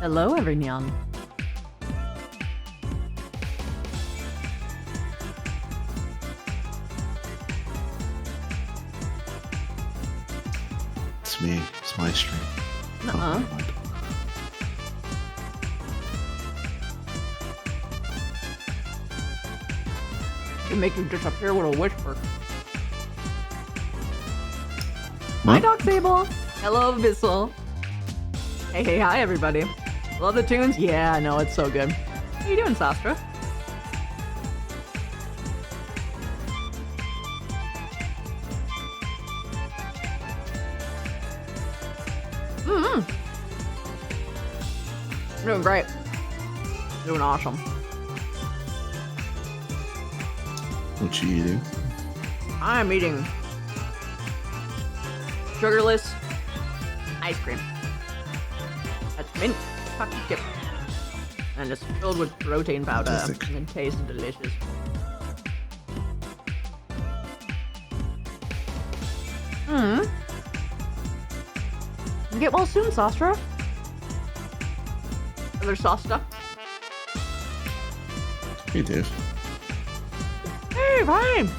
Hello, everyone. It's me. It's my stream. Nuh-uh. You make you disappear with a whisper. Hi, Dog Fable. Hello, Abyssal. Hey, hi, everybody. Love the tunes? Yeah, I know, it's so good. How you doing, Sastra? Doing great. Doing awesome. What you eating? I'm eating sugarless ice cream. That's mint chocolate chip. And it's filled with protein powder. Fantastic. And it tastes delicious. Get well soon, Sastra. Other sauce stuff? Hey, Dave. Hey, fine.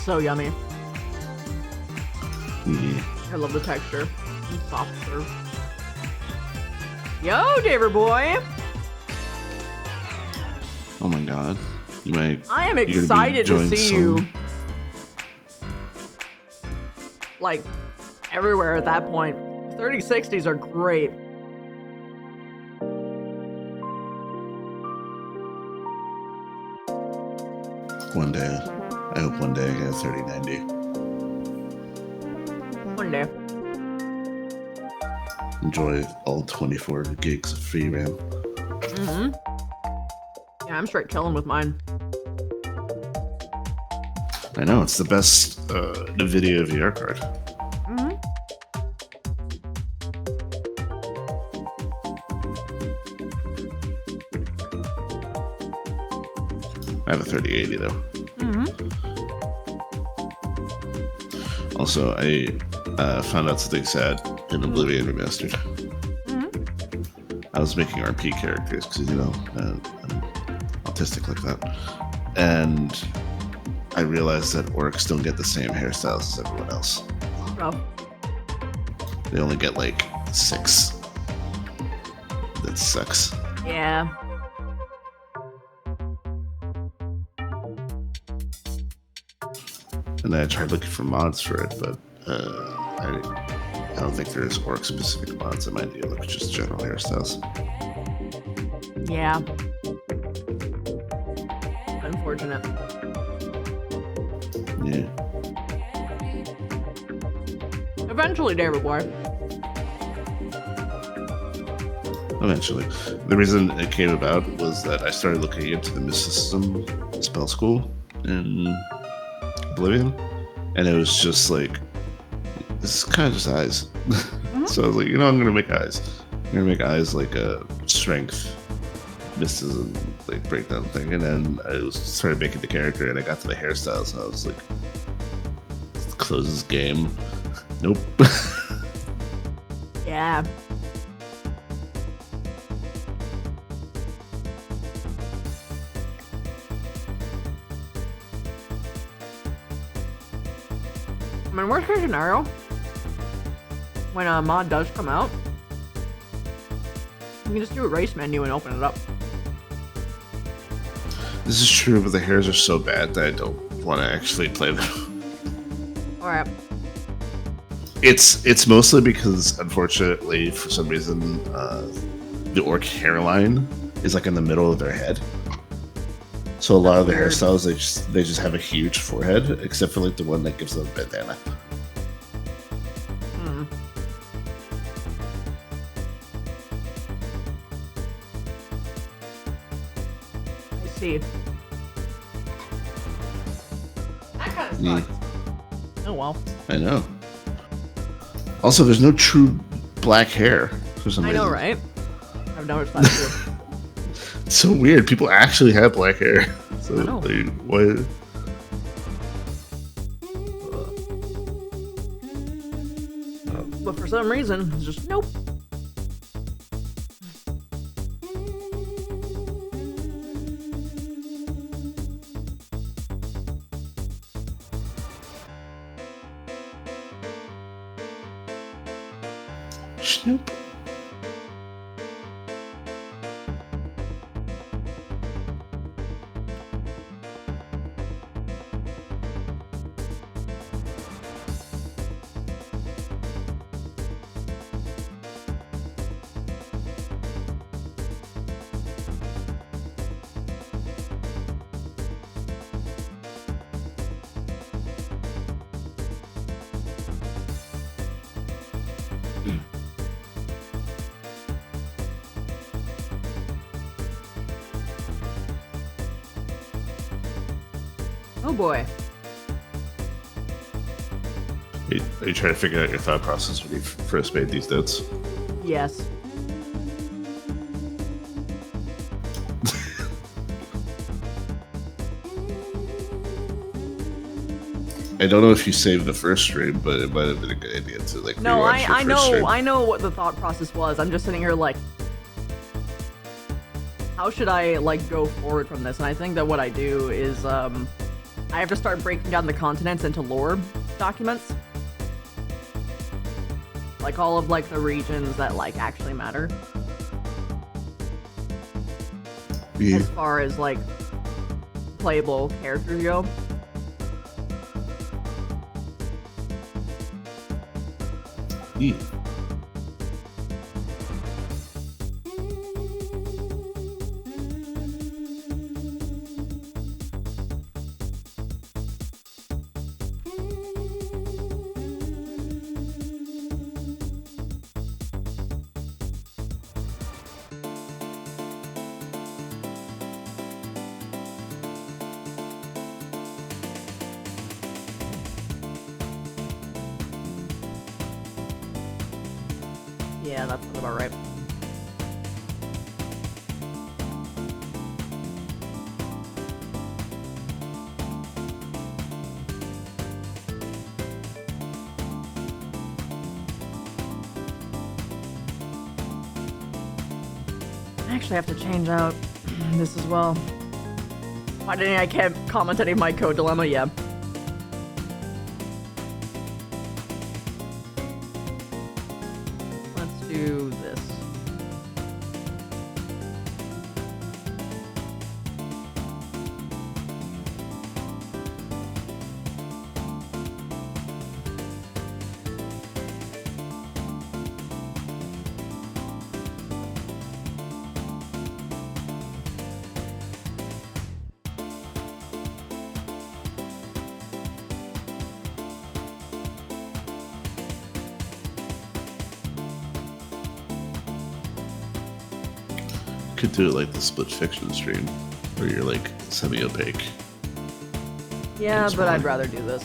So yummy. Yeah. I love the texture. It's soft serve. Yo, Daver boy! Oh my god. You might. I am you're gonna be excited to enjoying see some- you. Like, everywhere at that point. 3060s are great. One day. I hope one day I get a 3090. One day. Enjoy all 24 gigs of free RAM. Mm-hmm. Yeah, I'm straight killing with mine. I know, it's the best NVIDIA VR card. Mm-hmm. I have a 3080 though. Mm-hmm. Also, I found out something sad in Oblivion Remastered. Mm-hmm. I was making RP characters because, you know, I'm autistic like that. And I realized that orcs don't get the same hairstyles as everyone else. Oh. They only get like 6. That sucks. Yeah. And then I tried looking for mods for it, but I don't think there's orc specific mods. It might be like just general hairstyles. Yeah. Unfortunate. Yeah. Eventually, David boy. Eventually. The reason it came about was that I started looking into the mysticism spell school in Oblivion, and it was just like, this is kind of just eyes. So I was like, you know, I'm gonna make eyes. I'm gonna make eyes like a strength mysticism like breakdown thing, and then I started making the character, and I got to the hairstyles, and I was like, close this game. Nope. Yeah. I mean, worst case scenario, when a mod does come out, you can just do a race menu and open it up. This is true, but the hairs are so bad that I don't want to actually play them. Alright. It's mostly because, unfortunately, for some reason, the orc hairline is like in the middle of their head. So a lot of the Weird. hairstyles, they just have a huge forehead, except for like the one that gives them a bandana. teeth. That kind of Yeah. sucks. Oh well. I know. Also, there's no true black hair for some I reason. know, right? I've noticed that too. It's so weird. People actually have black hair. So I know. like, what? But for some reason, it's just nope. Snoop. Oh boy. Are you trying to figure out your thought process when you first made these notes? Yes. I don't know if you saved the first stream, but it might have been a good idea to like. No, rewatch your I first know, stream. I know what the thought process was. I'm just sitting here like, how should I like go forward from this? And I think that what I do is, I have to start breaking down the continents into lore documents, like all of like the regions that like actually matter, Yeah. as far as like playable characters go. Yeah. Yeah, that sounds about right. I actually have to change out this as well. Why didn't I can't comment any of my code dilemma? Yeah. Let's do this. Could do it like the split fiction stream, where you're like semi-opaque. Yeah, That's but I'd fine. rather do this.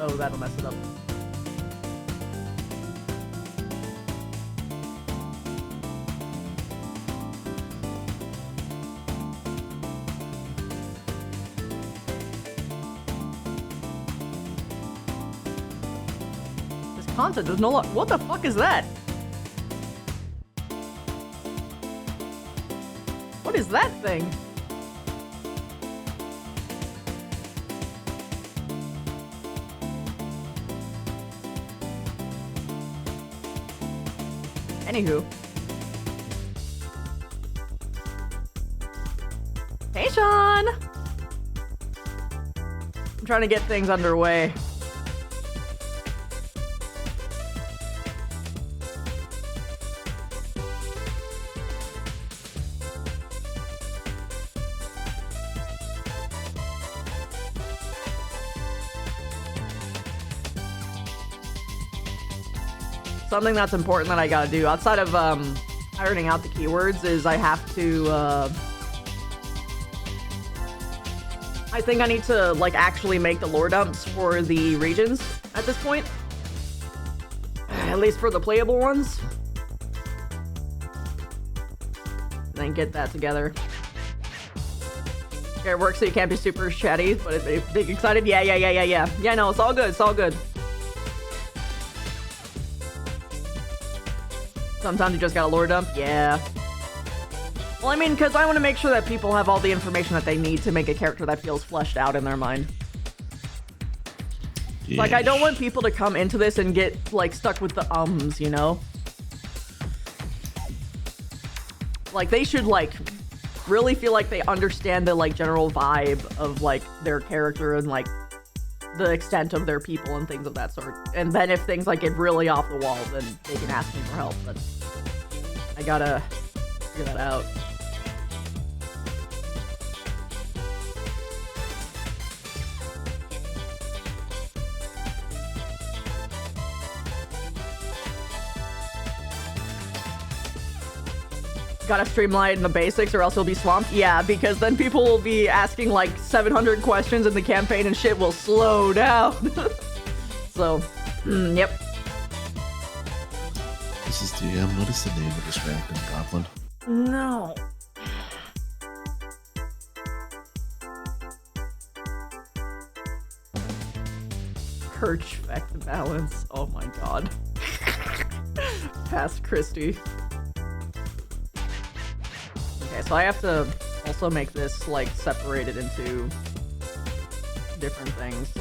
Oh, that'll mess it up. This content does no longer. What the fuck is that? What is that thing? Anywho. I'm trying to get things underway. Something that's important that I gotta do outside of ironing out the keywords is I have to I think I need to like actually make the lore dumps for the regions at this point, at least for the playable ones, then get that together. Yeah, it works so you can't be super chatty, but big excited. Yeah, no, it's all good. Sometimes you just got a lore dump. Yeah. Well, I mean, because I want to make sure that people have all the information that they need to make a character that feels fleshed out in their mind. Yes. Like, I don't want people to come into this and get, like, stuck with the ums, you know? Like, they should, like, really feel like they understand the, like, general vibe of, like, their character and, like, the extent of their people and things of that sort. And then if things, like, get really off the wall, then they can ask me for help, but I gotta figure that out. Gotta streamline the basics or else you'll be swamped. Yeah, because then people will be asking like 700 questions in the campaign and shit will slow down. So, yep. This is DM. What is the name of this random goblin? No. Perch effect balance. Oh my god. Past Christy. Okay, so I have to also make this, like, separated into different things.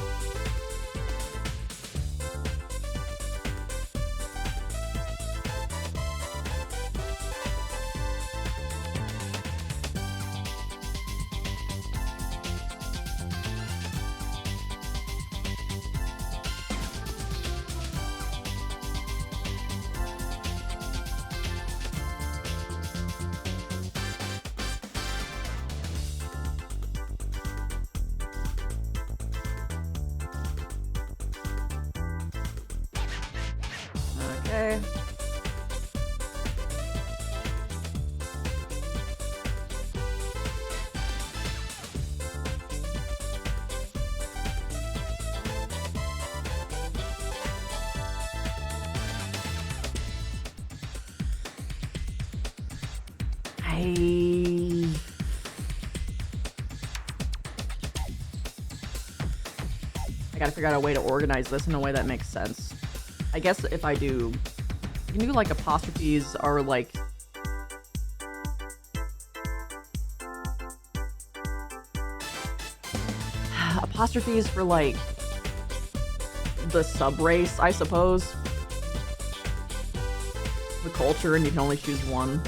Okay. I gotta figure out a way to organize this in a way that makes sense. I guess if I do, you can do like apostrophes or like apostrophes for like the sub-race, I suppose. The culture, and you can only choose one.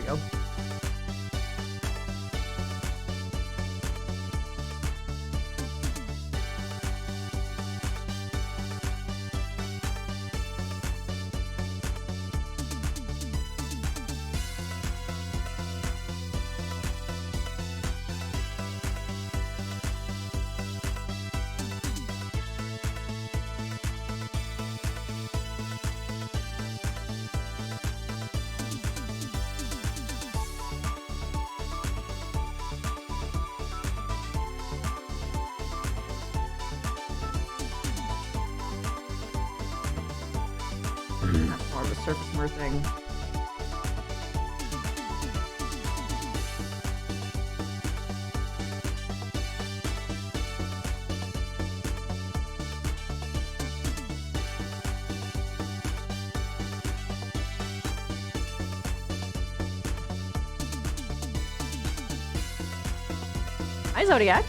Go. more of a surface mirror thing. Hi, Zodiac.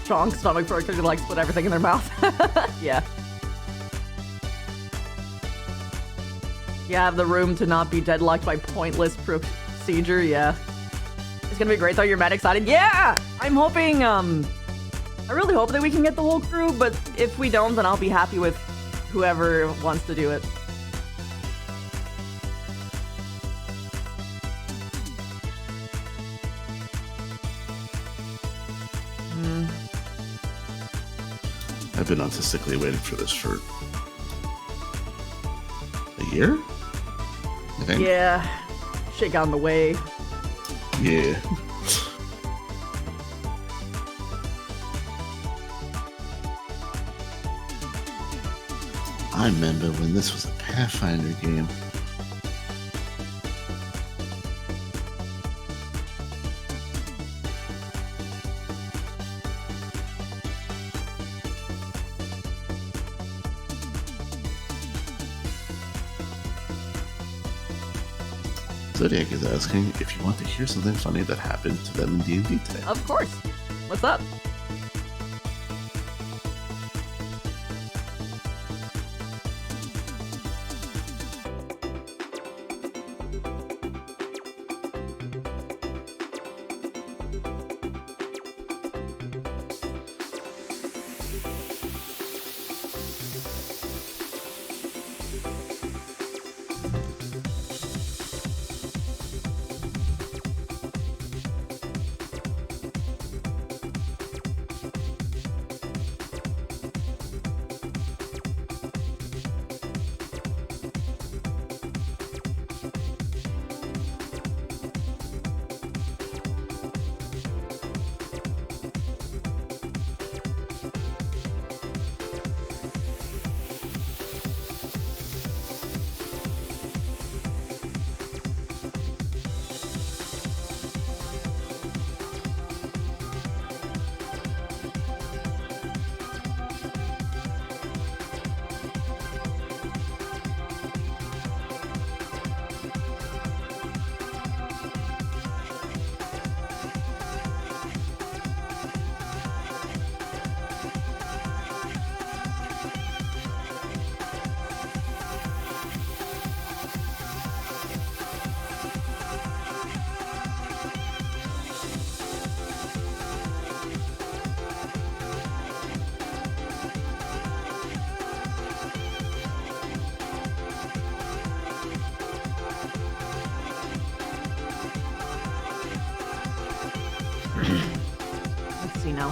Strong stomach for a character like split everything in their mouth. Yeah. You have the room to not be deadlocked by pointless procedure. Yeah. It's gonna be great though. You're mad excited. Yeah! I'm hoping, I really hope that we can get the whole crew, but if we don't, then I'll be happy with whoever wants to do it. I've been autistically waiting for this for a year, I think. Yeah. Shit got in the way. Yeah. I remember when this was a Pathfinder game. Zodiac is asking if you want to hear something funny that happened to them in D&D today. Of course. What's up? Let's see now.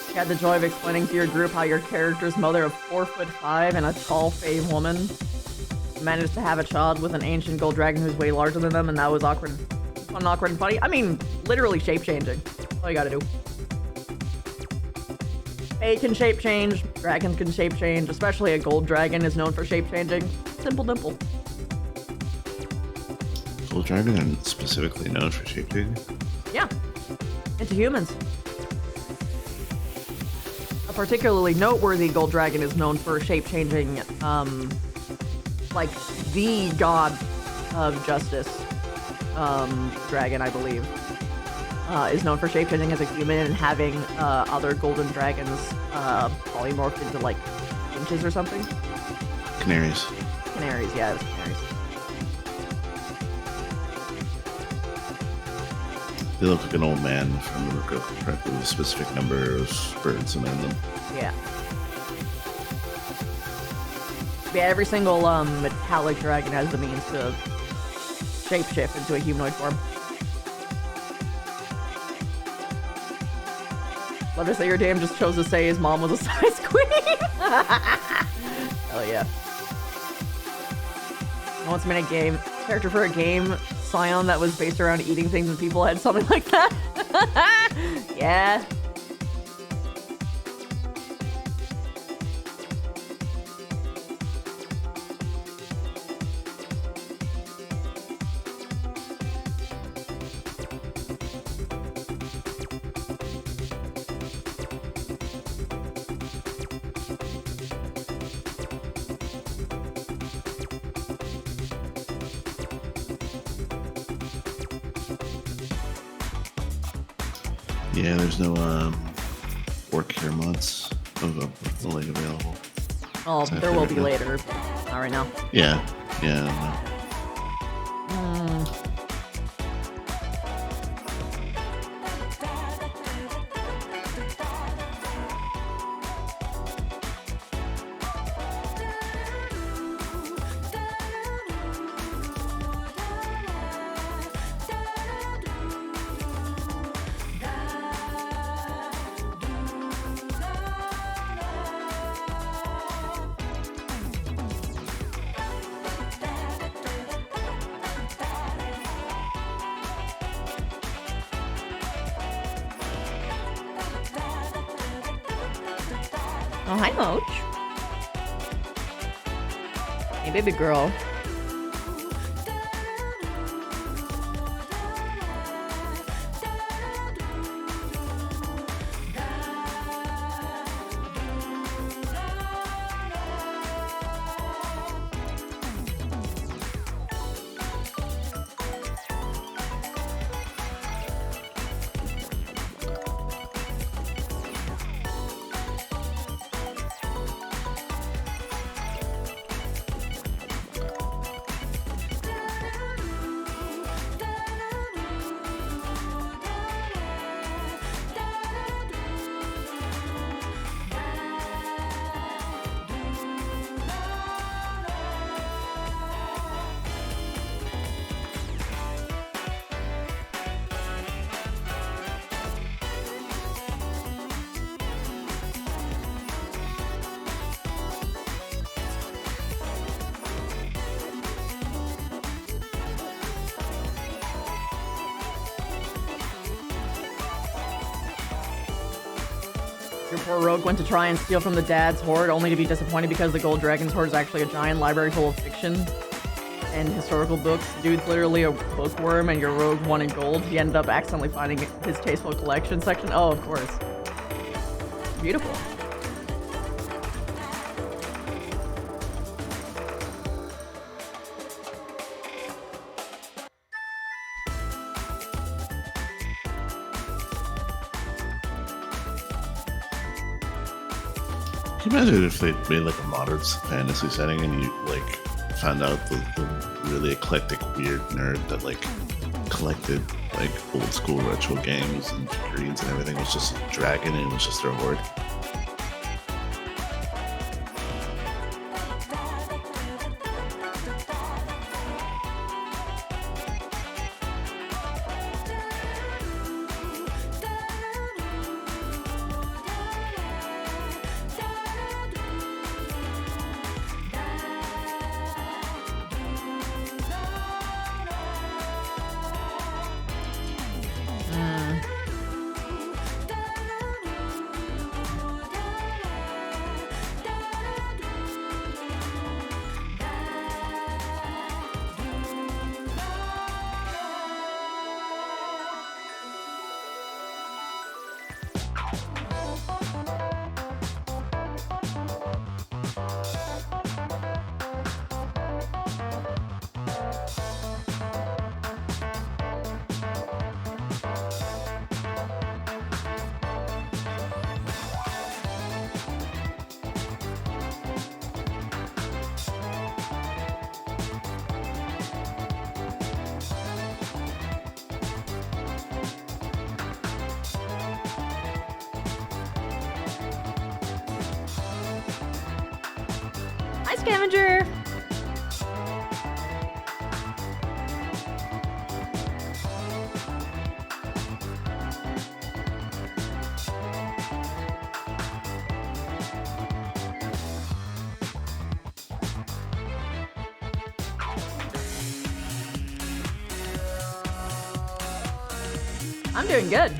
You had the joy of explaining to your group how your character's mother of 4'5" and a tall fae woman managed to have a child with an ancient gold dragon who's way larger than them, and that was awkward. Fun, awkward, and funny. I mean, literally shape-changing. All you gotta do. Fae can shape change, dragons can shape change, especially a gold dragon is known for shape changing. Simple dimple. Gold dragon are specifically known for shaping. Yeah, into humans. A particularly noteworthy gold dragon is known for shape changing, like the god of justice dragon, I believe. Is known for shape-changing as a human and having other golden dragons polymorphed into, like, finches or something. Canaries. Canaries, yeah, it was canaries. They look like an old man, if I remember correctly, with a specific number of birds in them. Yeah. Yeah, every single metallic dragon has the means to shapeshift into a humanoid form. Love to say your dam just chose to say his mom was a size queen. Hell yeah. I once made a game character for a game, Scion, that was based around eating things and people had something like that. Yeah. Yeah, there's no orc hair mods of the lake available. Oh, there will be later. Not right now. Yeah, yeah. Oh, hi, Moach. Hey, baby girl. Your poor rogue went to try and steal from the dad's hoard, only to be disappointed because the Gold Dragon's hoard is actually a giant library full of fiction and historical books. Dude's literally a bookworm, and your rogue wanted gold. He ended up accidentally finding his tasteful collection section. Oh, of course. Beautiful. Can you imagine if they made like a modern fantasy setting and you like found out the really eclectic weird nerd that like collected like old school retro games and figurines and everything was just a dragon and it was just their hoard? Hi, Scavenger! I'm doing good.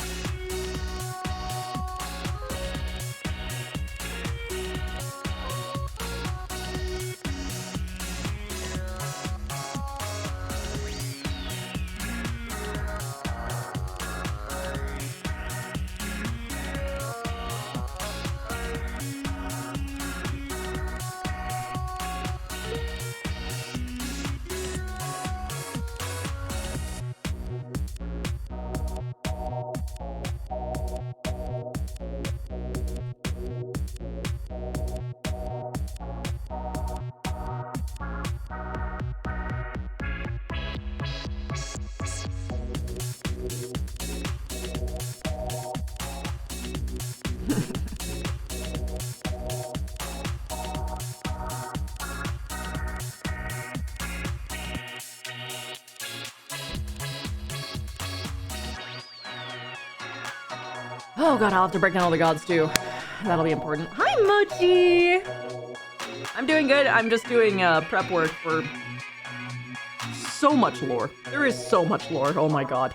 Oh god, I'll have to break down all the gods too. That'll be important. Hi, Mochi! I'm doing good. I'm just doing prep work for so much lore. There is so much lore. Oh my god.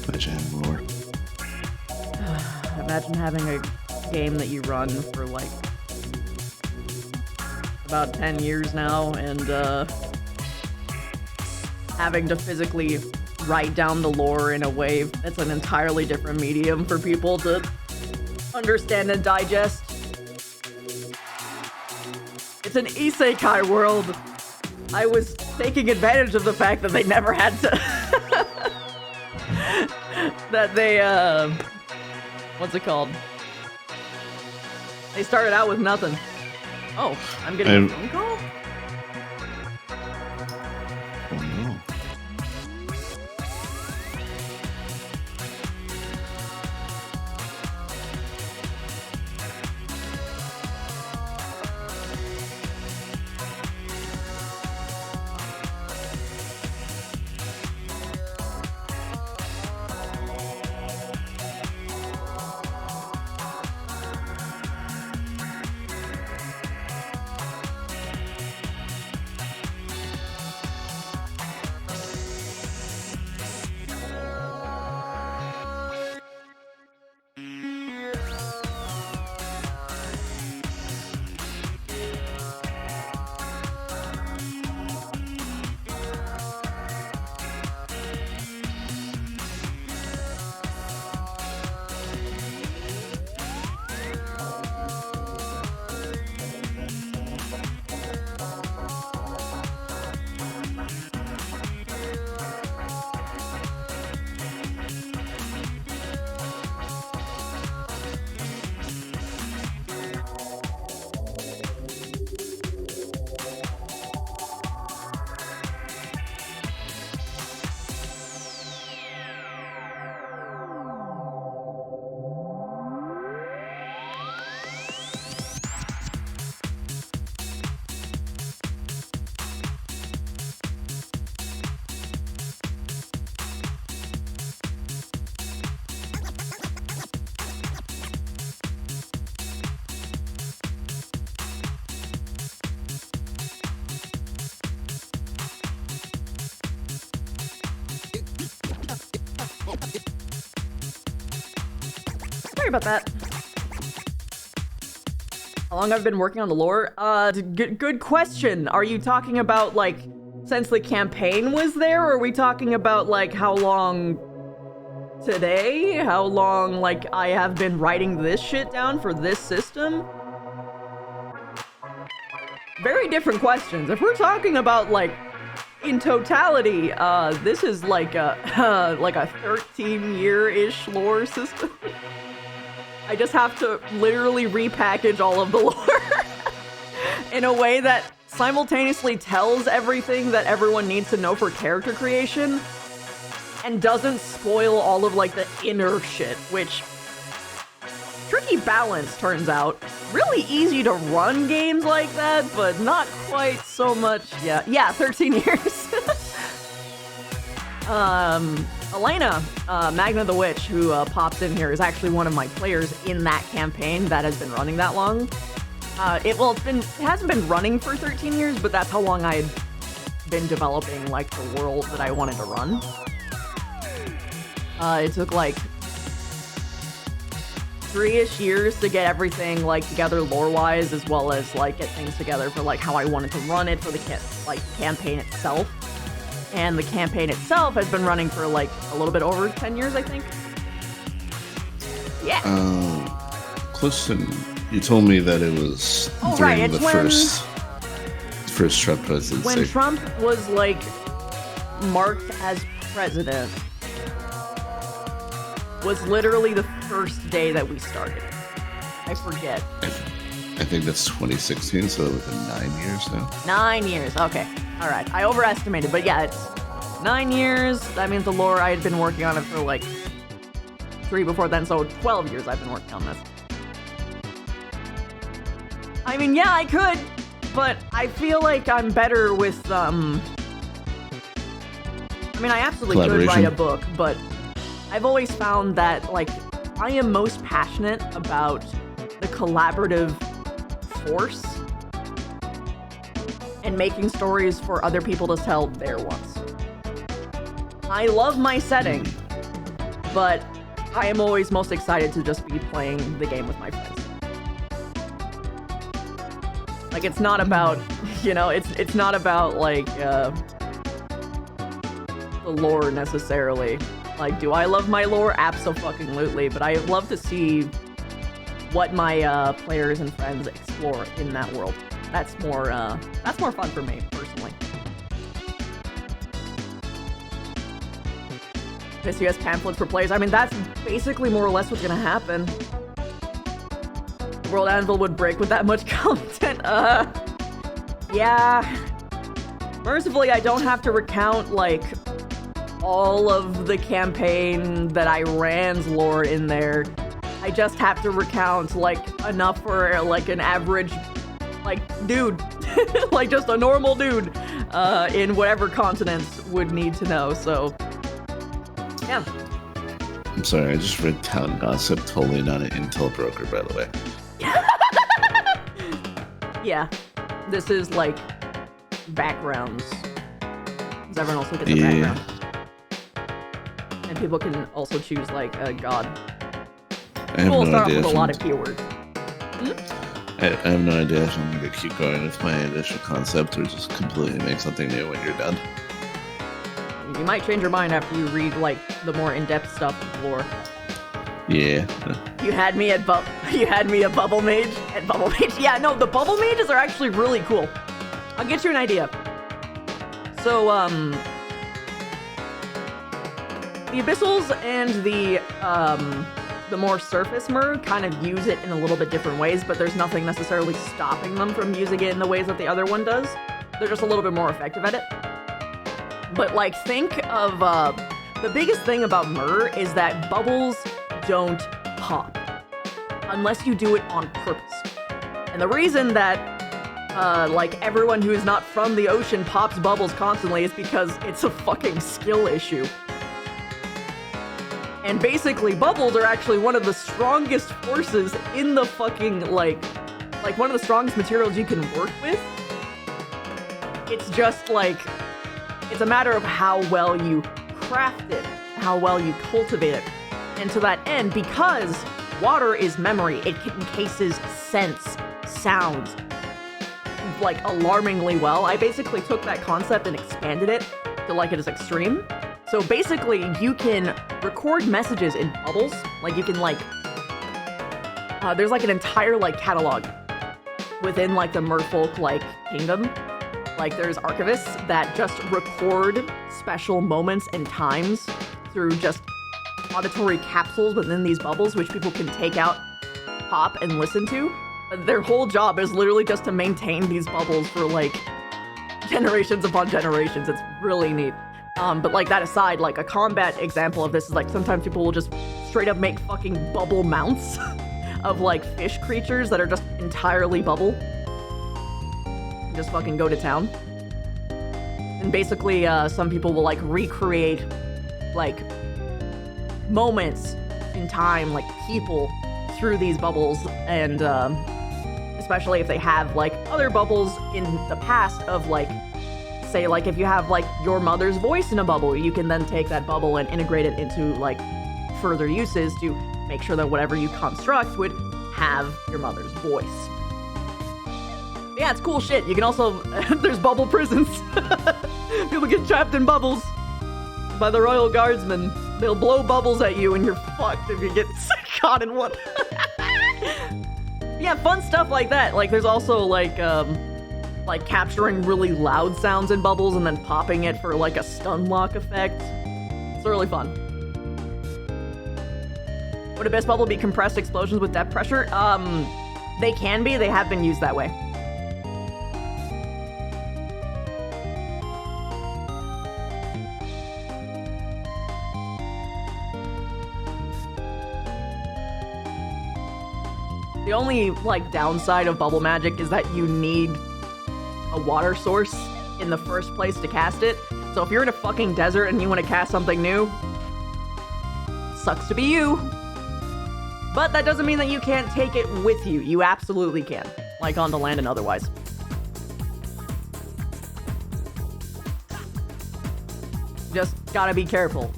Imagine lore. Imagine having a game that you run for like about 10 years now and having to physically write down the lore in a way that's an entirely different medium for people to understand and digest. It's an isekai world. I was taking advantage of the fact that they never had to that they what's it called? They started out with nothing. Oh, I'm getting a phone call? Oh no. Sorry about that. How long I've been working on the lore? Good question. Are you talking about, like, since the campaign was there, or are we talking about, like, how long today? How long, like, I have been writing this shit down for this system? Very different questions. If we're talking about, like, in totality, this is like a 13-year-ish lore system. I just have to literally repackage all of the lore in a way that simultaneously tells everything that everyone needs to know for character creation and doesn't spoil all of, like, the inner shit, which tricky balance, turns out. Really easy to run games like that, but not quite so much. Yeah, 13 years. Elena, Magna the Witch, who pops in here, is actually one of my players in that campaign that has been running that long. It hasn't been running for 13 years, but that's how long I had been developing like the world that I wanted to run. It took like 3-ish years to get everything like together lore-wise, as well as like get things together for like how I wanted to run it for the campaign itself. And the campaign itself has been running for like a little bit over 10 years, I think. Yeah. Close to. You told me that it was during the first Trump presidency. When Trump was like marked as president, was literally the first day that we started. I forget. I think that's 2016, so it was 9 years now. 9 years, okay. All right, I overestimated, but yeah, it's 9 years. That means the lore, I had been working on it for like 3 before then, so 12 years I've been working on this. I mean, yeah, I could, but I feel like I'm better with, I mean, I absolutely could write a book, but I've always found that, like, I am most passionate about the collaborative force and making stories for other people to tell their ones. I love my setting, but I am always most excited to just be playing the game with my friends. Like, it's not about, you know, it's not about, like, the lore necessarily. Like, do I love my lore? Abso-fucking-lutely, but I love to see what my players and friends explore in that world. That's more fun for me, personally. This US pamphlets for players. I mean, that's basically more or less what's gonna happen. World Anvil would break with that much content. Yeah. Mercifully, I don't have to recount, like, all of the campaign that I ran's lore in there. I just have to recount, like, enough for, like, an average, like, dude. Like, just a normal dude in whatever continents would need to know, so... Yeah. I'm sorry, I just read Town Gossip, totally not an intel broker, by the way. Yeah, this is like backgrounds. Because everyone else gets a background. And people can also choose like a god. I have We'll no start idea off with a lot of keywords. I have no idea if I'm going to keep going with my initial concept or just completely make something new when you're done. You might change your mind after you read like the more in-depth stuff of lore. Yeah. You had me at Bubble Mage. At Bubble Mage. Yeah, no, the Bubble Mages are actually really cool. I'll get you an idea. So, the Abyssals and the more surface mer kind of use it in a little bit different ways, but there's nothing necessarily stopping them from using it in the ways that the other one does. They're just a little bit more effective at it. But, like, think of, the biggest thing about mer is that bubbles don't pop unless you do it on purpose. And the reason that like everyone who is not from the ocean pops bubbles constantly is because it's a fucking skill issue. And basically bubbles are actually one of the strongest forces in the fucking like one of the strongest materials you can work with. It's just like it's a matter of how well you craft it, how well you cultivate it. And to that end, because water is memory, it encases sense, sounds, like, alarmingly well. I basically took that concept and expanded it to, like, its extreme. So basically, you can record messages in bubbles. Like, you can, like, there's, like, an entire, like, catalog within, like, the merfolk, like, kingdom. Like, there's archivists that just record special moments and times through just auditory capsules within these bubbles, which people can take out, pop, and listen to. Their whole job is literally just to maintain these bubbles for, like, generations upon generations. It's really neat. But, like, that aside, like, a combat example of this is, like, sometimes people will just straight up make fucking bubble mounts. of like fish creatures that are just entirely bubble. Just fucking go to town. And basically, some people will like recreate like moments in time, like people through these bubbles, and especially if they have like other bubbles in the past of like, say like if you have like your mother's voice in a bubble, you can then take that bubble and integrate it into like further uses to make sure that whatever you construct would have your mother's voice. Yeah, it's cool shit. You can also, there's bubble prisons. People get trapped in bubbles by the Royal Guardsmen. They'll blow bubbles at you and you're fucked if you get caught in one. Yeah, fun stuff like that. Like there's also like capturing really loud sounds in bubbles and then popping it for like a stun lock effect. It's really fun. Would a best bubble be compressed explosions with depth pressure? They can be. They have been used that way. The only, like, downside of bubble magic is that you need a water source in the first place to cast it. So if you're in a fucking desert and you want to cast something new, sucks to be you. But that doesn't mean that you can't take it with you. You absolutely can, like on the land and otherwise. Just gotta be careful.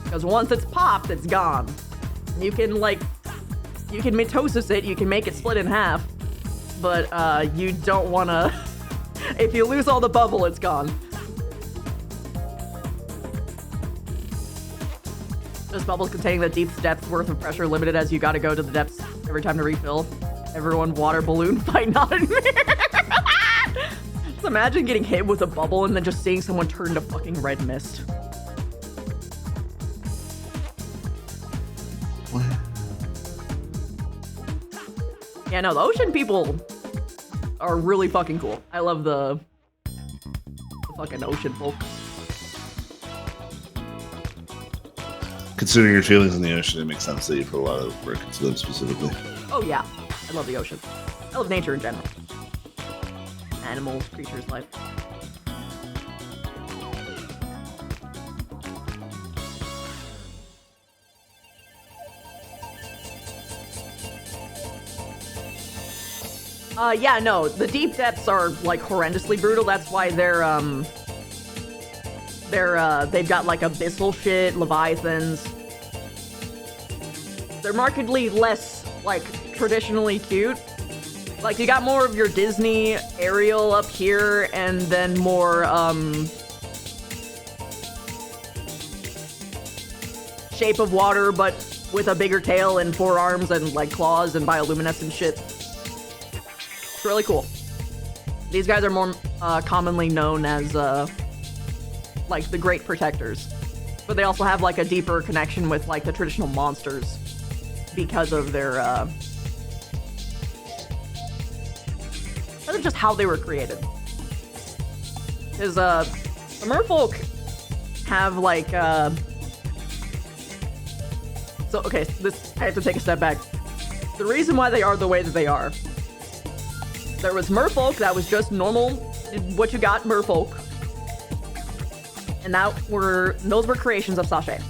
Because once it's popped, it's gone. You can, like, you can mitosis it, you can make it split in half, but you don't wanna... If you lose all the bubble, it's gone. Just bubbles containing the deep depth worth of pressure limited as you gotta go to the depths every time to refill. Everyone water balloon fight not in mirror. Just imagine getting hit with a bubble and then just seeing someone turn to fucking red mist. Yeah, no, the ocean people are really fucking cool. I love the fucking ocean folk. Considering your feelings in the ocean, it makes sense that you put a lot of work into them specifically. Oh yeah, I love the ocean. I love nature in general. Animals, creatures, life. Yeah, no, the deep depths are, like, horrendously brutal. That's why they've got, like, abyssal shit, leviathans. They're markedly less, like, traditionally cute. Like, you got more of your Disney Ariel up here, and then more, Shape of Water, but with a bigger tail and 4 arms and, like, claws and bioluminescent shit. It's really cool. These guys are more commonly known as, like, the Great Protectors. But they also have, like, a deeper connection with, like, the traditional monsters because of their, that's just how they were created. Because, the merfolk have, like, so, okay, I have to take a step back. The reason why they are the way that they are, there was merfolk that was just normal, what you got, merfolk. And those were creations of Sashay.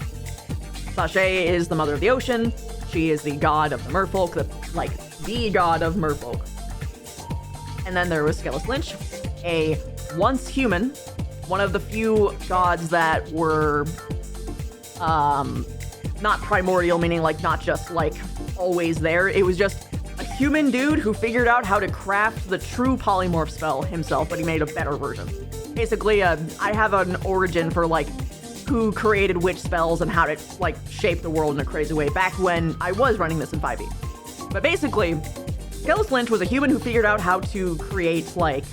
Sashay is the mother of the ocean. She is the god of the merfolk, the god of merfolk. And then there was Skelos Lynch, a once human, one of the few gods that were, not primordial, meaning, like, not just, like, always there. It was just a human dude who figured out how to craft the true polymorph spell himself, but he made a better version. Basically, I have an origin for, like, who created which spells and how to, like, shape the world in a crazy way back when I was running this in 5e. But basically, Skelos Lynch was a human who figured out how to create, like,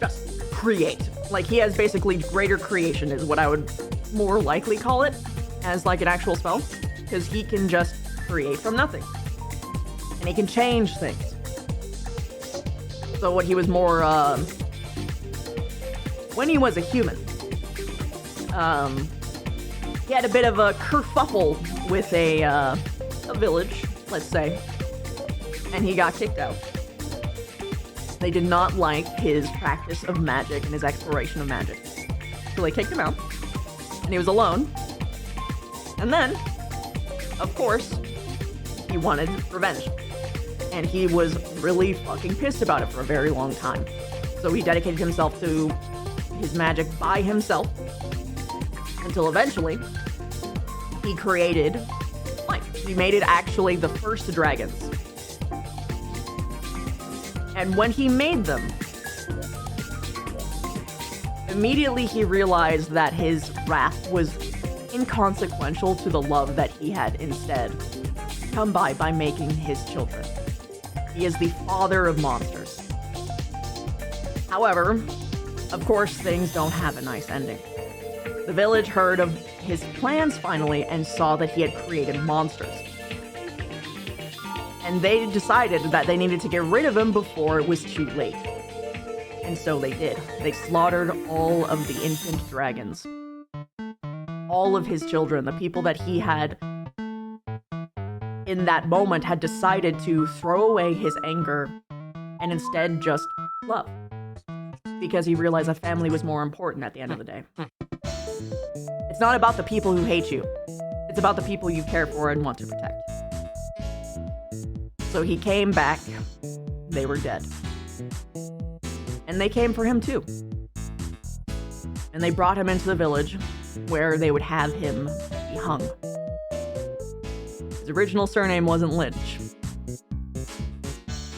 just create. Like, he has basically greater creation is what I would more likely call it as, like, an actual spell. Because he can just create from nothing. And he can change things. So what he was more, when he was a human, he had a bit of a kerfuffle with a village, let's say, and he got kicked out. They did not like his practice of magic and his exploration of magic. So they kicked him out, and he was alone. And then, of course, he wanted revenge. And he was really fucking pissed about it for a very long time. So he dedicated himself to his magic by himself until eventually he created life. He made it actually the first dragons. And when he made them, immediately he realized that his wrath was inconsequential to the love that he had instead come by making his children. He is the father of monsters. However, of course, things don't have a nice ending. The village heard of his plans finally and saw that he had created monsters. And they decided that they needed to get rid of him before it was too late. And so they did. They slaughtered all of the infant dragons. All of his children, the people that he had in that moment had decided to throw away his anger and instead just love. Because he realized that family was more important at the end of the day. It's not about the people who hate you. It's about the people you care for and want to protect. So he came back. They were dead. And they came for him too. And they brought him into the village where they would have him be hung. His original surname wasn't Lynch.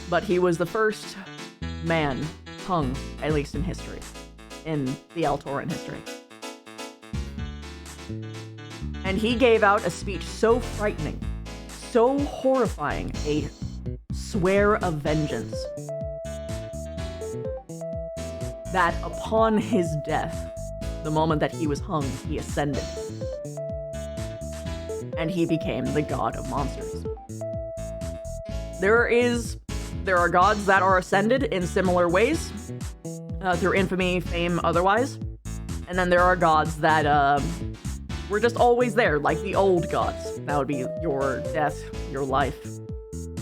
But he was the first man hung, at least in history. In the Altoran history. And he gave out a speech so frightening, so horrifying, a swear of vengeance, that upon his death, the moment that he was hung, he ascended. And he became the god of monsters. There are gods that are ascended in similar ways, through infamy, fame, otherwise. And then there are gods that were just always there, like the old gods. That would be your death, your life.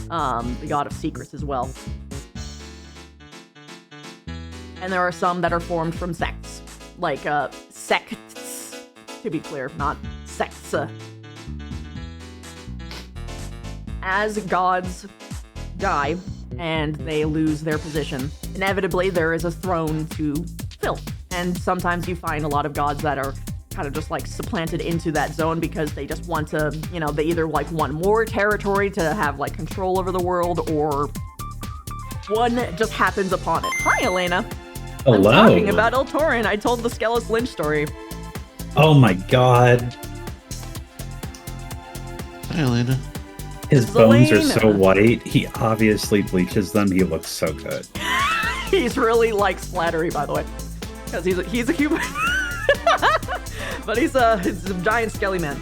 The god of secrets as well. And there are some that are formed from sects. Like, sects, to be clear, not sects. As gods die and they lose their position, inevitably there is a throne to fill. And sometimes you find a lot of gods that are kind of just like supplanted into that zone because they just want to, they either like want more territory to have like control over the world, or one just happens upon it. Hi, Elena. Hello. I'm talking about Altoran. I told the Skelos Lynch story. Oh my god. Hi, Elena. His bones are so white. He obviously bleaches them. He looks so good. He's really like splattery, by the way, because he's a human. But he's a giant skelly man.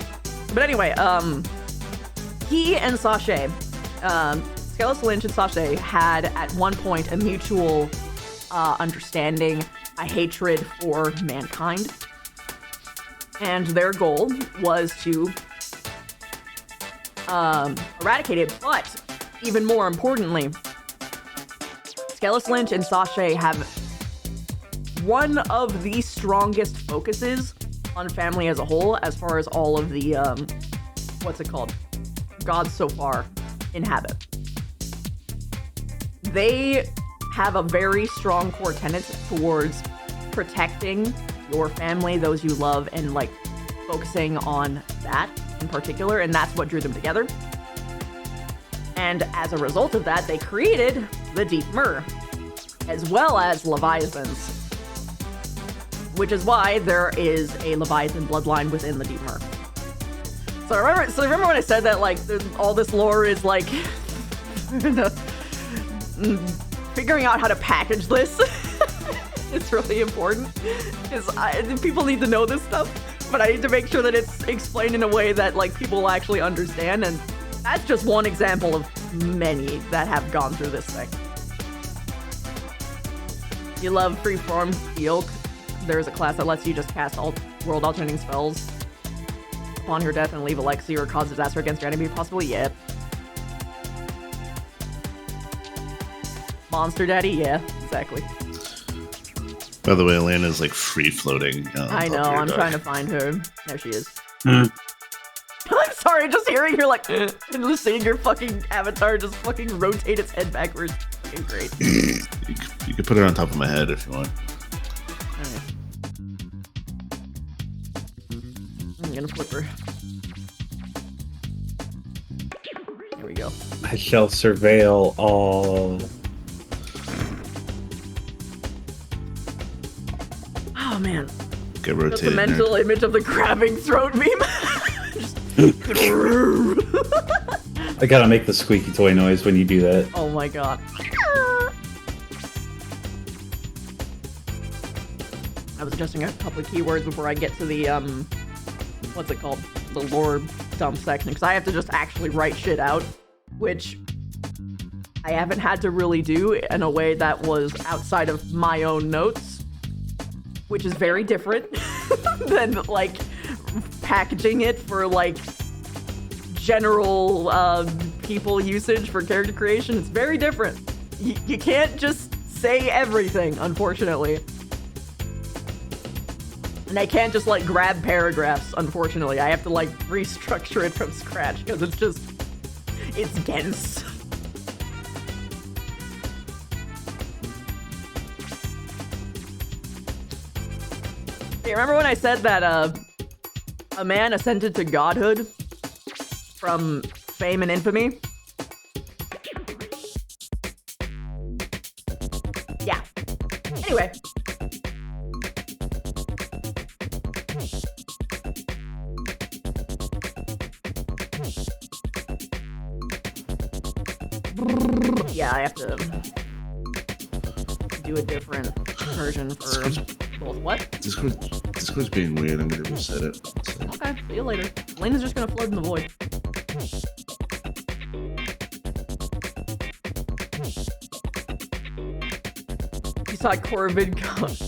But anyway, he and Sashay, Skelos Lynch and Sashay had at one point a mutual understanding, a hatred for mankind. And their goal was to eradicate it, but even more importantly, Skelos Lynch and Sashay have one of the strongest focuses on family as a whole, as far as all of the, gods so far inhabit. They have a very strong core tenet towards protecting your family, those you love, and like focusing on that in particular, and that's what drew them together. And as a result of that, they created the Deep Myr, as well as Leviathans, which is why there is a Leviathan bloodline within the Deep Myr. So remember when I said that like all this lore is like figuring out how to package this? It's really important because people need to know this stuff, but I need to make sure that it's explained in a way that like people will actually understand, and that's just one example of many that have gone through this thing. You love freeform Yoke. There's a class that lets you just cast all world alternating spells. upon her death and leave a legacy or cause disaster against your enemy, possibly? Yep. Monster Daddy? Yeah, exactly. By the way, Elena's like free floating. I know, I'm trying to find her. There she is. I'm sorry, just hearing her like, and just seeing your fucking avatar just fucking rotate its head backwards. Fucking great. You can put her on top of my head if you want. Alright. I'm gonna flip her. There we go. I shall surveil all. Oh man. Get Just rotated. a mental image of the grabbing throat meme. I gotta make the squeaky toy noise when you do that. Oh my god. I was adjusting a couple of keywords before I get to the, what's it called? The lore dump section, because I have to just actually write shit out, which I haven't had to really do in a way that was outside of my own notes, which is very different than, like, packaging it for, like, general, people usage for character creation. It's very different. You can't just say everything, unfortunately. And I can't just, like, grab paragraphs, unfortunately. I have to, like, restructure it from scratch, because it's just... it's dense. Hey, remember when I said that, a man ascended to godhood from fame and infamy? Yeah. Anyway. Yeah, I have to do a different version for both. What? Discord's being weird. I'm gonna reset it. So. Okay, see you later. Lena's just gonna float in the void. You saw Corvid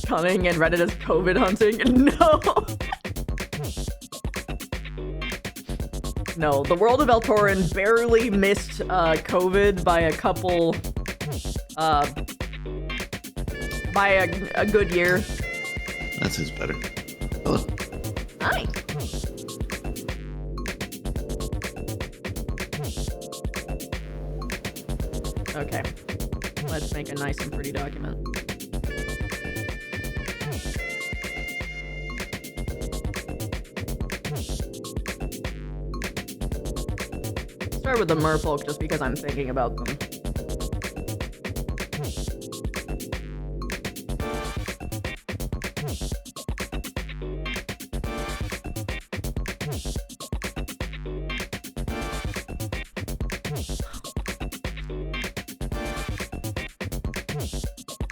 coming and read it as COVID hunting? No! No, the world of Eltorin barely missed COVID by a couple, by a good year. That seems better. Hello. Hi. Okay, let's make a nice and pretty document. Start with the merfolk just because I'm thinking about them.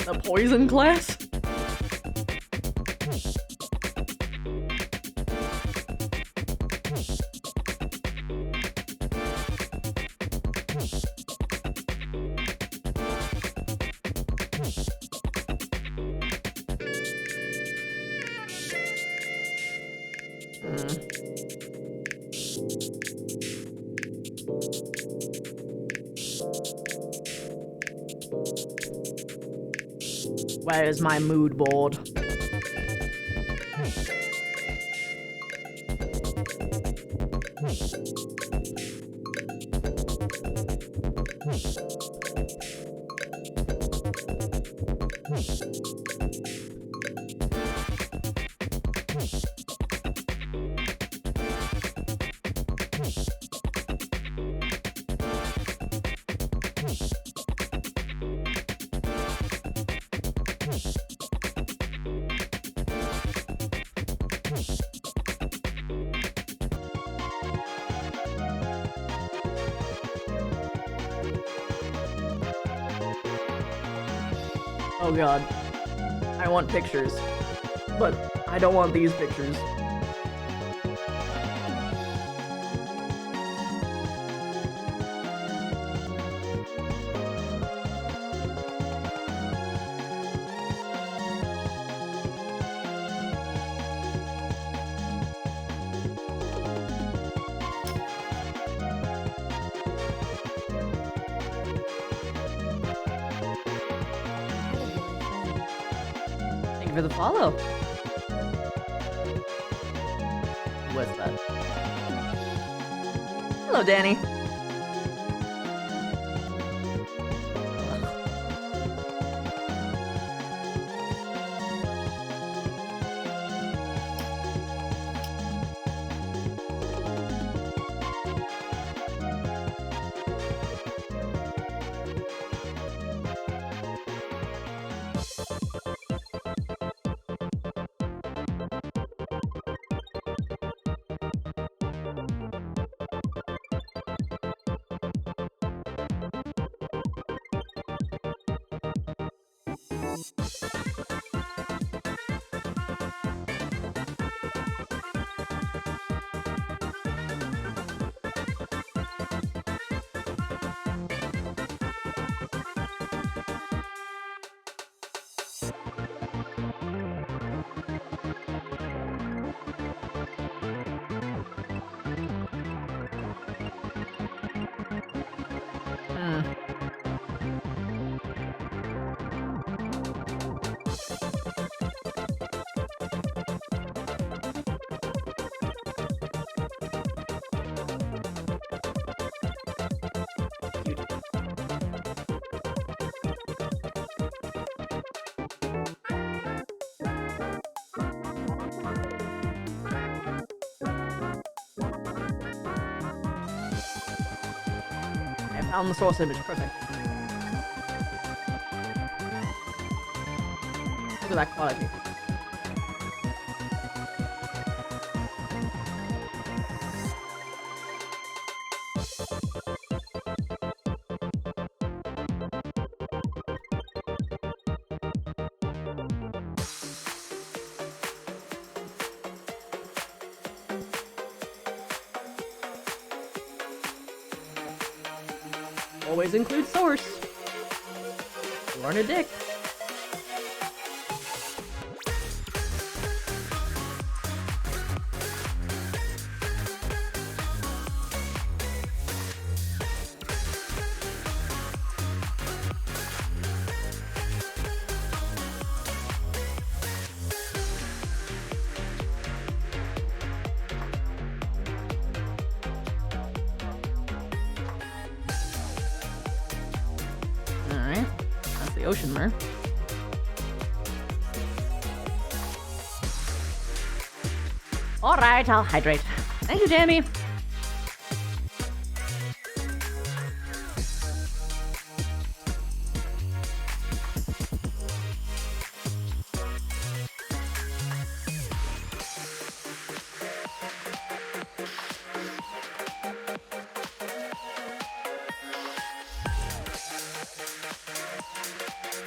The poison class? Where's my mood board? Oh god. I want pictures. But I don't want these pictures. for the follow. What's that? Hello, Danny. I found the source image. Perfect. Look at that quality. Always include source. You aren't a dick. Ocean mer. Alright, I'll hydrate. Thank you, Jamie.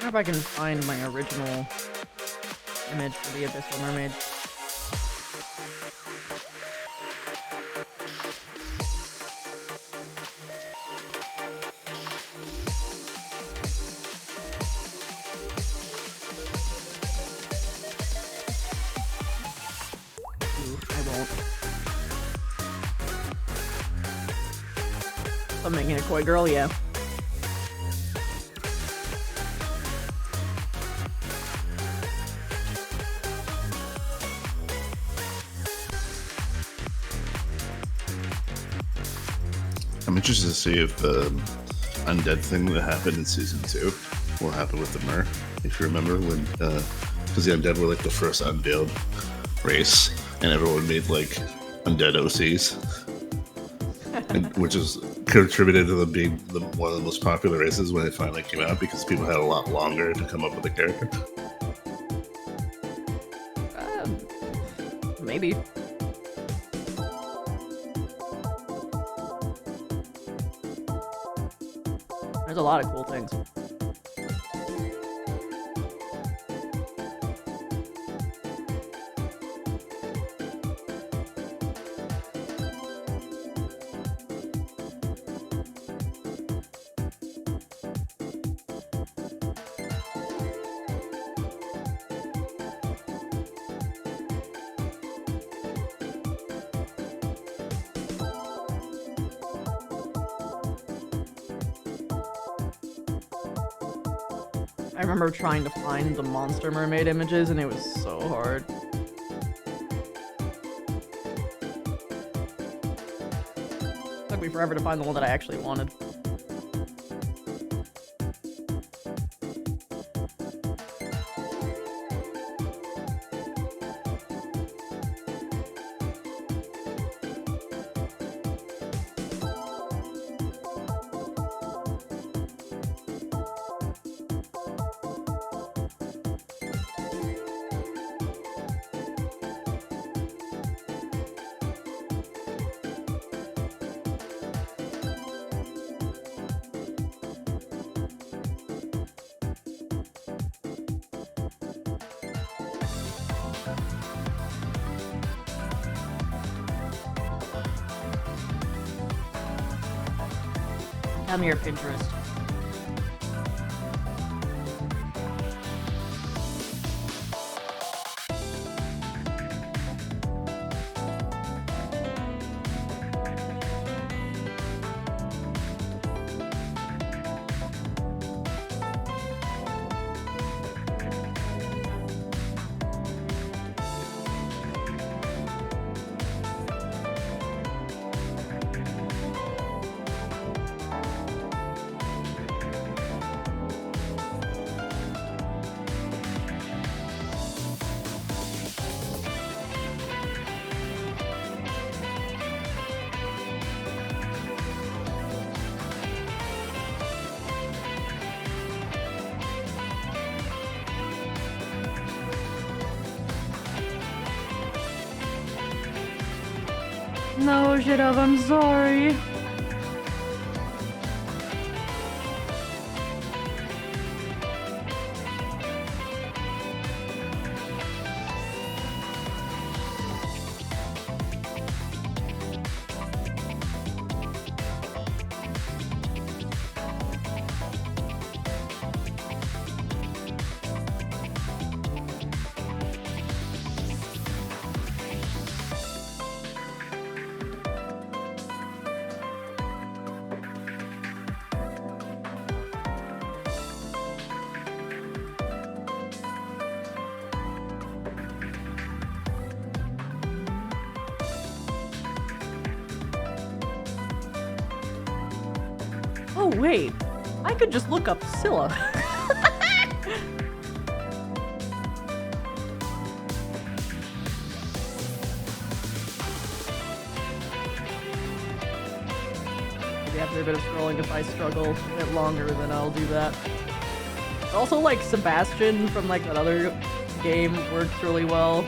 If I can find my original image for the Abyssal Mermaid. Ooh, I won't. So I'm making a koi girl, yeah. I'm interested to see if the undead thing that happened in season 2 will happen with the Mer. If you remember when, because the undead were like the first unveiled race, and everyone made like undead OCs, and, which is contributed to them being one of the most popular races when it finally came out because people had a lot longer to come up with a character. Maybe. There's a lot of cool things. I remember trying to find the Monster Mermaid images, and it was so hard. Took me forever to find the one that I actually wanted. Come here, Pinterest. No, Shirav, I'm sorry. Oh, wait. I could just look up Scylla. Maybe after a bit of scrolling, if I struggle a bit longer, then I'll do that. Also, like, Sebastian from, like, that other game works really well.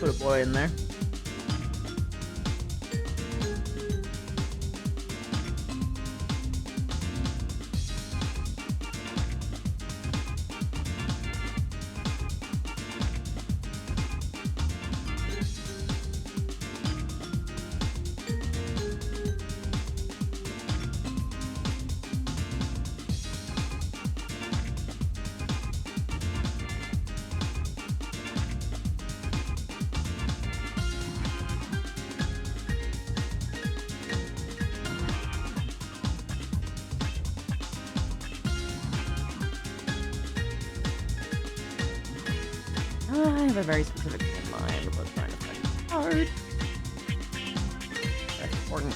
put a boy in there. I have a very specific thing in mind, but trying to find it hard. That's important.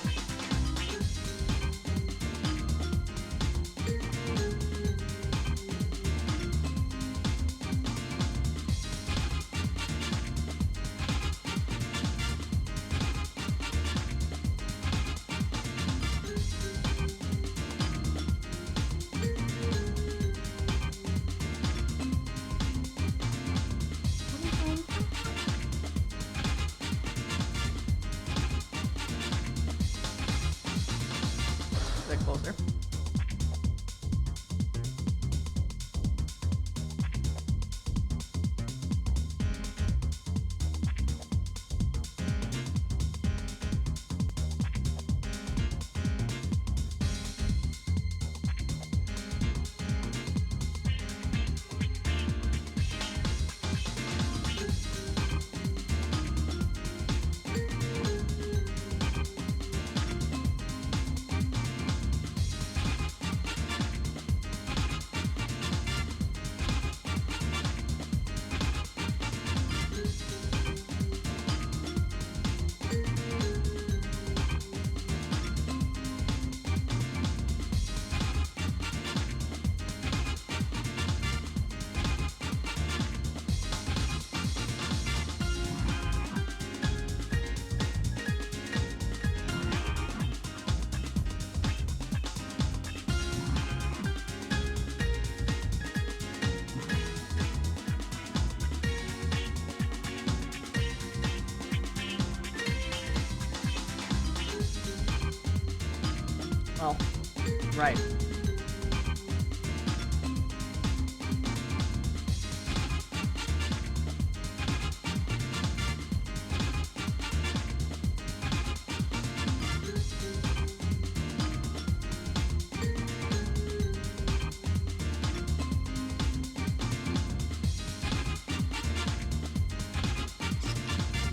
A bit closer. Well, right.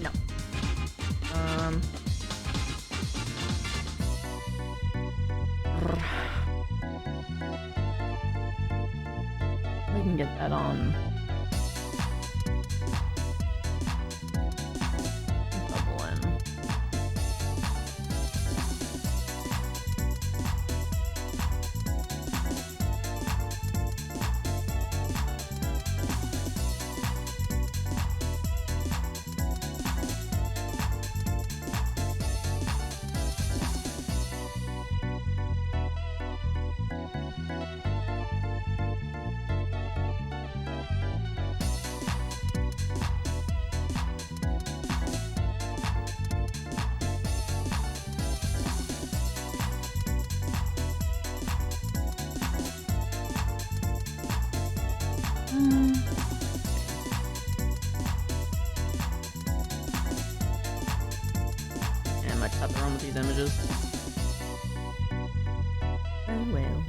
No. We can get that on. Double in. I cut the wrong with these images. Oh well.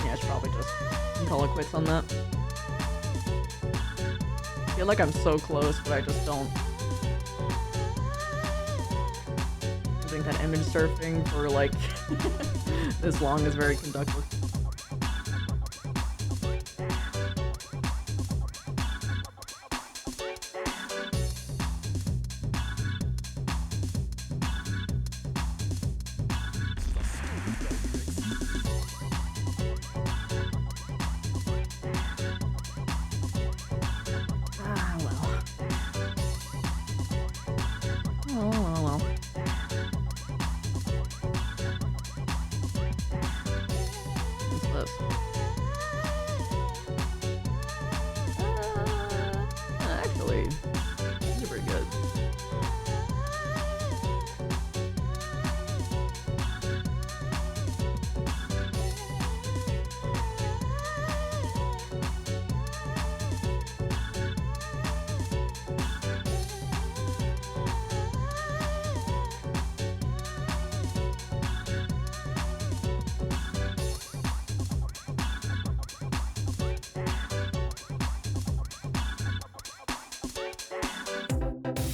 Yeah, I should probably just call it quits on that. I feel like I'm so close, but I just don't. I think that image surfing for like this long is very conductive.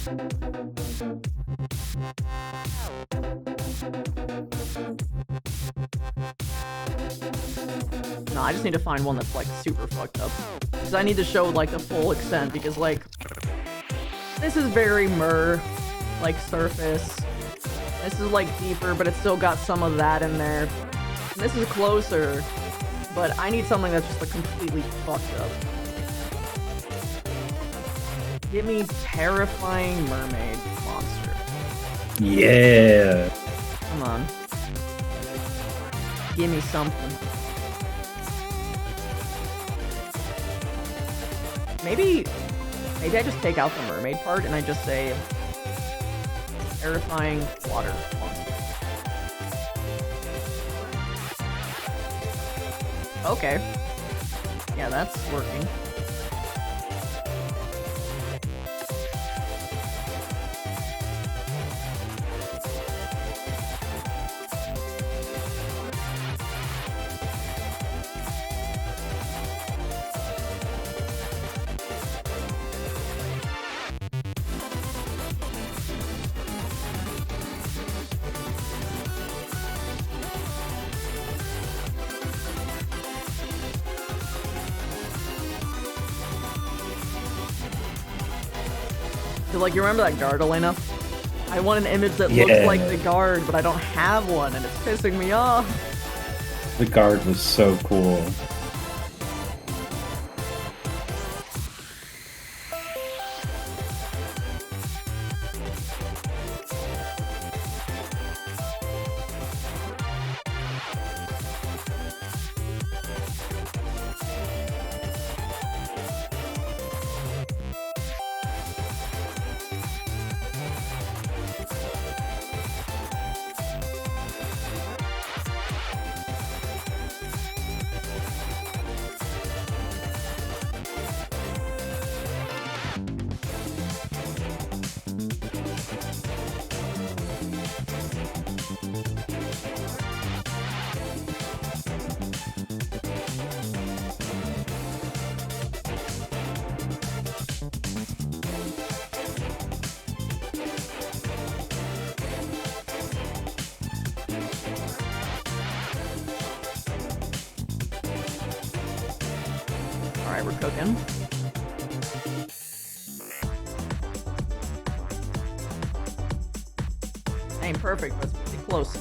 No, I just need to find one that's like super fucked up. Because I need to show like the full extent, because like this is very like surface. This is like deeper, but it's still got some of that in there. And this is closer, but I need something that's just like completely fucked up. Give me terrifying mermaid monster. Yeah. Come on. Give me something. Maybe I just take out the mermaid part and I just say terrifying water monster. Okay. Yeah, that's working. Like, you remember that guard, Elena? I want an image that looks like the guard, but I don't have one, and it's pissing me off. The guard was so cool. Alright, we're cooking. Ain't perfect, but it's pretty close.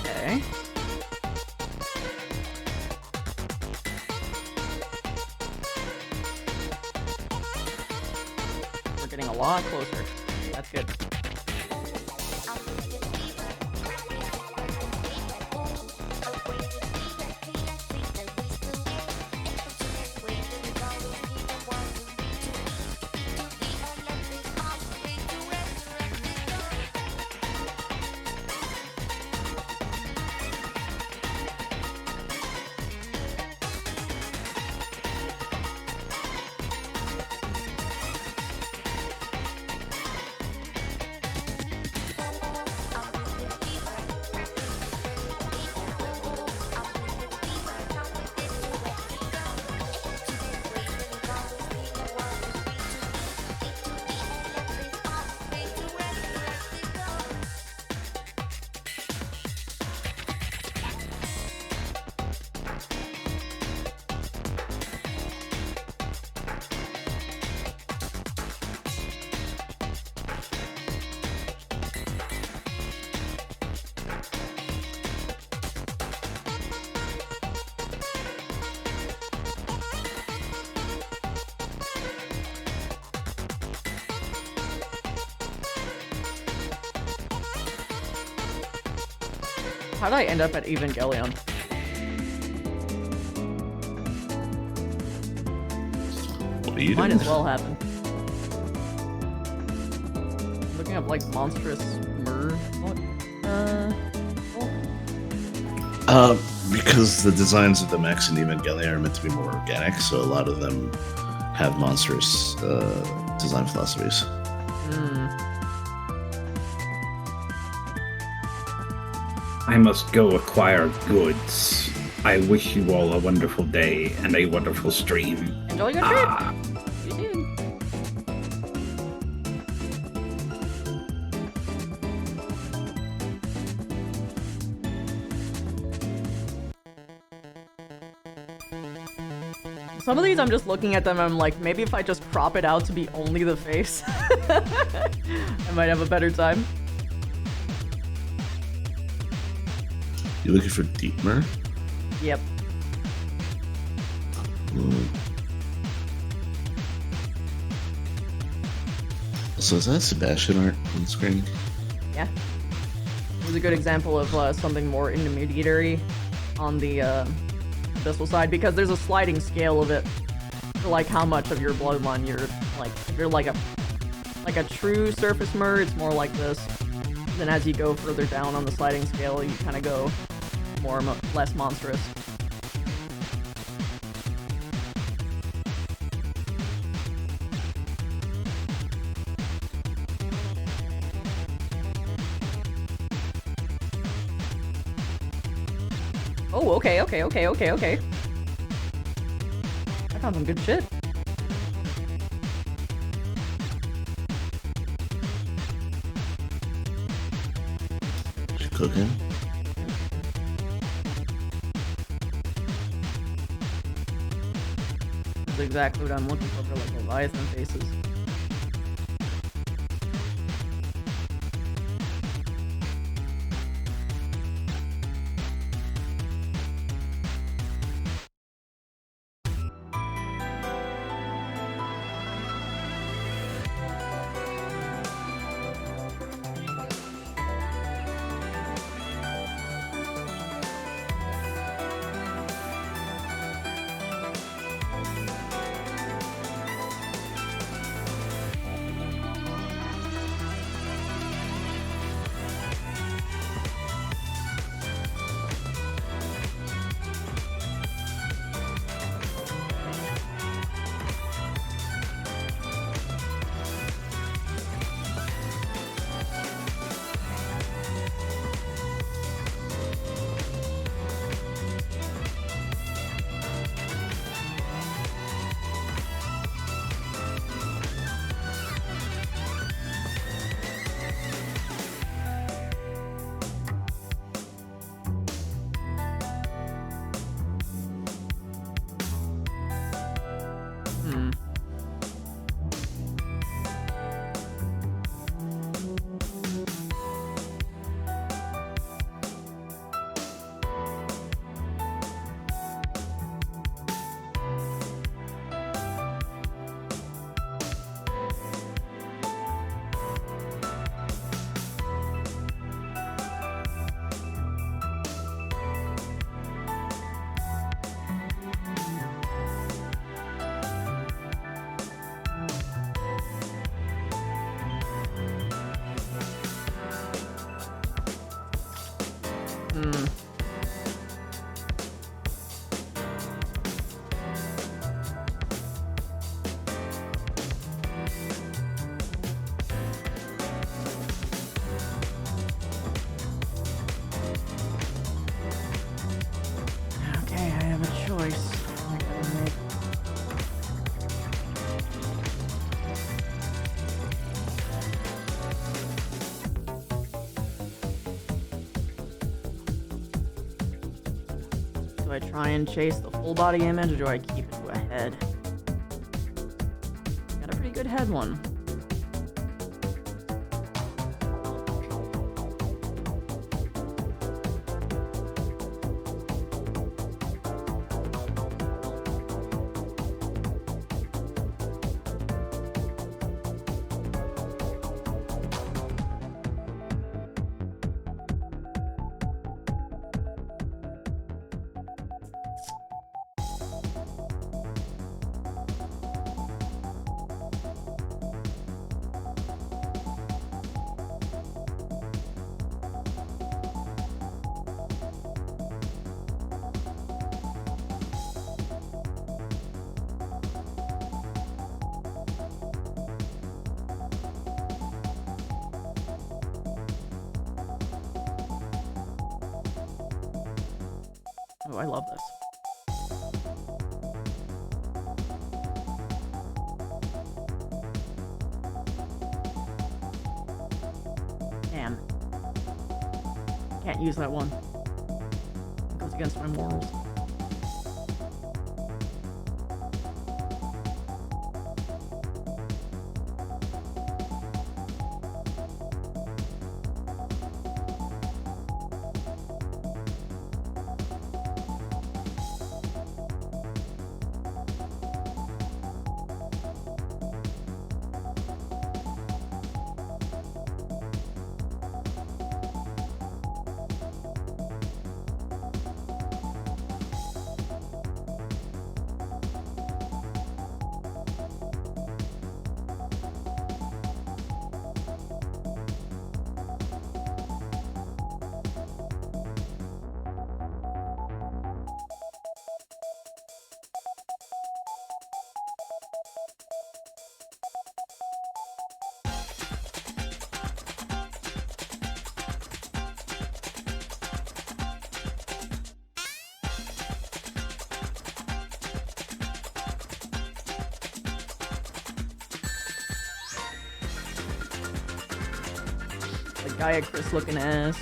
Okay. We're getting a lot closer. That's good. How did I end up at Evangelion? What are you Might doing? as well happen. Looking up like monstrous mer. What? Because the designs of the mechs in Evangelion are meant to be more organic, so a lot of them have monstrous design philosophies. I must go acquire goods. I wish you all a wonderful day and a wonderful stream. Enjoy your trip. You did. Some of these I'm just looking at them and I'm like, maybe if I just crop it out to be only the face, I might have a better time. You looking for Dietmar? Yep. So is that Sebastian art on the screen? Yeah. It was a good example of something more intermediary on the abyssal side, because there's a sliding scale of it for like how much of your bloodline you're like. If you're like a true surface mer, it's more like this. Then as you go further down on the sliding scale, you kind of go less monstrous. Oh, okay. I found some good shit. She cooking? That's exactly what I'm looking for like Leviathan faces. Okay, I have a choice. I gotta make. Do I try and chase the full body image, or do I keep it to a head? Got a pretty good head one. Oh, I love this. Damn. Can't use that one. It goes against my morals. Gaia Chris looking ass.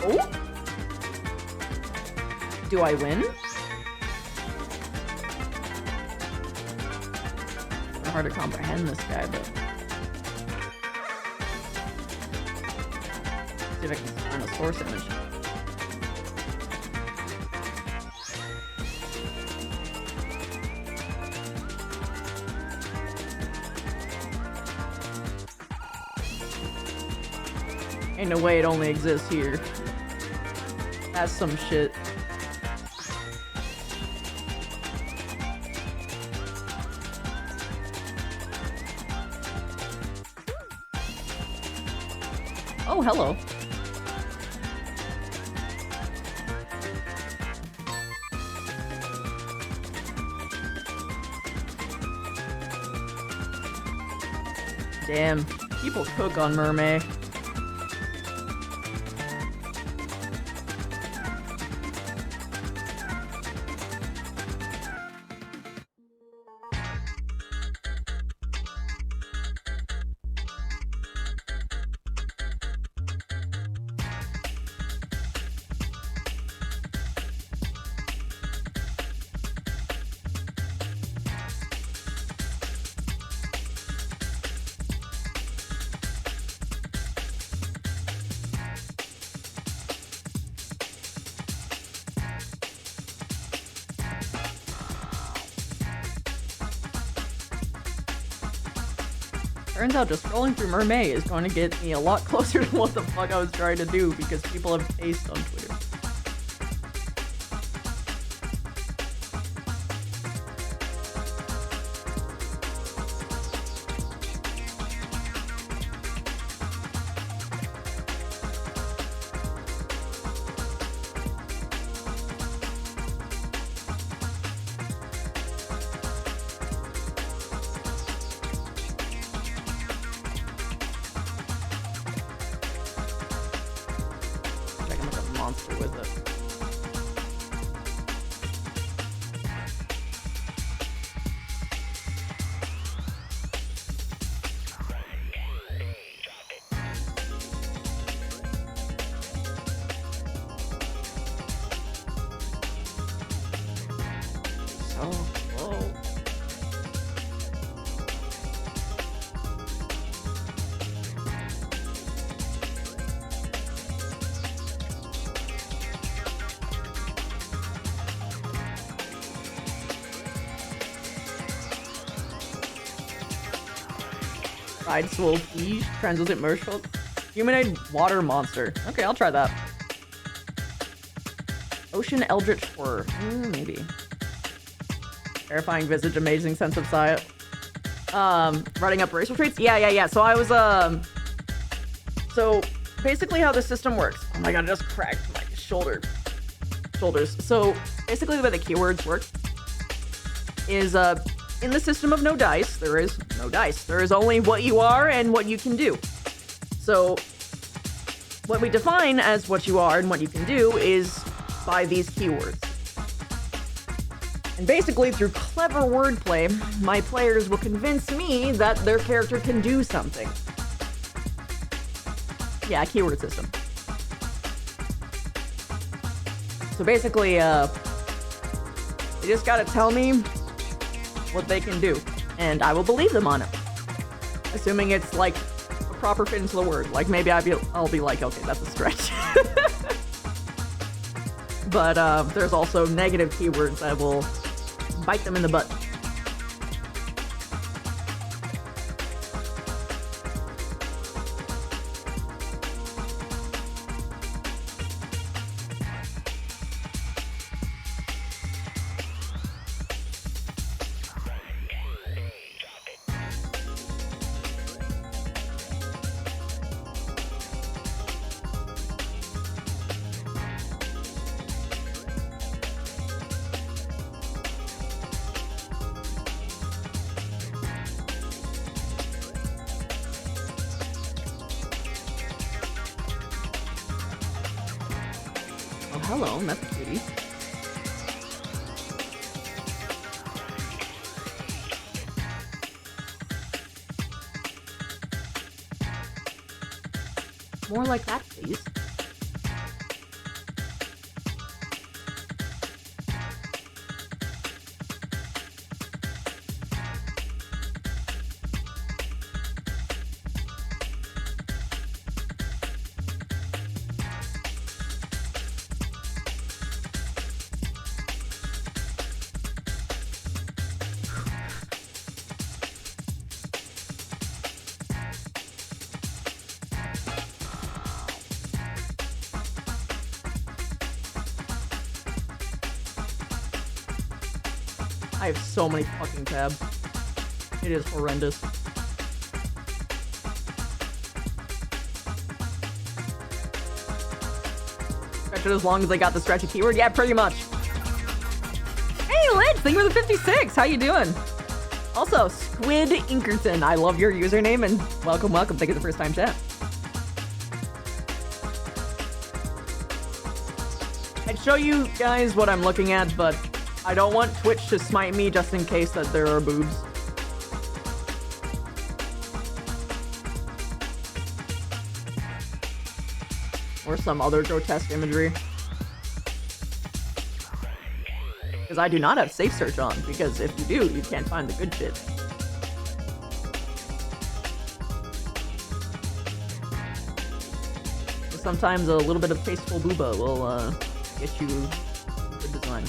Oh? Do I win? Hard to comprehend this guy, but see if I can find a source image. Ain't no way it only exists here. That's some shit. Oh, hello. Damn, people cook on Mermaid. Turns out just scrolling through Mermaid is going to get me a lot closer to what the fuck I was trying to do because people have taste on Twitter. With it. So slow. Fried Swole Fish, Translucent Merfolk, Humanoid Water Monster. Okay, I'll try that. Ocean Eldritch Horror. Maybe. Terrifying Visage, Amazing Sense of Sight. Writing up racial traits? Yeah. So I was, so basically how the system works. Oh my god, I just cracked my shoulders. So basically the way the keywords work is, in the system of no dice, there is no dice. There is only what you are and what you can do. So what we define as what you are and what you can do is by these keywords. And basically, through clever wordplay, my players will convince me that their character can do something. Yeah, keyword system. So basically, they just gotta tell me what they can do, and I will believe them on it. Assuming it's like a proper fit into the word. Like maybe I'll be like, okay, that's a stretch. But there's also negative keywords that will bite them in the butt. Oh, hello, that's a cutie. More like that, please. I have so many fucking tabs. It is horrendous. Stretch it as long as I got the stretchy keyword? Yeah, pretty much. Hey, Lidge! Thank you for the 56! How you doing? Also, Squid Inkerton. I love your username and welcome. Thank you for the first time chat. I'd show you guys what I'm looking at, but I don't want Twitch to smite me just in case that there are boobs. Or some other grotesque imagery. Because I do not have safe search on, because if you do, you can't find the good shit. Sometimes a little bit of tasteful booba will get you good design.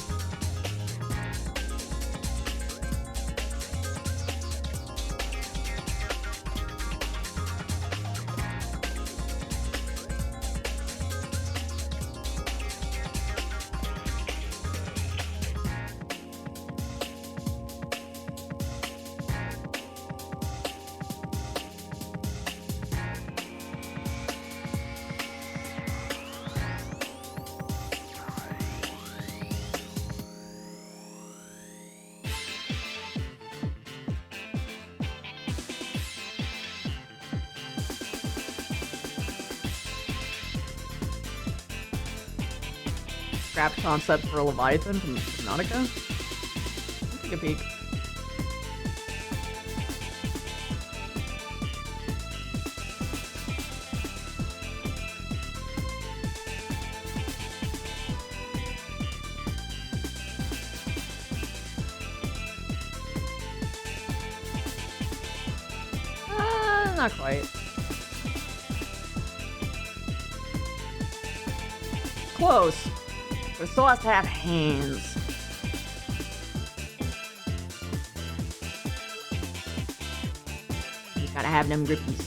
Scrap concept for a Leviathan from Subnautica? Let's take a peek. Not quite. Close. But it still has to have hands. You gotta have them grippies.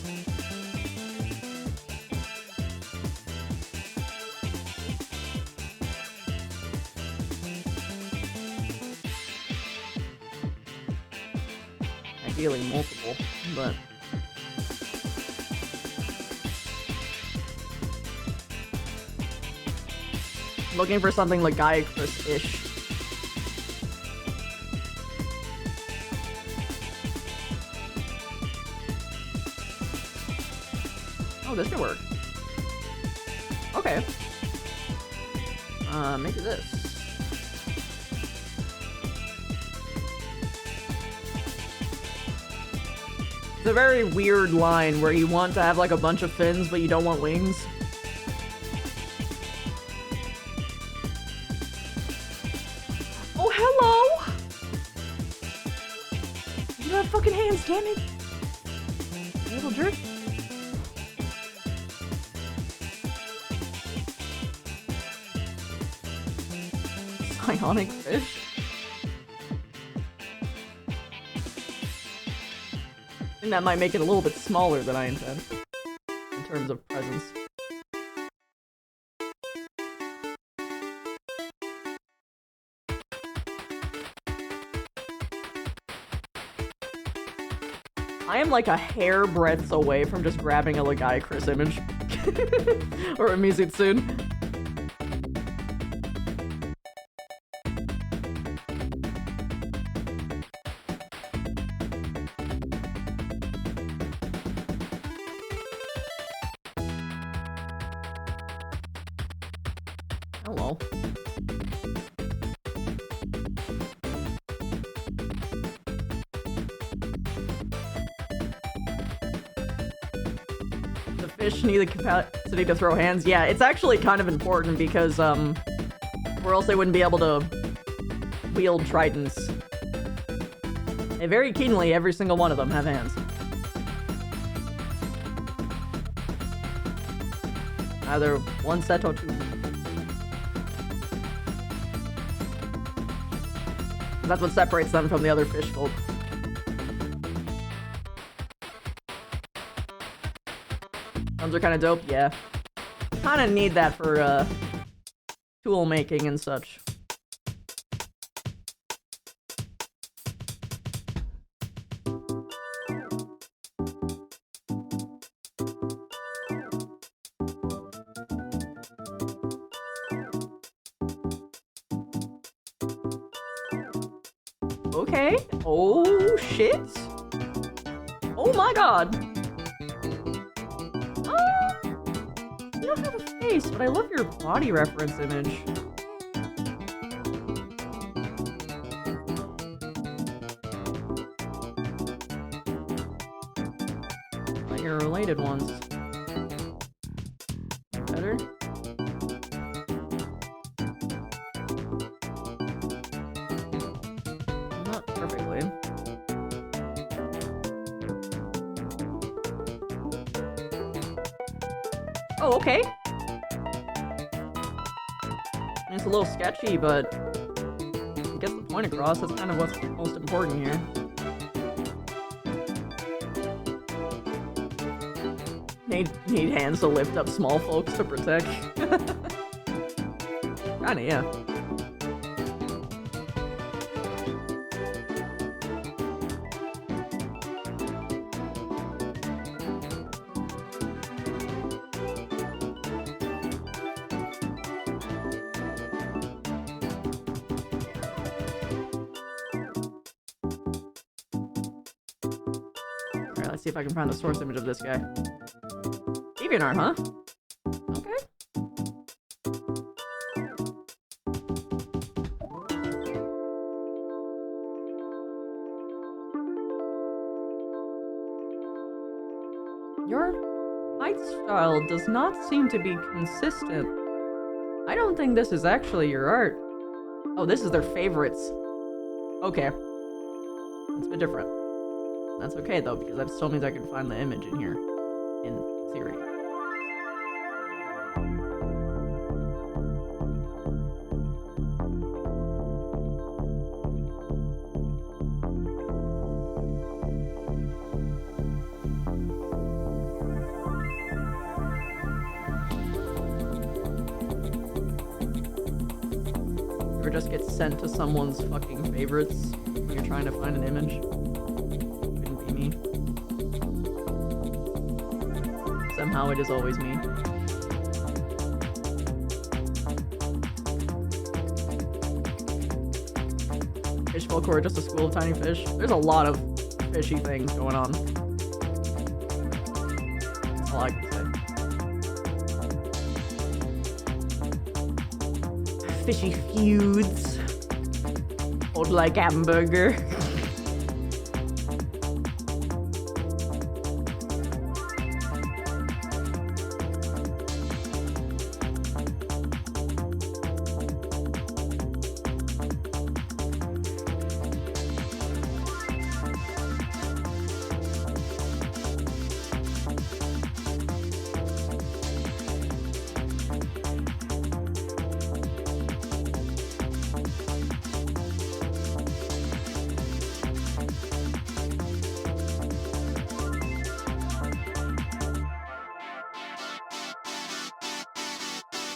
ideally multiple, but... Looking for something like Chris-ish. Oh, this could work. Okay. Maybe this. It's a very weird line where you want to have like a bunch of fins, but you don't want wings. Oh, hello! You have fucking hands, damn it! You little jerk. Ionic fish? I think that might make it a little bit smaller than I intend, in terms of presence. I am like a hair breadth away from just grabbing a Lagai Chris image. Or a Mizutsun. Hello. The fish need the capacity to throw hands. Yeah, it's actually kind of important because, or else they wouldn't be able to wield tridents. And very keenly, every single one of them have hands. Either one set or two. That's what separates them from the other fish folk. Guns are kind of dope, yeah. Kind of need that for tool making and such. Okay. Oh, shit. Oh my god. You don't have a face, but I love your body reference image. Like your related ones. Better? Not perfectly. Oh, okay. It's a little sketchy, but it gets the point across. That's kind of what's most important here. Need hands to lift up small folks to protect. Kinda, yeah. Alright, let's see if I can find the source image of this guy. DeviantArt, huh? Okay. Your art style does not seem to be consistent. I don't think this is actually your art. Oh, this is their favorites. Okay. It's a bit different. That's okay though, because that still means I can find the image in here. In theory. Ever just get sent to someone's fucking favorites when you're trying to find an image? somehow it is always me. Fish folk are just a school of tiny fish. There's a lot of fishy things going on. That's all I can say. Fishy feuds. Old like hamburger.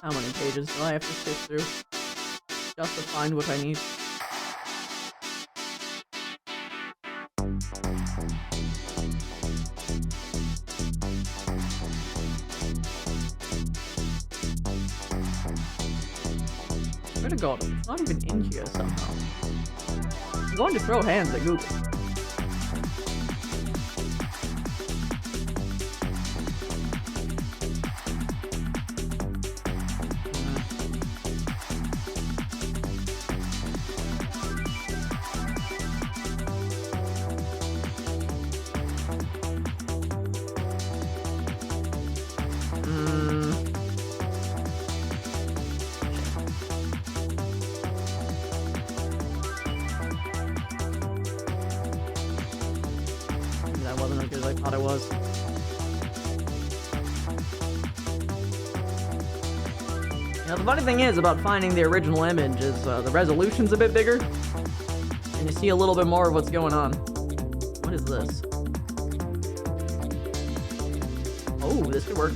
How many pages do I have to sift through just to find what I need? Where to go? It's not even in here somehow. I'm going to throw hands at Google. That wasn't as good as I thought it was. You know, the funny thing is about finding the original image is the resolution's a bit bigger, and you see a little bit more of what's going on. What is this? Oh, this could work.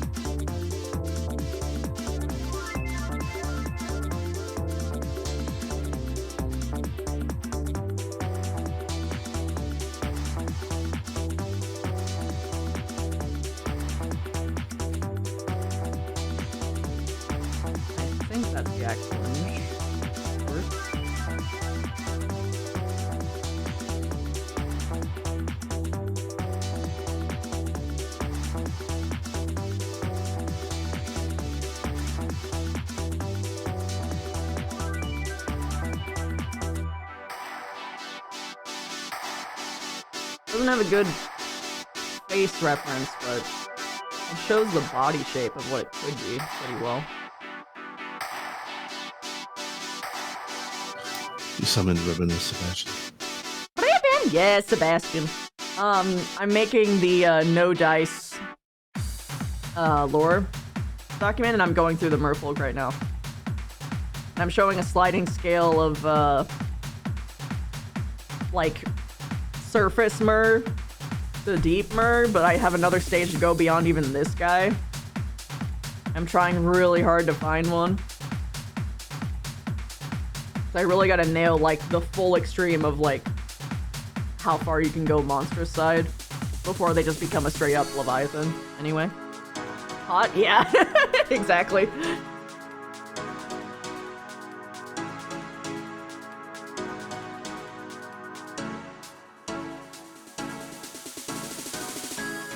I think that's the actual image. Doesn't have a good face reference, but it shows the body shape of what it could be pretty well. You summoned Ribbon and Sebastian. Ribbon? Yes, Sebastian. I'm making the no dice lore document, and I'm going through the merfolk right now. And I'm showing a sliding scale of like surface mer to deep mer, but I have another stage to go beyond even this guy. I'm trying really hard to find one. So I really gotta nail like the full extreme of like how far you can go monstrous side before they just become a straight up Leviathan. Anyway. Hot? Yeah. Exactly.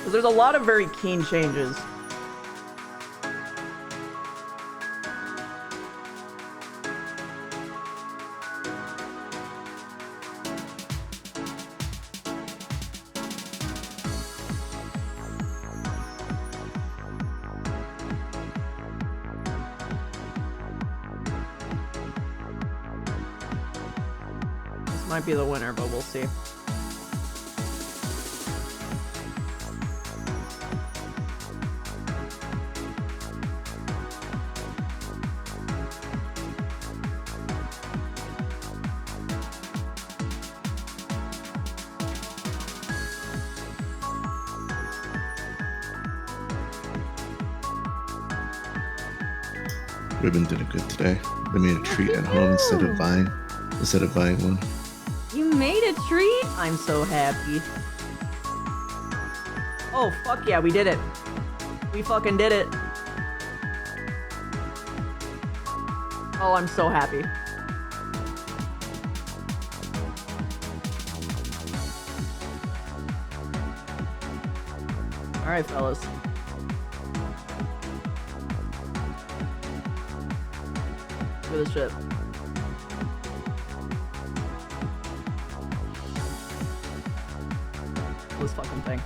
There's a lot of very keen changes. This might be the winner, but we'll see. Ribbon did it good today. They made a treat at home instead of buying one. You made a treat? I'm so happy. Oh, fuck yeah, we did it. We fucking did it. Oh, I'm so happy. Alright, fellas. Look at this shit. This fucking thing.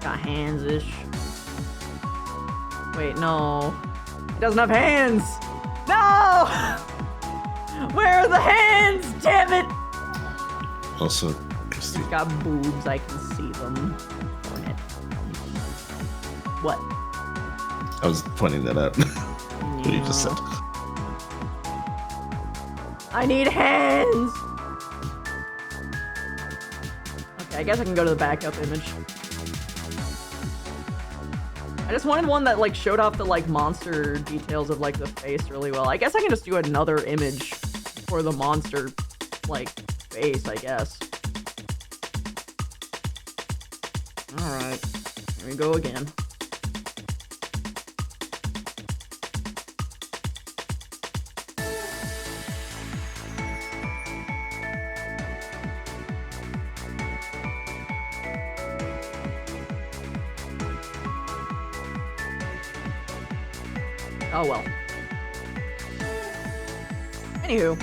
Got hands-ish. Wait, no. He doesn't have hands! No! Where are the hands? Damn it! Also, Christy, He's got boobs, I can see them. Darn it. What? I was pointing that out. What you just said. I need hands! Okay, I guess I can go to the backup image. I just wanted one that like showed off the like monster details of like the face really well. I guess I can just do another image for the monster like face, I guess. Alright, here we go again. Oh well. Anywho.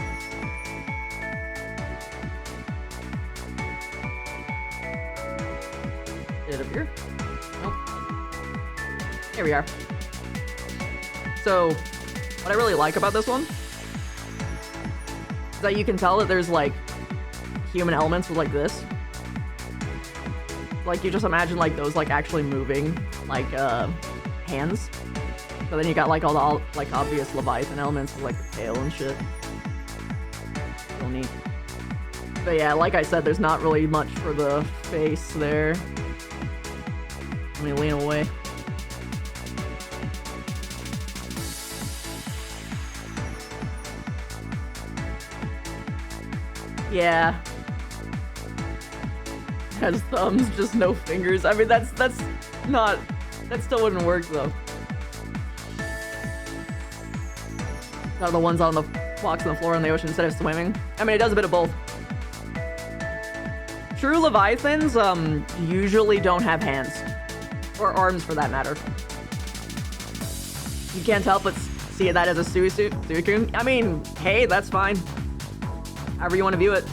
Did it appear? Nope. Here we are. So, what I really like about this one is that you can tell that there's like human elements with like this. Like you just imagine like those like actually moving like hands. So then you got like all the like obvious Leviathan elements with like the tail and shit. So neat. But yeah, like I said, there's not really much for the face there. Let me lean away. Yeah. Has thumbs, just no fingers. I mean, that's not... That still wouldn't work, though. Not the ones on the blocks on the floor in the ocean instead of swimming. I mean, it does a bit of both. True Leviathans, usually don't have hands. Or arms, for that matter. You can't help but see that as a suicune. I mean, hey, that's fine. However you want to view it.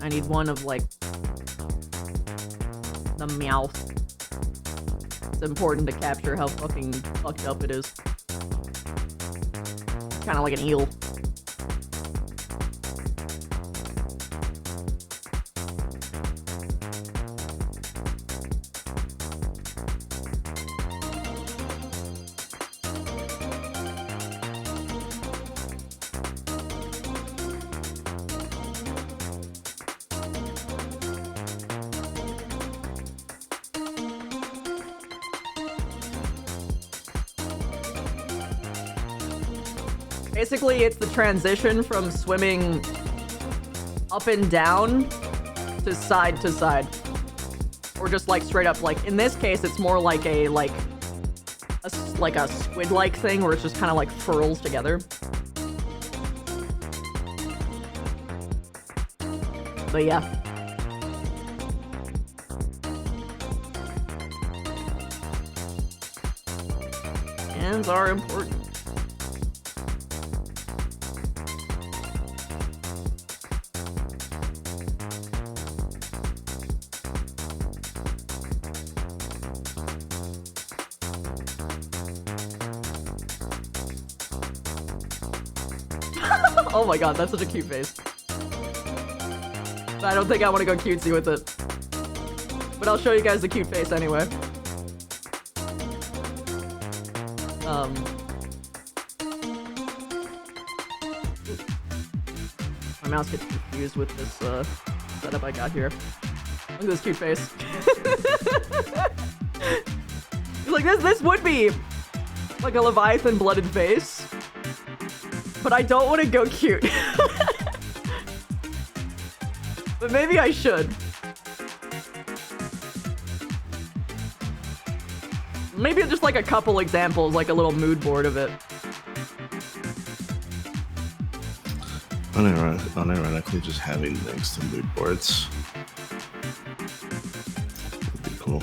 I need one of, like, the mouth. It's important to capture how fucking fucked up it is. Kind of like an eel. Basically, it's the transition from swimming up and down to side. Or just like straight up, like in this case, it's more like a squid-like thing where it's just kind of like furls together. But yeah. Hands are important. Oh my god, that's such a cute face. I don't think I want to go cutesy with it. But I'll show you guys the cute face anyway. My mouse gets confused with this setup I got here. Look at this cute face. Like this would be like a Leviathan blooded face. But I don't want to go cute. But maybe I should. Maybe just like a couple examples, like a little mood board of it. Unironically, just having links to mood boards would be cool.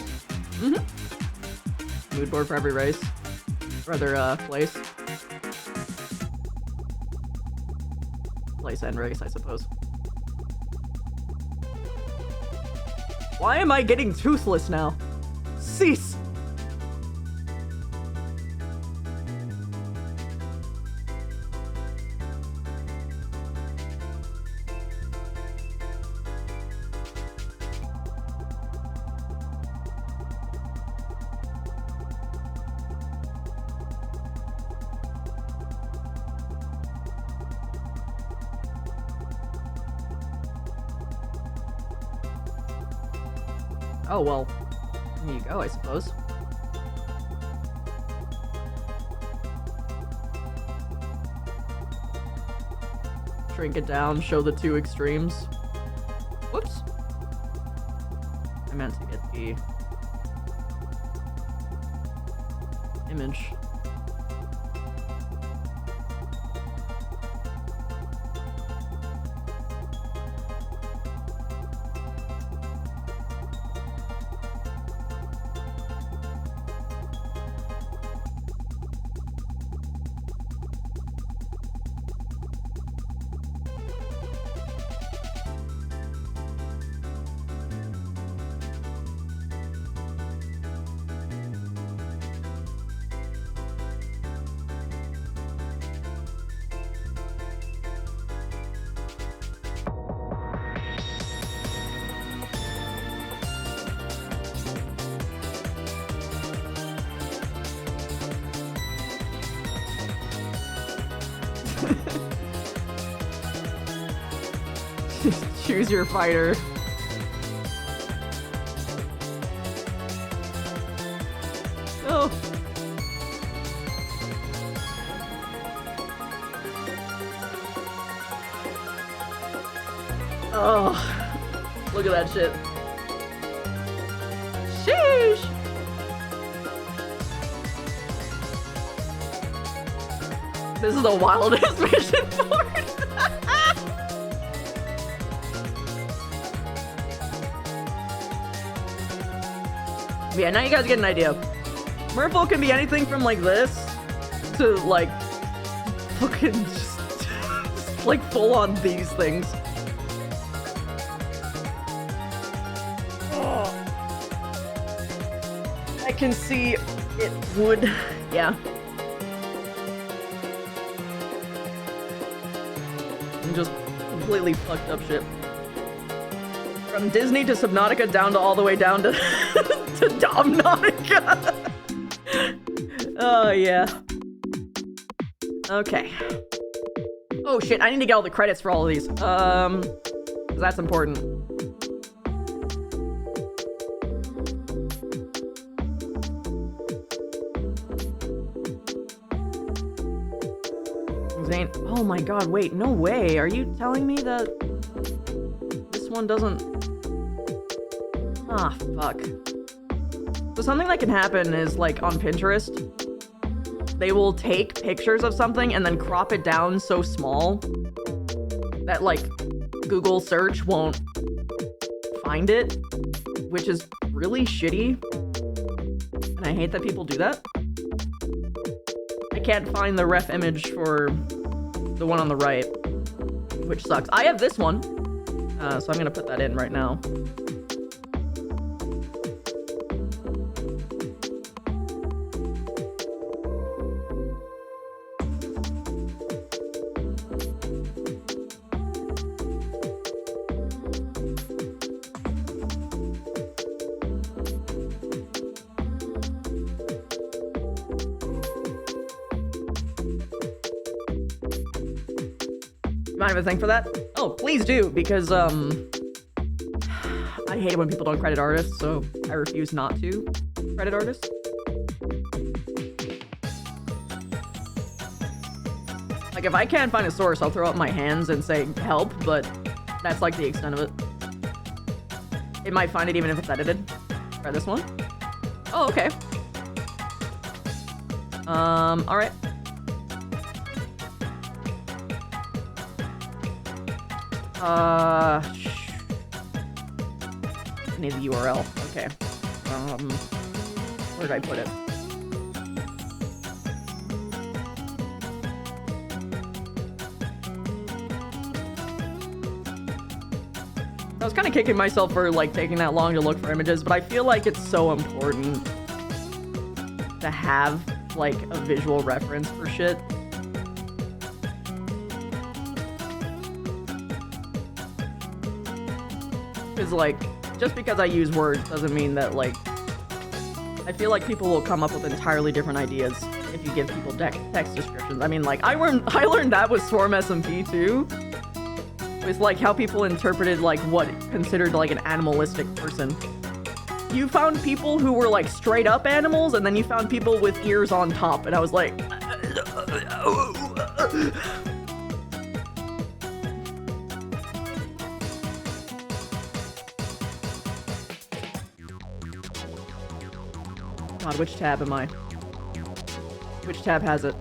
Mm-hmm. Mood board for every race. Rather, place. Place and race, I suppose. Why am I getting toothless now? Cease! Oh, well, there you go, I suppose. Shrink it down, show the two extremes. Whoops. I meant to get the image. Choose your fighter. Oh. Oh. Look at that shit. Sheesh. This is the wildest mission board. Yeah, now you guys get an idea. Merfolk can be anything from like this to like fucking just like full on these things. Oh. I can see it would, yeah. And just completely fucked up shit. From Disney to Subnautica down to all the way down to to Domnautica. Oh yeah. Okay. Oh shit, I need to get all the credits for all of these. 'Cause that's important. Zane, oh my god, wait, no way. Are you telling me that this one doesn't? Ah, fuck. So something that can happen is, like, on Pinterest, they will take pictures of something and then crop it down so small that, like, Google search won't find it, which is really shitty. And I hate that people do that. I can't find the ref image for the one on the right, which sucks. I have this one, so I'm gonna put that in right now. You might have a thing for that? Oh, please do, because, I hate it when people don't credit artists, so I refuse not to credit artists. Like, if I can't find a source, I'll throw up my hands and say, help, but that's, like, the extent of it. It might find it even if it's edited. Try this one. Oh, okay. Alright. I need the URL. Okay. Where did I put it? I was kind of kicking myself for, like, taking that long to look for images, but I feel like it's so important to have, like, a visual reference for shit. Because, like, just because I use words doesn't mean that, like, I feel like people will come up with entirely different ideas if you give people text descriptions. I mean, like, I learned that with Swarm SMP too. With, like, how people interpreted, like, what considered, like, an animalistic person. You found people who were, like, straight up animals, and then you found people with ears on top, and I was like... God, which tab am I? Which tab has it?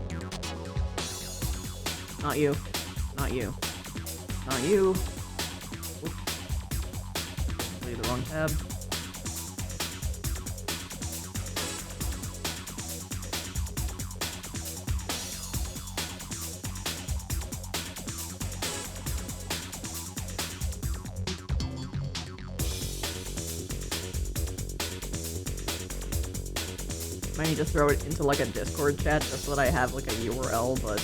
Not you. Not you. Not you. Oops. Really the wrong tab. Might need to throw it into like a Discord chat just so that I have like a URL, but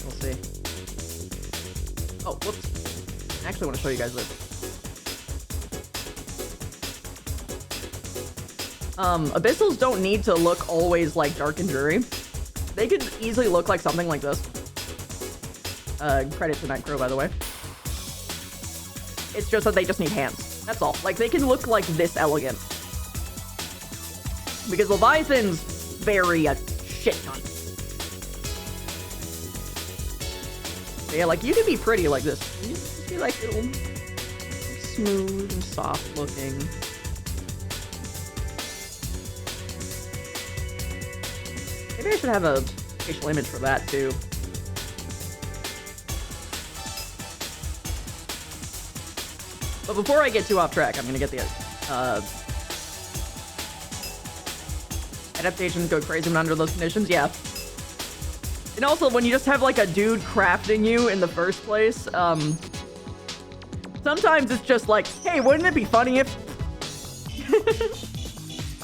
we'll see. Oh, whoops. I actually want to show you guys this. Abyssals don't need to look always like dark and dreary. They could easily look like something like this. Credit to Nightcrow, by the way. It's just that they just need hands. That's all. Like, they can look like this elegant. Because Leviathans vary a shit ton. But yeah, like, you could be pretty like this. You could be like little smooth and soft looking. Maybe I should have a facial image for that too. But before I get too off track, I'm gonna get the adaptations go crazy when under those conditions, yeah. And also, when you just have, like, a dude crafting you in the first place, sometimes it's just like, hey, wouldn't it be funny if...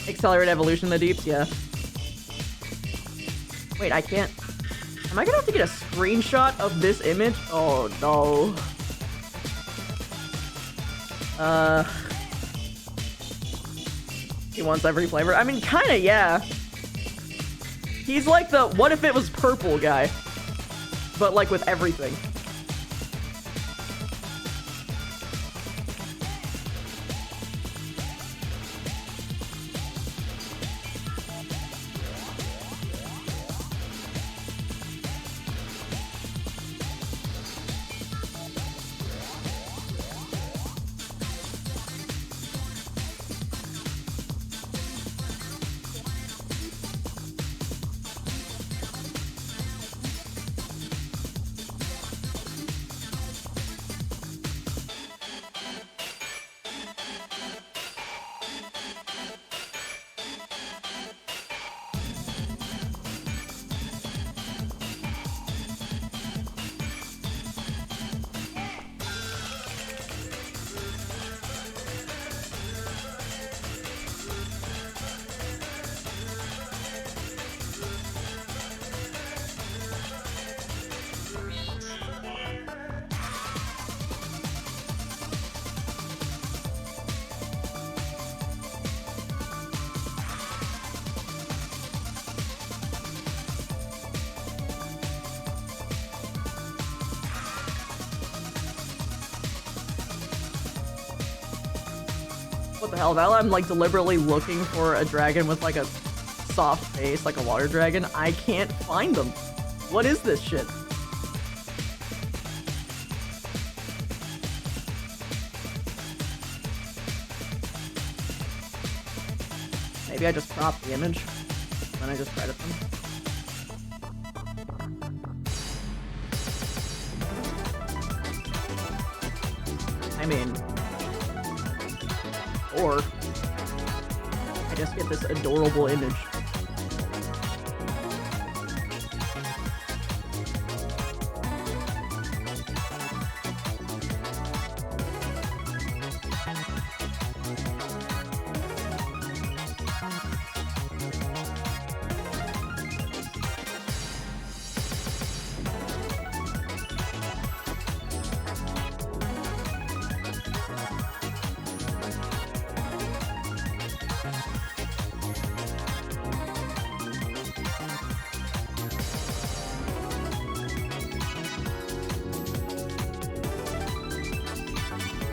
Accelerate evolution in the deeps, yeah. Wait, I can't... Am I gonna have to get a screenshot of this image? Oh, no. He wants every flavor. I mean, kinda, yeah. He's like the what if it was purple guy, but like with everything. What the hell? Now I'm like deliberately looking for a dragon with like a soft face, like a water dragon. I can't find them. What is this shit? Maybe I just crop the image, then I just credit them. I mean, or I just get this adorable image.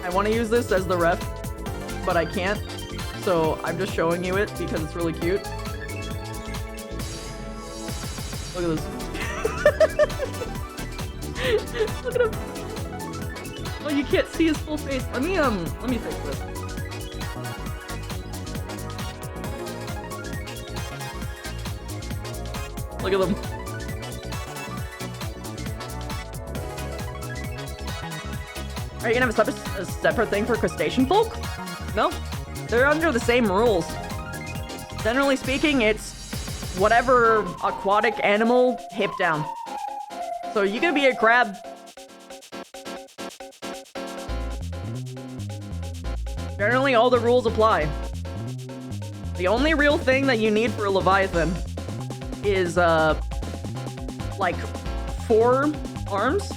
I want to use this as the ref, but I can't, so I'm just showing you it because it's really cute. Look at this. Look at him. Oh, you can't see his full face. Let me fix this. Look at them. Are you gonna have a separate thing for crustacean folk? No. They're under the same rules. Generally speaking, it's whatever aquatic animal, hip down. So you can be a crab. Generally, all the rules apply. The only real thing that you need for a leviathan is, like, 4 arms.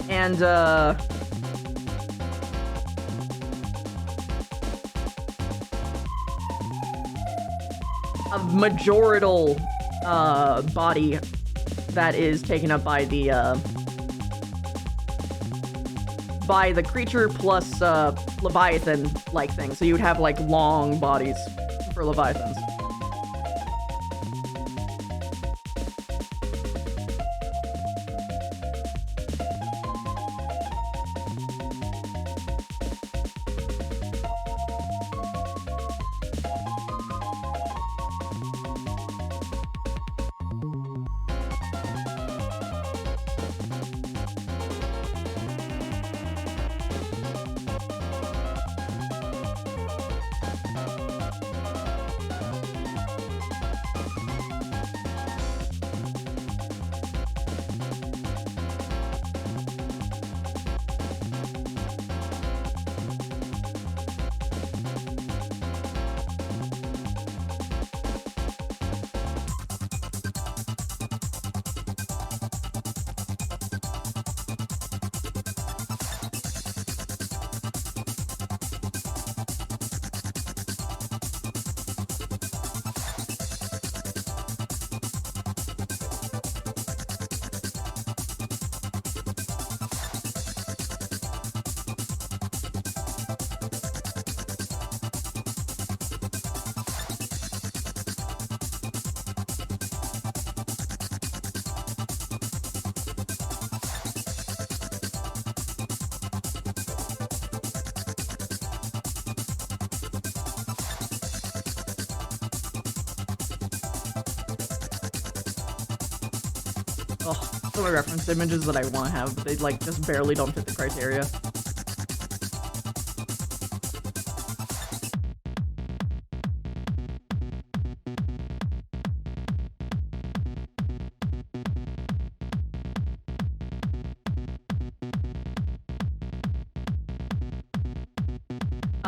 And, a majorital, body that is taken up by the creature plus, Leviathan-like thing. So you would have, like, long bodies for Leviathans. Oh, so many reference images that I want to have, but they like just barely don't fit the criteria.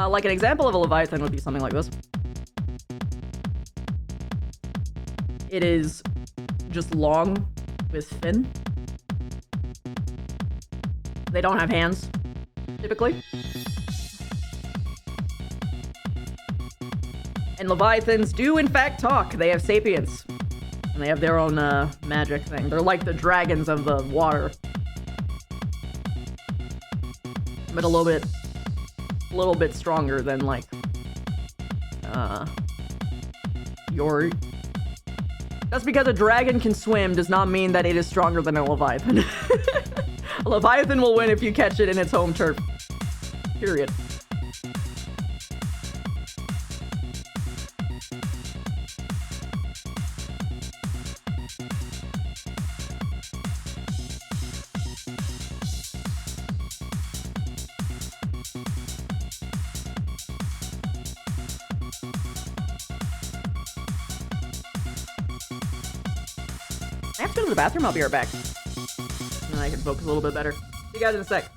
Like an example of a Leviathan would be something like this. It is just long with fin. They don't have hands, typically. And Leviathans do in fact talk. They have sapience. And they have their own magic thing. They're like the dragons of the water. But a little bit little bit stronger than like your. Just because a dragon can swim does not mean that it is stronger than a leviathan. A leviathan will win if you catch it in its home turf. Period. I have to go to the bathroom. I'll be right back. And then I can focus a little bit better. See you guys in a sec.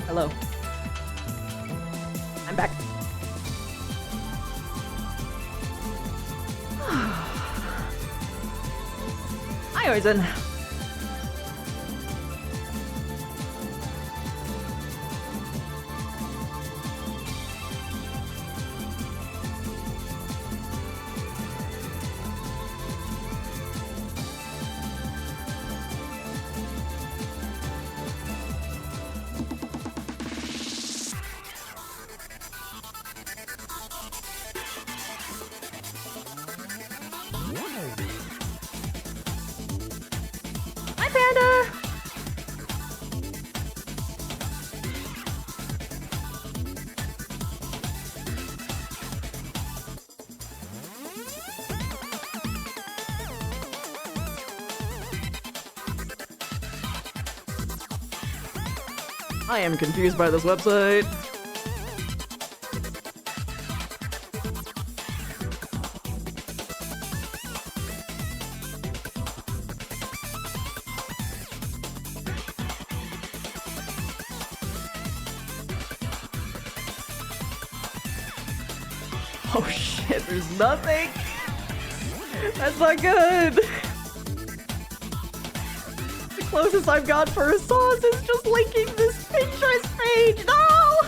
Hello. I'm back. Hi, Oizen. Hi, Panda. I am confused by this website. Oh shit, there's nothing. That's not good. The closest I've got for a sauce is just linking this Pinterest page. No!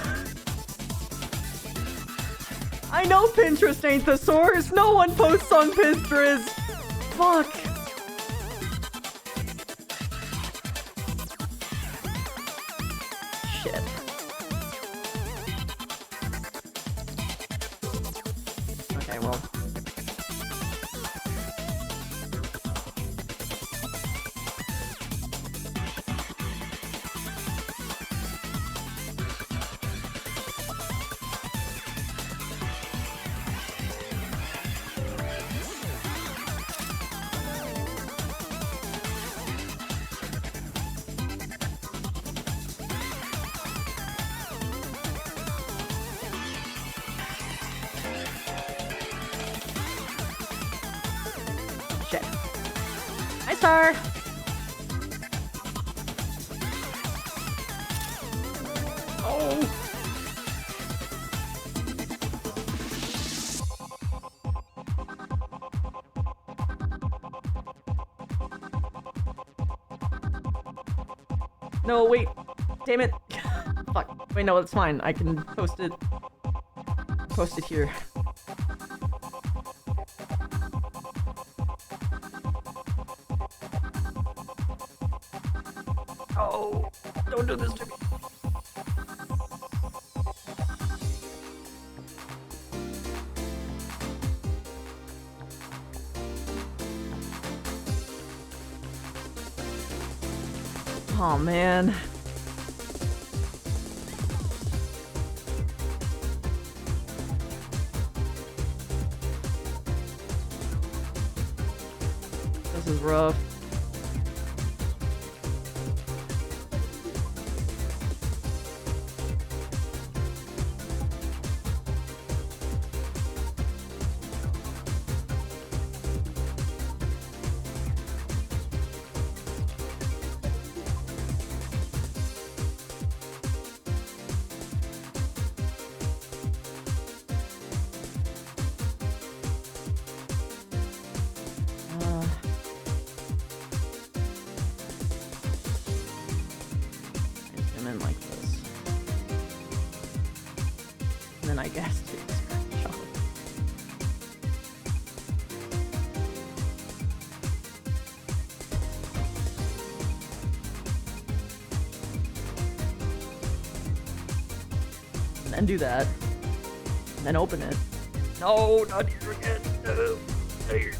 I know Pinterest ain't the source. No one posts on Pinterest. Fuck. Shit. Okay, well. Shit. Hi, Star. Oh. No, wait. Damn it. Fuck. Wait, no, it's fine. I can post it. Post it here. Oh, don't do this to me. Oh man. This is rough. this. And then I guess take a screenshot. And then do that. And then open it. No, not here again. No. There.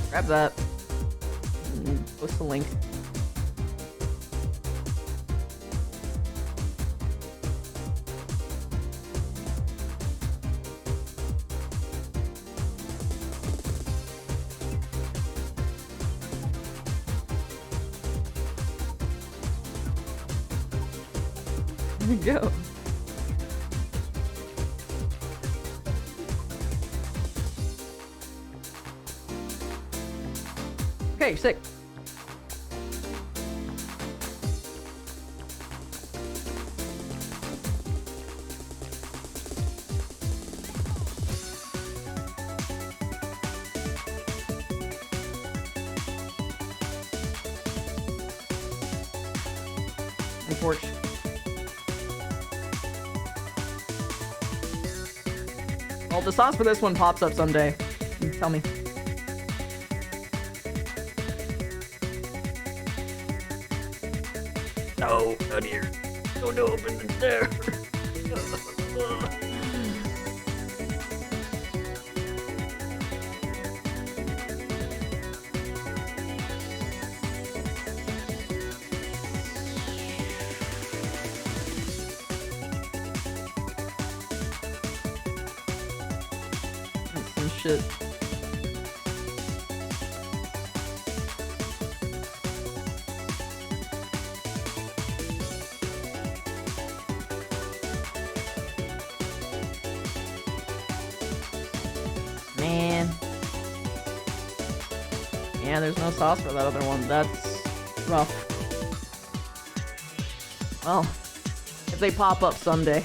Grab that. And post the link. There you go. Okay, sick. Unfortunately. Well, the sauce for this one pops up someday. Tell me. No, not here. Don't open it there. That's some shit. Man. Yeah, there's no sauce for that other one. That's rough. Well, if they pop up someday.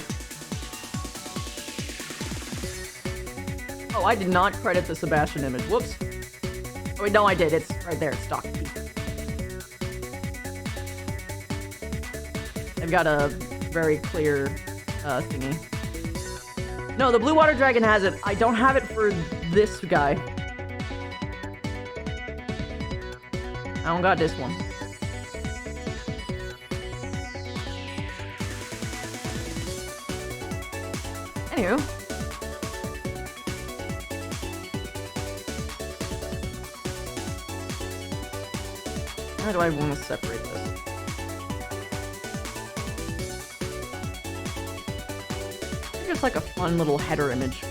Oh, I did not credit the Sebastian image. Whoops. Oh, wait, no, I did. It's right there. It's stock key. I've got a very clear thingy. No, the Blue Water Dragon has it. I don't have it for this guy. I don't got this one. Anywho. How do I want to separate this? Just like a fun little header image.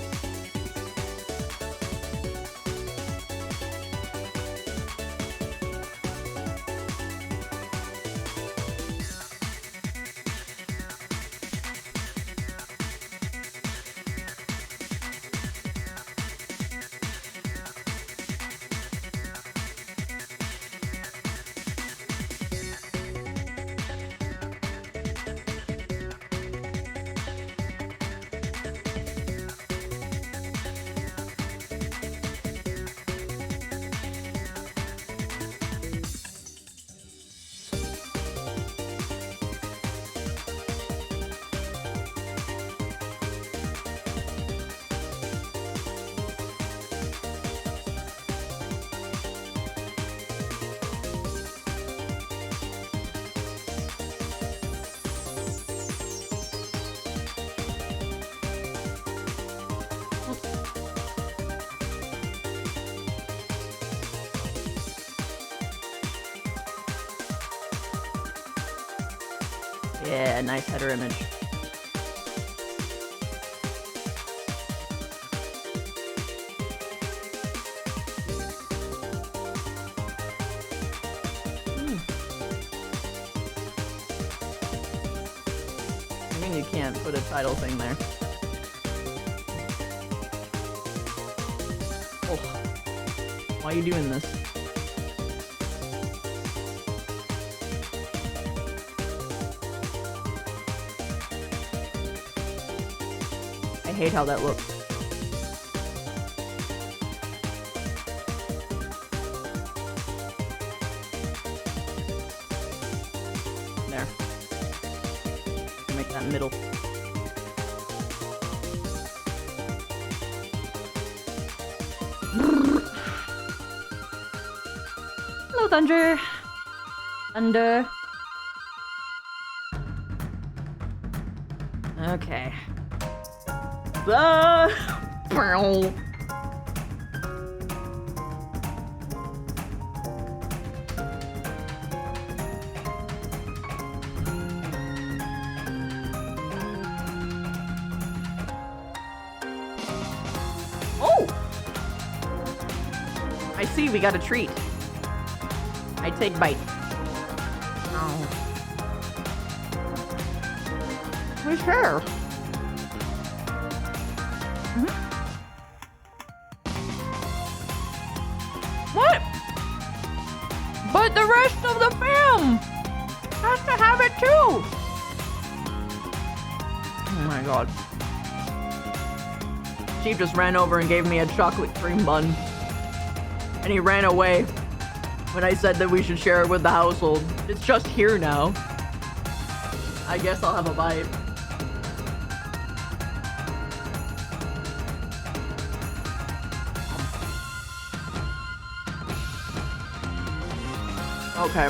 Yeah, nice header image. I mean, you can't put a title thing there. Oh, why are you doing this? hate how that looks. There. Make that middle. Hello, Thunder. Thunder. Okay. Bow. Oh! I see, we got a treat. I take bite. Oh. We share. What? But the rest of the fam has to have it too. Oh my god. Chief just ran over and gave me a chocolate cream bun. And he ran away when I said that we should share it with the household. It's just here now. I guess I'll have a bite. Okay.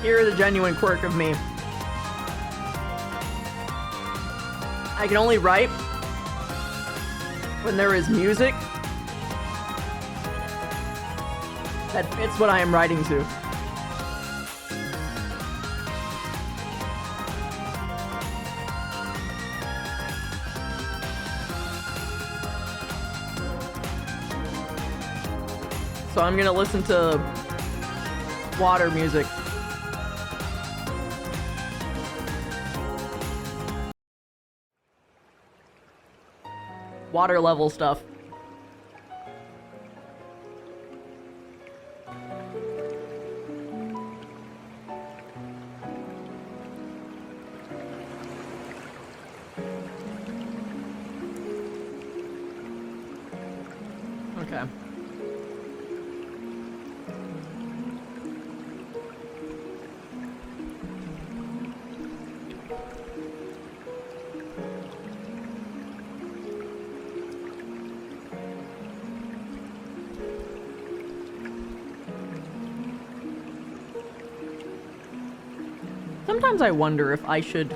Here's a genuine quirk of me. I can only write when there is music that fits what I am writing to. So I'm gonna listen to water music. Water level stuff. Okay. Sometimes I wonder if I should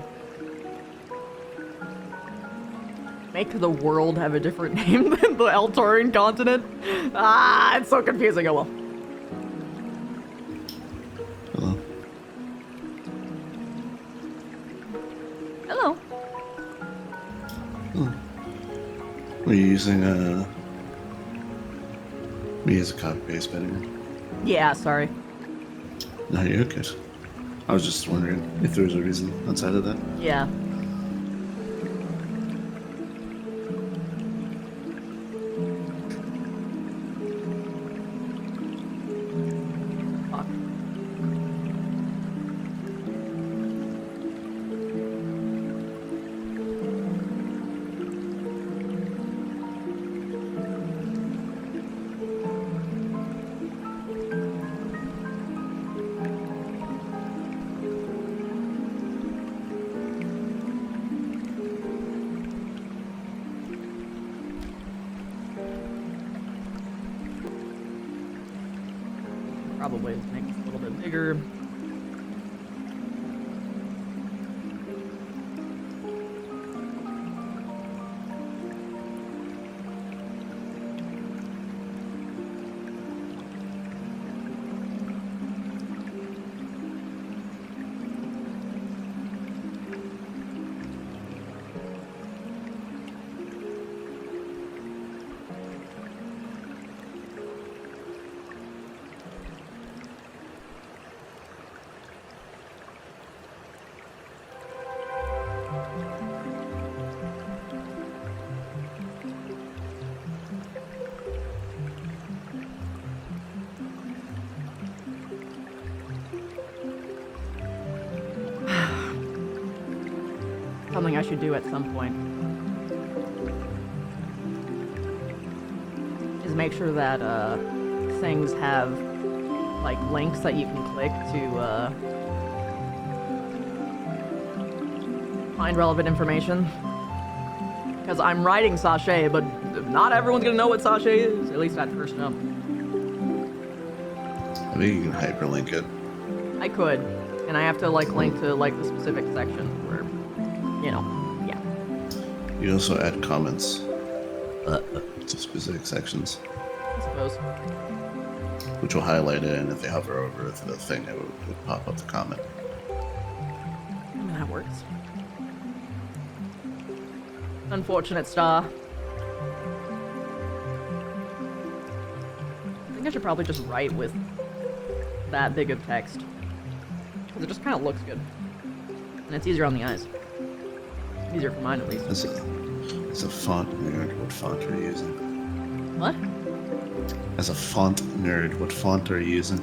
make the world have a different name than the Eltarian continent. Ah, it's so confusing. Oh well. Hello. Hello. Oh. Were you using me as a copy paste editor? Yeah, sorry. No, you're good. I was just wondering if there was a reason outside of that. Yeah. Fuck. Probably make this a little bit bigger. something I should do at some point. Is make sure that things have like links that you can click to find relevant information. Because I'm writing Sachet, but not everyone's gonna know what Sachet is, at least at first jump. I think you can hyperlink it. I could, and I have to like link to like the specific section where, you know, yeah. You also add comments to specific sections, I suppose. which will highlight it, and if they hover over the thing, it would pop up the comment. I mean, that works. Unfortunate star. I think I should probably just write with that big of text. Because it just kind of looks good. And it's easier on the eyes. Easier for mine, at least. As a font nerd, what font are you using? What? As a font nerd, what font are you using?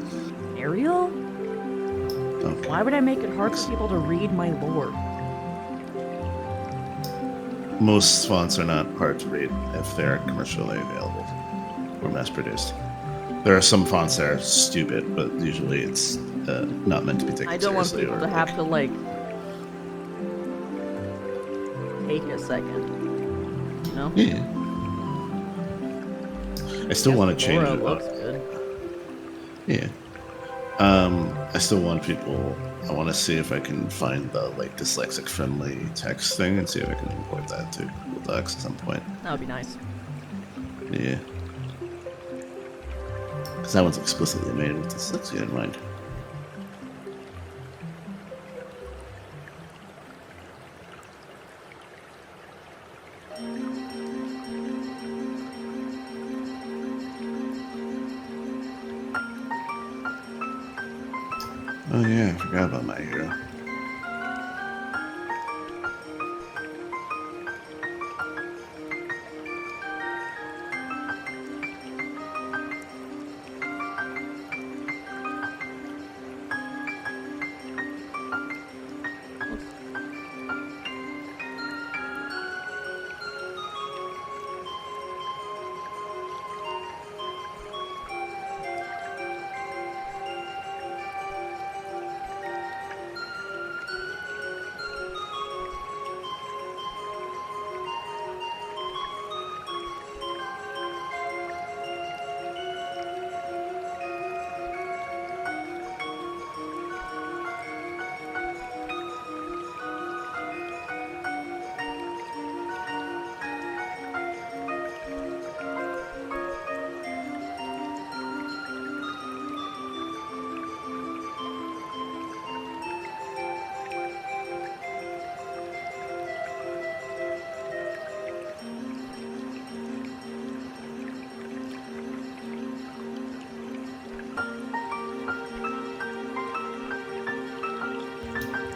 Arial? Okay. Why would I make it hard for people to read my lore? Most fonts are not hard to read if they're commercially available or mass-produced. There are some fonts that are stupid, but usually it's not meant to be taken I don't want seriously. people to have to, like, take a second. You know? Yeah. I still want to change Laura it. looks good. Yeah. I still want people. I want to see if I can find the like dyslexic friendly text thing and see if I can import that to Google Docs at some point. That would be nice. Yeah. Because that one's explicitly made with dyslexia in mind. Oh yeah, I forgot about my hero.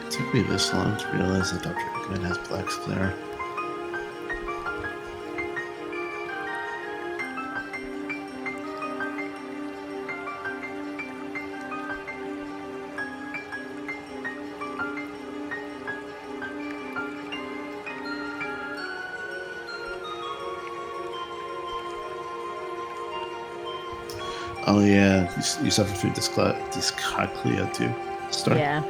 It took me this long to realize that Dr. Eggman has black sclera. Oh yeah, you suffer through dyscalculia too. Start. Yeah.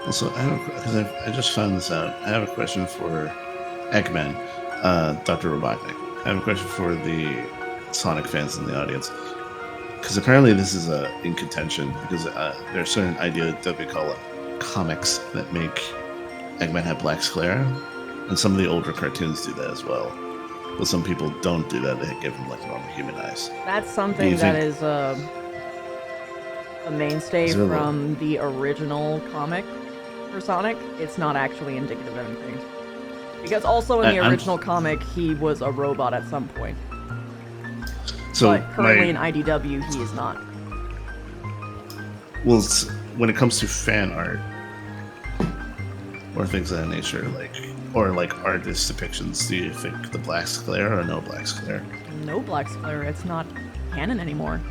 Also, because I just found this out. I have a question for Eggman, Dr. Robotnik. I have a question for the Sonic fans in the audience. Because apparently this is in contention, because there are certain ideas that we call comics that make Eggman have black sclera, and some of the older cartoons do that as well. But some people don't do that, they give him like normal human eyes. That's something that is a mainstay from the original comic for Sonic. It's not actually indicative of anything. Because also in the original comic, he was a robot at some point. So but currently in IDW, he is not. Well, when it comes to fan art, or things of that nature, like artist depictions, do you think the black sclera or no black sclera? No black sclera. It's not canon anymore.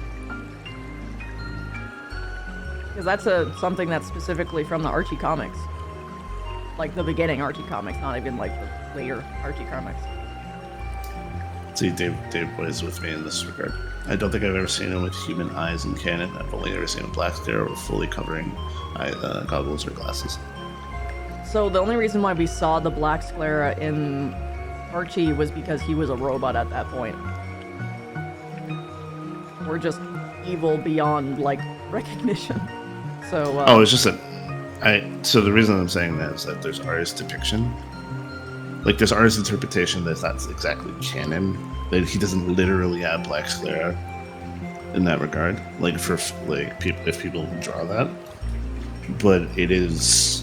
Because that's something that's specifically from the Archie comics. Like the beginning Archie comics, not even like the later Archie comics. See, Dave Boy's with me in this regard. I don't think I've ever seen him with human eyes in canon. I've only ever seen him black scare or fully covering goggles or glasses. So the only reason why we saw the black sclera in Archie was because he was a robot at that point. We're just evil beyond, like, recognition. So, it's just that so the reason I'm saying that is that there's artist depiction. Like, there's artist interpretation that's not exactly canon. That he doesn't literally have black sclera in that regard. Like, for, like, people, if people draw that. But it is,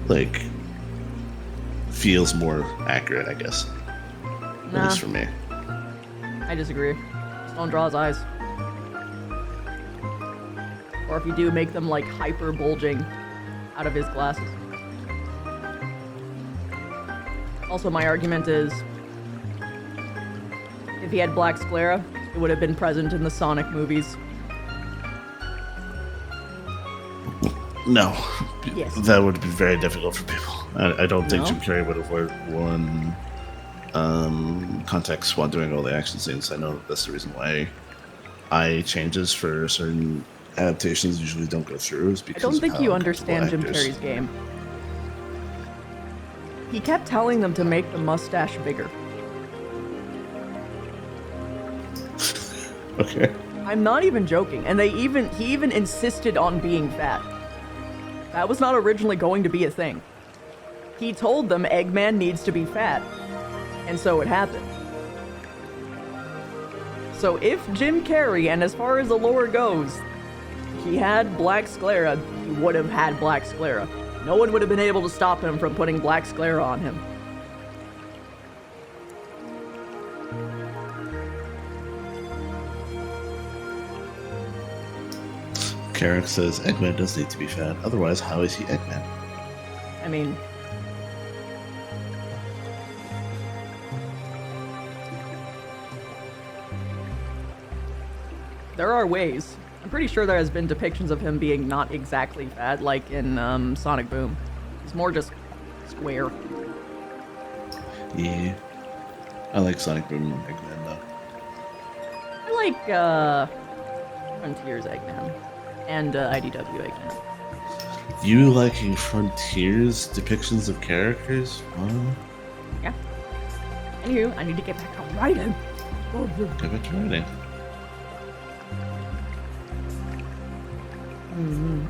like, feels more accurate, I guess. At least for me. I disagree. Just don't draw his eyes. Or if you do, make them, like, hyper bulging out of his glasses. Also, my argument is, if he had black sclera, it would have been present in the Sonic movies. No. Yes. That would be very difficult for people. I don't think Jim Carrey would have worn contacts while doing all the action scenes. I know that's the reason why eye changes for certain adaptations usually don't go through. Is because I don't think you understand Jim Carrey's game. He kept telling them to make the mustache bigger. Okay. I'm not even joking, and he even insisted on being fat. That was not originally going to be a thing. He told them Eggman needs to be fat, and so it happened. So if Jim Carrey, and as far as the lore goes, he had black sclera, he would have had black sclera. No one would have been able to stop him from putting black sclera on him. Carrick says Eggman does need to be fat, otherwise how is he Eggman? I mean... there are ways. I'm pretty sure there has been depictions of him being not exactly fat, like in Sonic Boom. He's more just square. Yeah. I like Sonic Boom and Eggman though. I like Frontiers Eggman and IDW Eggman. You liking Frontiers depictions of characters? Huh? Yeah. Anywho, I need to get back to writing. Get back to writing. Mm-hmm.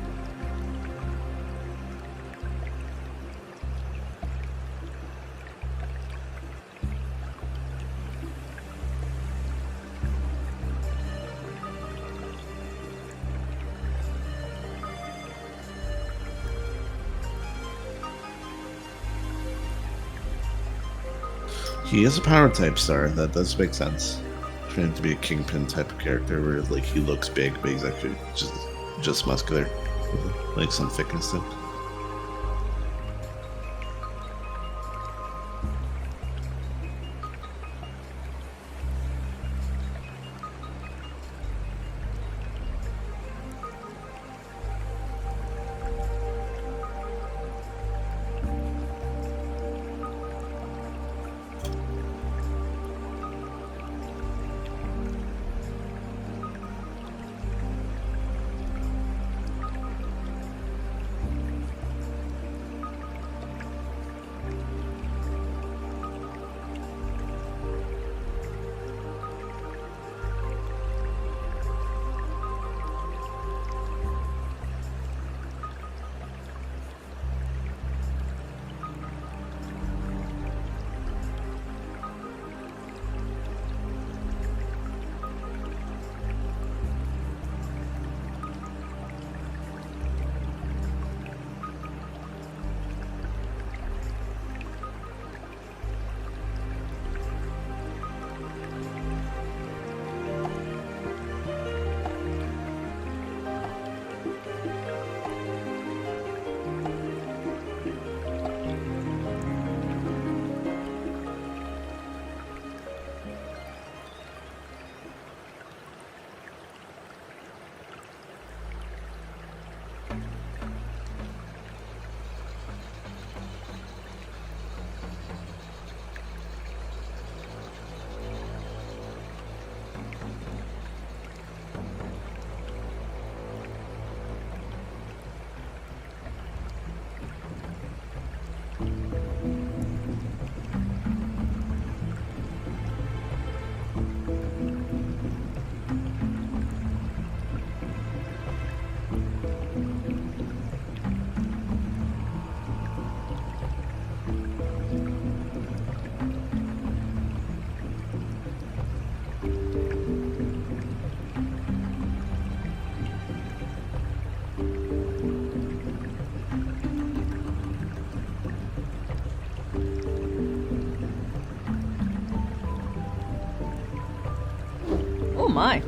He is a power type star. That does make sense. For him to be a kingpin type of character, where like he looks big, but he's actually just muscular, with, like some thickness to him. my.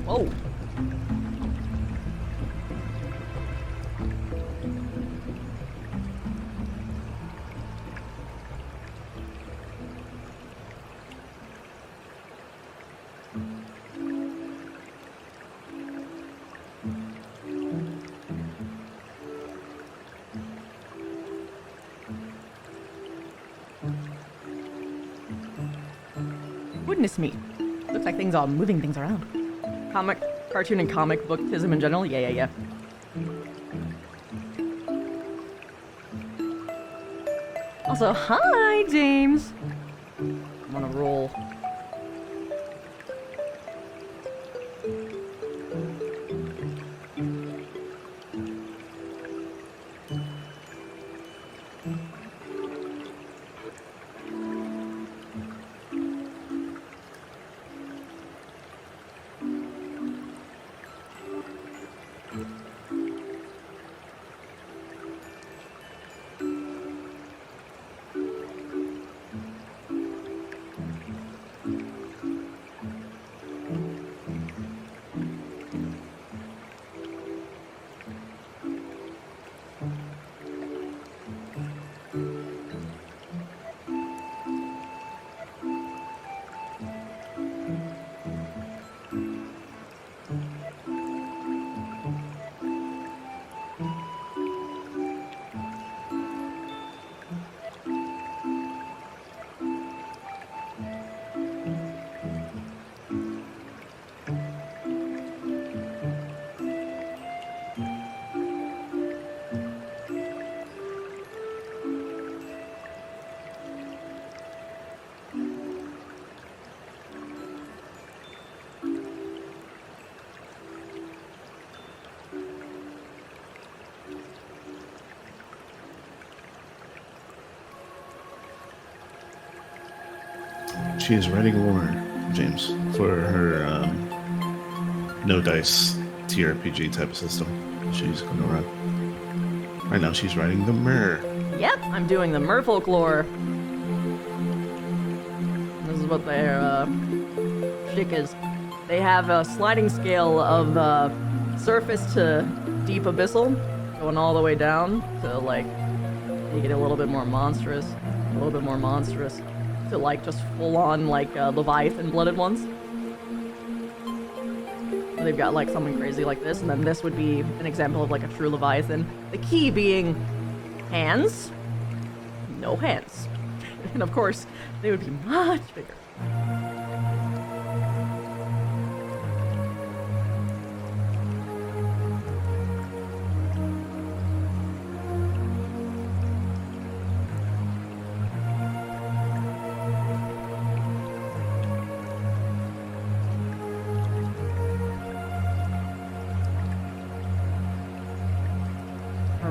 Whoa. Goodness me. Looks like things are moving things around. Cartoon and comic bookism in general? Yeah. Also, hi, James. I'm on a roll. She is writing lore, James, for her no dice TRPG type of system. She's going to run. Right now, she's writing the Mer. Yep, I'm doing the merfolk lore. This is what their shtick is. They have a sliding scale of surface to deep abyssal, going all the way down to like make it a little bit more monstrous, to like just full on like Leviathan blooded ones. So they've got like something crazy like this, and then this would be an example of like a true Leviathan. The key being hands, no hands. And of course, they would be much bigger.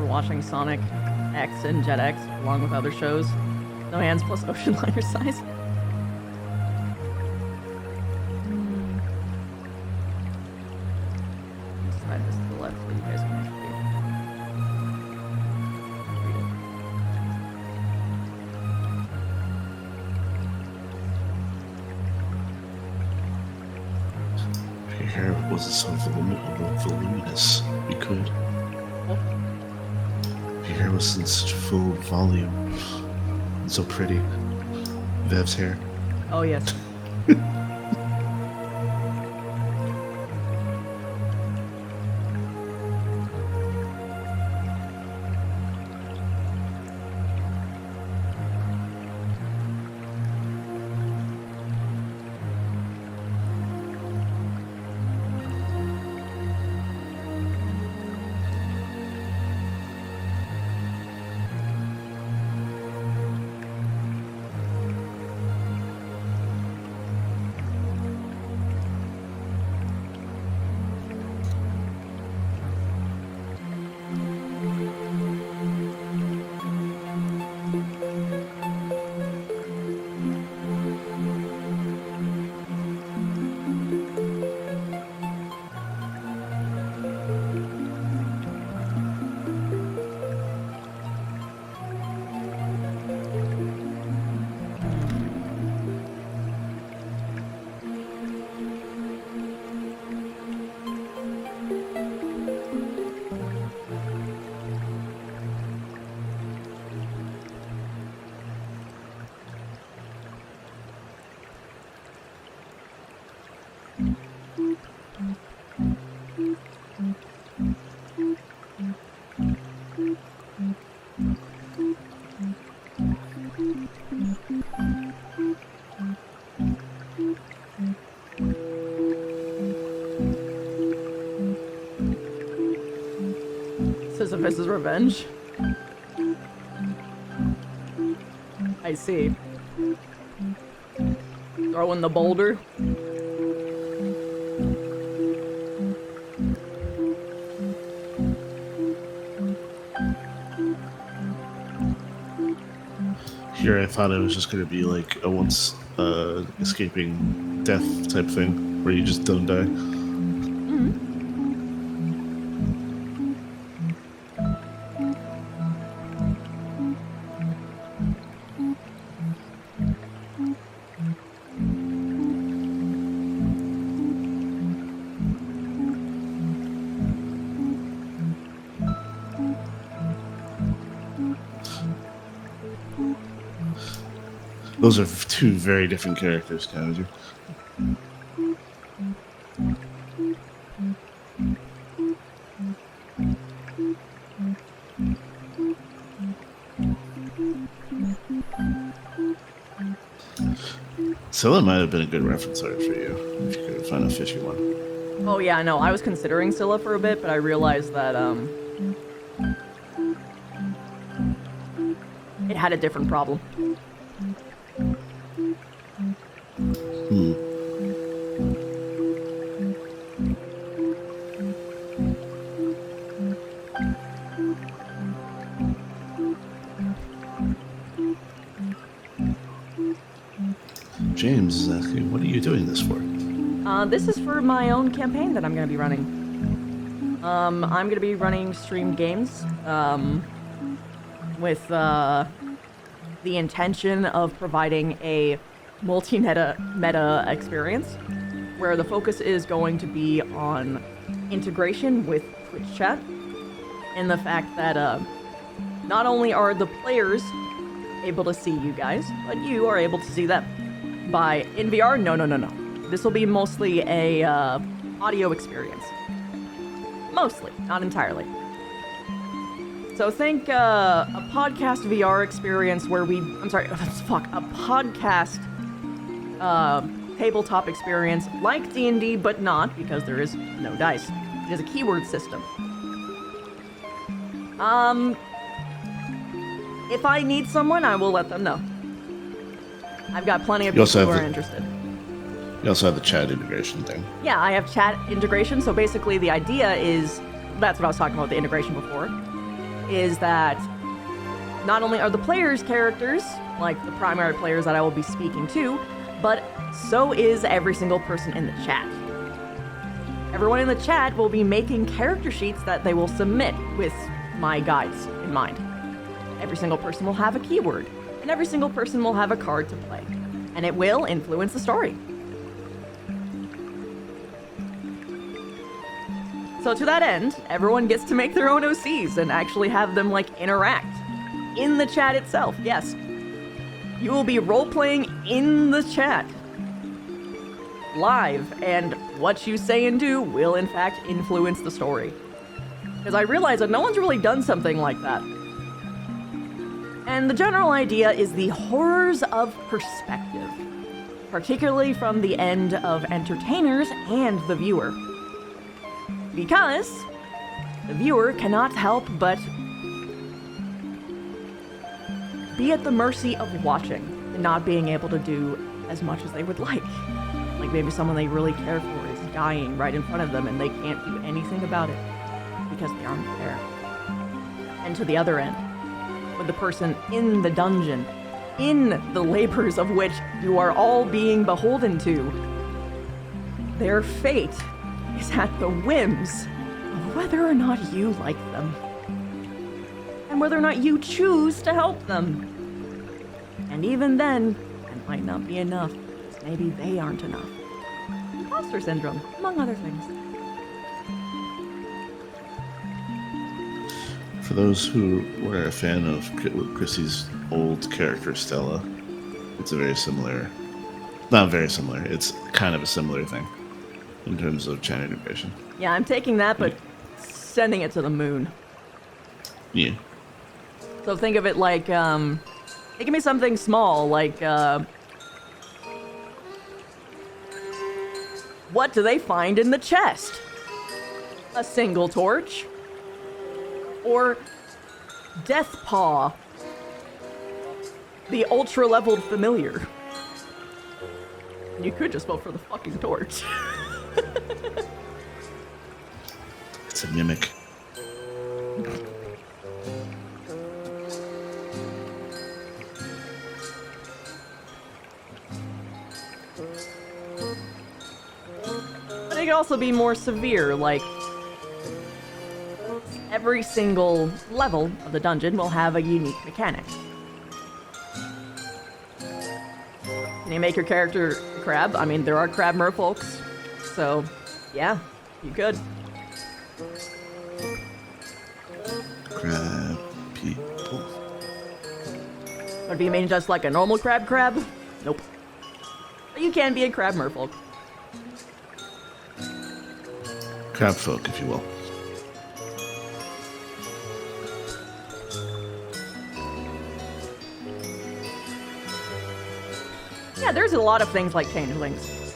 Watching Sonic X and Jet X along with other shows. No hands plus ocean liner size. Slide this to the left so you guys can actually read it. your hair wasn't so voluminous, we could. If your hair was in such full volume and so pretty. Vev's hair. Oh, yes. Sisyphus' revenge. I see. Throw in the boulder. Here I thought it was just going to be like a once escaping death type thing, where you just don't die. Those are two very different characters, Kaiser. Scylla might have been a good reference art for you, if you could find a fishy one. Oh yeah, no, I was considering Scylla for a bit, but I realized that, it had a different problem. James is asking, what are you doing this for? This is for my own campaign that I'm gonna be running. I'm gonna be running streamed games, with, the intention of providing a meta experience, where the focus is going to be on integration with Twitch chat, and the fact that, not only are the players able to see you guys, but you are able to see them. In VR, no. This will be mostly a audio experience. Mostly, not entirely. So think a podcast VR experience where a podcast tabletop experience like D&D, but not, because there is no dice. It is a keyword system. If I need someone, I will let them know. I've got plenty of people who are interested. You also have the chat integration thing. Yeah, I have chat integration, so basically the idea is, that's what I was talking about, the integration before, is that not only are the players characters, like the primary players that I will be speaking to, but so is every single person in the chat. Everyone in the chat will be making character sheets that they will submit with my guides in mind. Every single person will have a keyword, and every single person will have a card to play, and it will influence the story. So to that end, everyone gets to make their own OCs and actually have them, like, interact in the chat itself. Yes. You will be role-playing in the chat. Live, and what you say and do will, in fact, influence the story. Because I realize that no one's really done something like that. And the general idea is the horrors of perspective, particularly from the end of entertainers and the viewer. Because the viewer cannot help but be at the mercy of watching and not being able to do as much as they would like. Like maybe someone they really care for is dying right in front of them and they can't do anything about it because they aren't there. And to the other end, with the person in the dungeon, in the labors of which you are all being beholden to, their fate is at the whims of whether or not you like them. And whether or not you choose to help them. And even then, it might not be enough, because maybe they aren't enough. Imposter syndrome, among other things. For those who were a fan of Chrissy's old character, Stella, it's a very similar... Not very similar, it's kind of a similar thing in terms of chat integration. Yeah, I'm taking that, but sending it to the moon. Yeah. So think of it like, it can be something small, like, what do they find in the chest? A single torch? Or Death Paw, the ultra-leveled familiar. You could just vote for the fucking torch. It's a mimic. But it could also be more severe, like every single level of the dungeon will have a unique mechanic. Can you make your character a crab? I mean, there are crab merfolks, so yeah, you could. Crab people. But do you mean just like a normal crab? Nope. But you can be a crab merfolk. Crab folk, if you will. Yeah, there's a lot of things like changelings.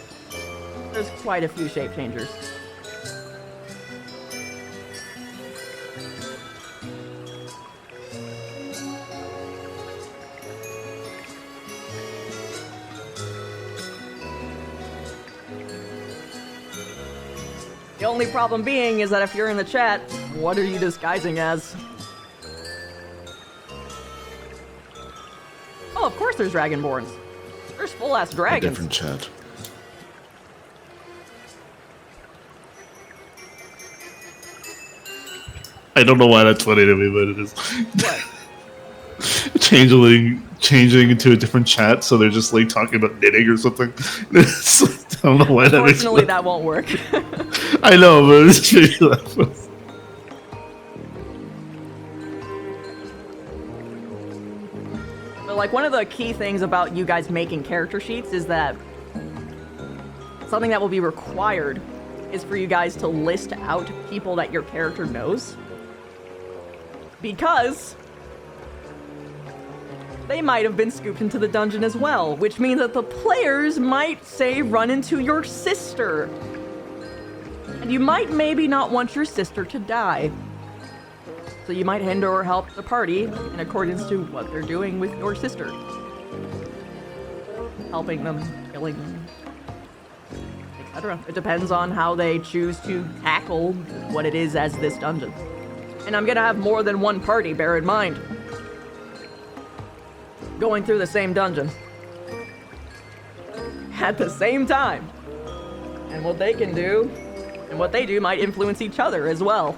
There's quite a few shape changers. The only problem being is that if you're in the chat, what are you disguising as? Oh, of course there's Dragonborns. There's full-ass A dragons. different chat. I don't know why that's funny to me, but it is. What? Changing into a different chat, so they're just like talking about knitting or something. I don't know why that makes Unfortunately, that won't work. I know, but it's really laughable. But like one of the key things about you guys making character sheets is that something that will be required is for you guys to list out people that your character knows. Because they might have been scooped into the dungeon as well, which means that the players might, say, run into your sister. And you might maybe not want your sister to die. So you might hinder or help the party in accordance to what they're doing with your sister. Helping them, killing them, etc. It depends on how they choose to tackle what it is as this dungeon. And I'm gonna have more than one party, bear in mind. Going through the same dungeon. At the same time. And what they can do, and what they do might influence each other as well.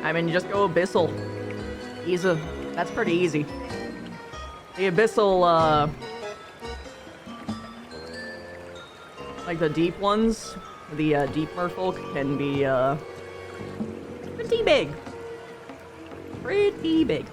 I mean, just go Abyssal. That's pretty easy. The Abyssal, like the deep ones, the deep merfolk can be pretty big. Pretty big.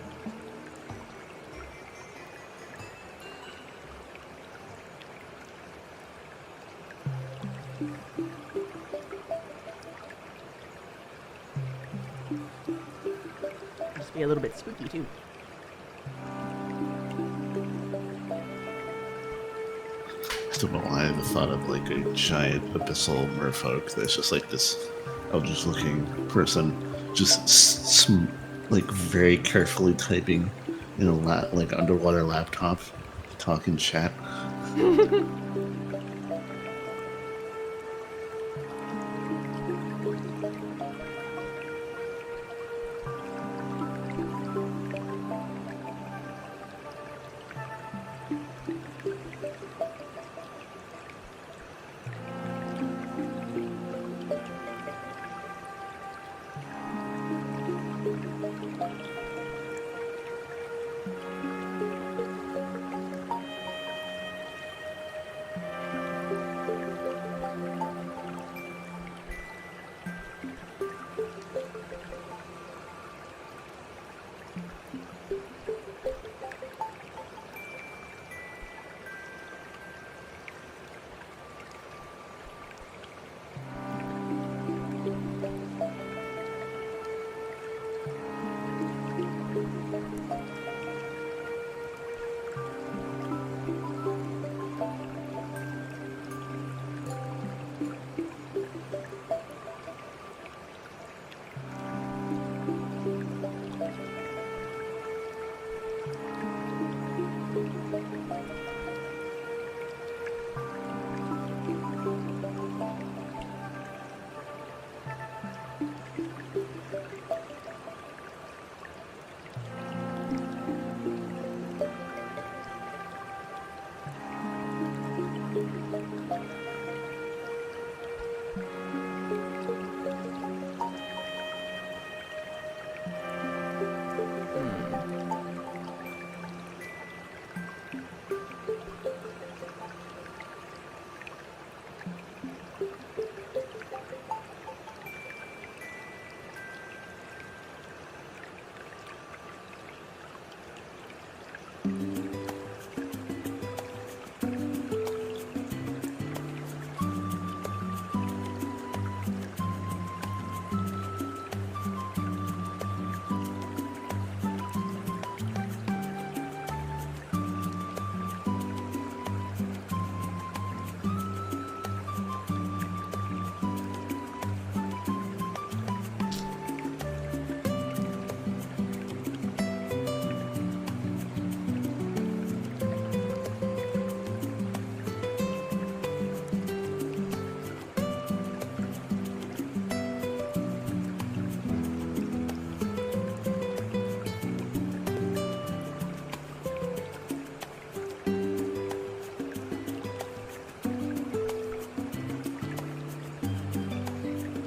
Just be a little bit spooky too. I don't know why I thought of like a giant abyssal merfolk that's just like this eldritch looking person just like very carefully typing in a like underwater laptop, talking chat.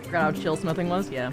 Forgot how chill smithing was? Yeah.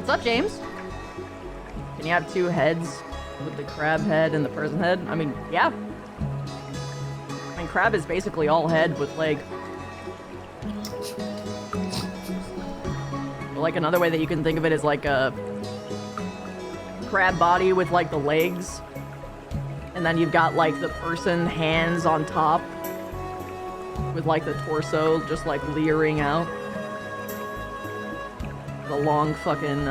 What's up, James? Can you have two heads with the crab head and the person head? I mean, yeah. I mean, crab is basically all head with leg. But, like, another way that you can think of it is like a crab body with like the legs. And then you've got like the person hands on top with like the torso just like leering out. The long fucking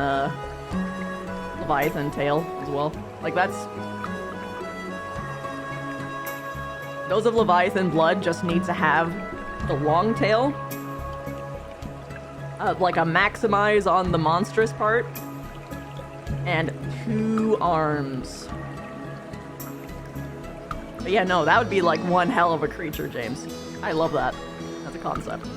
Leviathan tail as well. Like that's... Those of Leviathan blood just need to have the long tail. Like a maximize on the monstrous part. And 2 arms. But yeah, no, that would be like one hell of a creature, James. I love that as a concept.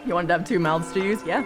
You wanted to have 2 mouths to use? Yeah.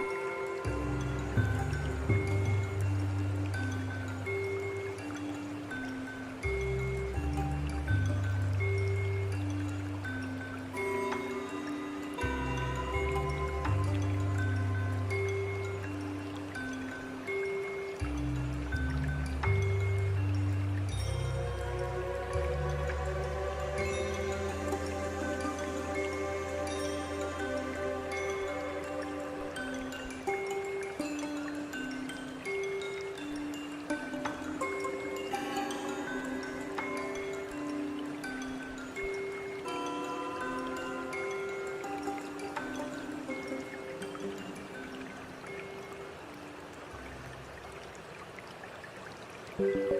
Which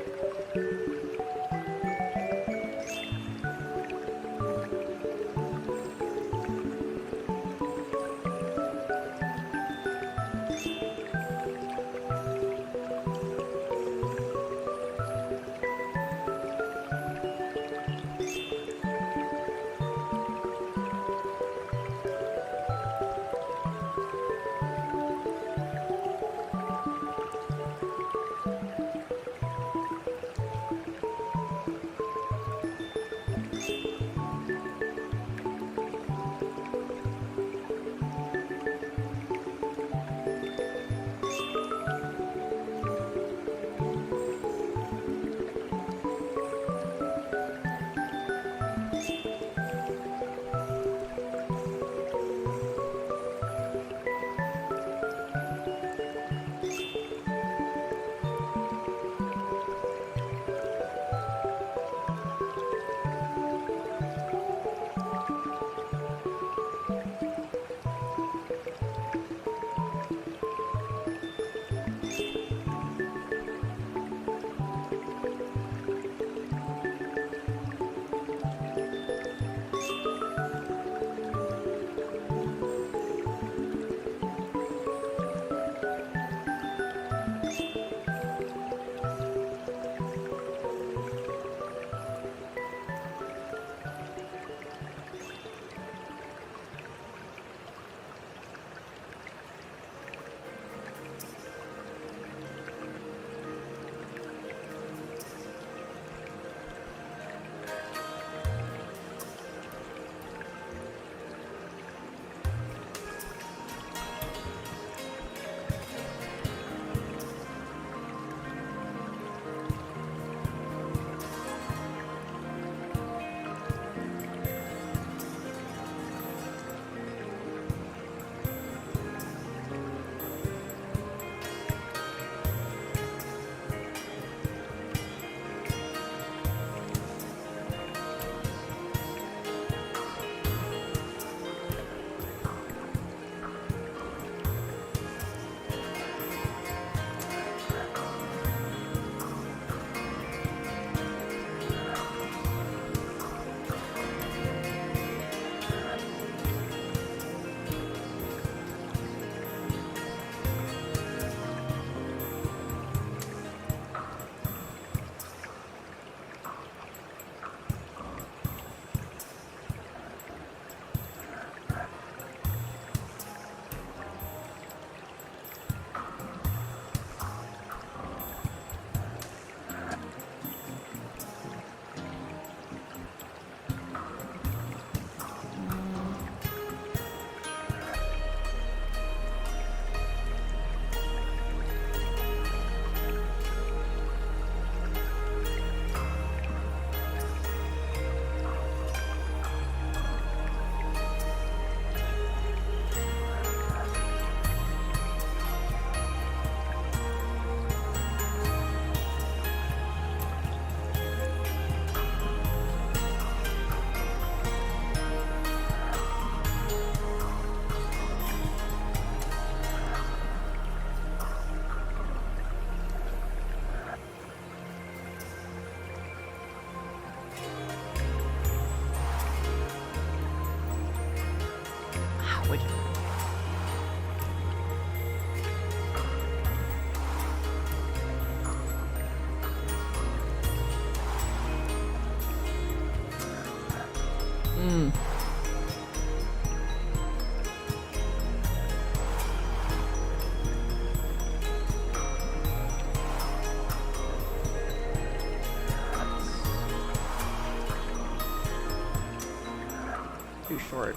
too short.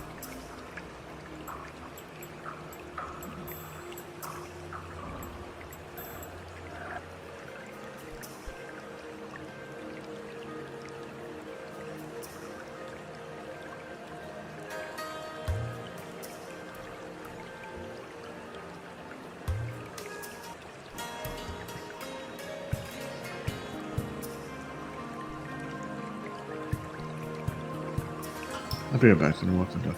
I'll be right back. I'm walking back.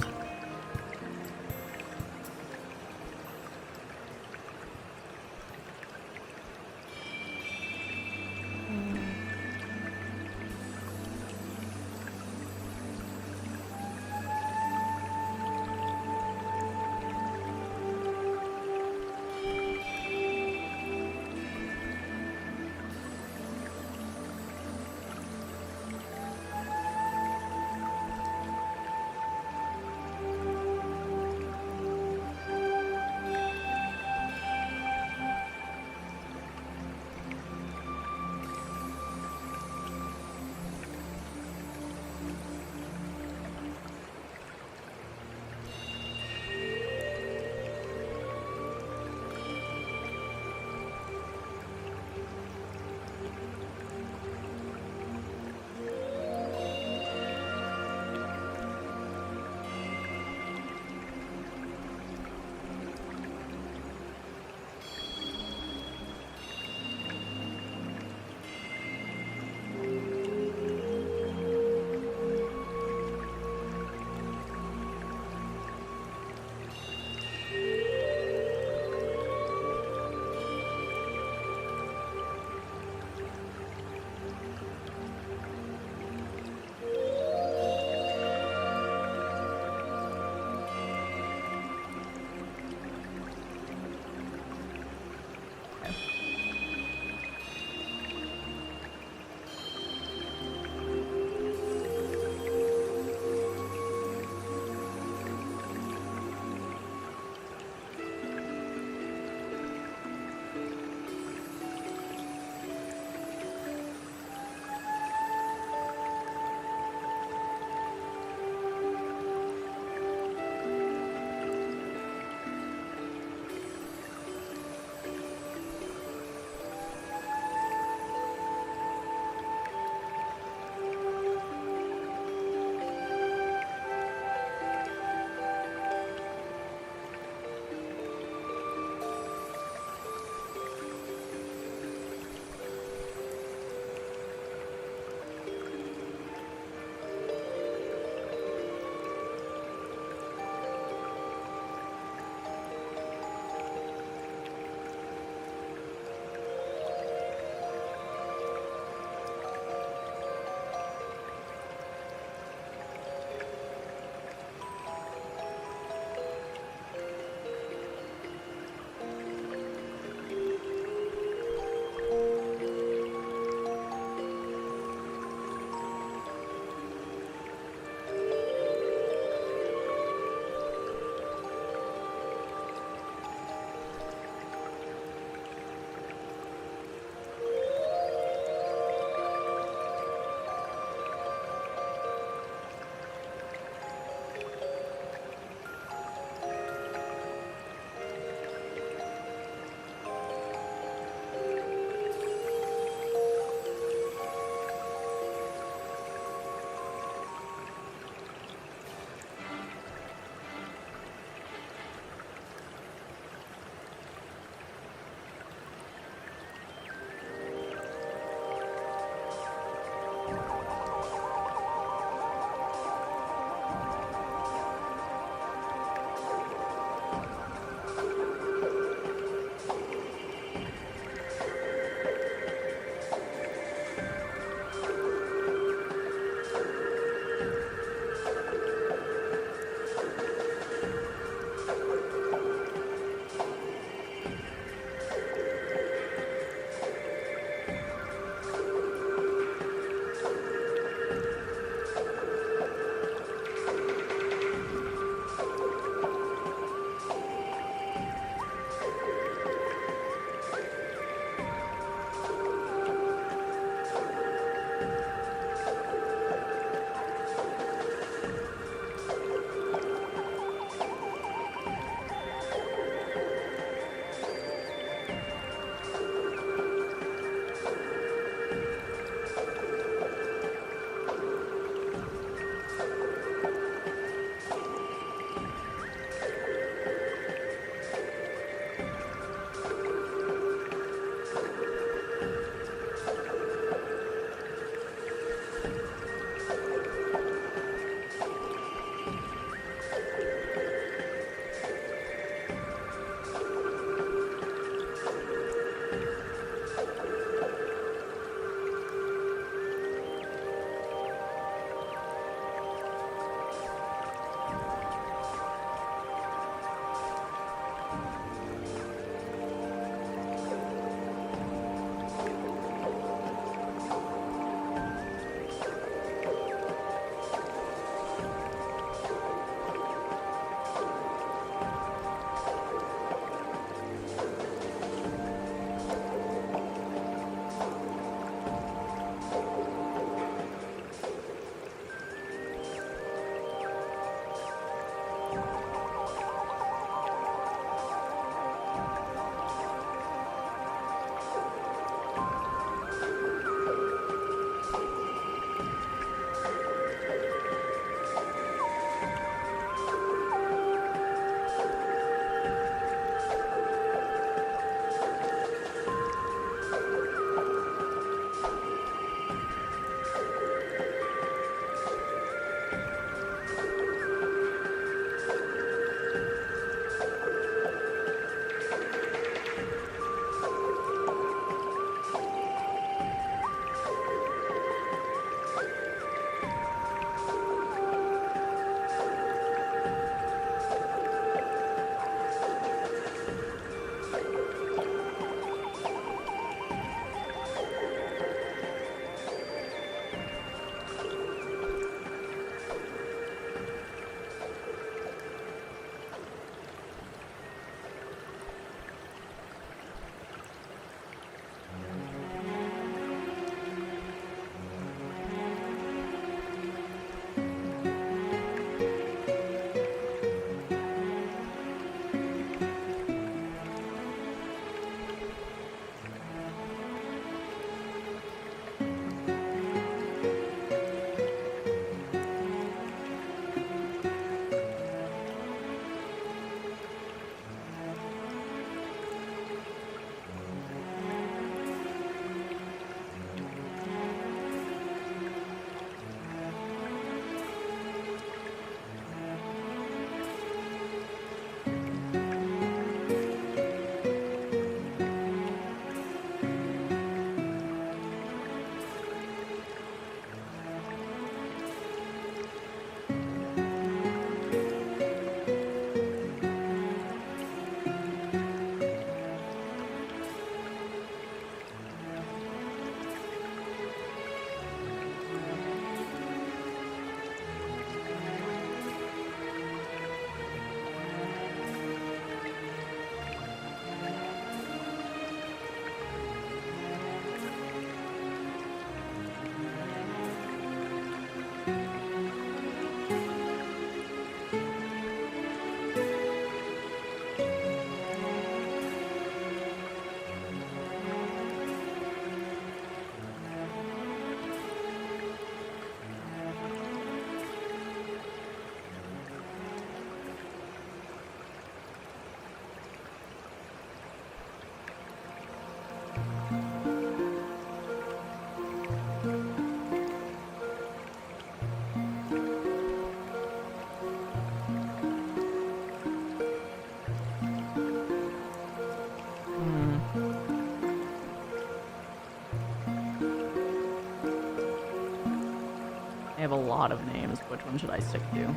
I have a lot of names. Which one should I stick to?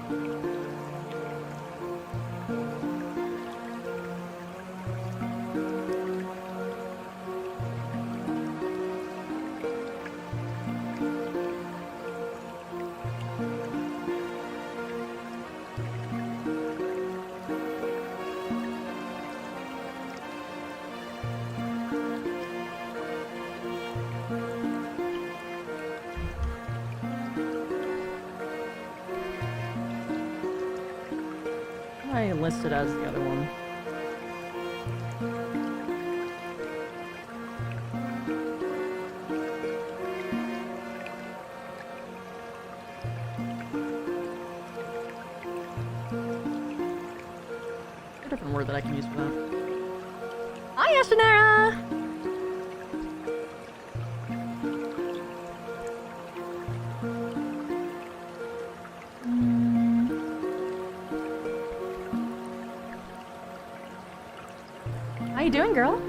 I listed as the other one. A different word that I can use for that. Hi, Ashanera! How you doing, girl?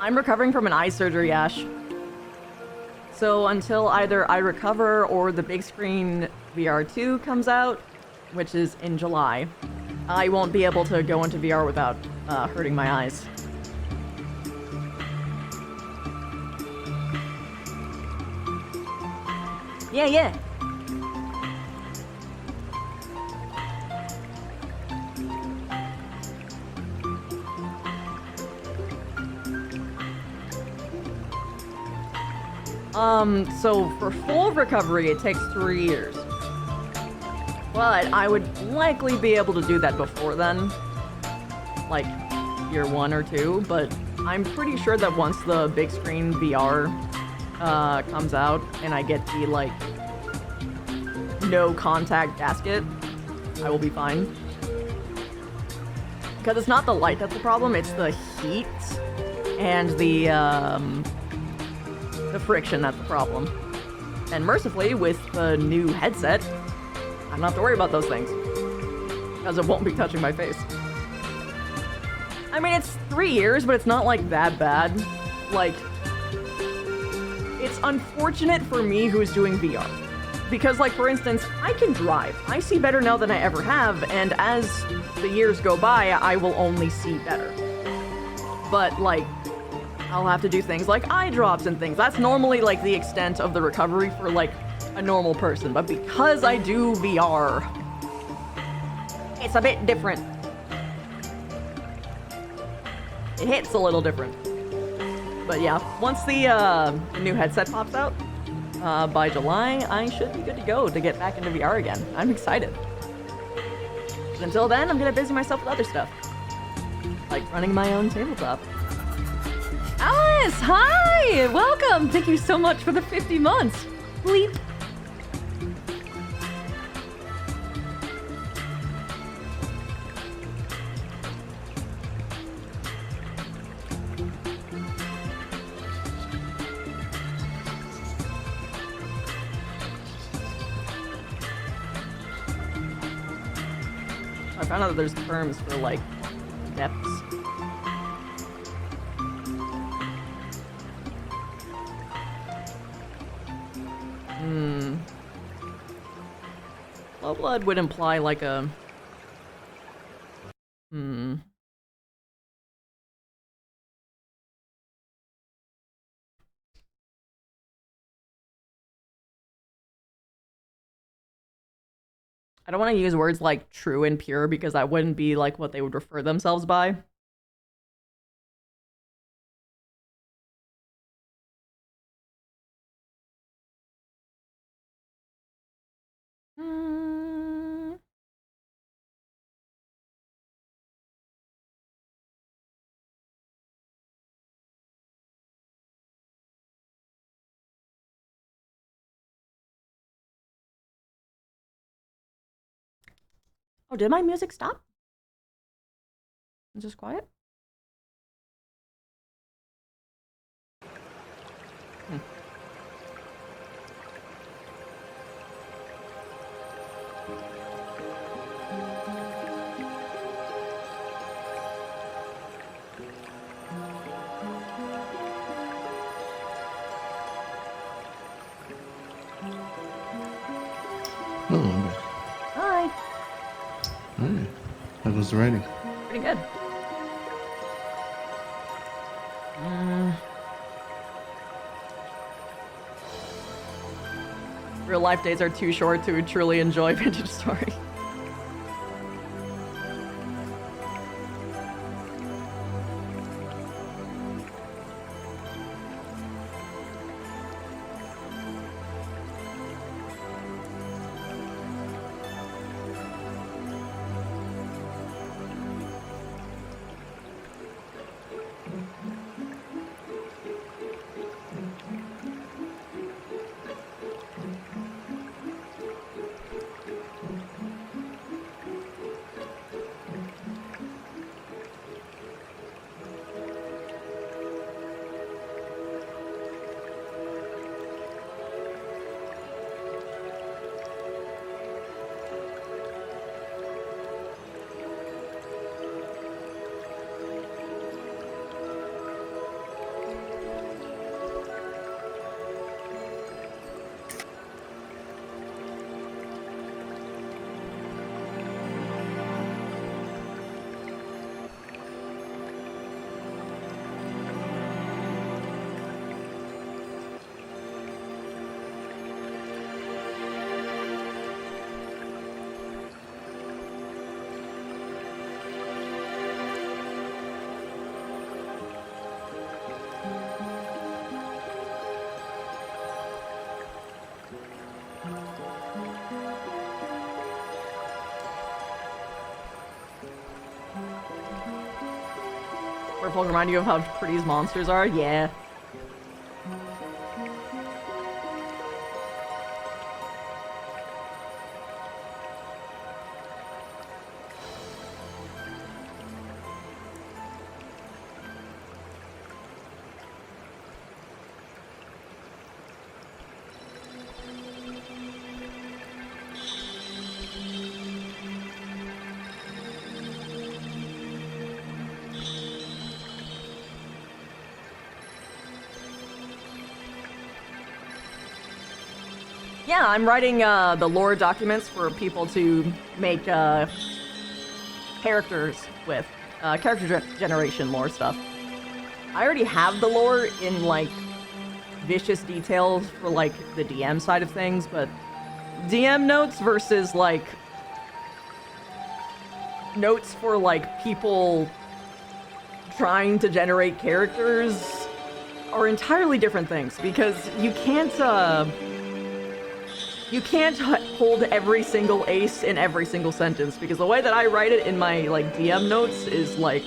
I'm recovering from an eye surgery, Ash. So until either I recover or the big screen VR2 comes out, which is in July, I won't be able to go into VR without hurting my eyes. Yeah, yeah. So for full recovery, it takes 3 years. But I would likely be able to do that before then. Like, year 1 or 2, but I'm pretty sure that once the big screen VR comes out and I get the, like, no contact gasket, I will be fine. Because it's not the light that's the problem, it's the heat and the friction that's the problem. And mercifully, with the new headset, I don't have to worry about those things. Because it won't be touching my face. I mean, it's 3 years, but it's not, like, that bad. Like, it's unfortunate for me who's doing VR. Because, like, for instance, I can drive. I see better now than I ever have, and as the years go by, I will only see better. But, like, I'll have to do things like eye drops and things. That's normally, like, the extent of the recovery for, like, a normal person. But because I do VR, it's a bit different. It hits a little different. But yeah, once the new headset pops out, by July, I should be good to go to get back into VR again. I'm excited. But until then, I'm gonna busy myself with other stuff. Like running my own tabletop. Alice, hi! Welcome! Thank you so much for the 50 months. Bleep. I found out that there's terms for, like, depths. Low blood would imply, like, a... I don't want to use words like true and pure because that wouldn't be, like, what they would refer themselves by. Oh, did my music stop? Is this quiet? Oh, Hi. okay. How goes the writing? Pretty good. Real life days are too short to truly enjoy vintage story. Where folk remind you of how pretty his monsters are? Yeah. Yeah, I'm writing the lore documents for people to make characters with. Character generation lore stuff. I already have the lore in, like, vicious details for, like, the DM side of things, but DM notes versus, like, notes for, like, people trying to generate characters are entirely different things, because you can't hold every single ace in every single sentence, because the way that I write it in my, like, DM notes is, like,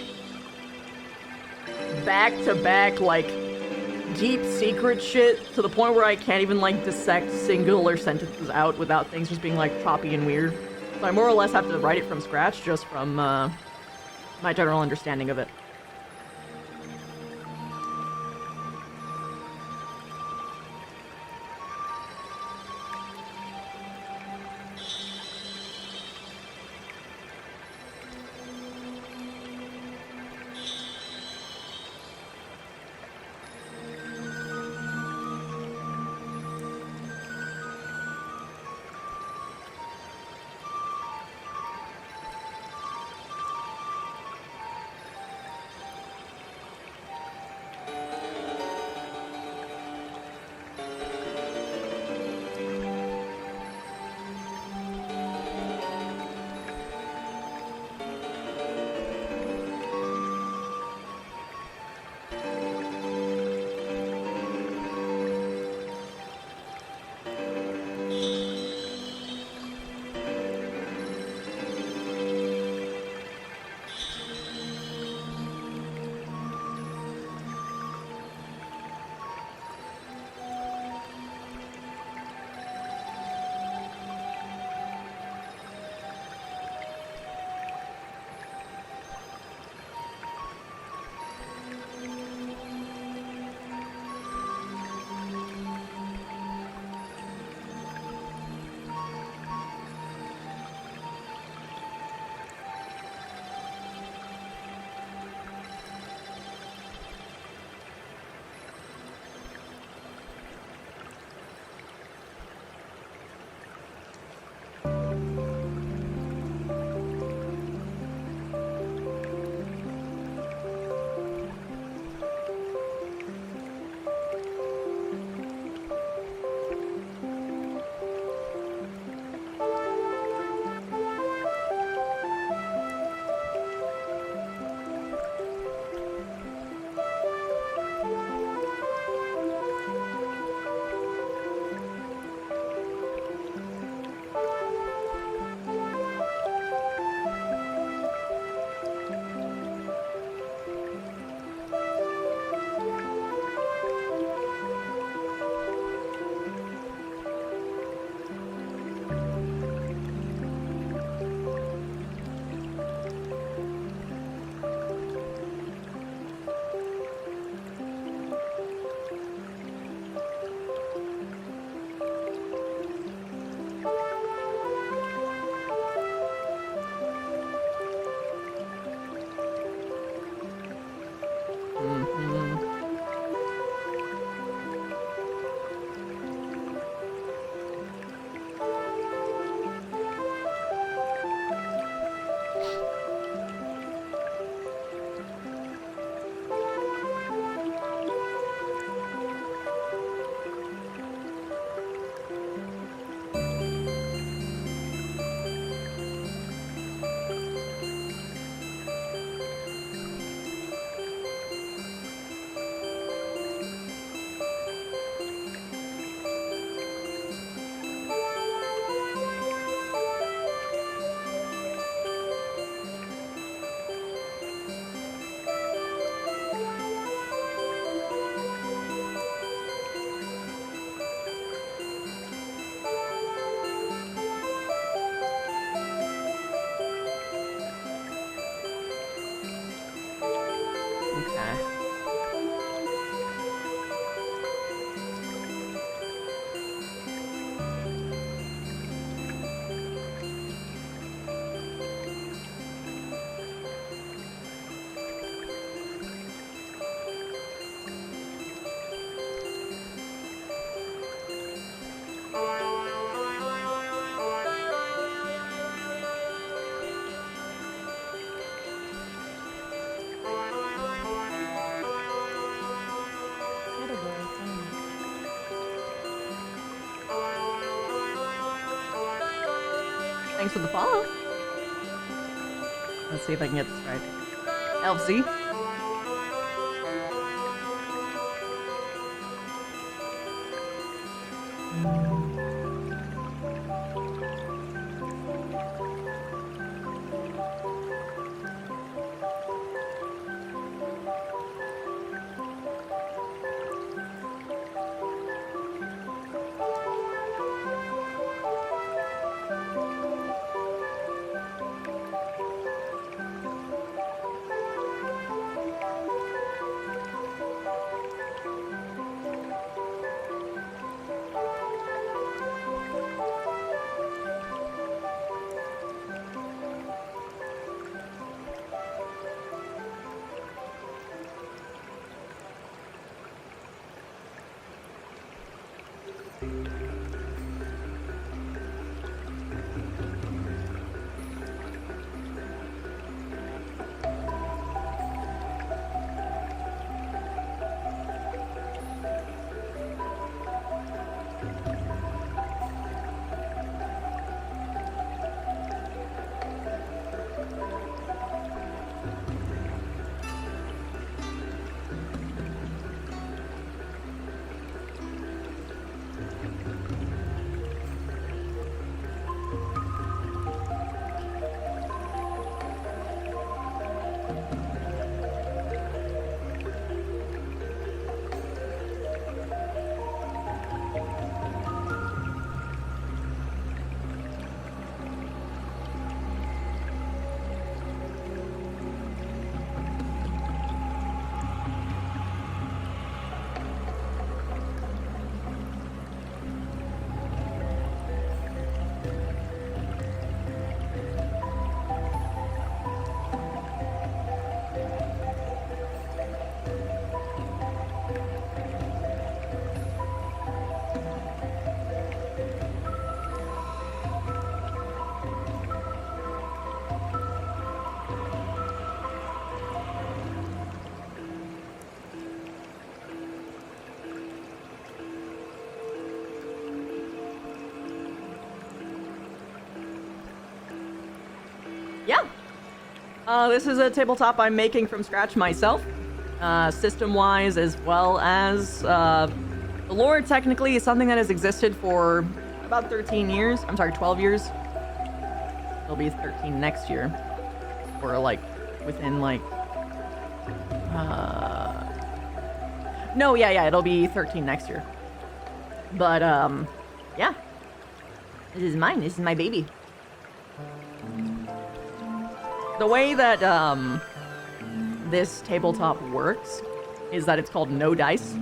back-to-back, like, deep secret shit, to the point where I can't even, like, dissect singular sentences out without things just being, like, choppy and weird. So I more or less have to write it from scratch, just from, my general understanding of it. Mhm. Okay. Thanks for the follow. Let's see if I can get this right. Elfzy. Yeah. This is a tabletop I'm making from scratch myself, system-wise, as well as the lore technically is something that has existed for about 13 years. I'm sorry, 12 years. It'll be 13 next year, or like within like. No, yeah, it'll be 13 next year. But yeah. This is mine. This is my baby. The way that this tabletop works is that it's called no dice.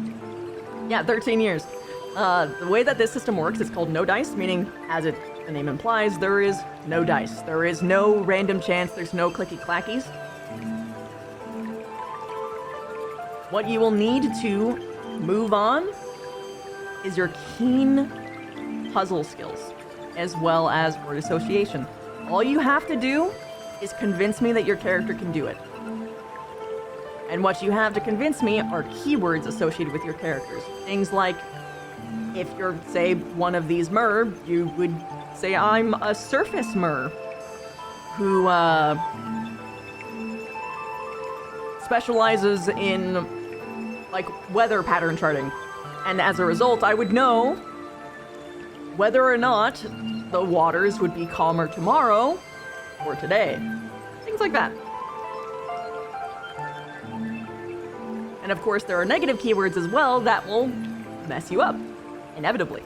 Yeah, 13 years. The way that this system works, it's called no dice, meaning, as the name implies, there is no dice. There is no random chance. There's no clicky clackies. What you will need to move on is your keen puzzle skills, as well as word association. All you have to do is convince me that your character can do it. And what you have to convince me are keywords associated with your characters. Things like, if you're, say, one of these mer, you would say, I'm a surface mer who specializes in, like, weather pattern charting. And as a result, I would know whether or not the waters would be calmer tomorrow or today. Things like that. And of course, there are negative keywords as well that will mess you up, inevitably.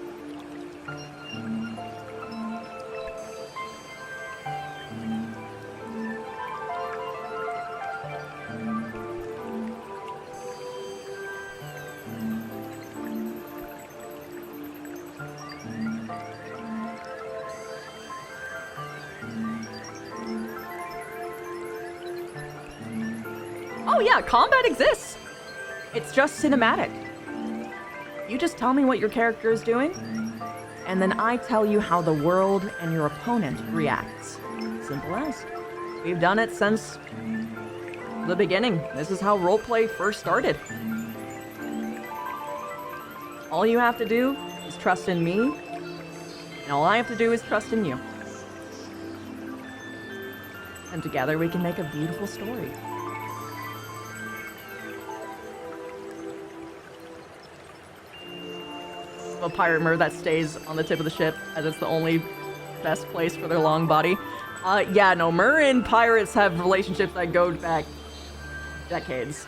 Oh yeah, combat exists. It's just cinematic. You just tell me what your character is doing, and then I tell you how the world and your opponent reacts. Simple as. We've done it since the beginning. This is how roleplay first started. All you have to do is trust in me, and all I have to do is trust in you. And together we can make a beautiful story. A pirate mer that stays on the tip of the ship, as it's the only best place for their long body. Yeah, no, mer and pirates have relationships that go back decades.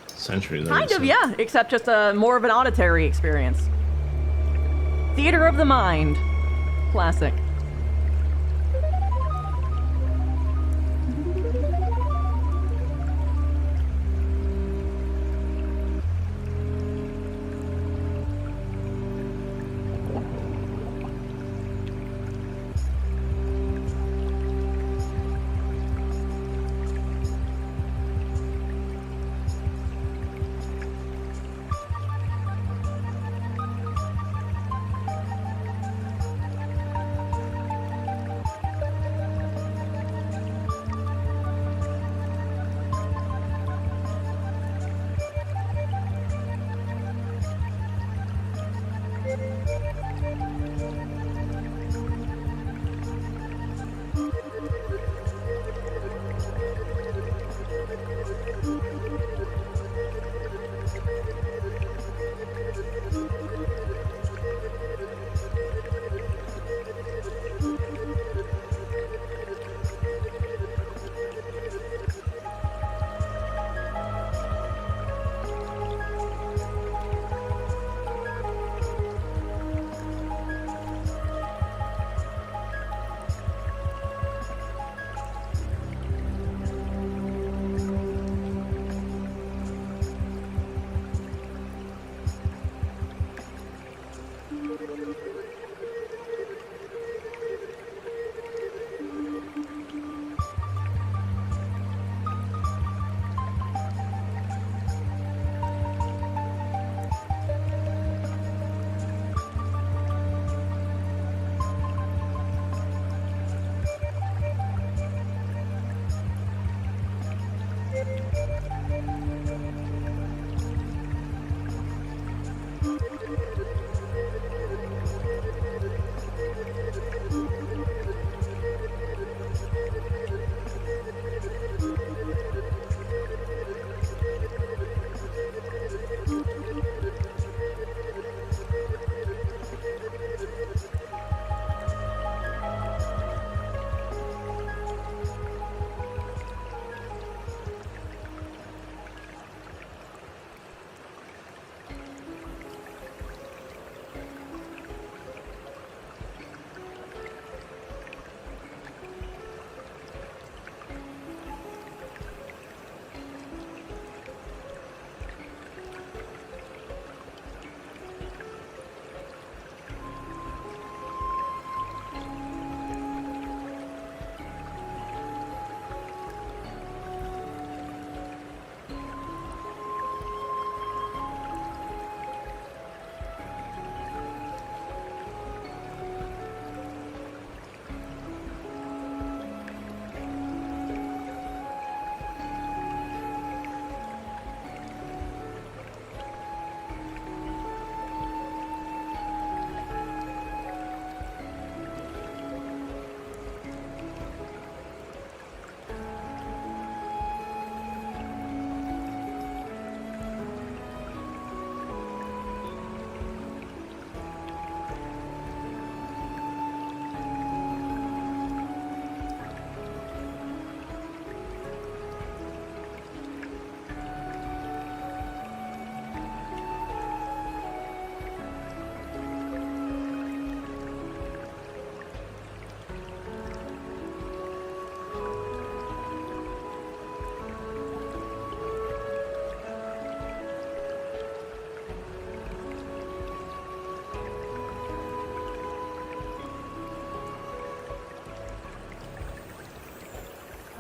Centuries. Kind of, yeah, except just more of an auditory experience. Theater of the mind. Classic.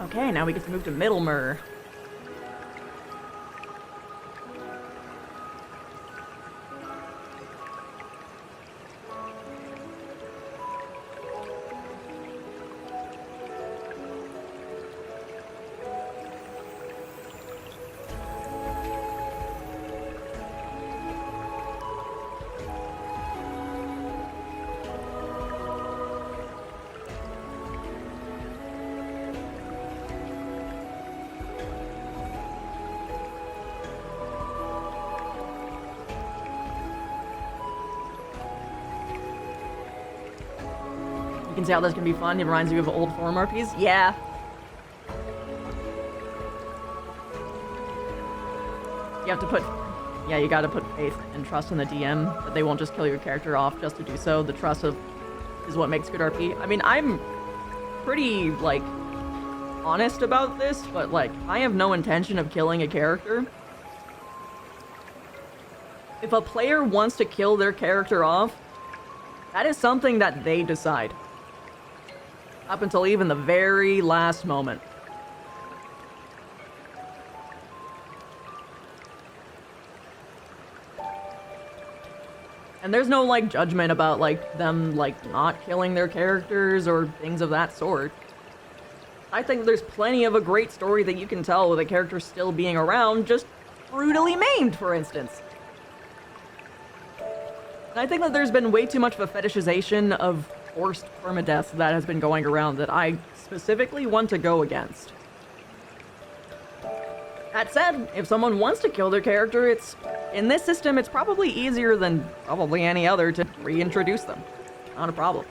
Okay, now we get to move to Middlemer. You can see how this can be fun. It reminds you of old Forum RPs. Yeah. You have to put... Yeah, you gotta put faith and trust in the DM that they won't just kill your character off just to do so. The trust is what makes good RP. I mean, I'm pretty, like, honest about this, but, like, I have no intention of killing a character. If a player wants to kill their character off, that is something that they decide. Up until even the very last moment. And there's no, like, judgment about, like, them, like, not killing their characters or things of that sort. I think there's plenty of a great story that you can tell with a character still being around, just brutally maimed, for instance. And I think that there's been way too much of a fetishization of forced permadeath that has been going around that I specifically want to go against. That said, if someone wants to kill their character, in this system, it's probably easier than probably any other to reintroduce them. Not a problem.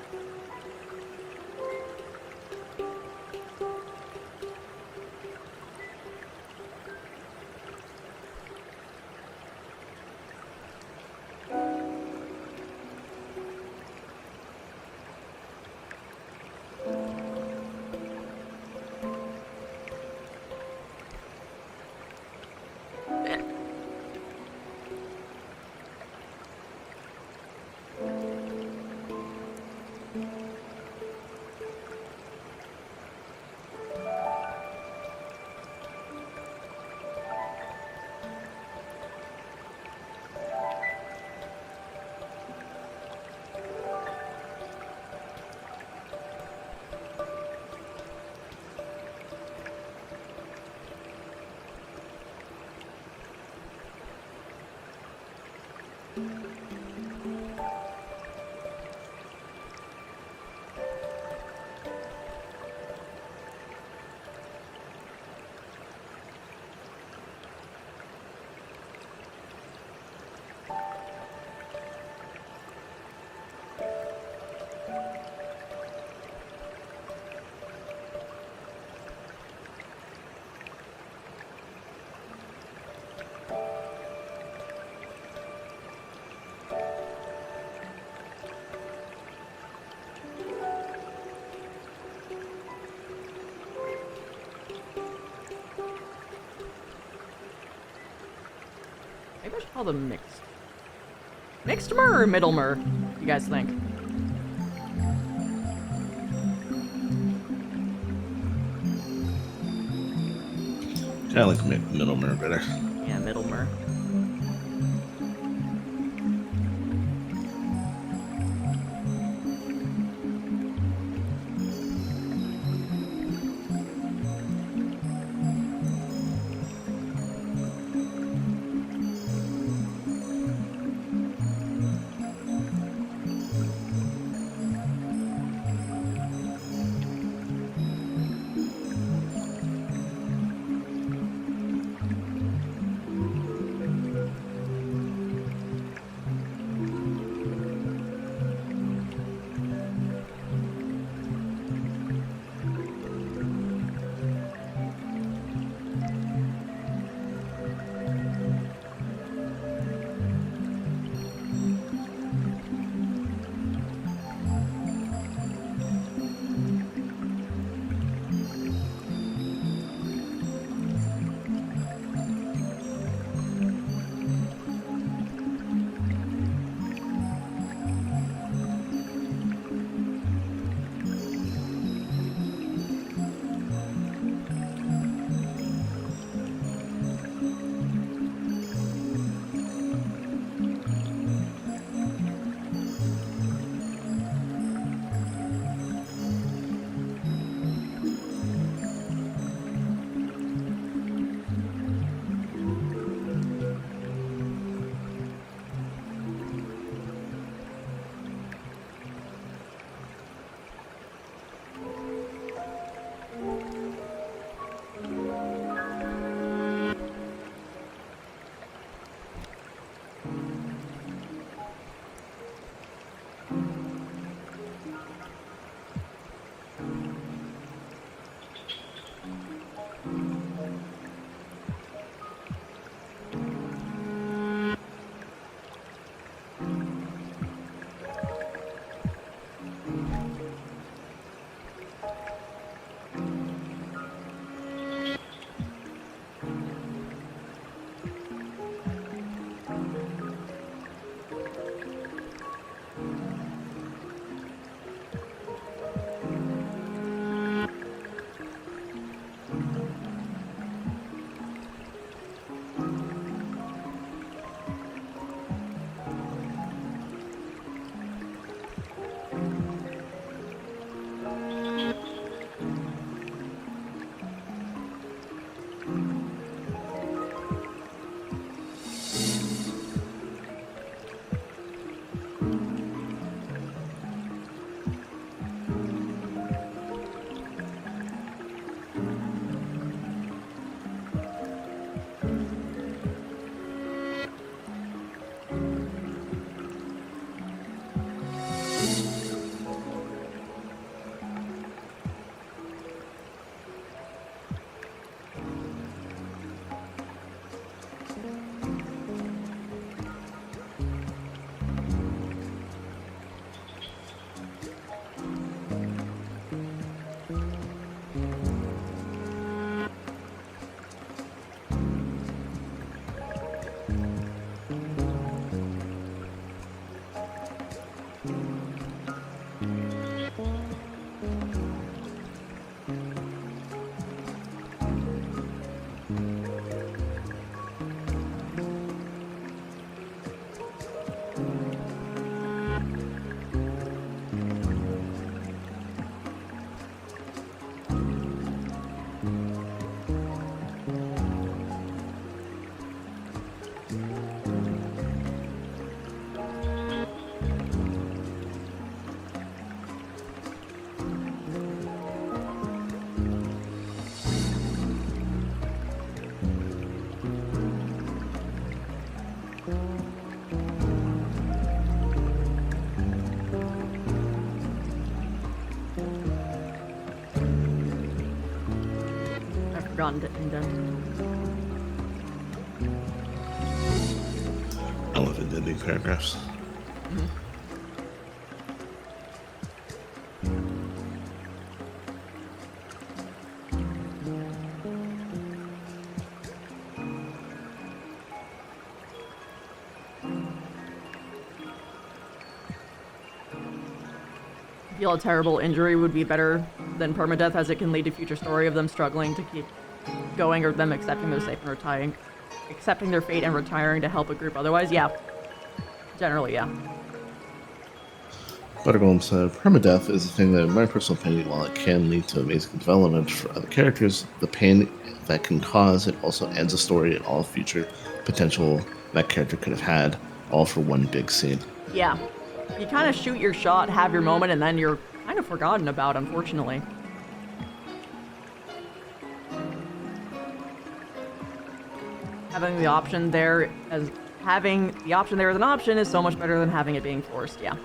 Maybe I should call them mixed. Mixedmer or Middlemer? What do you guys think? I like Middlemer better. Yeah, Middlemer. Forgotten to indent. I love indenting paragraphs. I feel a terrible injury would be better than permadeath, as it can lead to future story of them struggling to keep going, or them accepting their accepting their fate and retiring to help a group otherwise. Yeah. Generally, yeah. Buttergolem said, permadeath is a thing that, in my personal opinion, while it can lead to amazing development for other characters, the pain that can cause, it also ends a story and all future potential that character could have had, all for one big scene. Yeah. You kind of shoot your shot, have your moment, and then you're kind of forgotten about, unfortunately. Having the option there as an option is so much better than having it being forced, yeah.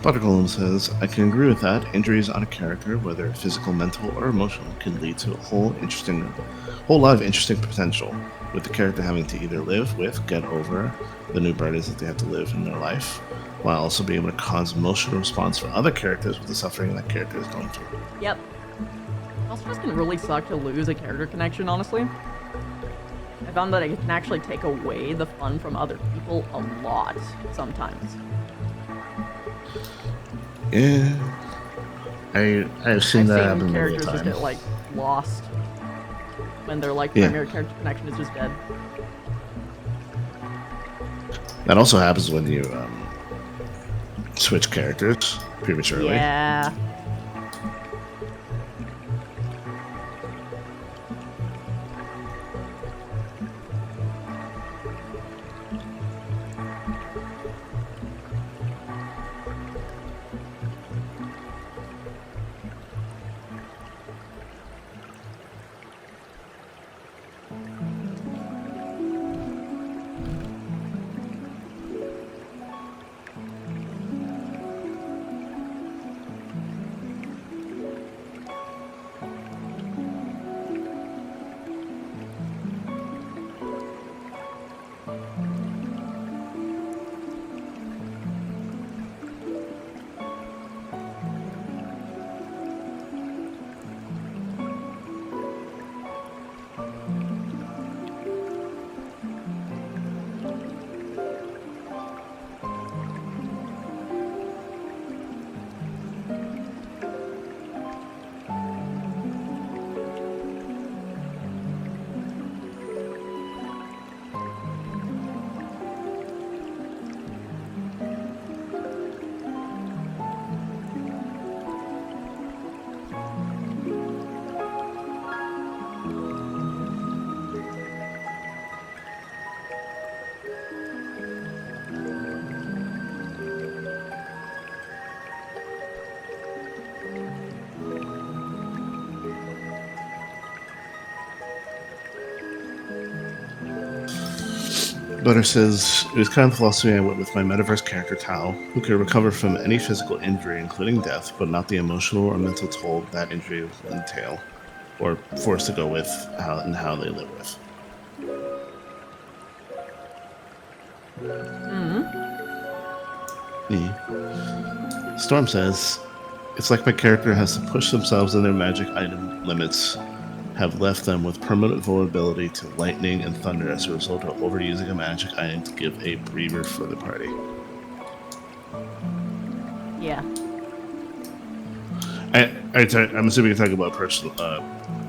Buttergolem says, I can agree with that. Injuries on a character, whether physical, mental, or emotional, can lead to a whole lot of interesting potential, with the character having to either live with, get over the new burdens that they have to live in their life, while also being able to cause emotional response for other characters with the suffering that character is going through. Yep. Also, just can really suck to lose a character connection, honestly. I found that it can actually take away the fun from other people a lot, sometimes. Yeah. I've seen that happen many characters times. just get, like, lost when their, like, Yeah. primary character connection is just dead. That also happens when you switch characters prematurely. Yeah. Butter says, it was kind of the philosophy I went with my metaverse character Tao, who could recover from any physical injury, including death, but not the emotional or mental toll that injury would entail, or forced to go with how they live with. Storm says, it's like my character has to push themselves and their magic item limits have left them with permanent vulnerability to lightning and thunder as a result of overusing a magic item to give a breather for the party. Yeah. I'm assuming you're talking about personal,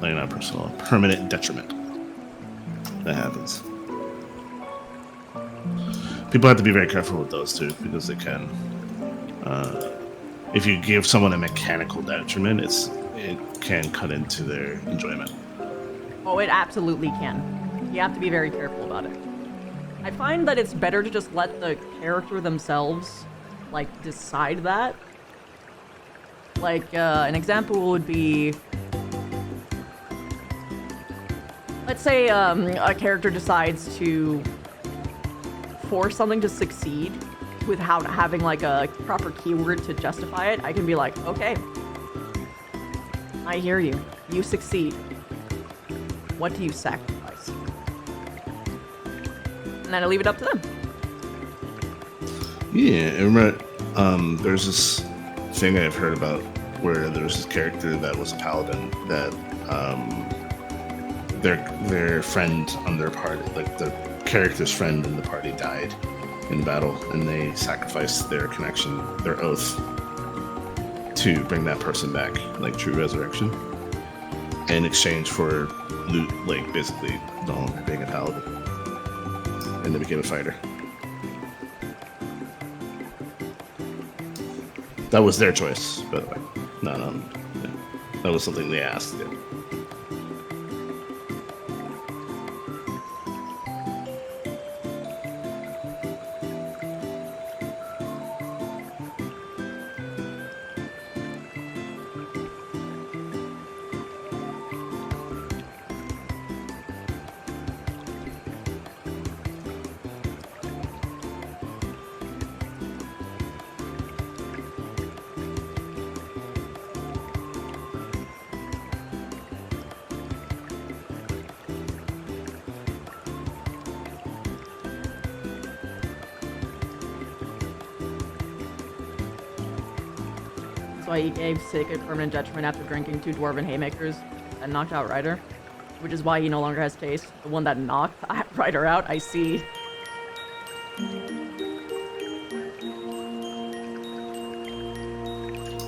not personal, permanent detriment that happens. People have to be very careful with those too, because they can. If you give someone a mechanical detriment, it can cut into their enjoyment. Oh, it absolutely can. You have to be very careful about it. I find that it's better to just let the character themselves, like, decide that. Like, an example would be... Let's say, a character decides to force something to succeed without having, like, a proper keyword to justify it. I can be like, okay, I hear you. You succeed. What do you sacrifice? And then I leave it up to them. Yeah, I remember there's this thing I've heard about where there's this character that was a paladin that their friend on their party, like the character's friend in the party, died in battle, and they sacrificed their connection, their oath, to bring that person back, like true resurrection, in exchange for loot, like basically no longer being a paladin, and they became a fighter. That was their choice, by the way. No, that was something they asked. Yeah. So he gave Sick a permanent detriment after drinking 2 dwarven haymakers and knocked out Ryder, which is why he no longer has taste. The one that knocked Ryder out, I see.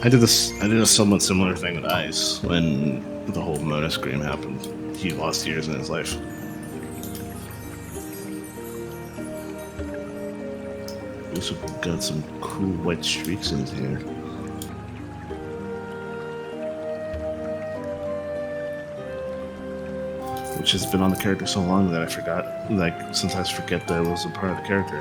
I did a somewhat similar thing with Ice when the whole Mona Scream happened. He lost years in his life. He's got some cool white streaks in his hair. Which has been on the character so long that I forgot, like, sometimes forget that it was a part of the character.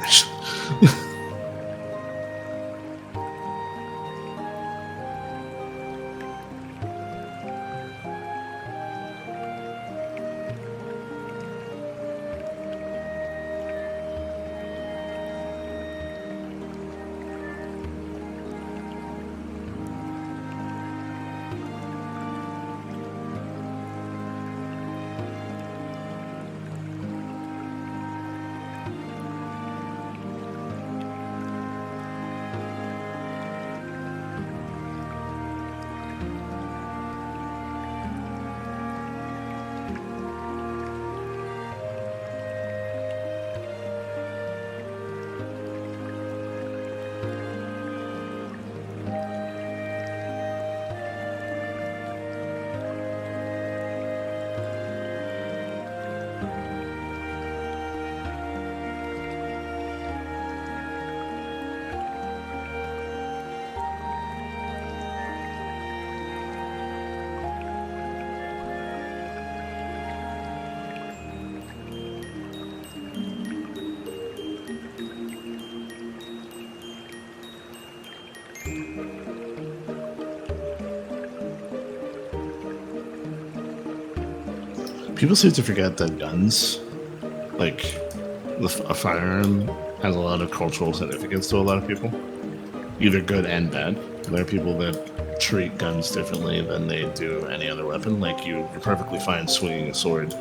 People seem to forget that guns, like, a firearm has a lot of cultural significance to a lot of people, either good and bad. There are people that treat guns differently than they do any other weapon. Like you're perfectly fine swinging a sword,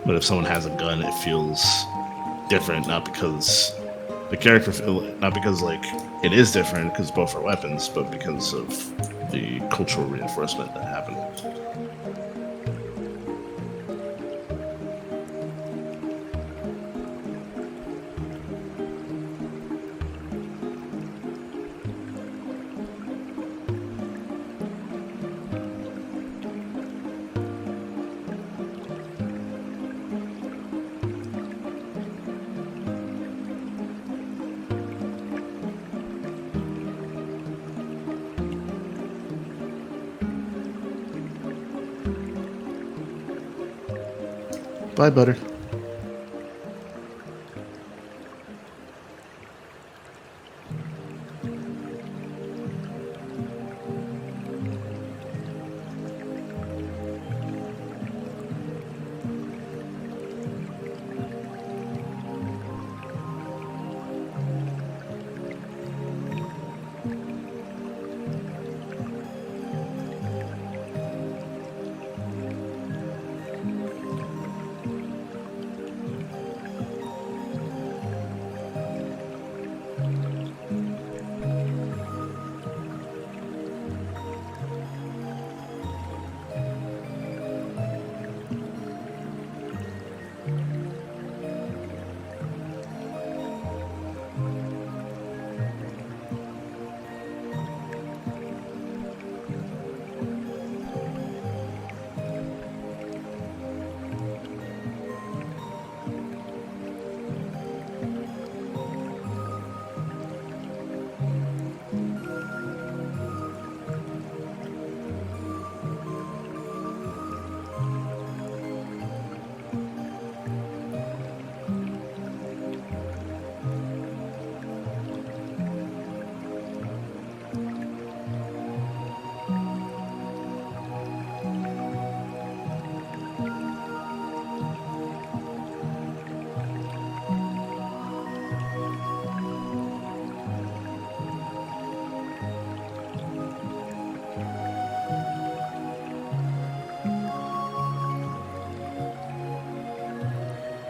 but if someone has a gun, it feels different, not because the character, not because like it is different because both are weapons, but because of the cultural reinforcement that happened. Bye, butter.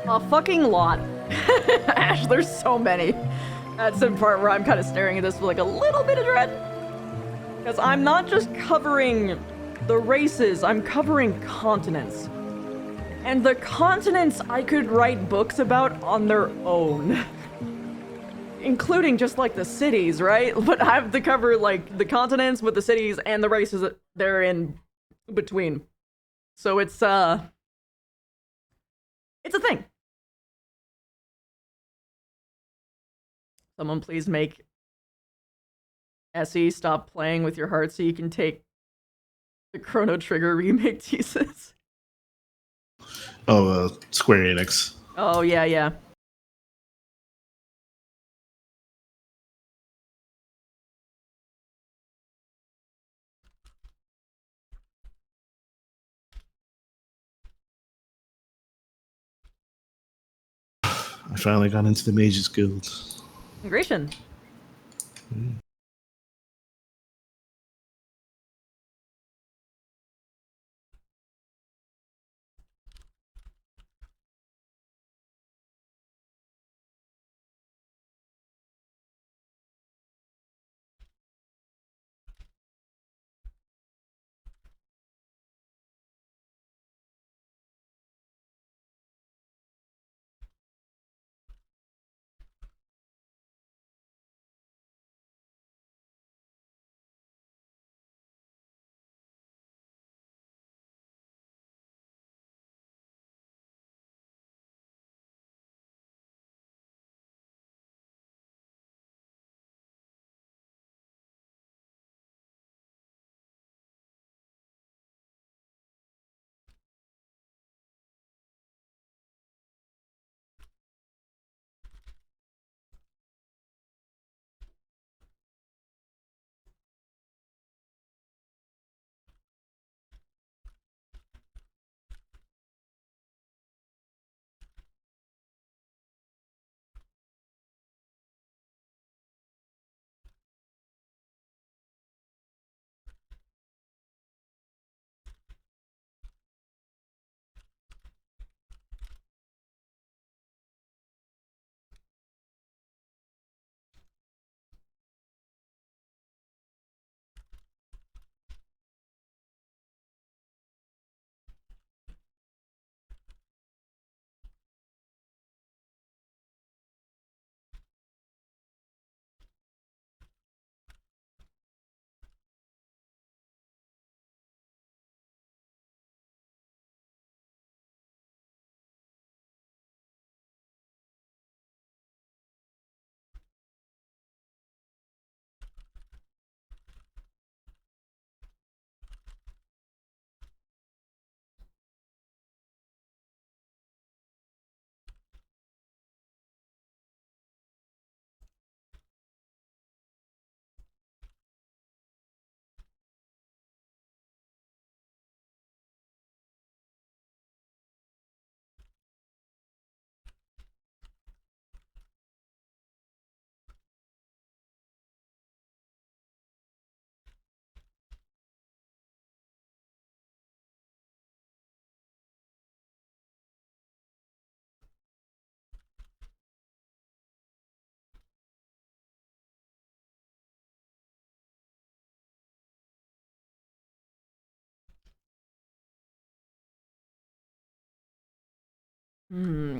A fucking lot. Ash, there's so many. That's the part where I'm kind of staring at this with like a little bit of dread. Because I'm not just covering the races, I'm covering continents. And the continents I could write books about on their own. Including just like the cities, right? But I have to cover like the continents with the cities and the races that they're in between. So it's a thing. Someone please make Essie stop playing with your heart so you can take the Chrono Trigger remake thesis. Oh, Square Enix. Oh, yeah. I finally got into the Mages Guild. Gratian.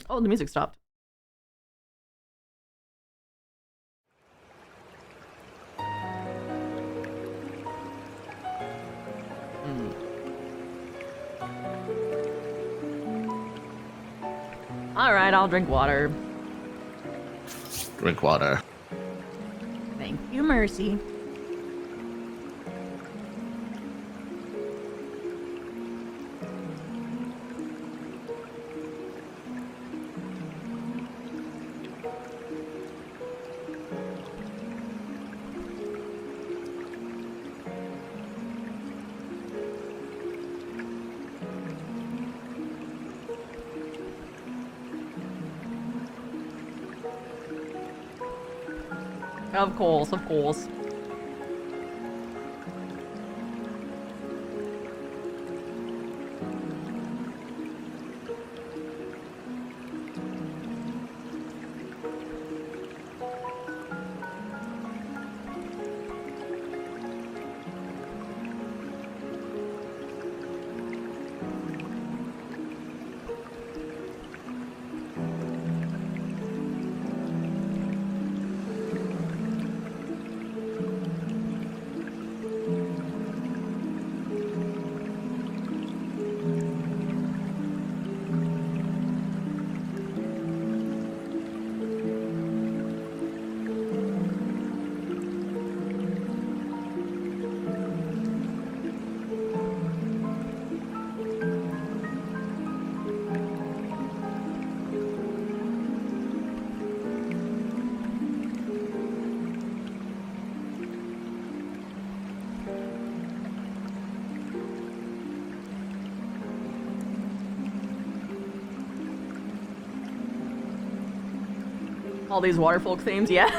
Oh, the music stopped. Alright, I'll drink water. Drink water. Thank you, Mercy. Of course, of course. All these waterfolk themes, yeah.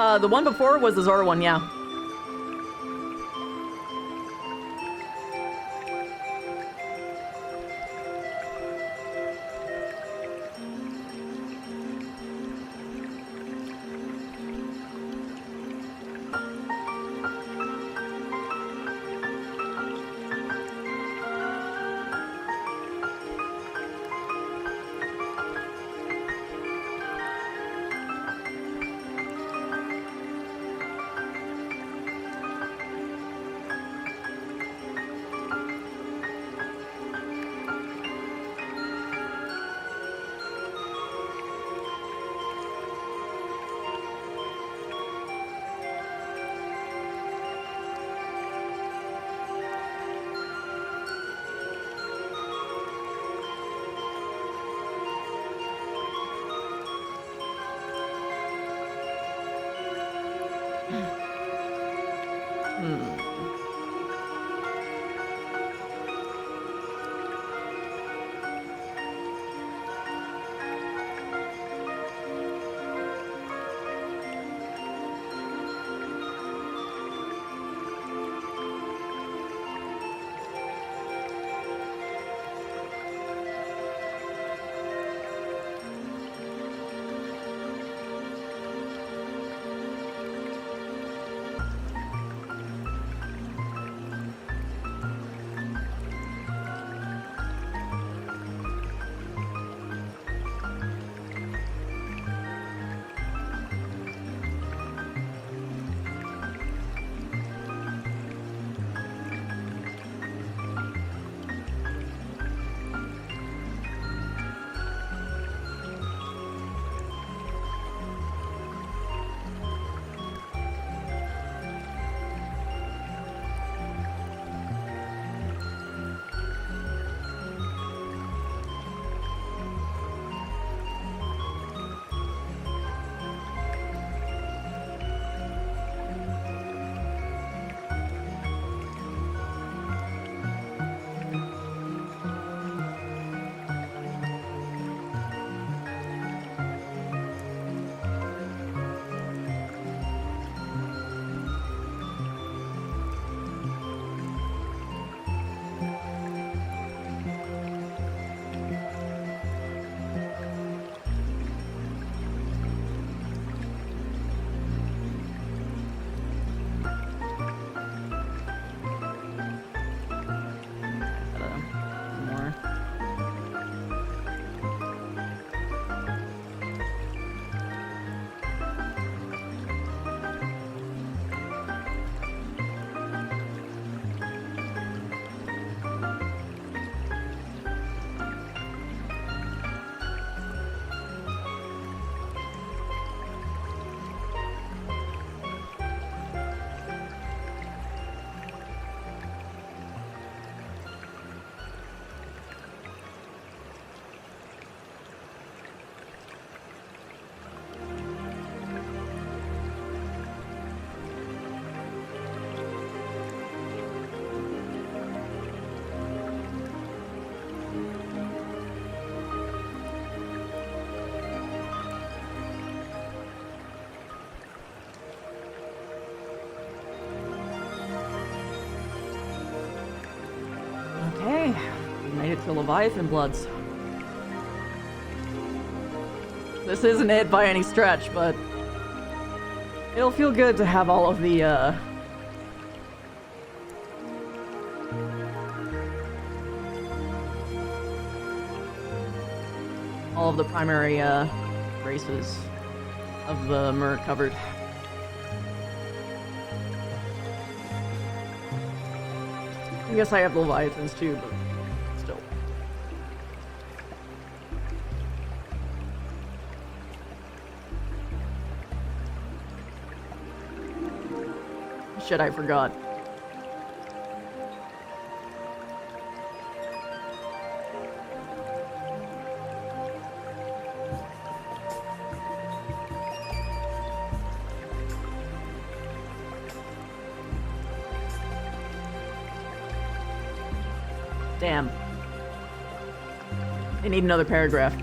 The one before was the Zora one, yeah. Okay, we made it to Leviathan Bloods. This isn't it by any stretch, but it'll feel good to have all of the, all of the primary, races of the Mer covered. I guess I have Leviathans too, but still. Shit, I forgot. Damn. They need another paragraph.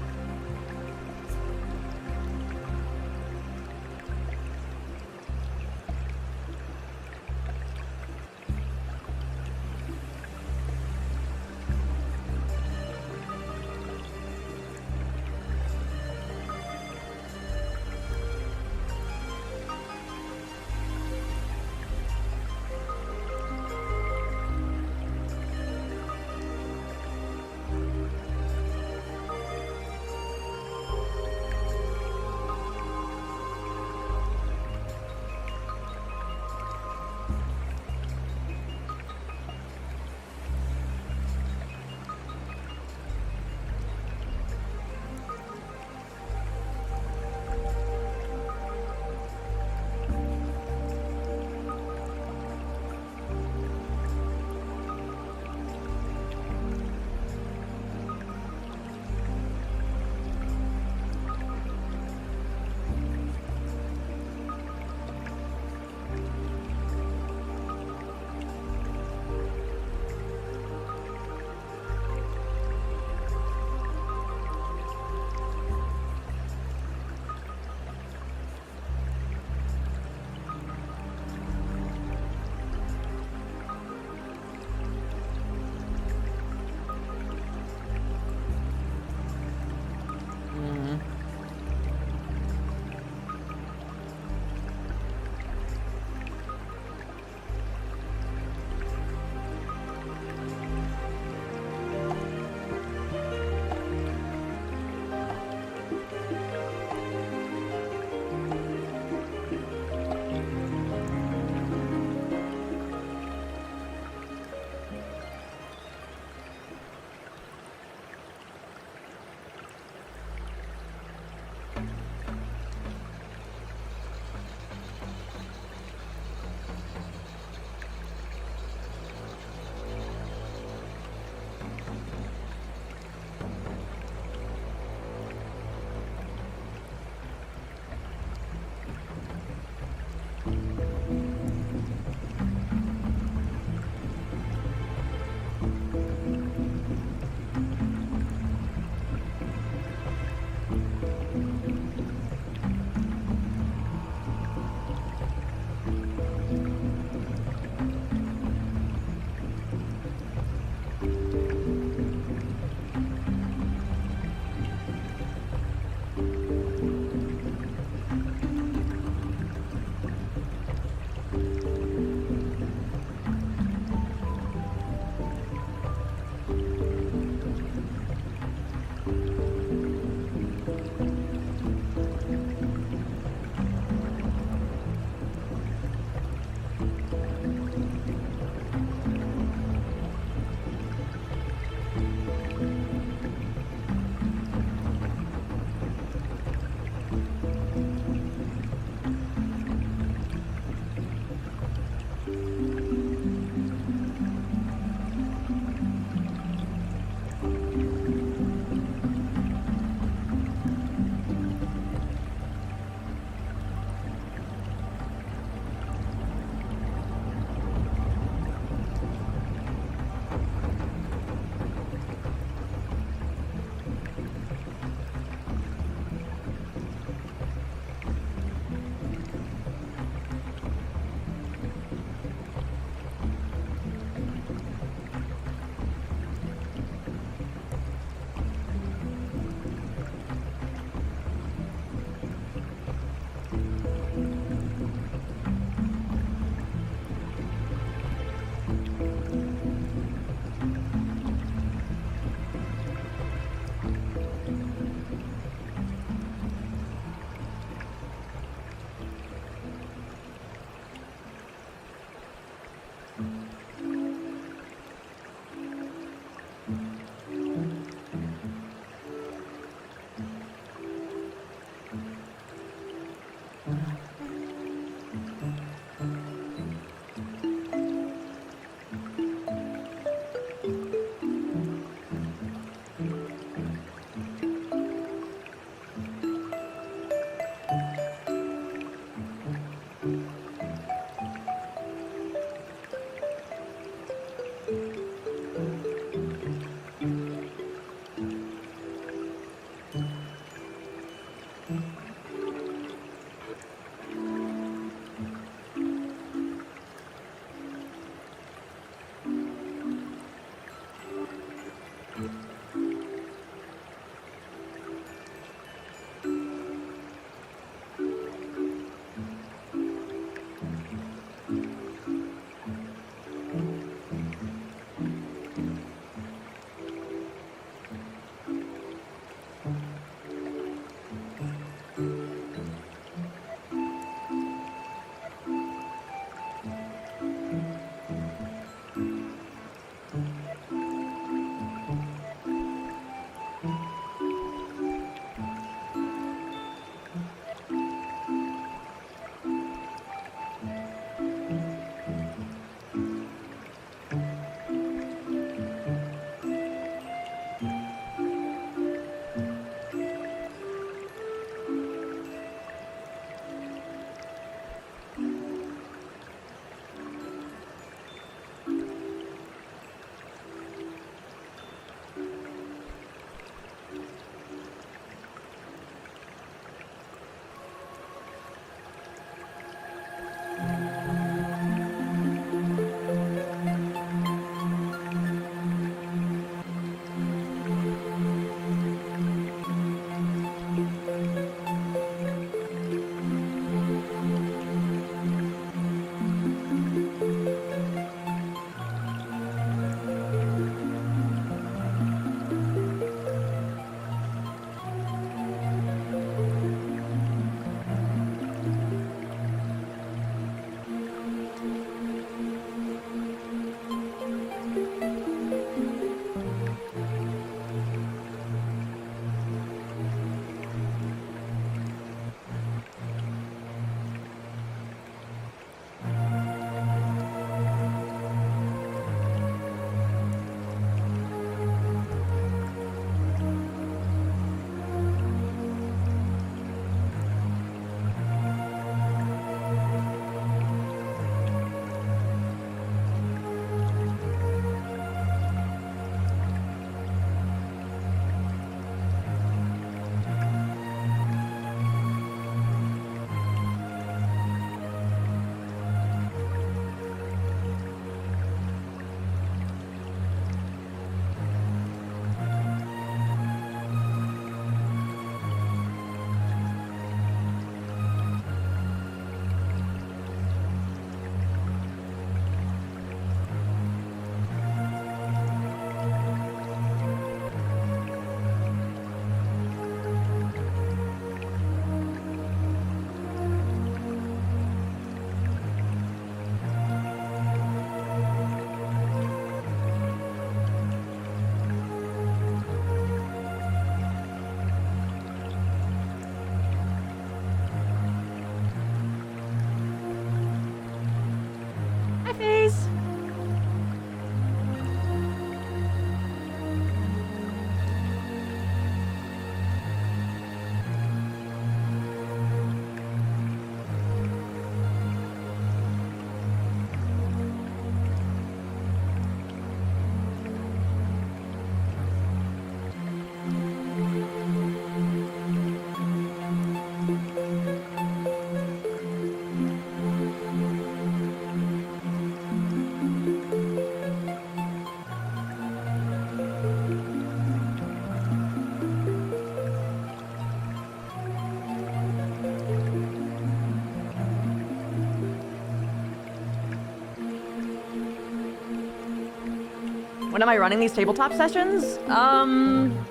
When am I running these tabletop sessions? I'm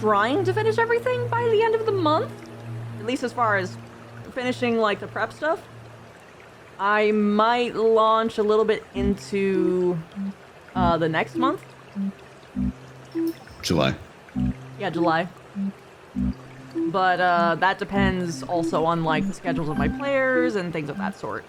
trying to finish everything by the end of the month. At least as far as finishing, like, the prep stuff. I might launch a little bit into the next month. July. Yeah, July. But that depends also on, like, the schedules of my players and things of that sort.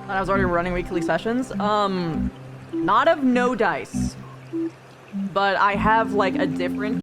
I was already running weekly sessions. Not of no dice, but I have like a different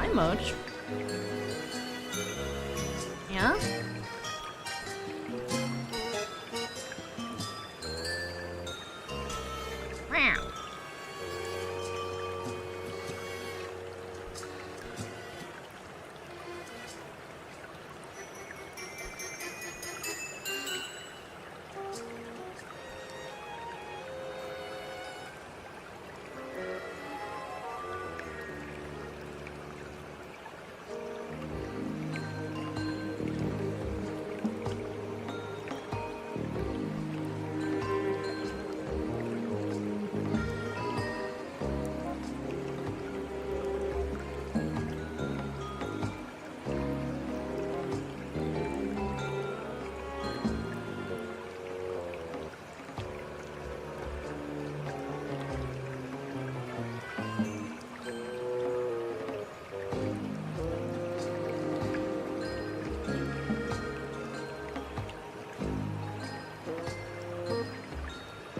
Hi, Moch. Yeah? Meow.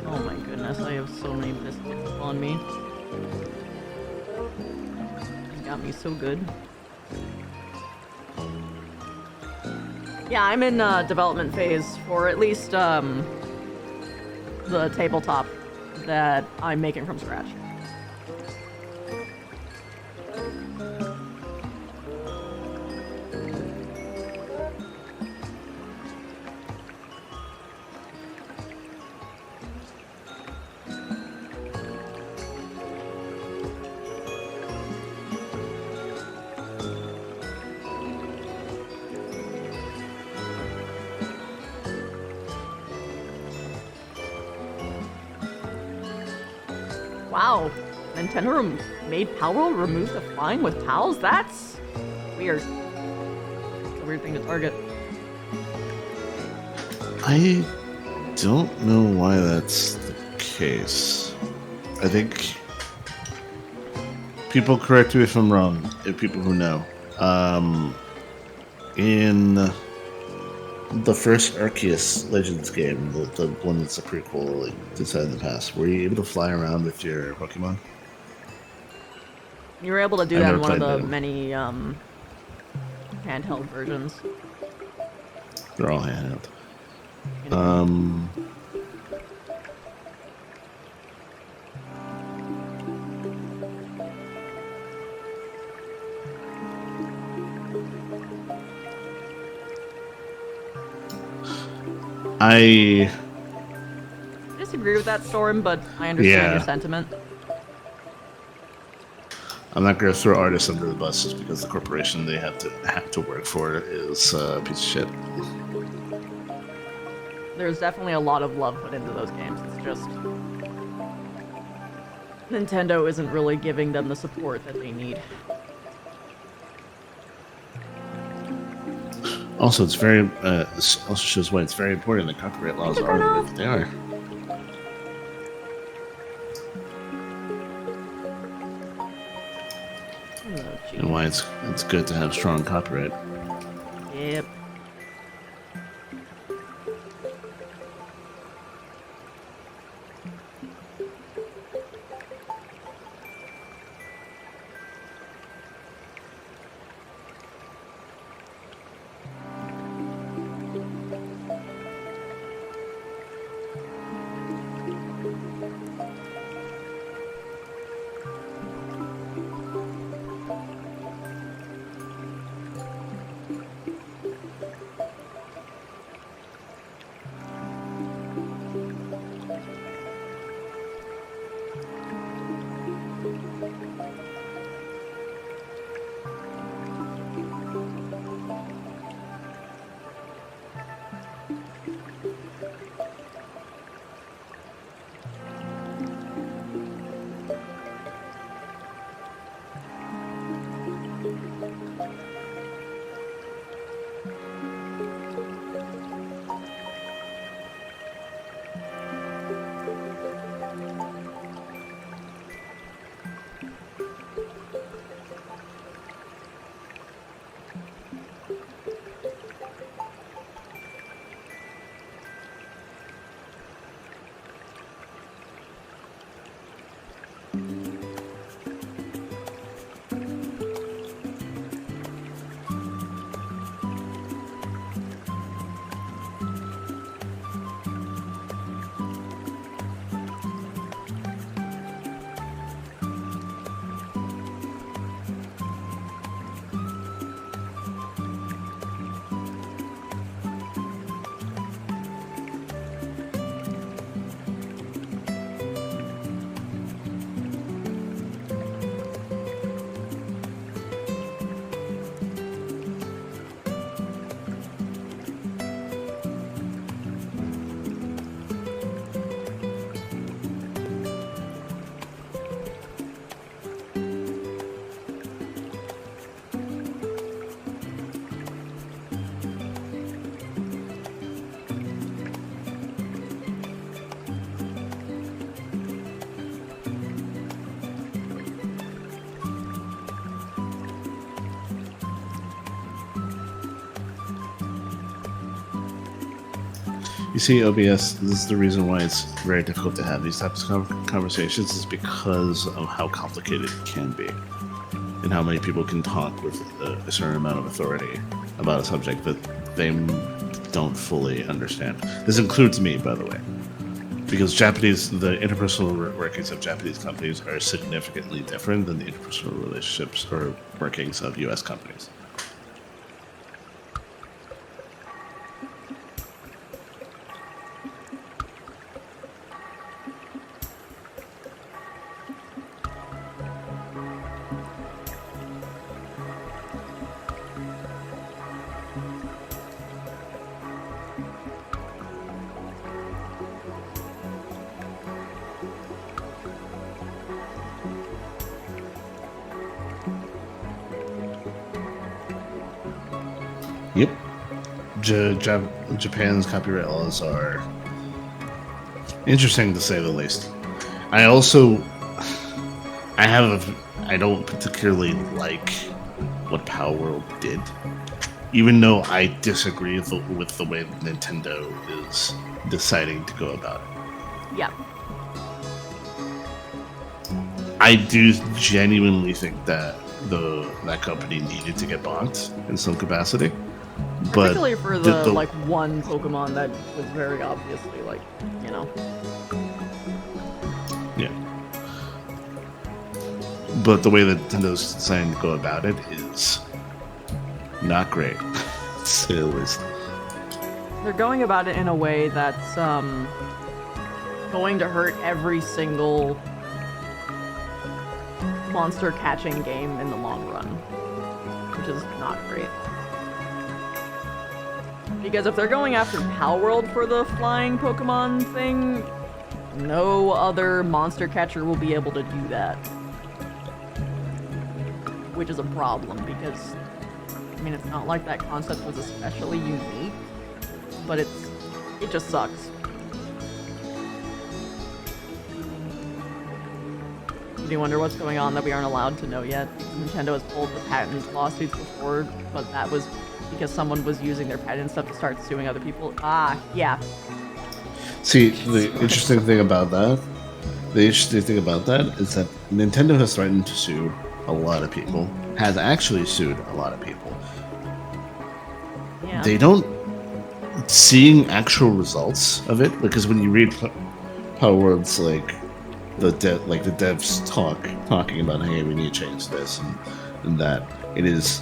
Oh my goodness, I have so many biscuits on me. It got me so good. Yeah, I'm in development phase for at least the tabletop that I'm making from scratch. Wow, Nintendo made Palworld remove the flying with towels? That's weird. It's a weird thing to target. I don't know why that's the case. I think people correct me if I'm wrong, if people who know. In the first Arceus Legends game, the one that's a prequel, like decided in the past, were you able to fly around with your Pokemon? You were able to do I've that in never one of played the them. many handheld versions. They're all handheld. You know? I Disagree with that, Storm, but I understand your sentiment. I'm not going to throw artists under the bus just because the corporation they have to work for is a piece of shit. There's definitely a lot of love put into those games. It's just Nintendo isn't really giving them the support that they need. Also, it's very. This also shows why it's very important that copyright laws are the way that they are. Oh, and why it's good to have strong copyright. Yep. You see, OBS, this is the reason why it's very difficult to have these types of conversations, is because of how complicated it can be. And how many people can talk with a certain amount of authority about a subject that they don't fully understand. This includes me, by the way. Because the interpersonal workings of Japanese companies are significantly different than the interpersonal relationships or workings of US companies. Yep. Japan's copyright laws are interesting to say the least. I don't particularly like what Power World did, even though I disagree with the way Nintendo is deciding to go about it. Yeah. I do genuinely think that that company needed to get bonked in some capacity. Particularly for the like one Pokemon that was very obviously like, you know. Yeah. But the way that Nintendo's deciding to go about it is not great. To say the least. They're going about it in a way that's going to hurt every single monster catching game in the long run, which is not great. Because if they're going after Power World for the flying Pokemon thing, no other monster catcher will be able to do that. Which is a problem, because, I mean, it's not like that concept was especially unique, but it just sucks. Do you wonder what's going on that we aren't allowed to know yet? Nintendo has pulled the patent lawsuits before, but that was because someone was using their patent stuff to start suing other people. Ah, yeah. See, the interesting thing about that is that Nintendo has threatened to sue a lot of people, has actually sued a lot of people. Yeah. They don't seeing actual results of it, because when you read Power World's the devs talking about, hey, we need to change this and that, it is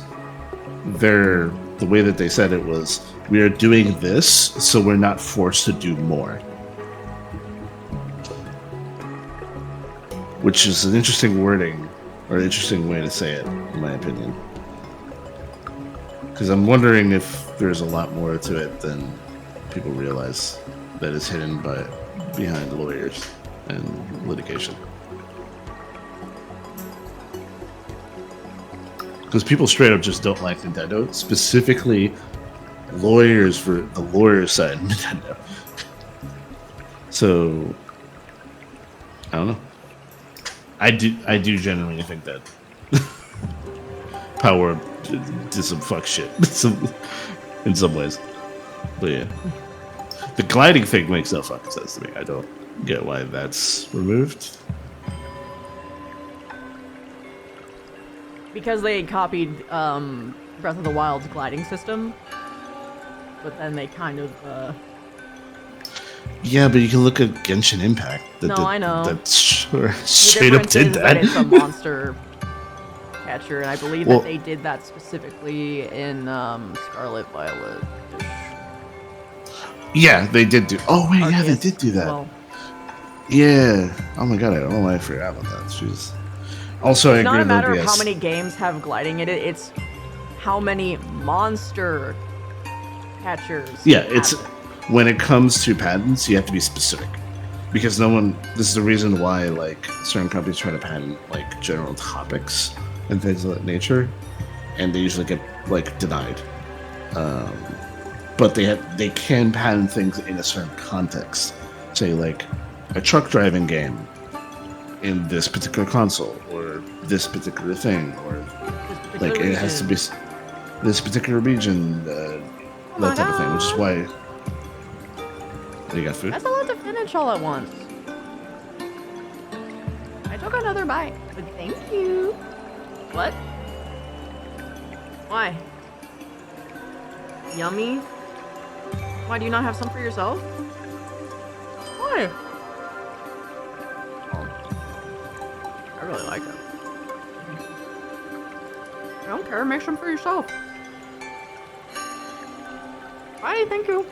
the way that they said it was, we are doing this so we're not forced to do more. Which is an interesting wording, or an interesting way to say it, in my opinion. Because I'm wondering if there's a lot more to it than people realize that is hidden behind lawyers and litigation. Because people straight up just don't like Nintendo, specifically lawyers for the lawyer side of Nintendo. So, I don't know. I do genuinely think that Power did some fuck shit in some ways. But yeah. The gliding thing makes no fucking sense to me. I don't get why that's removed. Because they copied Breath of the Wild's gliding system, but then they kind of Yeah, but you can look at Genshin Impact. I know. That straight up did that. It's a monster catcher, and I believe that they did that specifically in Scarlet Violet. Yeah, they did do. Oh wait, yeah, they did do that. Well, yeah. Oh my god, I don't know why I forgot about that. Jeez. Also, I agree. It's not a matter with of how many games have gliding in it. It's how many monster catchers. Yeah, it's when it comes to patents, you have to be specific, because this is the reason why certain companies try to patent general topics and things of that nature, and they usually get denied. But they can patent things in a certain context, say a truck driving game in this particular console, or this particular thing, or it has to be this particular region, that type of thing, which is why. You got food? That's a lot to finish all at once. I took another bite, but thank you. What? Why? Yummy? Why do you not have some for yourself? Why? Oh. I really like it. I don't care, make some for yourself. Bye, thank you.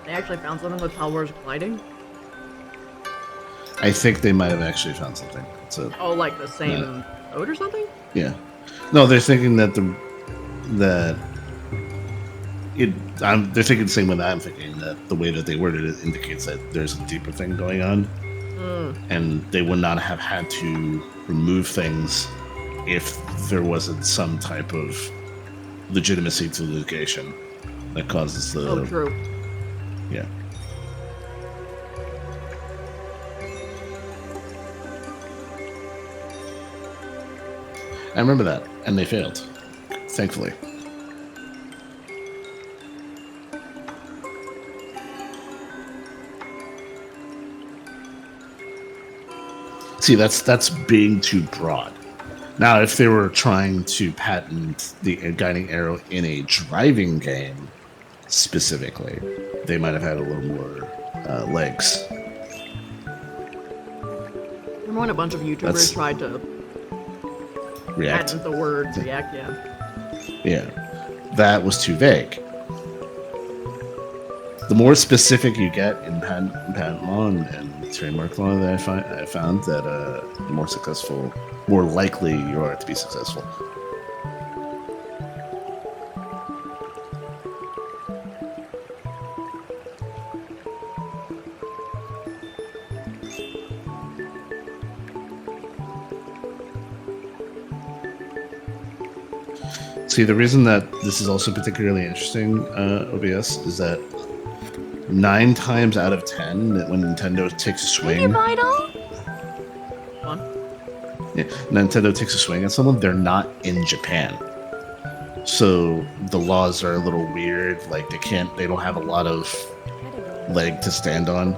They actually found something with Palwor's gliding? I think they might have actually found something. Oh, like the same code or something? Yeah. No, they're thinking that they're thinking the same way that I'm thinking, that the way that they worded it indicates that there's a deeper thing going on. And they would not have had to remove things if there wasn't some type of legitimacy to the litigation that causes the... Oh, true. Yeah. I remember that, and they failed, thankfully. See, that's being too broad. Now, if they were trying to patent the guiding arrow in a driving game specifically, they might have had a little more legs. Remember when a bunch of YouTubers tried to React. patent the word react, yeah. Yeah, that was too vague. The more specific you get in patent law and trademark law that I found that the more likely you are to be successful. See, the reason that this is also particularly interesting, OBS, is that 9 times out of 10, that when Nintendo takes a swing, Nintendo takes a swing at someone, they're not in Japan. So the laws are a little weird. Like they don't have a lot of leg to stand on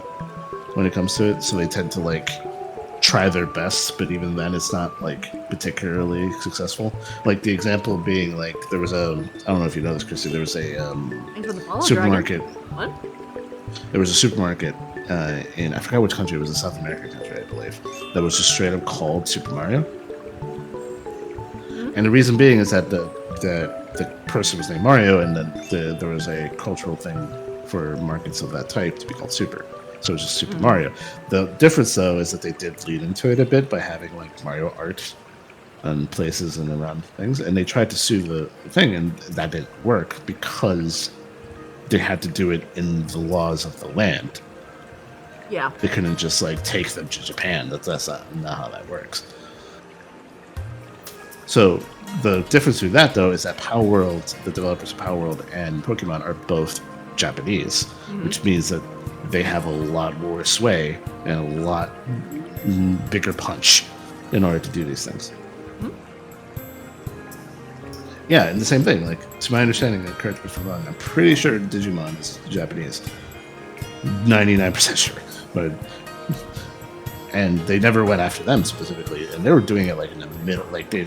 when it comes to it. So they tend to like try their best, but even then, it's not like particularly successful. Like the example being like there was I don't know if you know this, Christy. There was a supermarket. What? There was a supermarket in, I forgot which country, it was a South American country, I believe, that was just straight up called Super Mario. Mm-hmm. And the reason being is that the person was named Mario, and then there was a cultural thing for markets of that type to be called Super. So it was just Super Mario. The difference, though, is that they did lead into it a bit by having like Mario art on places and around things, and they tried to sue the thing, and that didn't work because they had to do it in the laws of the land. Yeah. They couldn't just like take them to Japan. That's not how that works. So the difference with that, though, is that Power World, the developers of Power World and Pokemon are both Japanese, which means that they have a lot more sway and a lot bigger punch in order to do these things. Yeah, and the same thing. Like, to my understanding, correct me if I'm wrong, I'm pretty sure Digimon is Japanese. 99% sure. But and they never went after them specifically, and they were doing it like in the middle, like the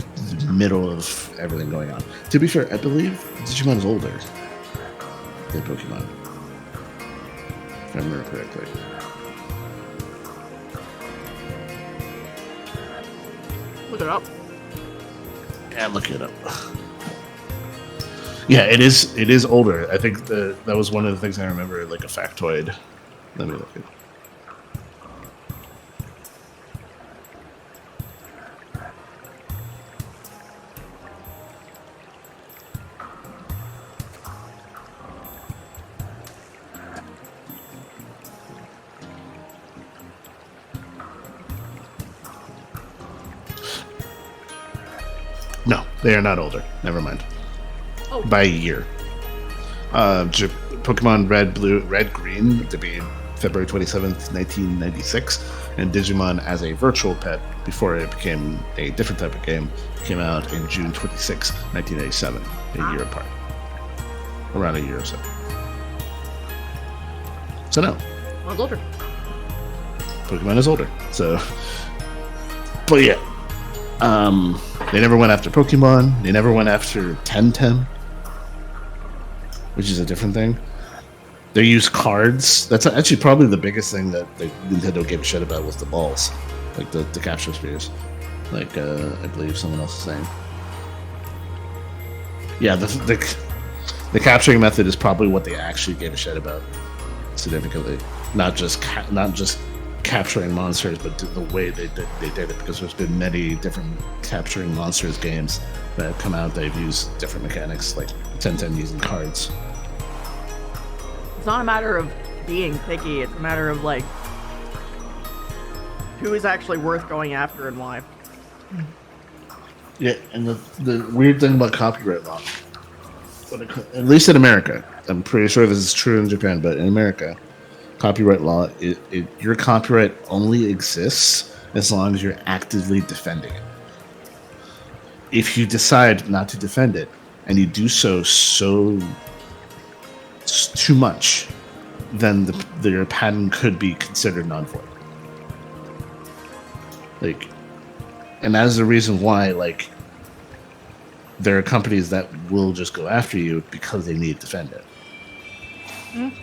middle of everything going on. To be fair, I believe Digimon is older than Pokemon, if I remember correctly. Look it up. Yeah, look it up. Yeah, it is older. I think that was one of the things I remember, like a factoid. Let me look it up. No, they are not older. Never mind. Oh. By a year. Pokemon Red, Blue, Red, Green, to be February 27th, 1996, and Digimon as a virtual pet before it became a different type of game came out in June 26, 1987, a year apart. Around a year or so. So no. One's older. Pokemon is older. So, but yeah. They never went after Pokemon. They never went after Temtem, which is a different thing. They used cards. That's actually probably the biggest thing that Nintendo gave a shit about was the balls, like the capture spheres. Like I believe someone else is saying. Yeah, the capturing method is probably what they actually gave a shit about significantly. Not just capturing monsters, but the way they did it, because there's been many different capturing monsters games that have come out. They've used different mechanics, like Temtem using cards. It's not a matter of being picky, it's a matter of like who is actually worth going after and why. Yeah, and the weird thing about copyright law, at least in America, I'm pretty sure this is true in Japan, but in America, copyright law, your copyright only exists as long as you're actively defending it. If you decide not to defend it, and you do so too much, then your patent could be considered non-void. Like, and that is the reason why, like, there are companies that will just go after you because they need to defend it. Mm-hmm.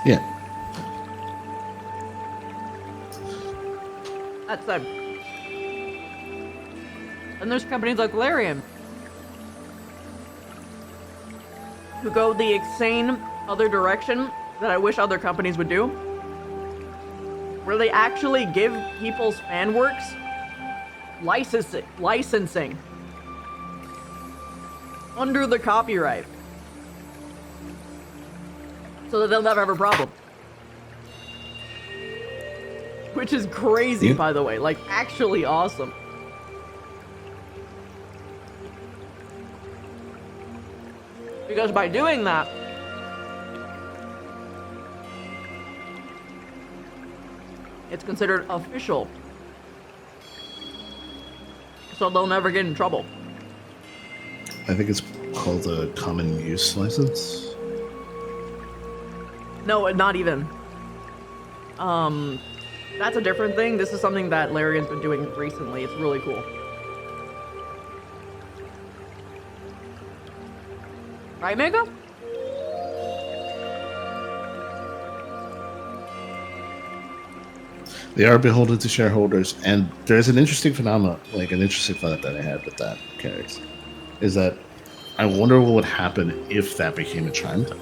Yeah. That's them. And there's companies like Larian who go the insane other direction that I wish other companies would do, where they actually give people's fan works licensing under the copyright, so that they'll never have a problem. Which is crazy, by the way. Like, actually awesome. Because by doing that, it's considered official. So they'll never get in trouble. I think it's called a common use license. No, not even. That's a different thing. This is something that Larian's been doing recently. It's really cool. Right, Mega? They are beholden to shareholders, and there's an interesting phenomenon, like an interesting thought that I had with that case, is that I wonder what would happen if that became a trend.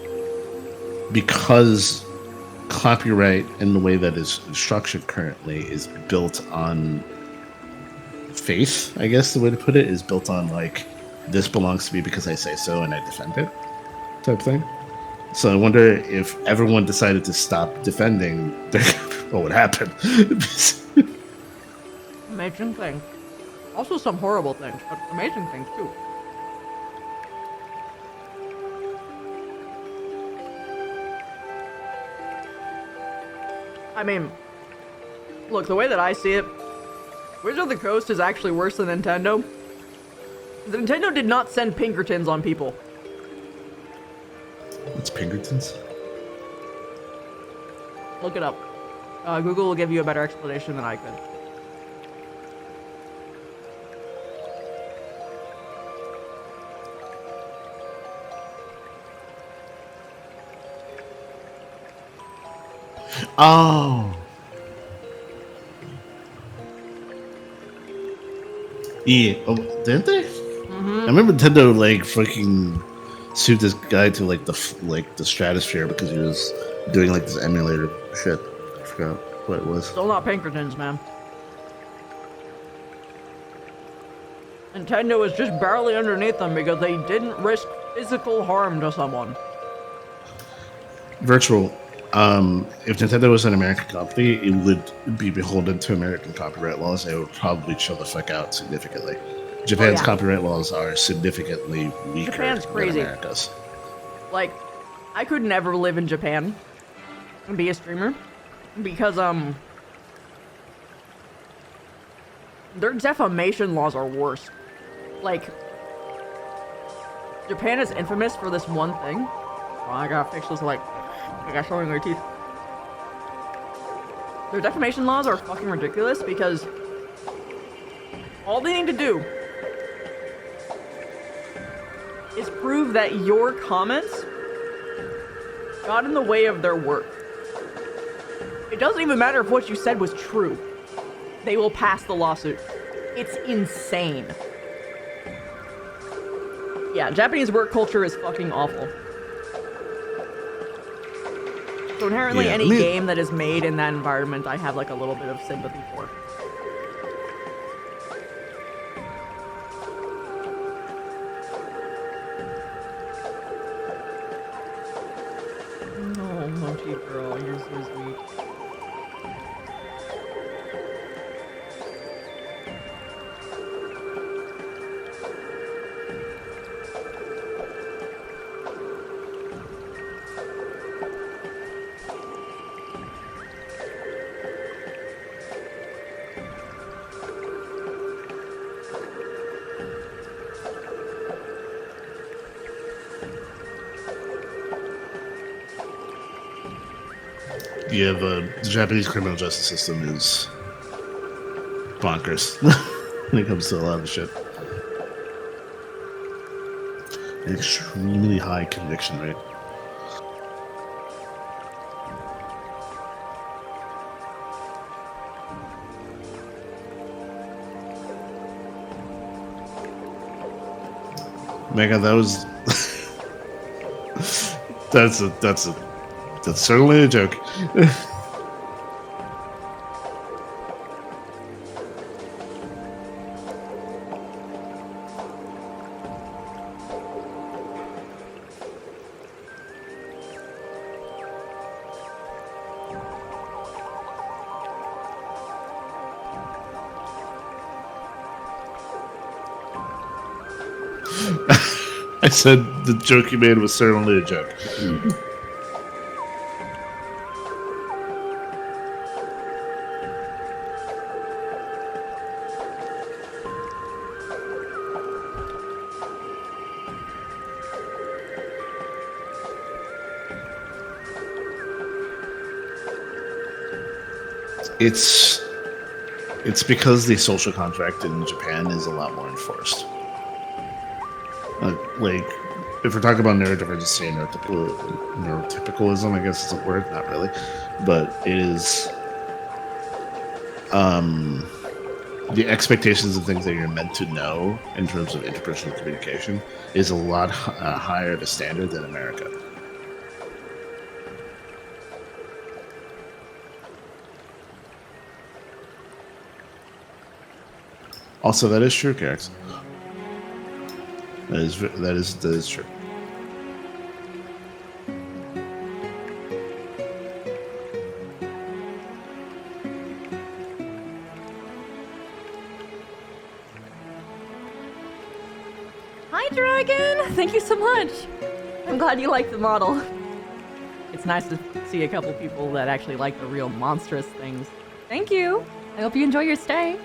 Because copyright in the way that is structured currently is built on faith, I guess the way to put it, is built on like, this belongs to me because I say so and I defend it type thing. So I wonder if everyone decided to stop defending, what would happen? Amazing things. Also some horrible things, but amazing things too. I mean, look, the way that I see it, Wizard of the Coast is actually worse than Nintendo. Nintendo did not send Pinkertons on people. What's Pinkertons? Look it up. Google will give you a better explanation than I could. Oh. Yeah. Oh, didn't they? Mm-hmm. I remember Nintendo like freaking sued this guy to like the stratosphere because he was doing like this emulator shit. I forgot what it was. Still not Pinkertons, man. Nintendo was just barely underneath them because they didn't risk physical harm to someone. Virtual. If Nintendo was an American company, it would be beholden to American copyright laws. They would probably chill the fuck out significantly. Japan's yeah. copyright laws are significantly weaker Japan's crazy. than America's. Like, I could never live in Japan and be a streamer because their defamation laws are worse. Like, Japan is infamous for this one thing. Oh, I gotta fix this, like, I got showing their teeth. Their defamation laws are fucking ridiculous because all they need to do is prove that your comments got in the way of their work. It doesn't even matter if what you said was true. They will pass the lawsuit. It's insane. Yeah, Japanese work culture is fucking awful. So inherently, any game that is made in that environment, I have like a little bit of sympathy for. No, Mochi girl, you're so sweet. Yeah, the Japanese criminal justice system is bonkers when it comes to a lot of shit. An extremely high conviction rate. Mega, that was that's certainly a joke. I said the joke you made was certainly a joke. It's because the social contract in Japan is a lot more enforced. Like, if we're talking about neurodivergency and neurotypicalism, I guess it's a word, not really, but it is the expectations of things that you're meant to know in terms of interpersonal communication is a lot higher of a standard than America. Also, that is true, Garrix. That is true. Hi, Dragon! Thank you so much! I'm glad you like the model. It's nice to see a couple people that actually like the real monstrous things. Thank you! I hope you enjoy your stay.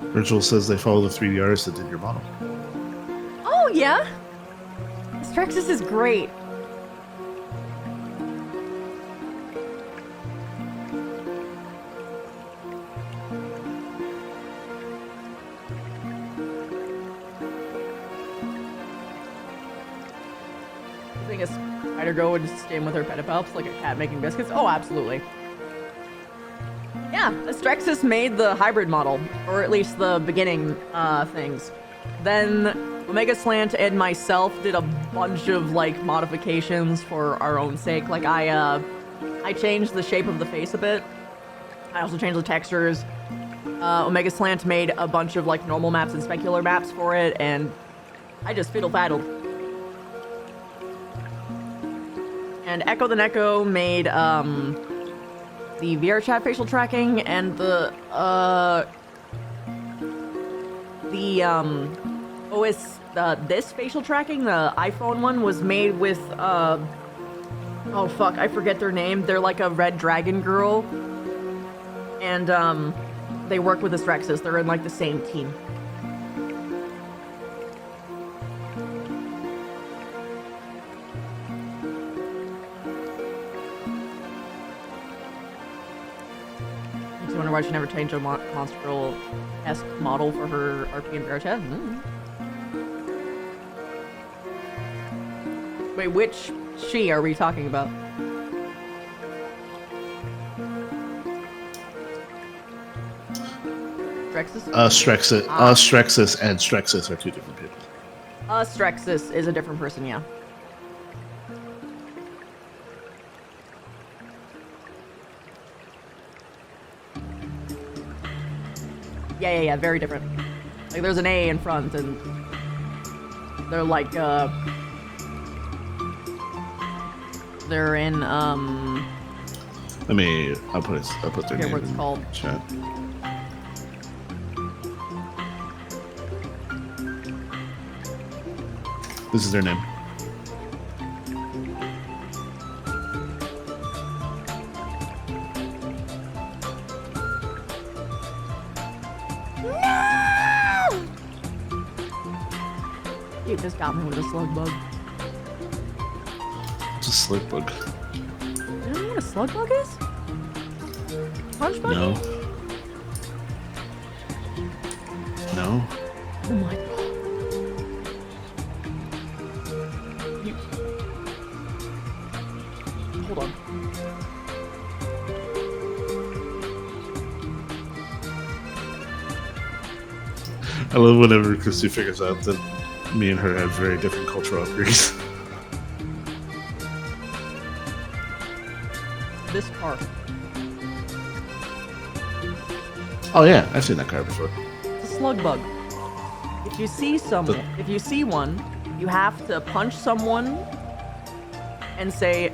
Virgil says they follow the 3D artist that did your model. Oh, yeah? Strexus is great. You think a spider girl would just stand with her pedipalps like a cat making biscuits? Oh, absolutely. Yeah, Strexus made the hybrid model, or at least the beginning things. Then Omega Slant and myself did a bunch of like modifications for our own sake. Like I changed the shape of the face a bit. I also changed the textures. Omega Slant made a bunch of like normal maps and specular maps for it, and I just fiddle-faddled. And Echo the Neko made the VRChat facial tracking and the OS this facial tracking, the iPhone one, was made with oh fuck, I forget their name. They're like a red dragon girl, and they work with the Strexus. They're in like the same team. Makes you wonder why she never changed a Monster Girl-esque model for her RP and VRChat. Wait, which she are we talking about? Strexus? Strexus and Strexus are two different people. Strexus is a different person, yeah. Yeah, very different. Like, there's an A in front, and they're like, they're in, I'll put their name what it's in called. chat. This is their name. Dude, this got me with a slug bug. It's a slug bug. You know what a slug bug is? Punch bug? No. No. Oh my god. Hold on. I love whenever Christy figures out that me and her have very different cultural upbringings. This car. Oh yeah, I've seen that car before. It's a slug bug. If you see one, you have to punch someone and say,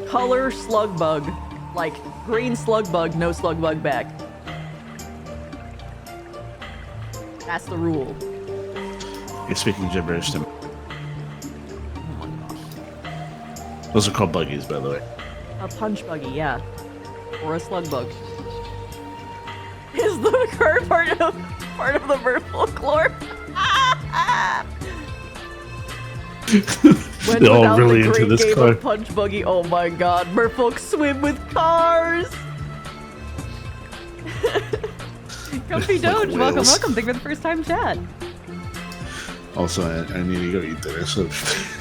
color slug bug. Like, green slug bug, no slug bug back. That's the rule. You're speaking gibberish to me. Oh my gosh. Those are called buggies, by the way. A punch buggy, yeah. Or a slug bug. Is the car part of the bird folklore? When They're all without really the into great this game car. of punch buggy, oh my god, merfolk swim with cars! Comfy Like Doge, welcome, whales. welcome. Thank you for the first time chat. Also, I need to go eat dinner, so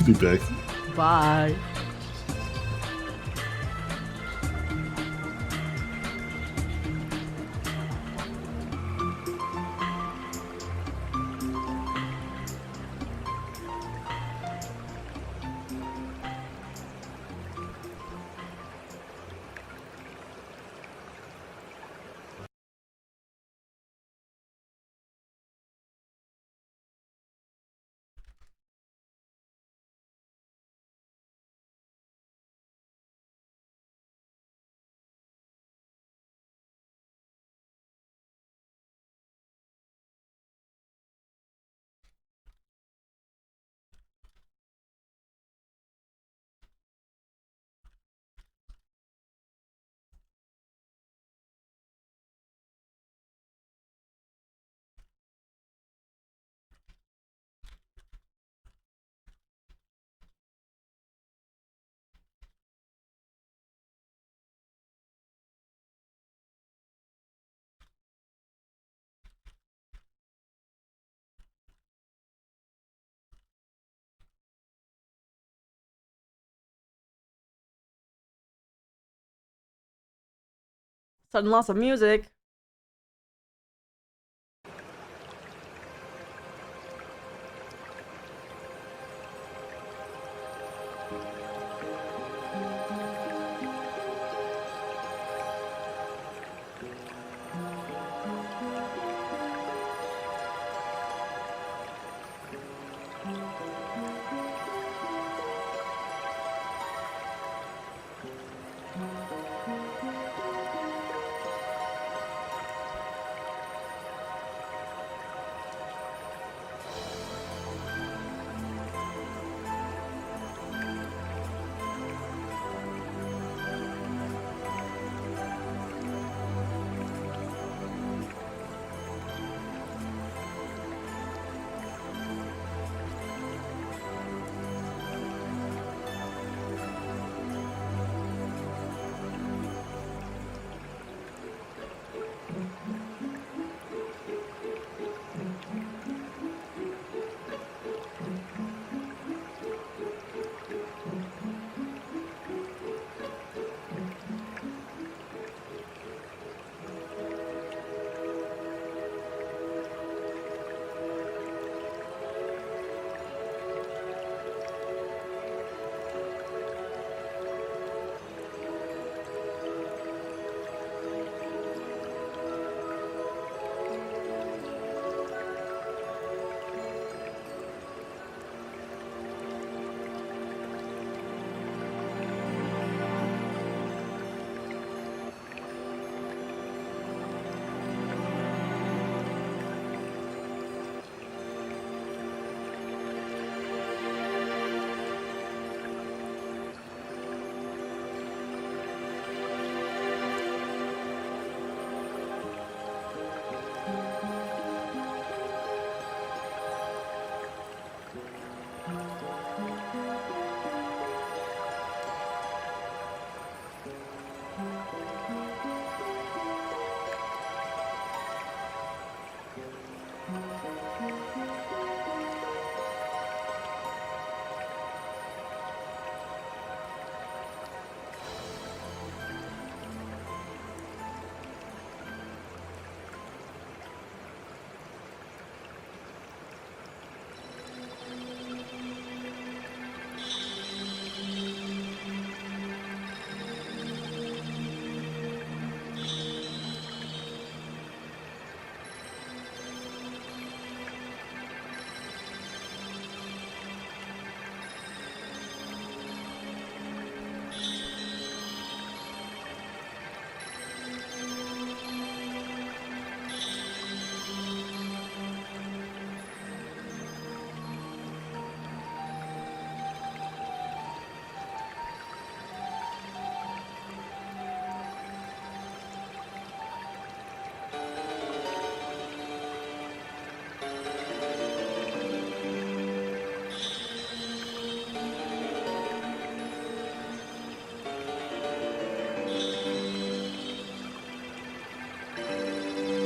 be back. Bye. Sudden loss of music.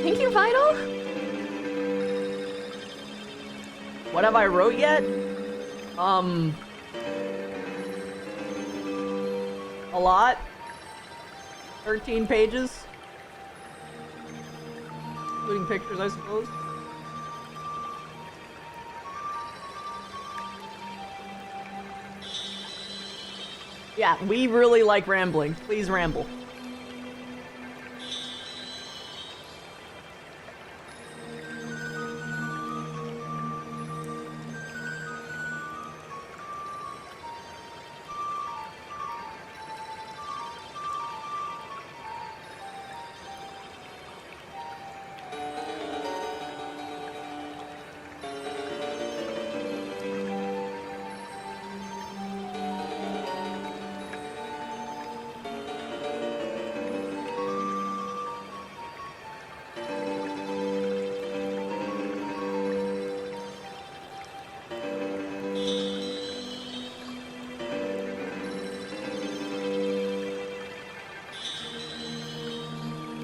Thank you, Vital! What have I wrote yet? A lot. 13 pages. Including pictures, I suppose. Yeah, we really like rambling. Please ramble.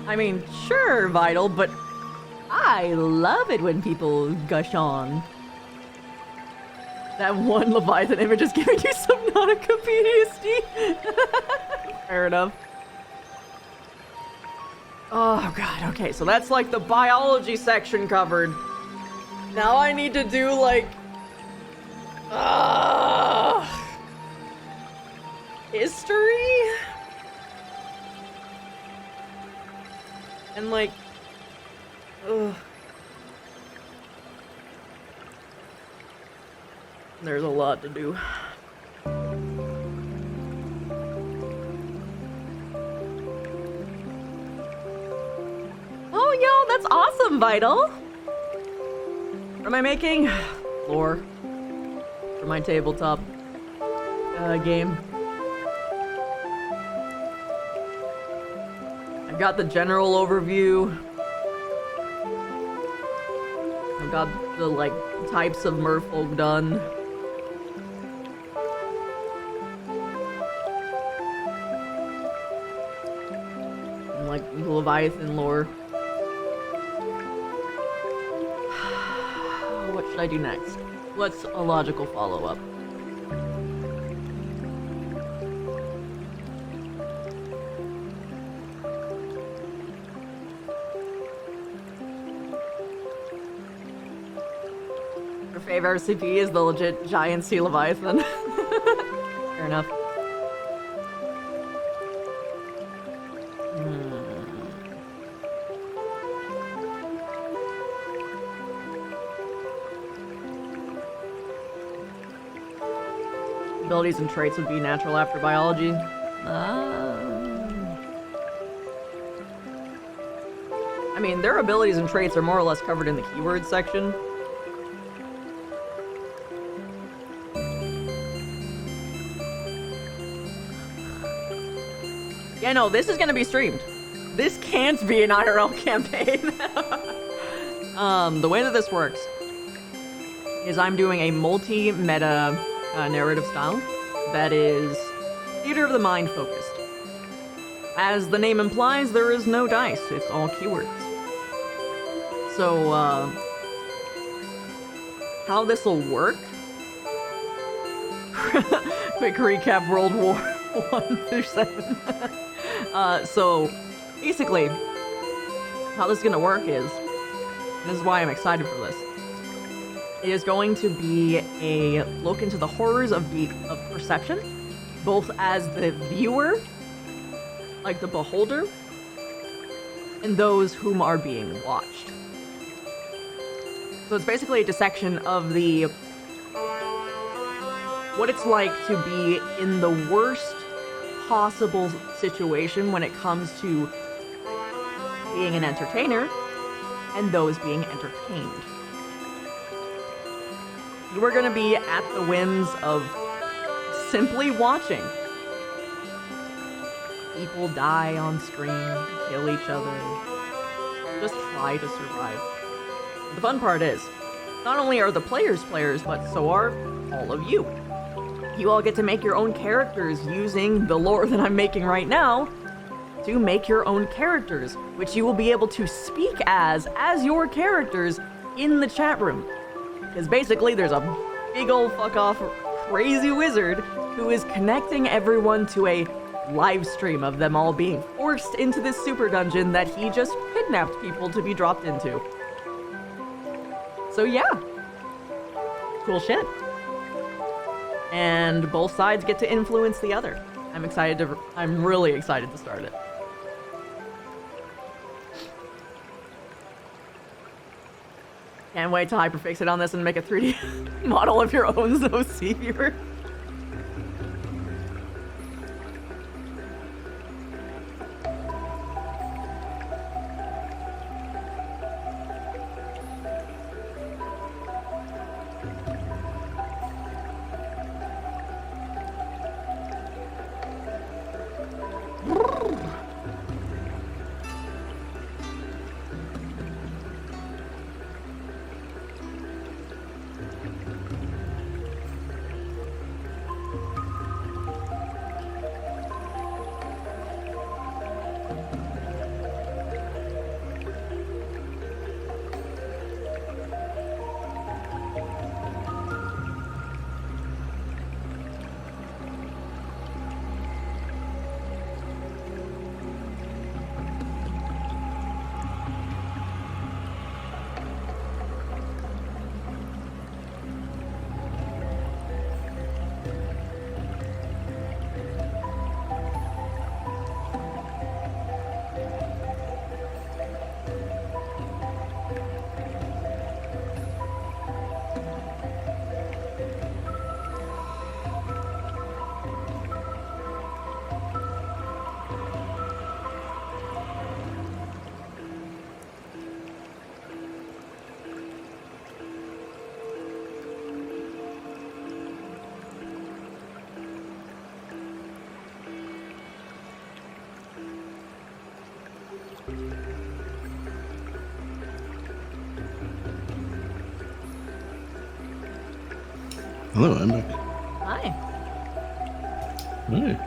I mean, sure, Vital, but I love it when people gush on. That one Leviathan image is giving you some Nautica PTSD. Fair enough. Oh god, okay, so that's like the biology section covered. Now I need to do like history? And like there's a lot to do. Oh, yo, that's awesome, Vital. What am I making? Lore. For my tabletop game. I've got the general overview. I've got the, like, types of merfolk done. And, like, the Leviathan lore. What should I do next? What's a logical follow-up? Your favorite RCP is the legit giant sea leviathan. Fair enough. Abilities and traits would be natural after biology. I mean, their abilities and traits are more or less covered in the keywords section. Yeah, no, this is gonna be streamed. This can't be an IRL campaign. The way that this works is I'm doing a multi-meta narrative style that is theater of the mind focused. As the name implies, there is no dice, it's all keywords. So, how this will work? Quick recap: World War 1 through 7. So, basically, how this is gonna work is, and this is why I'm excited for this. It is going to be a look into the horrors of perception, both as the viewer, like the beholder, and those whom are being watched. So it's basically a dissection of what it's like to be in the worst possible situation when it comes to being an entertainer and those being entertained. We're gonna be at the whims of simply watching people die on screen, kill each other, just try to survive. The fun part is, not only are the players players, but so are all of you. You all get to make your own characters using the lore that I'm making right now to make your own characters, which you will be able to speak as your characters in the chat room. Because basically there's a big old fuck off crazy wizard who is connecting everyone to a live stream of them all being forced into this super dungeon that he just kidnapped people to be dropped into. So yeah, cool shit. And both sides get to influence the other. I'm really excited to start it. Can't wait to hyperfix it on this and make a 3D model of your own OC viewer. Hello, I'm back. Hi. Hi.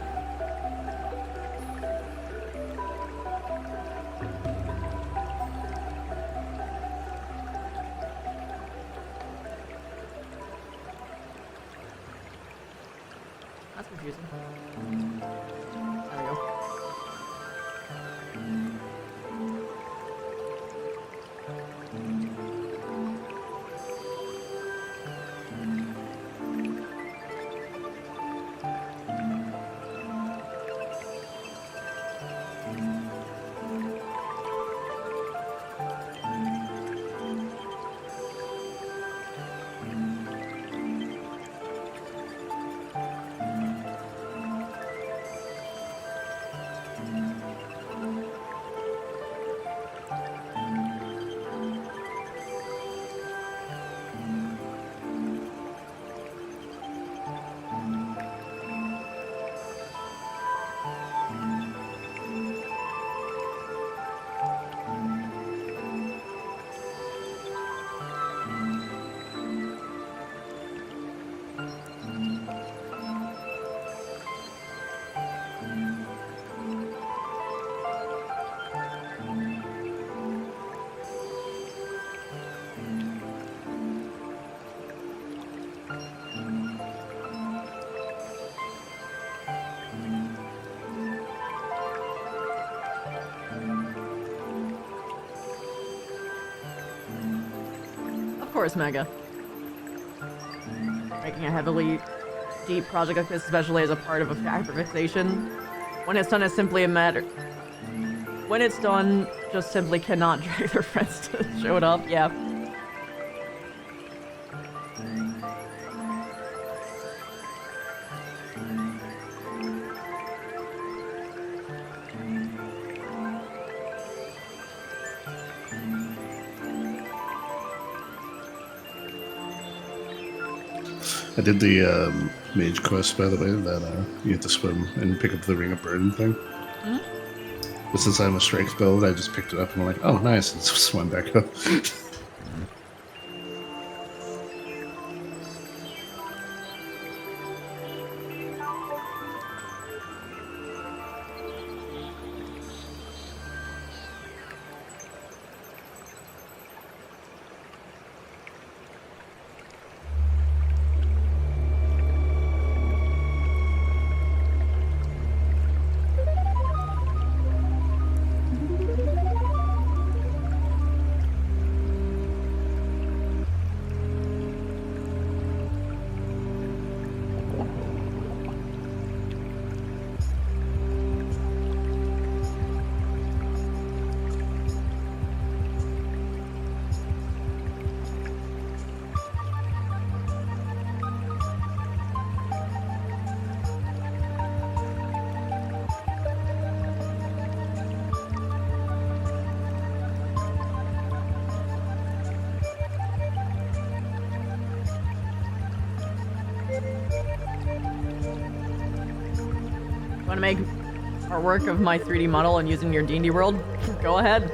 That's confusing. There we go. Of course, Mega. Making a heavily deep project like this, especially as a part of a factor fixation, when it's done, it's simply a matter. When it's done, just simply cannot drag their friends to show it up. Yeah. I did the mage quest, by the way, that you have to swim and pick up the ring of burden thing. But since I'm a strength build, I just picked it up and I'm like, oh, nice, and swam back up. Want to make artwork of my 3D model and using your D&D world? Go ahead.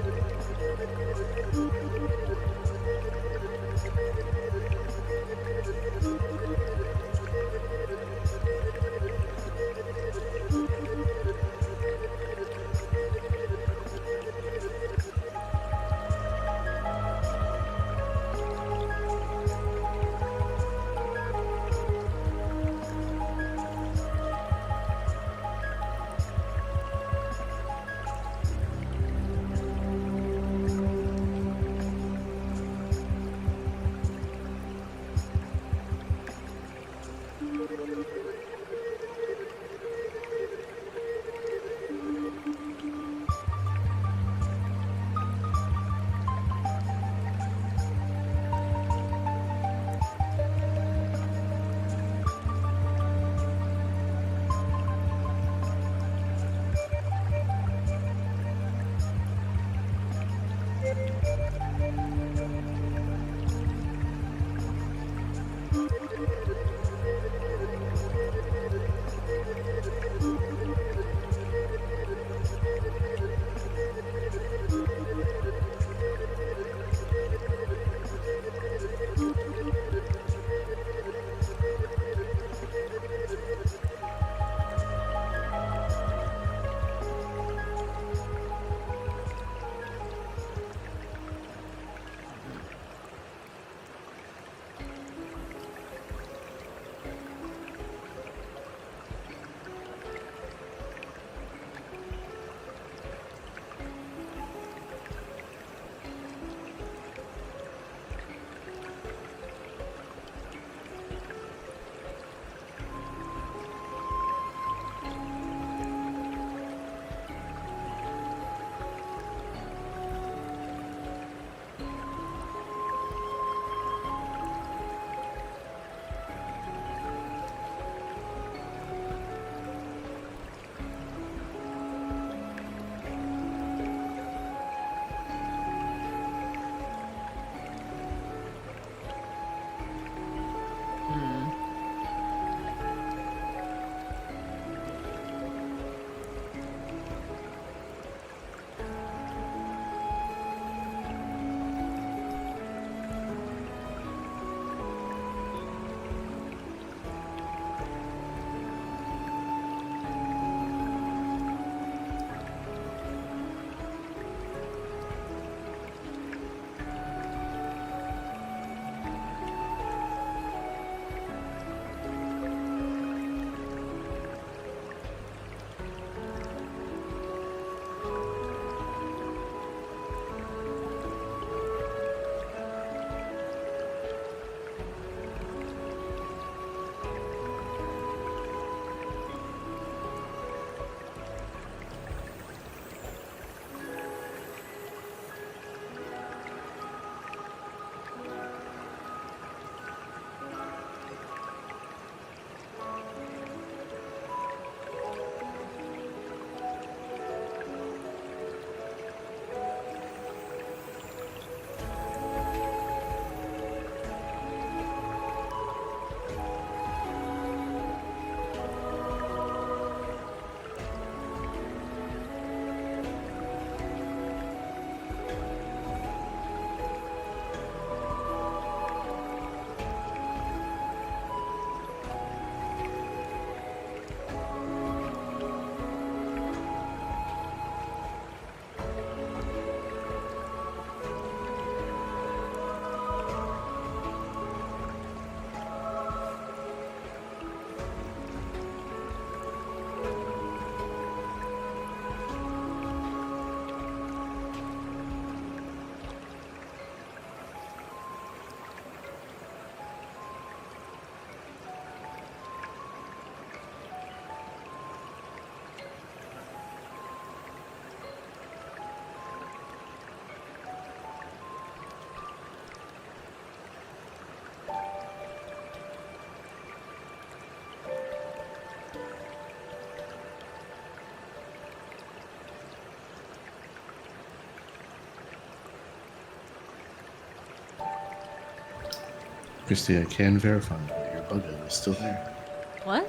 Christy, I can verify that your bug is still there. What?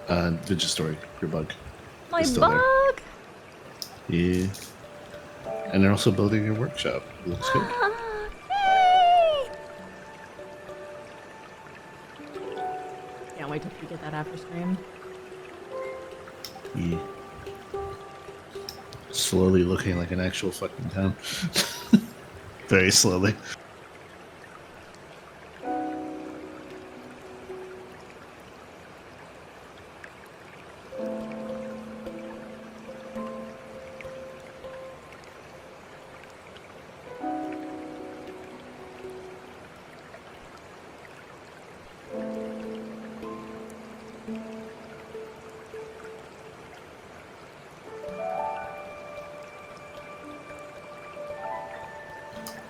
Digistory, your bug. My is still bug? There. Yeah. And they're also building your workshop. It looks good. Yay! Can't wait to peek at that after stream. Yeah. Slowly looking like an actual fucking town. Very slowly.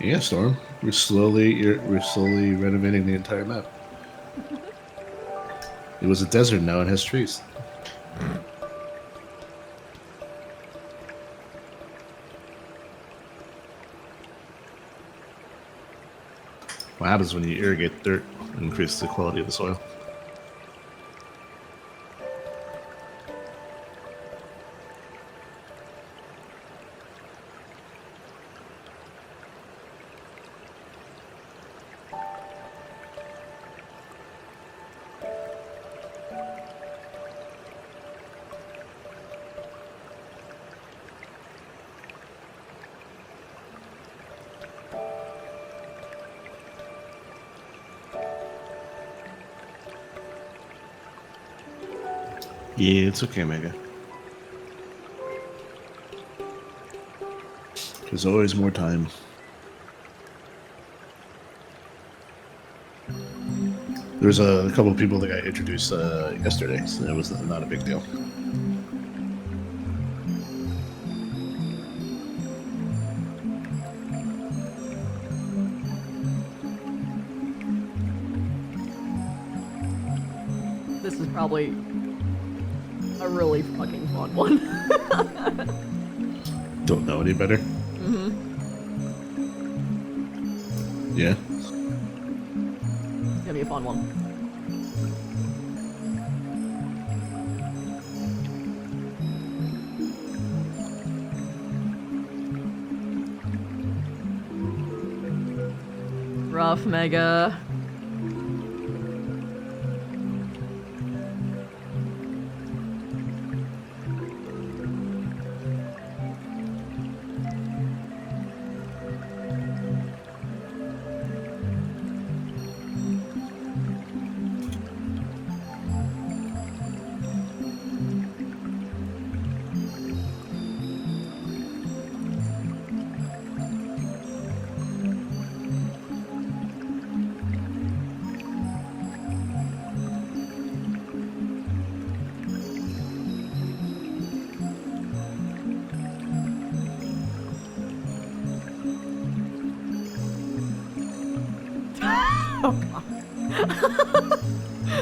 Yeah, Storm. We're slowly renovating the entire map. It was a desert, now it has trees. What happens when you irrigate dirt? Increase the quality of the soil. Yeah, it's okay, Mega. There's always more time. There's a couple of people that got introduced yesterday, so it was not a big deal. This is probably a really fucking fun one. Don't know any better? Mm-hmm. Yeah? It's gonna be a fun one. Rough, Mega.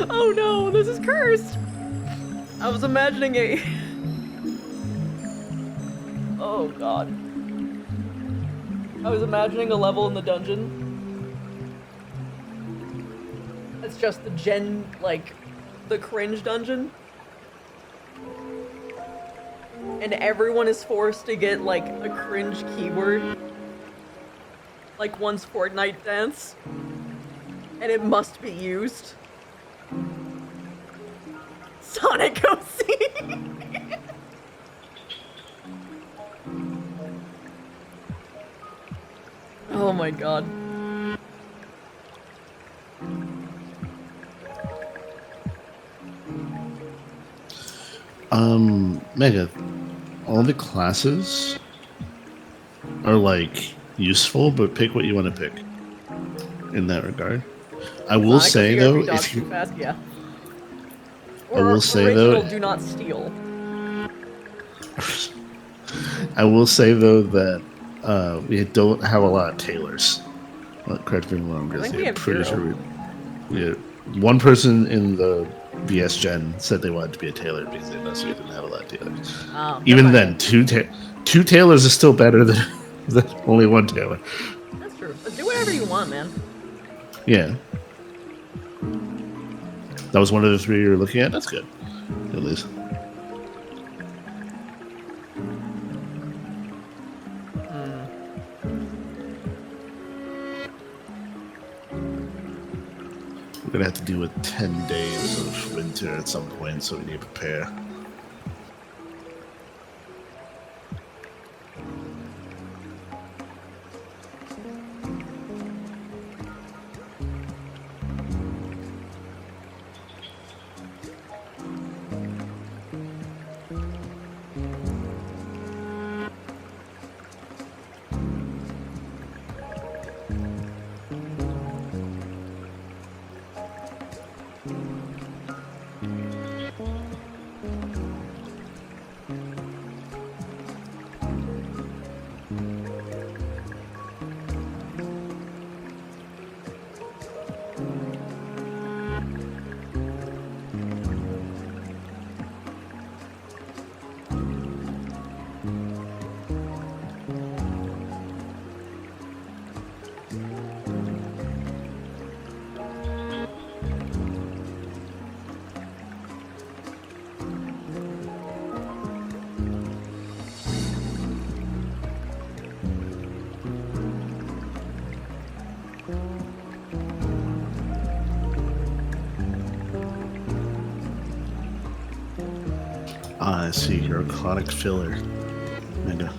Oh no, this is cursed! I was imagining a... Oh god. I was imagining a level in the dungeon. It's just the the cringe dungeon. And everyone is forced to get, like, a cringe keyword. Like one's Fortnite dance. And it must be used. Sonic OC. Oh my god. Mega, all the classes are like useful, but pick what you want to pick in that regard. I will say though, if you fast, yeah. I will say though, do not steal. I will say though that we don't have a lot of tailors. Correct me if I'm wrong. I think we have pretty zero. sure we one person in the VS Gen said they wanted to be a tailor because they know so we didn't have a lot of tailors. Oh, Even then, two tailors is still better than only one tailor. That's true. But do whatever you want, man. Yeah. That was one of the three you were looking at? That's good. At least. We're going to have to deal with 10 days of winter at some point, so we need to prepare. I see. You're a chronic filler. Mega.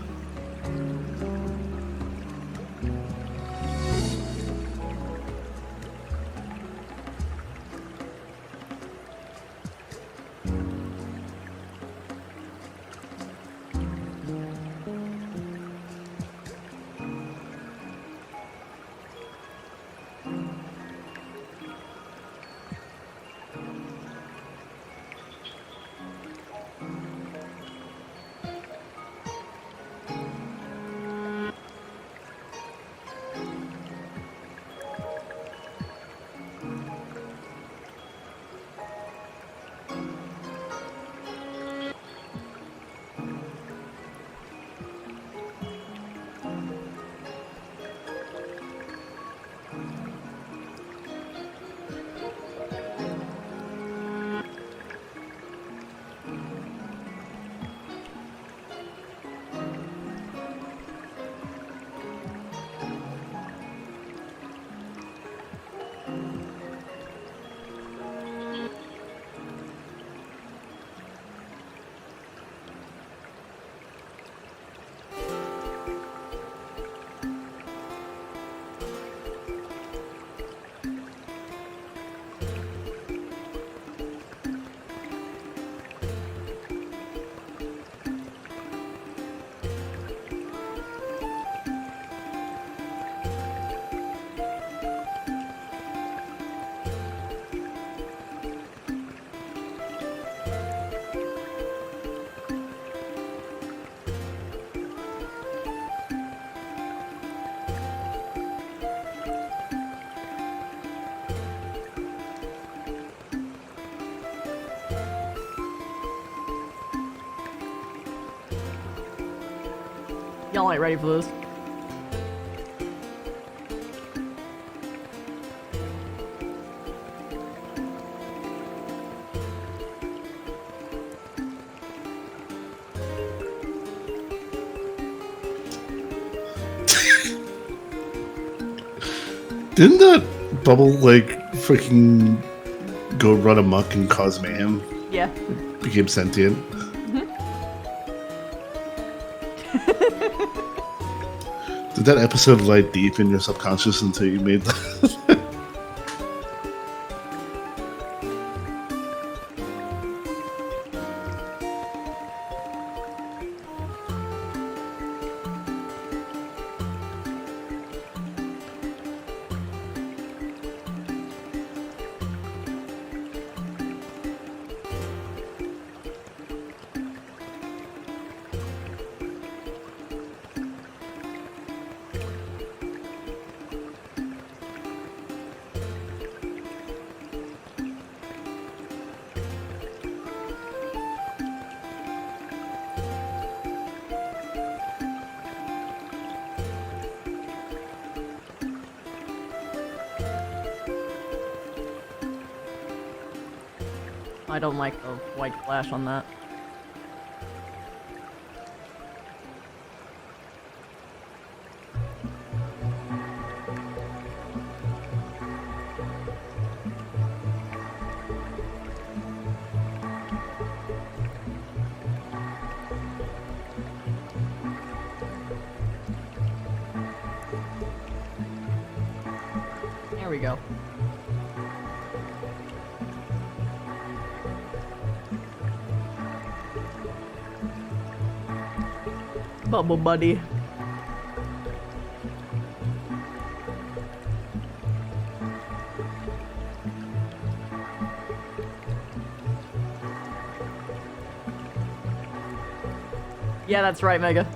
Y'all ain't ready for this. Didn't that bubble, like, freaking go run amok and cause mayhem? Yeah. Became sentient? Did that episode lie deep in your subconscious until you made that? I don't like the white flash on that. There we go. Bubble buddy. Yeah, that's right, Mega.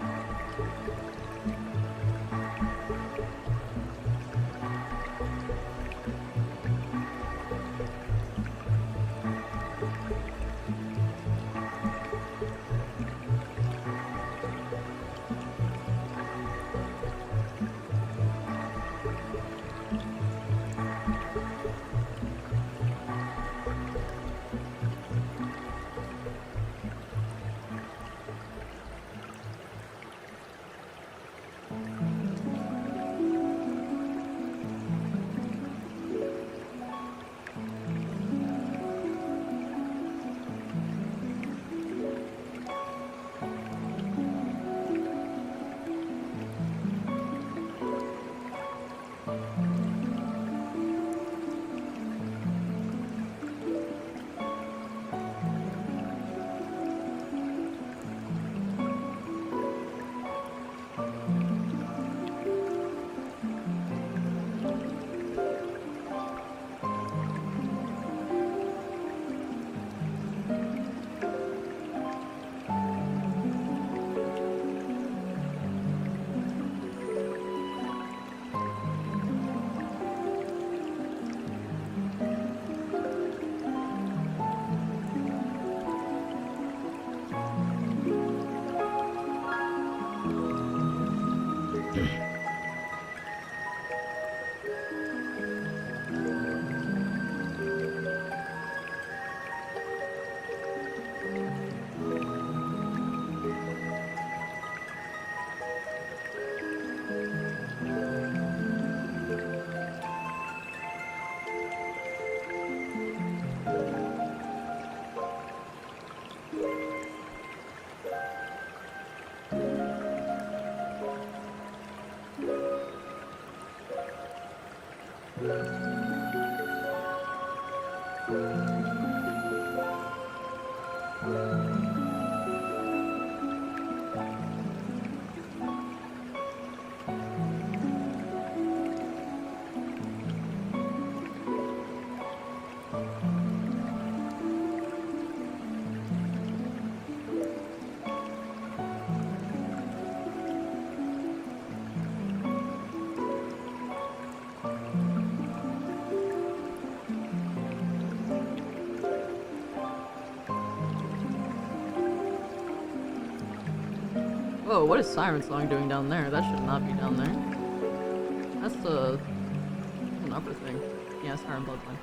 Whoa, what is Siren Song doing down there? That should not be down there. That's an upper thing. Yeah, Siren Bloodline.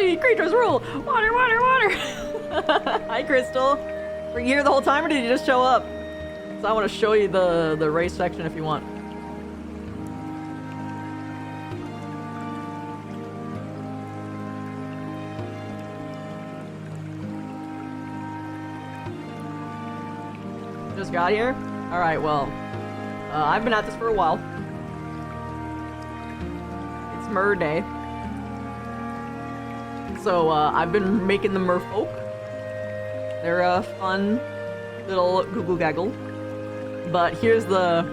Fantasy creatures rule! Water, water, water! Hi, Crystal. Were you here the whole time, or did you just show up? So I want to show you the race section if you want. Just got here? Alright, well. I've been at this for a while. It's Mer Day. So, I've been making the merfolk. They're a fun little Google Gaggle. But here's the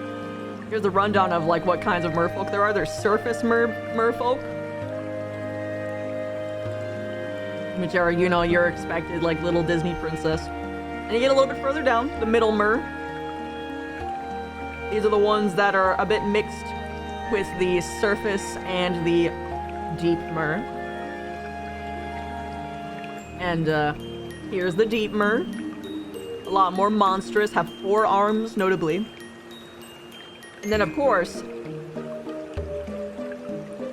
rundown of like what kinds of merfolk there are. There's surface merfolk, which are, you know, your expected like little Disney princess. And you get a little bit further down, the middle mer. These are the ones that are a bit mixed with the surface and the deep mer. And here's the deep mer. A lot more monstrous, have 4 arms, notably. And then, of course,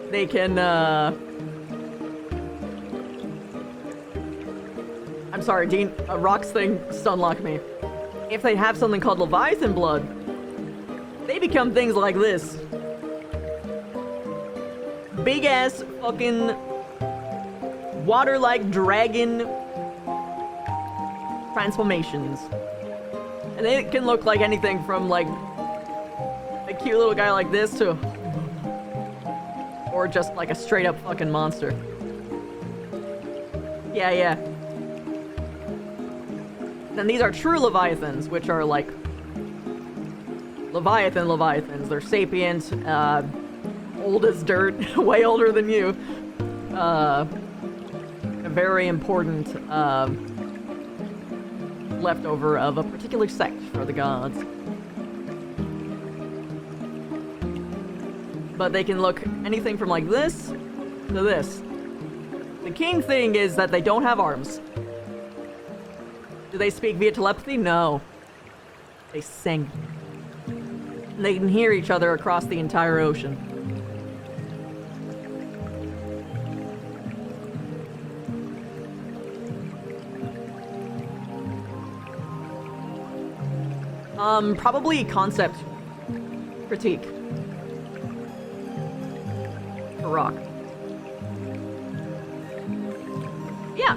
they can, I'm sorry, Dean, Rock's thing stunlocked me. If they have something called Leviathan blood, they become things like this. Big-ass fucking water-like dragon transformations. And they can look like anything from like a cute little guy like this to, or just like a straight up fucking monster. Yeah. Then these are true Leviathans, which are like Leviathans. They're sapient, old as dirt, way older than you. A very important leftover of a particular sect for the gods. But they can look anything from like this to this. The king thing is that they don't have arms. Do they speak via telepathy? No. They sing. They can hear each other across the entire ocean. Probably concept critique. For Rock. Yeah.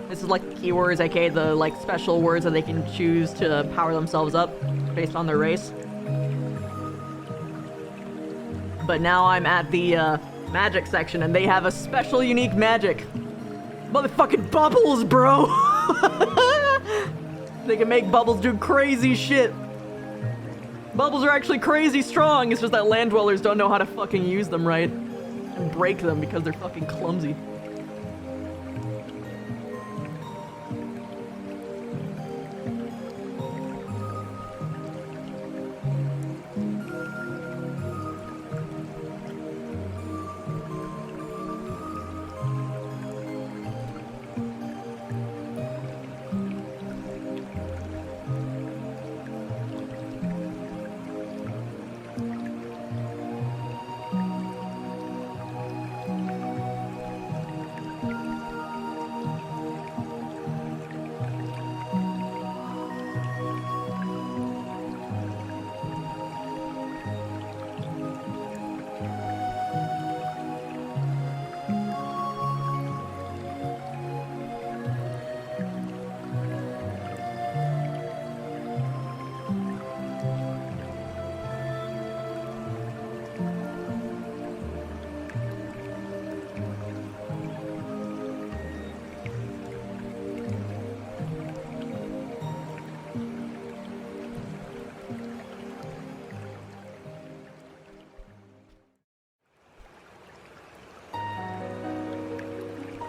This is like keywords, aka the like special words that they can choose to power themselves up based on their race. But now I'm at the magic section and they have a special unique magic. Motherfucking bubbles, bro! They can make bubbles do crazy shit. Bubbles are actually crazy strong, it's just that land dwellers don't know how to fucking use them right. And break them because they're fucking clumsy.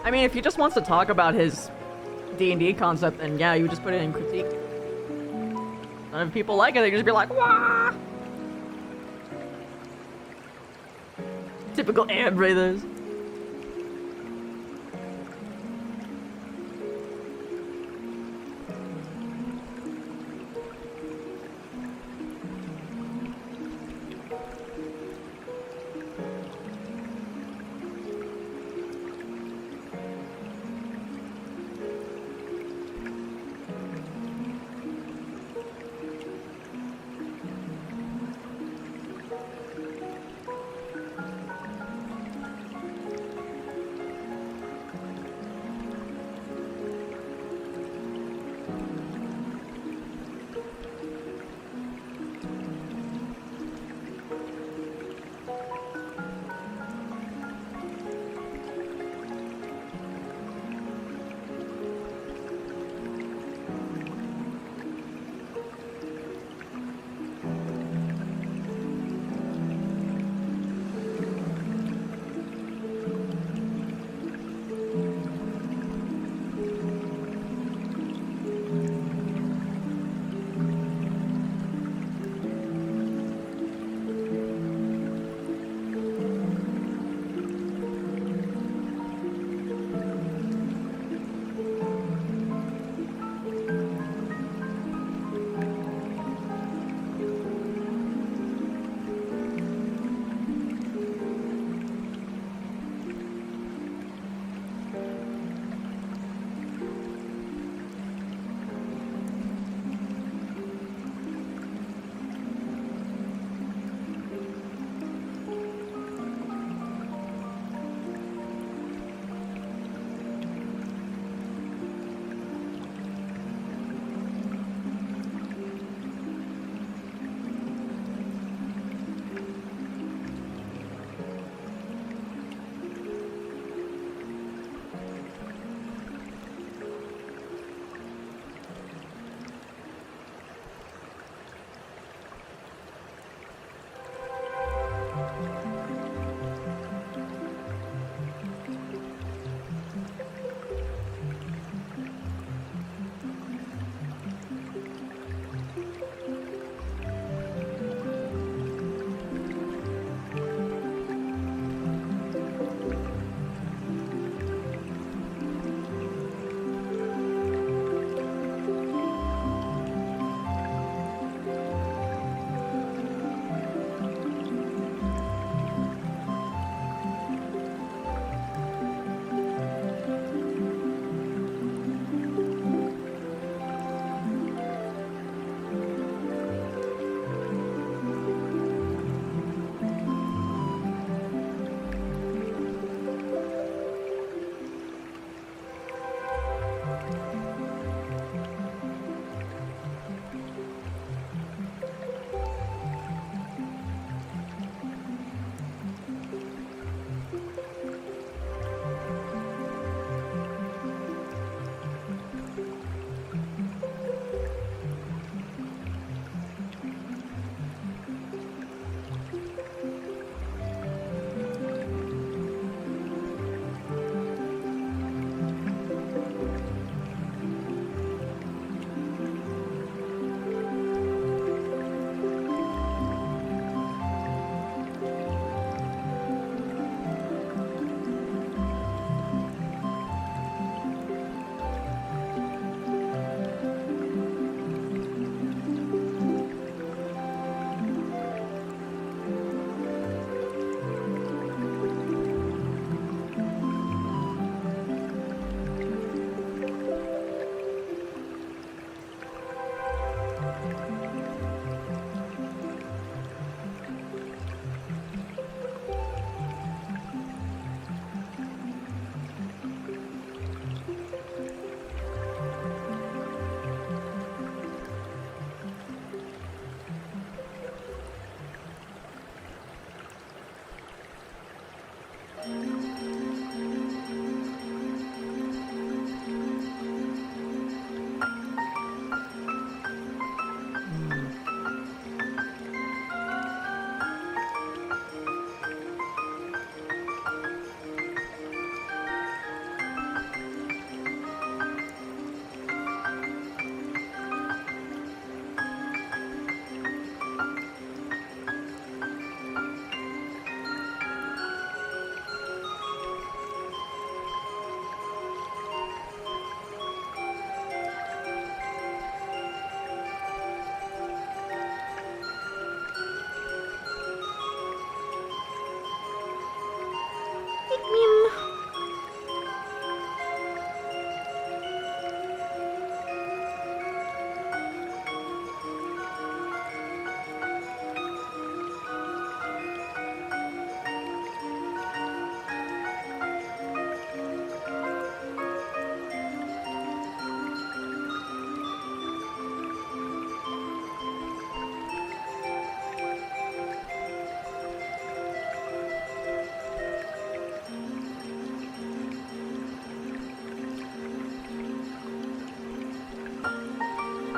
I mean, if he just wants to talk about his D&D concept, then yeah, you just put it in critique. And if people like it, they just be like, wah! Typical air breathers.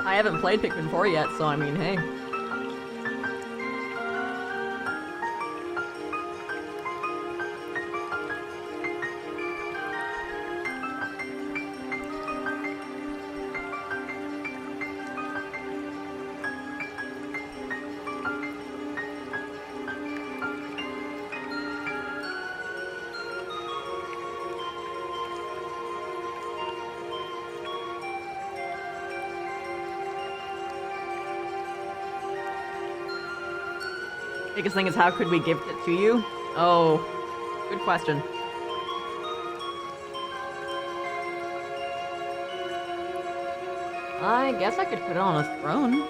I haven't played Pikmin 4 yet, so I mean, hey. Biggest thing is how could we gift it to you? Oh, good question. I guess I could put it on a throne.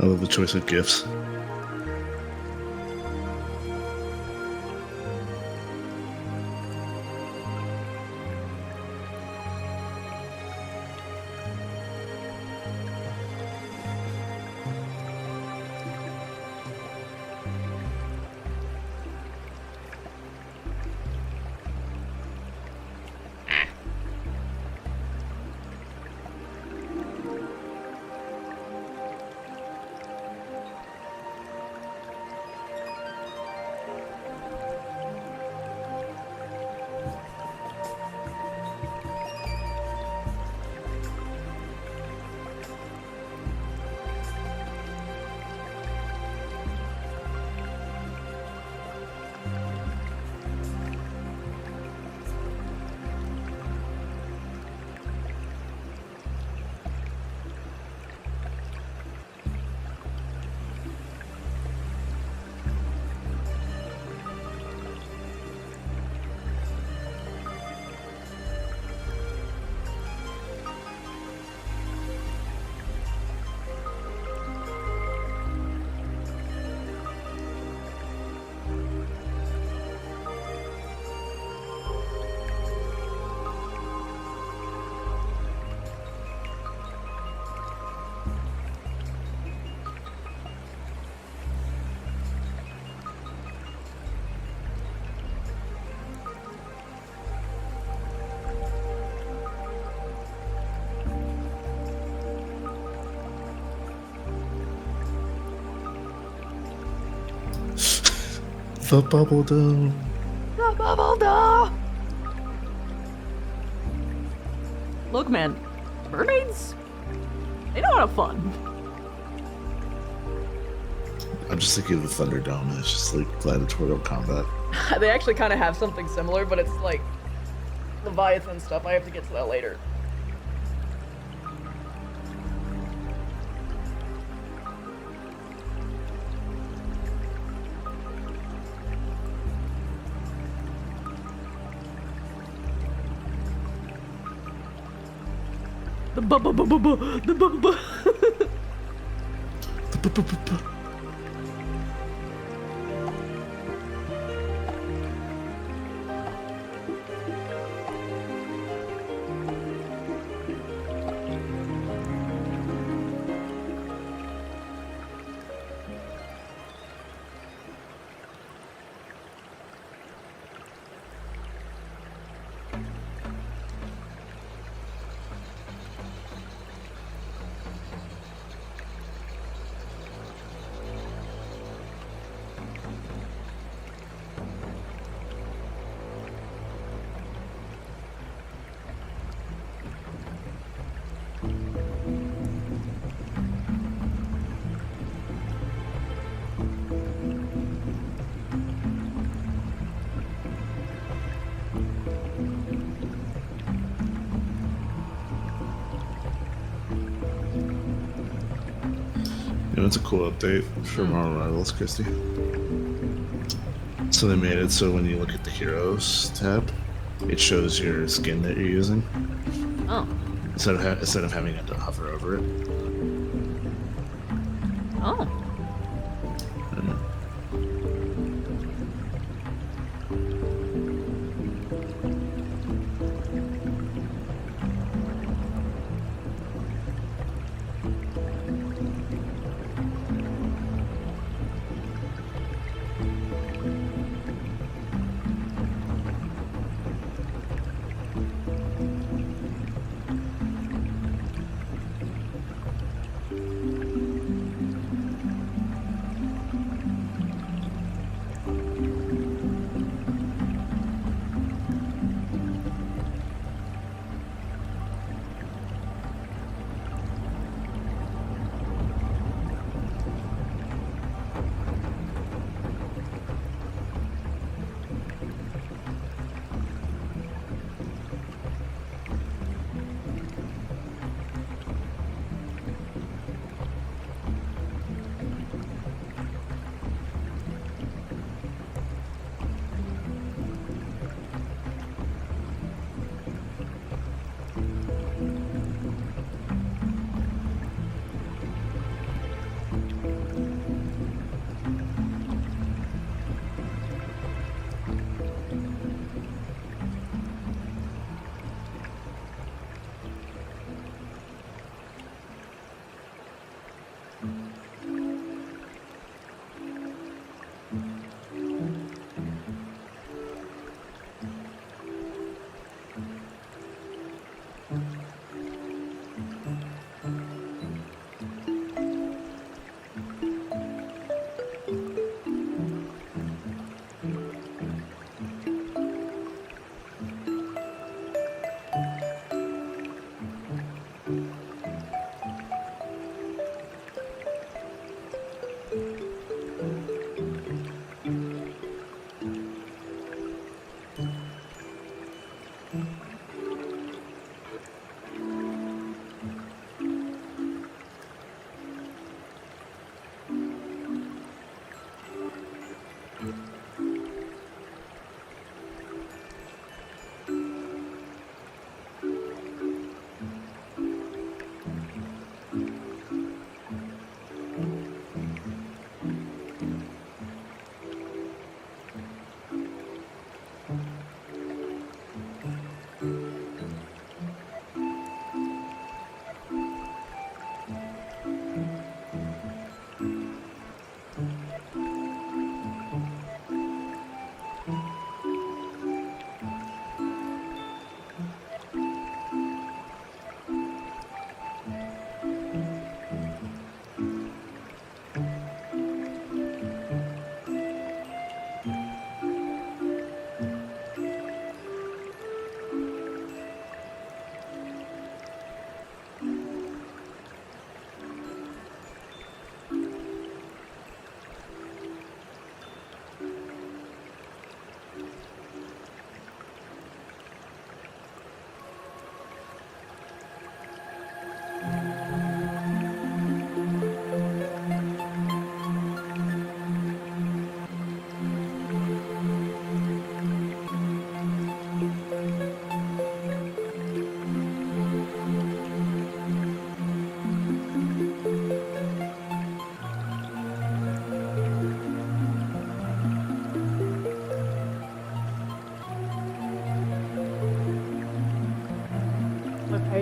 I love the choice of gifts. The bubble dome. The bubble dome. Look, man, mermaids, they know how to have fun. I'm just thinking of the Thunderdome, and it's just like gladiatorial combat. They actually kind of have something similar, but it's like Leviathan stuff. I have to get to that later. The bu-bu-bu-bu-bu. You know, it's a cool update for Marvel Rivals, Christy. So they made it so when you look at the Heroes tab, it shows your skin that you're using. Oh. Instead of having to hover over it. Oh.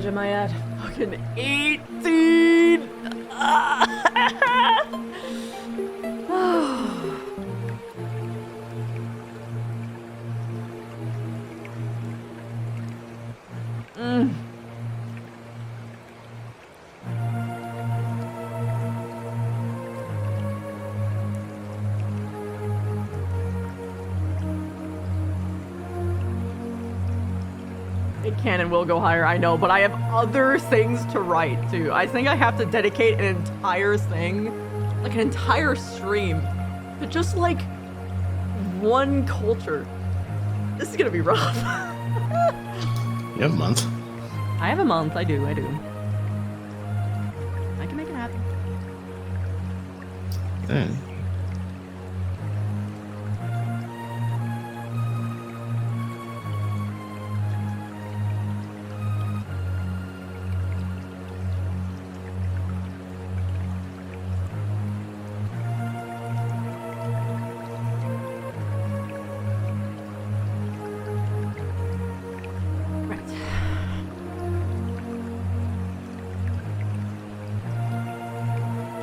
am I at? Fucking 18! Mm. It can and will go higher, I know, but I have other things to write too. I think I have to dedicate an entire thing, like an entire stream, to just like one culture. This is gonna be rough. You have a month. I have a month, I do. I can make it happen. Dang.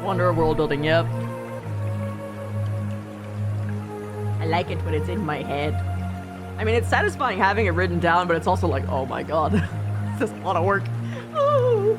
Wonder of world building, yep. I like it when it's in my head. I mean, it's satisfying having it written down, but it's also like, oh my god, this is a lot of work. Ooh.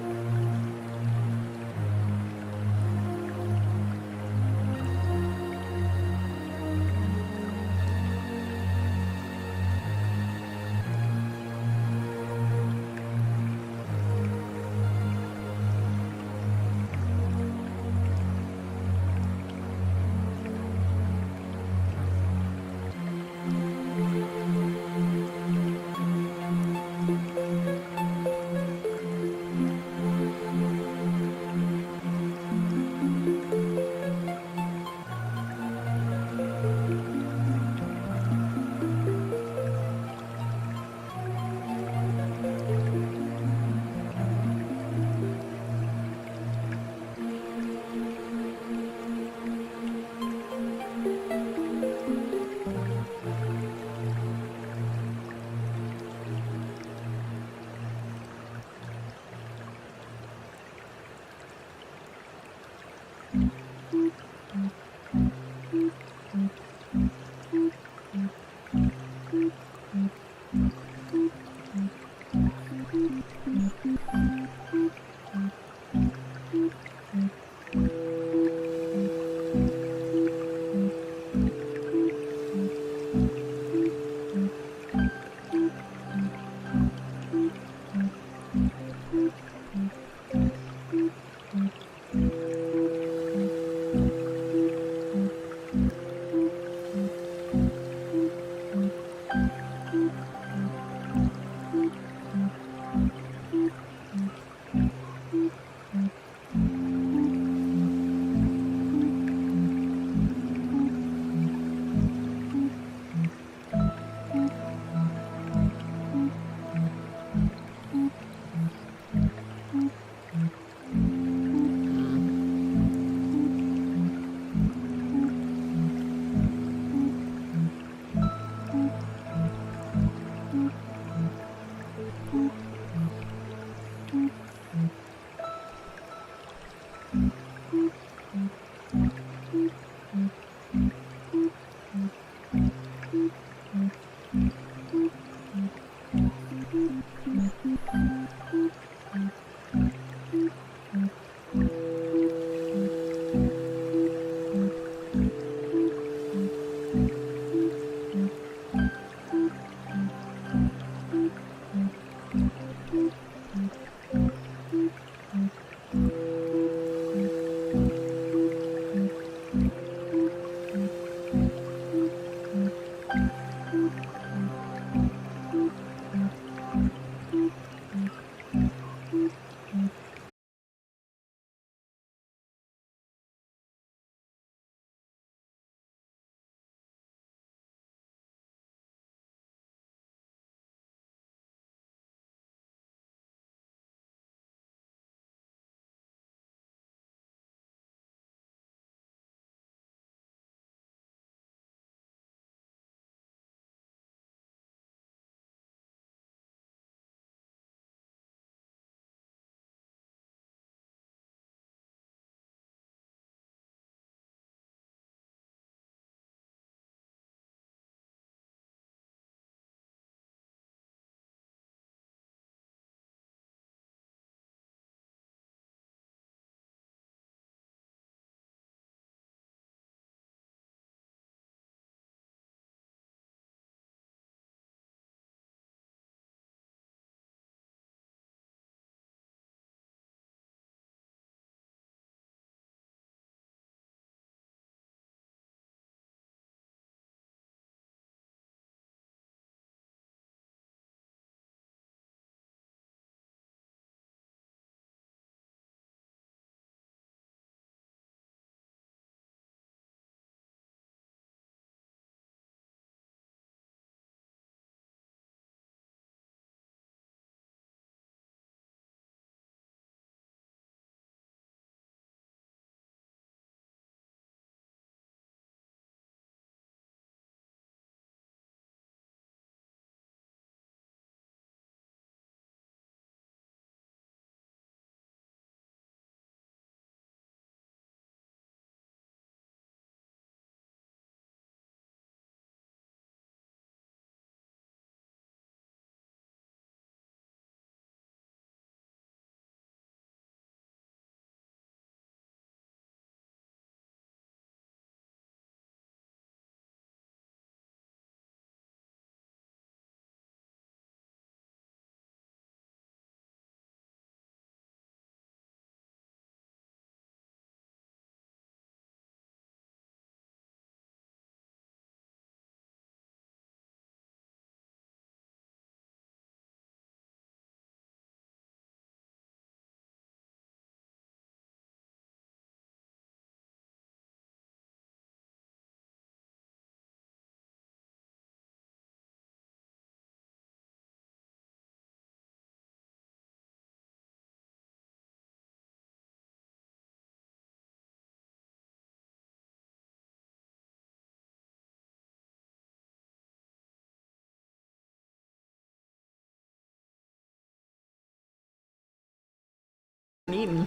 eaten.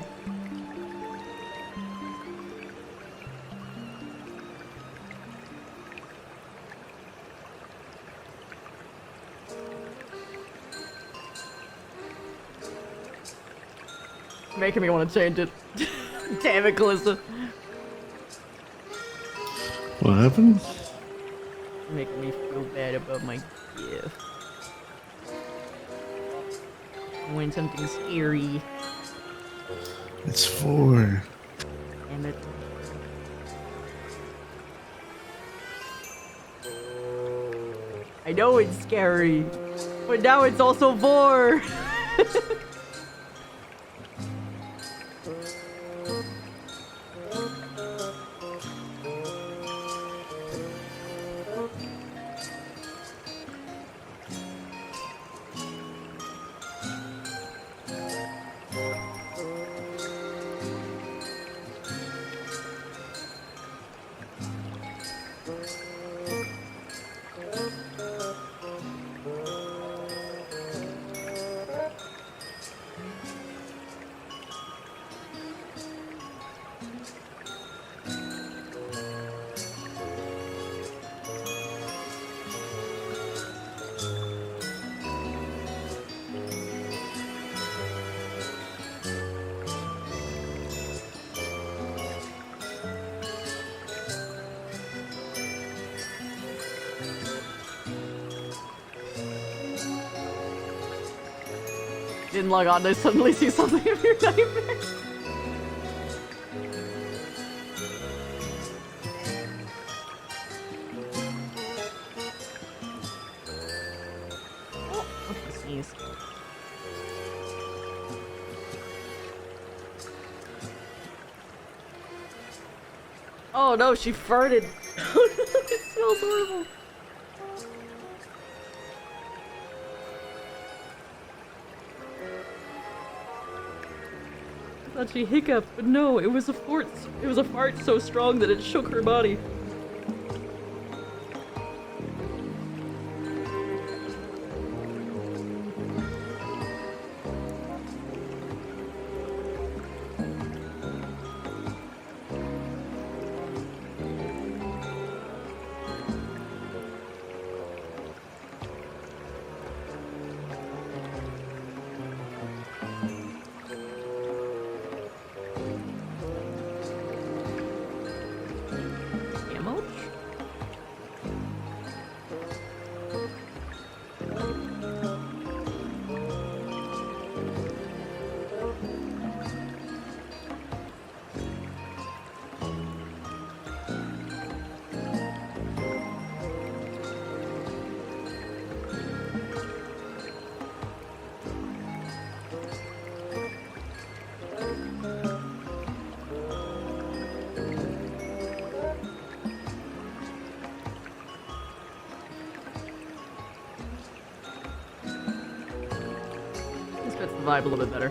Making me want to change it. Damn it, Calista. What happened? Making me feel bad about my gift. When something scary. It's 4. Damn it. I know it's scary, but now it's also 4. Didn't log on to suddenly see something of your nightmare. Oh, what's the sneeze? Oh no, she farted. Oh no, it smells horrible. I thought she hiccuped, but no, it was a fart. It was a fart so strong that it shook her body. Vibe a little bit better.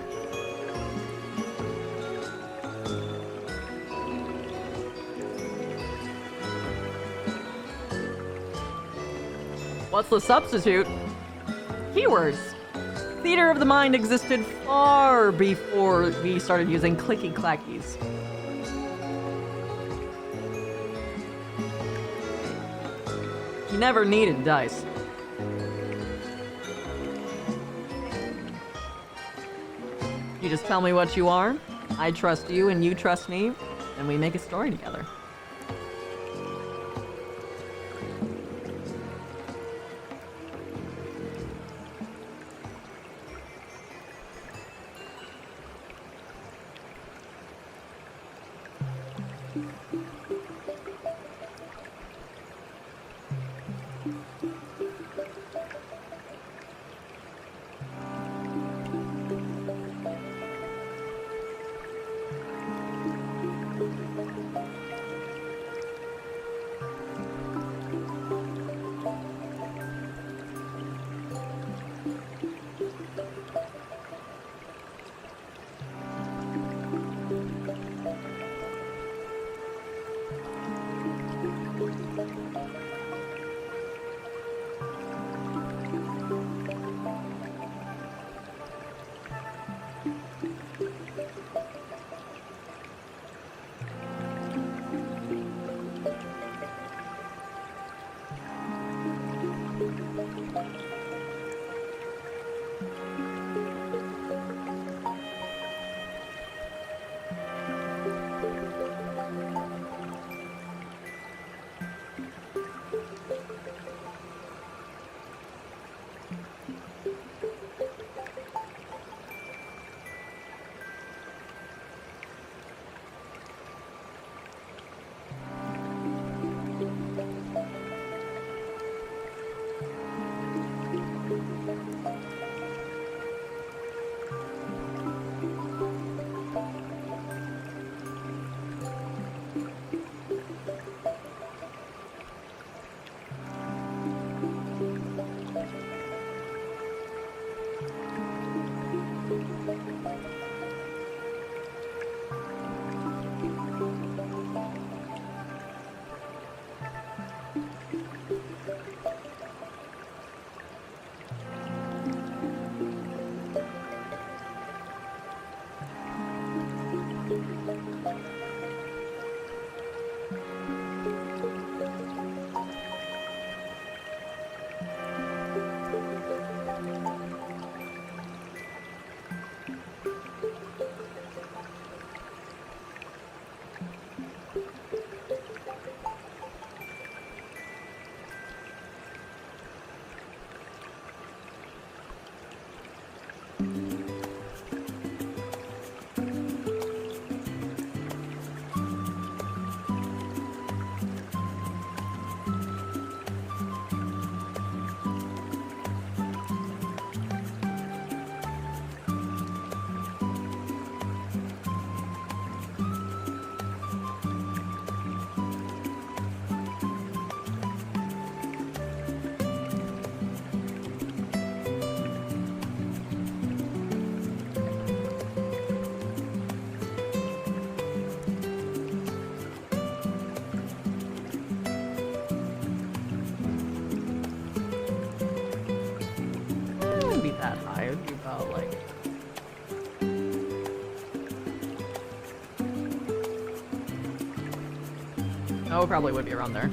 What's the substitute? Keywords. Theater of the mind existed far before we started using clicky clackies. You never needed dice. You just tell me what you are, I trust you and you trust me, and we make a story together. Oh, it probably would be around there.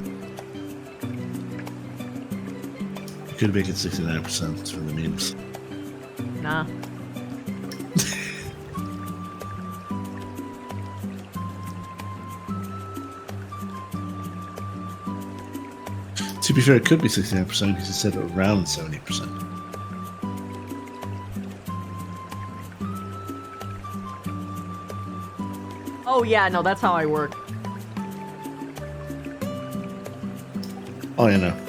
You could make it 69% for the memes. Nah. To be fair, it could be 69% because you said around 70%. Oh yeah, no, that's how I work. Oh, yeah, no.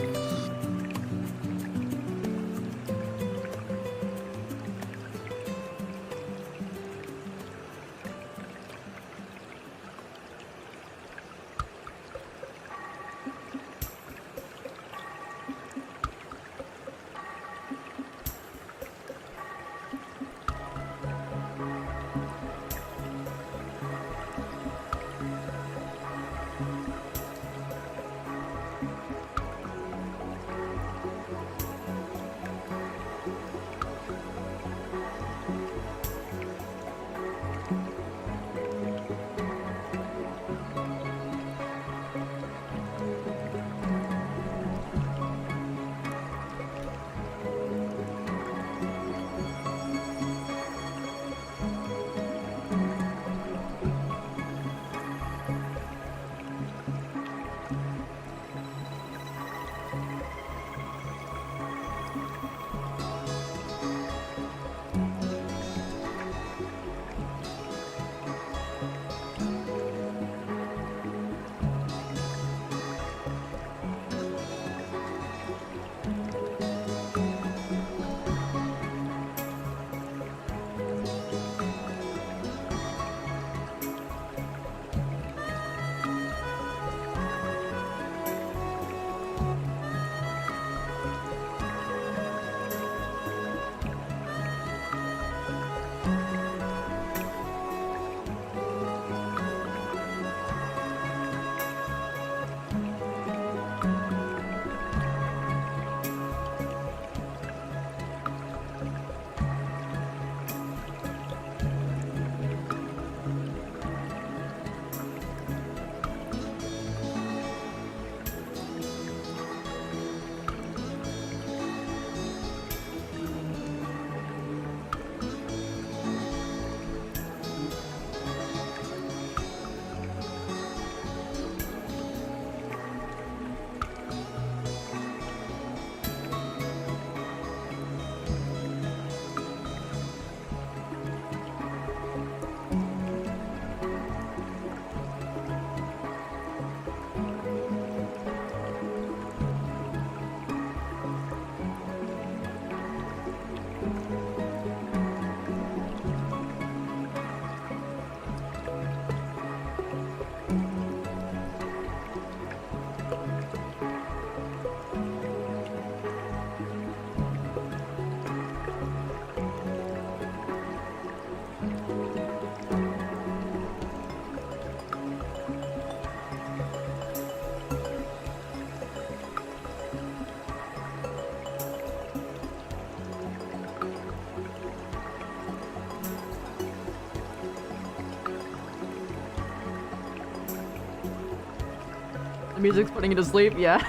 The music's putting you to sleep, yeah.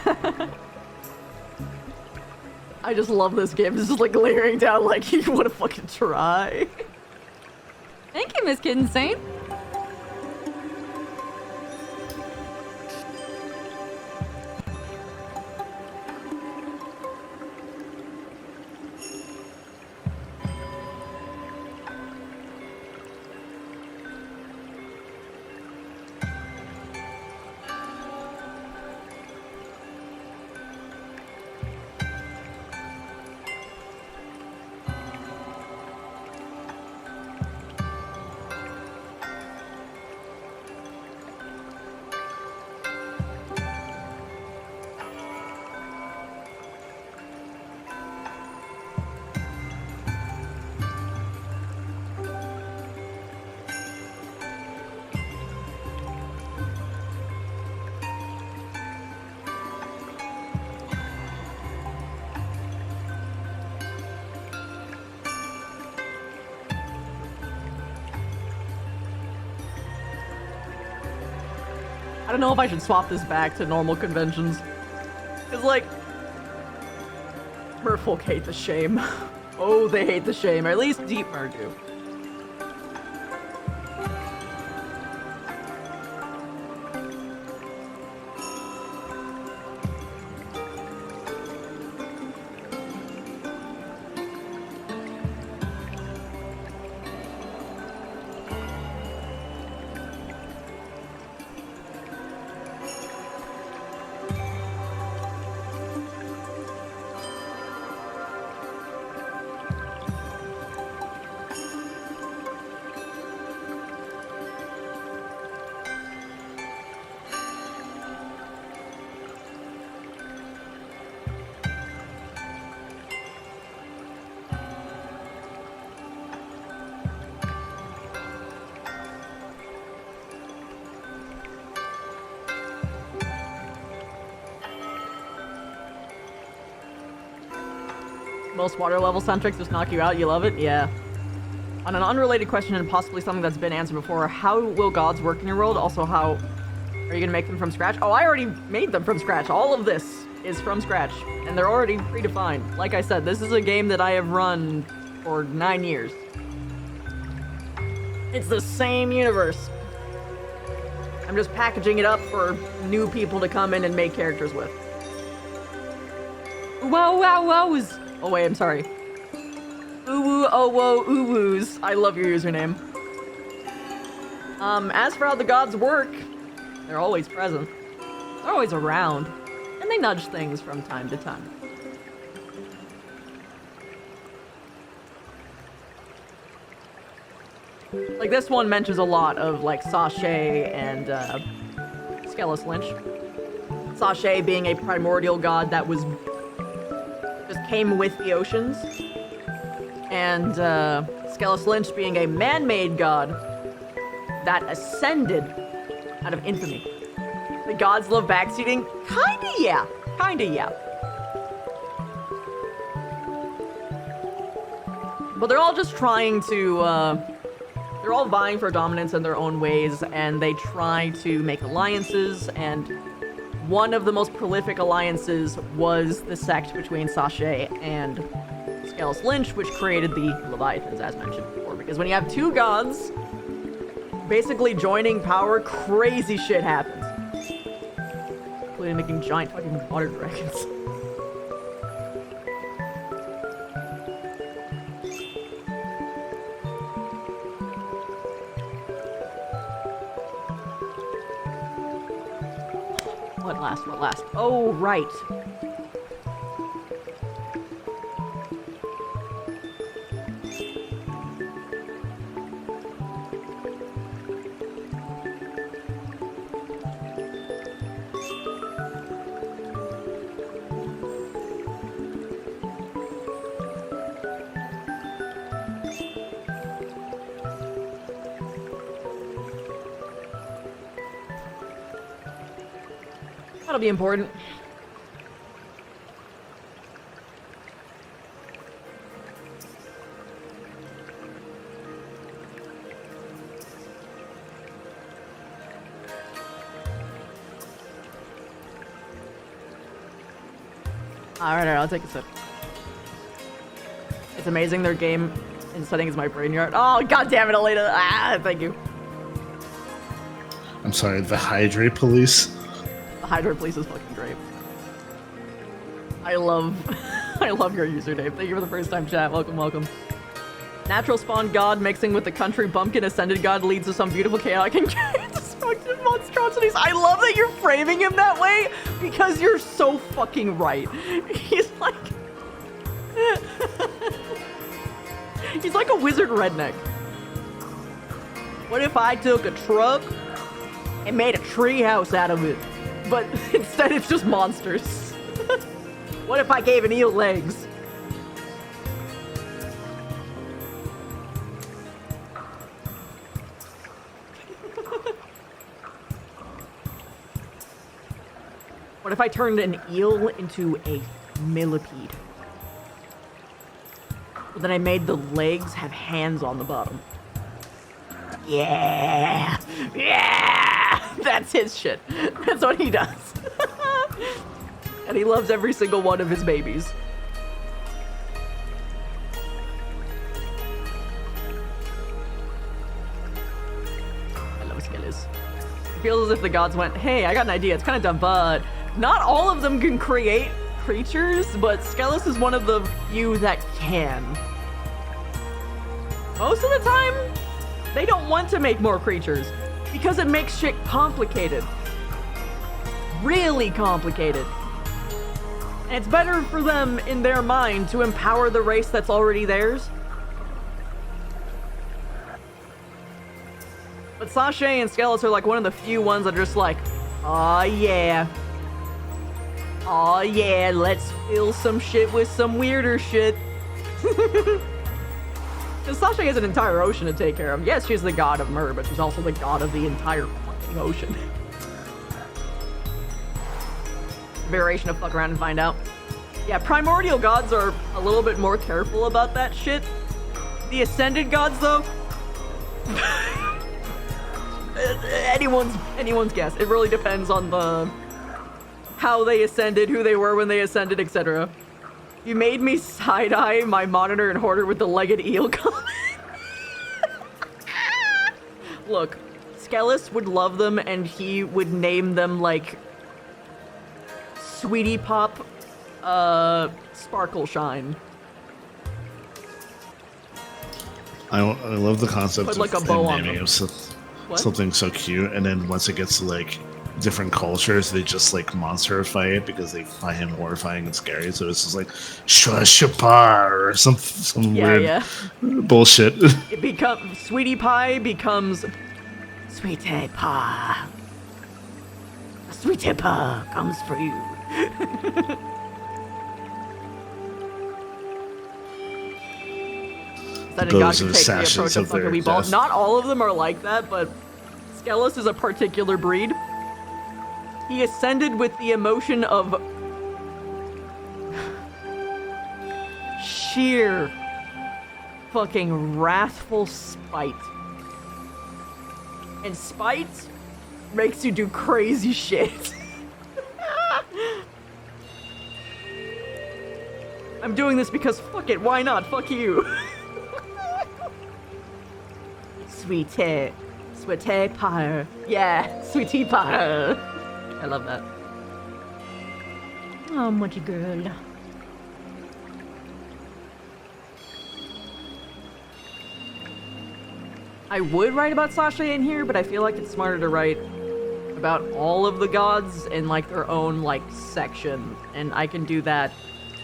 I just love this game. It's just like layering down like you wanna fucking try. Thank you, Miss Kitten Saint. I don't know if I should swap this back to normal conventions. Cause like, merfolk hate the shame. Oh, they hate the shame. Or at least Deep Mer do. Most water level centrics just knock you out, you love it? Yeah. On an unrelated question and possibly something that's been answered before, how will gods work in your world? Also, how are you gonna make them from scratch? Oh, I already made them from scratch. All of this is from scratch, and they're already predefined. Like I said, this is a game that I have run for 9 years. It's the same universe. I'm just packaging it up for new people to come in and make characters with. Wow, wow, wows! Oh wait, I'm sorry. Uwu, oh whoa, uwoos. I love your username. As for how the gods work, they're always present. They're always around. And they nudge things from time to time. Like, this one mentions a lot of, like, Sachet and, Skelos Lynch. Sachet being a primordial god that was... just came with the oceans. And, Skelos Lynch being a man-made god that ascended out of infamy. The gods love backseating? Kinda, yeah. Kinda, yeah. But they're all just trying to, they're all vying for dominance in their own ways, and they try to make alliances, and one of the most prolific alliances was the sect between Sachet and Skelos Lynch, which created the Leviathans, as mentioned before. Because when you have two gods basically joining power, crazy shit happens. Including making giant fucking water dragons. What last? Oh, right. That'll be important. Alright, I'll take a sip. It's amazing their game in setting is my brain yard. Oh, god damn it, Elena. Ah, thank you. I'm sorry, the Hydrate Police. The Hydra Police is fucking great. I love your username. Thank you for the first time chat. Welcome, welcome. Natural spawn god mixing with the country bumpkin ascended god leads to some beautiful chaotic and destructive monstrosities. I love that you're framing him that way because you're so fucking right. He's like... he's like a wizard redneck. What if I took a truck and made a tree house out of it? But instead it's just monsters. What if I gave an eel legs? What if I turned an eel into a millipede? But then I made the legs have hands on the bottom. Yeah! Yeah! That's his shit. That's what he does. And he loves every single one of his babies. I love Skelis. It feels as if the gods went, hey, I got an idea. It's kind of dumb, but not all of them can create creatures, but Skelis is one of the few that can. Most of the time, they don't want to make more creatures because it makes shit complicated. Really complicated. And it's better for them in their mind to empower the race that's already theirs. But Sasha and Skelis are like one of the few ones that are just like, aw yeah. Aw yeah, let's fill some shit with some weirder shit. Because Sasha has an entire ocean to take care of. Yes, she's the god of Myr, but she's also the god of the entire fucking ocean. Variation of fuck around and find out. Yeah, primordial gods are a little bit more careful about that shit. The ascended gods, though, anyone's guess. It really depends on the how they ascended, who they were when they ascended, etc. You made me side-eye my monitor and hoarder with the legged eel comment. Look, Skelis would love them and he would name them like Sweetie Pop, Sparkle Shine. I love the concept Put like of a bow them on naming them. of What? something so cute, and then once it gets to like different cultures, they just like monsterify it because they find him horrifying and scary. So it's just like Shwashapar or some weird bullshit. It becomes Sweetie Pie becomes Sweetie Pie. Sweetie Pie comes for you. That God Those can are take the assassins approach of of their fucking ball. death. Not all of them are like that, but Skelis is a particular breed. He ascended with the emotion of sheer fucking wrathful spite. And spite makes you do crazy shit. I'm doing this because fuck it, why not? Fuck you. Sweetie pie. Yeah, sweetie pie. I love that. Oh, muchy girl. I would write about Sasha in here, but I feel like it's smarter to write about all of the gods in like their own like section, and I can do that.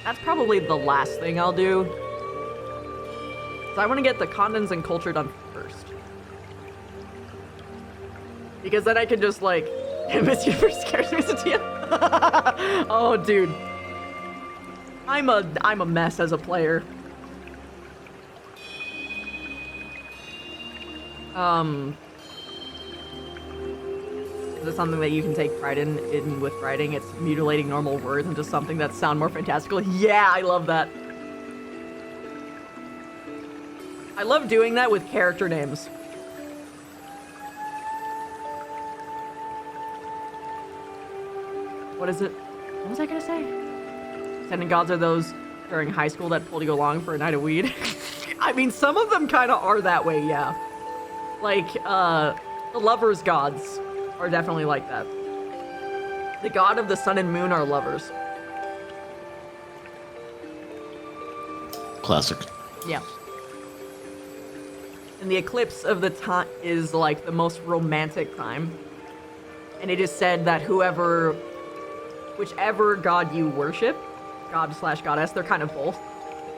That's probably the last thing I'll do. So I want to get the continents and culture done first. Because then I can just like Miss Universe scares me to death. Oh dude. I'm a mess as a player. Is this something that you can take pride in with writing? It's mutilating normal words into something that sound more fantastical. Yeah, I love that. I love doing that with character names. What is it? What was I gonna say? Ascendant gods are those during high school that pulled you along for a night of weed. I mean, some of them kind of are that way, yeah. Like, the lovers' gods are definitely like that. The god of the sun and moon are lovers. Classic. Yeah. And the eclipse of the time is like the most romantic time. And it is said that whichever god you worship, god/goddess, they're kind of both.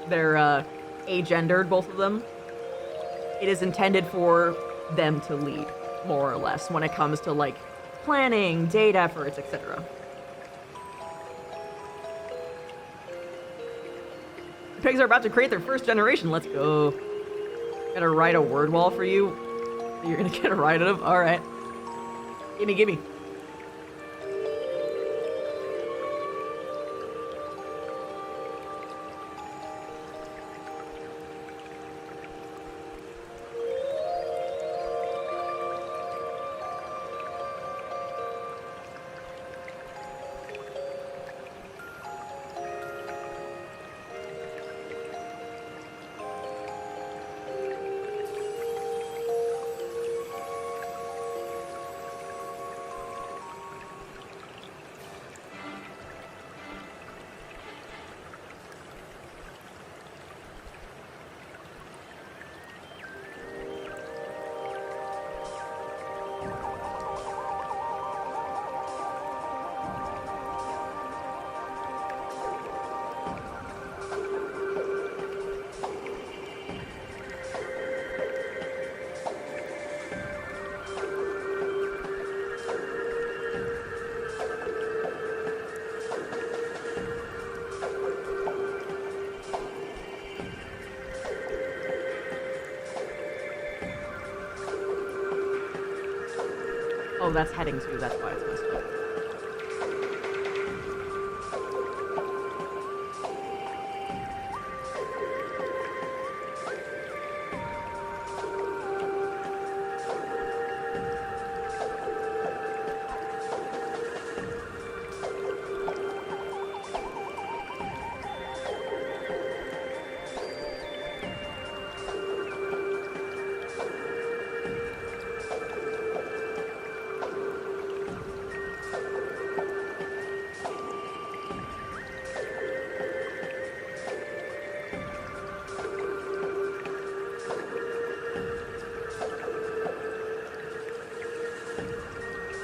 They're agendered, both of them. It is intended for them to lead, more or less, when it comes to like planning, date efforts, etc. The pigs are about to create their first generation. Let's go. Gotta write a word wall for you. You're gonna get a write out of? Alright. Gimme. Oh, that's heading to. That's why it's messed up.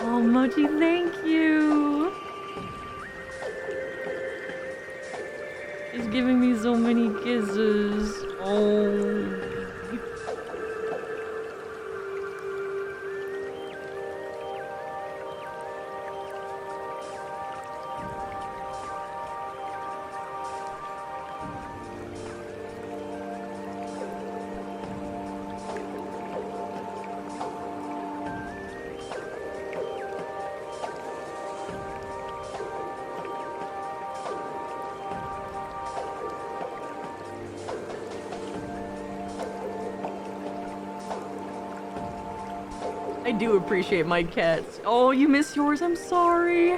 Oh, Mochi, thank you. He's giving me so many kisses. Oh. I do appreciate my cats. Oh, you miss yours? I'm sorry.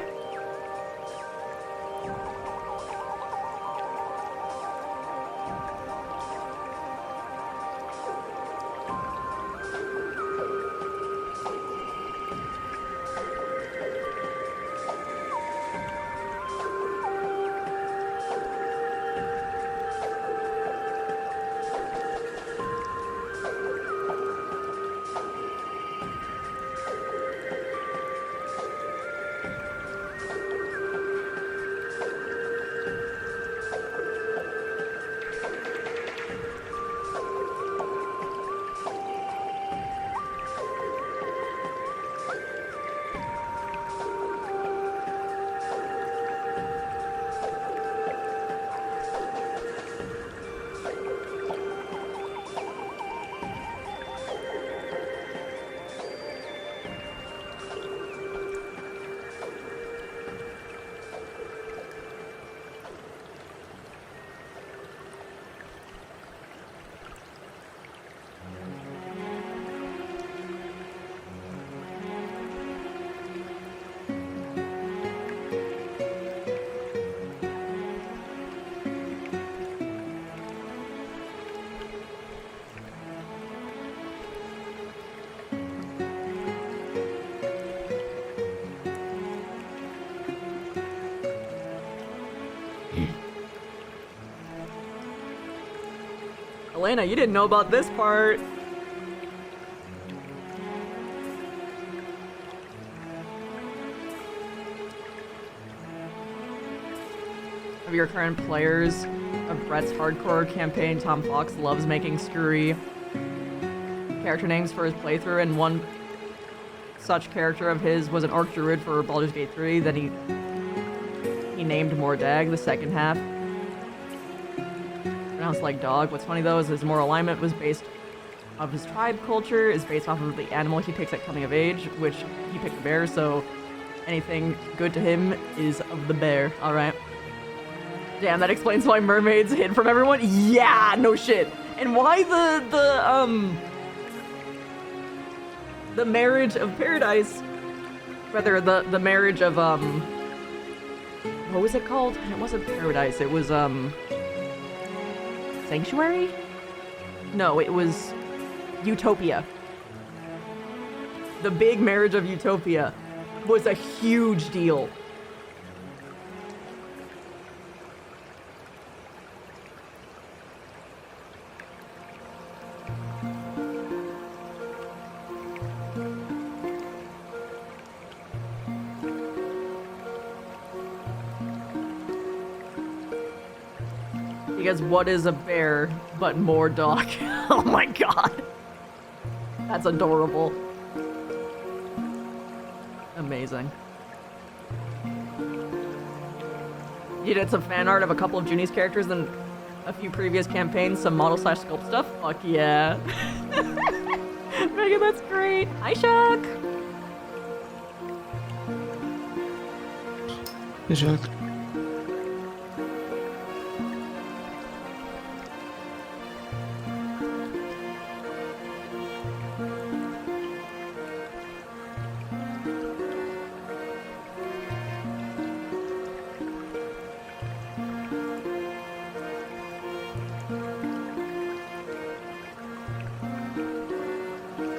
Elena, you didn't know about this part. Of your current players of Brett's hardcore campaign, Tom Fox loves making screwy character names for his playthrough, and one such character of his was an Orc Druid for Baldur's Gate 3. Then he named Mordag the second half. Pronounced like dog. What's funny though is his moral alignment was based of his tribe culture, is based off of the animal he picks at coming of age, which he picked the bear, so anything good to him is of the bear. Alright. Damn, that explains why mermaids hid from everyone? Yeah, no shit. And why the marriage of paradise, rather the marriage of what was it called? It wasn't paradise, it was Sanctuary? No, it was Utopia. The big marriage of Utopia was a huge deal. Because what is a bear but more dog? Oh my god. That's adorable. Amazing. You did some fan art of a couple of Junie's characters in a few previous campaigns, some model/sculpt stuff? Fuck yeah. Megan, that's great. Hi, Chuck. Hey, Jack.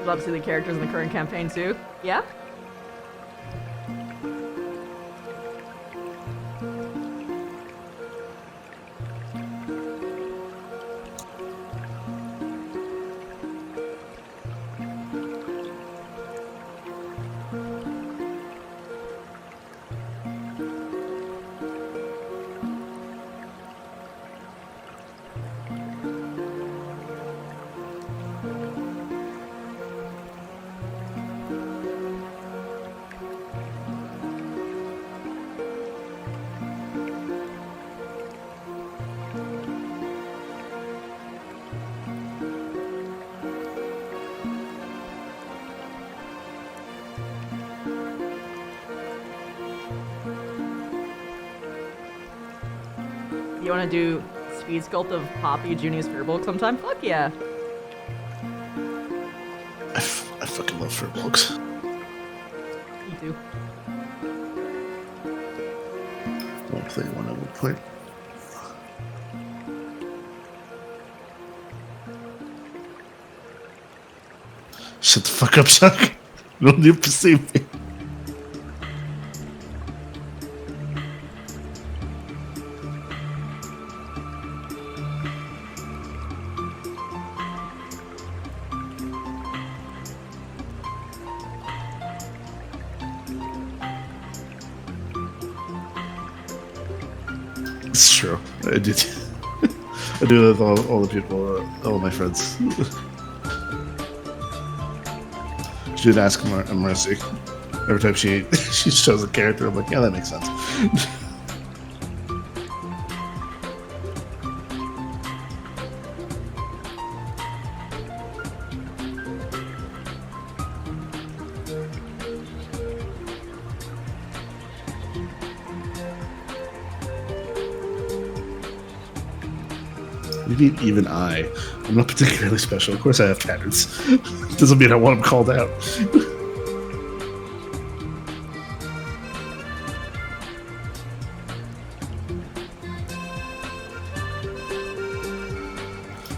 Love to see the characters in the current campaign too. Yeah? You want to do speed sculpt of Poppy Junior's Fearbolg sometime? Fuck yeah. I fucking love fur books. Me too. I'll play one of them. Play. Shut the fuck up, Chuck. You don't need to perceive me. It's true. I do. I do that with all the people, all my friends. She did ask Mercy. Every time she shows a character, I'm like, yeah, that makes sense. Maybe even I'm not particularly special. Of course I have patterns. Doesn't mean I want them called out.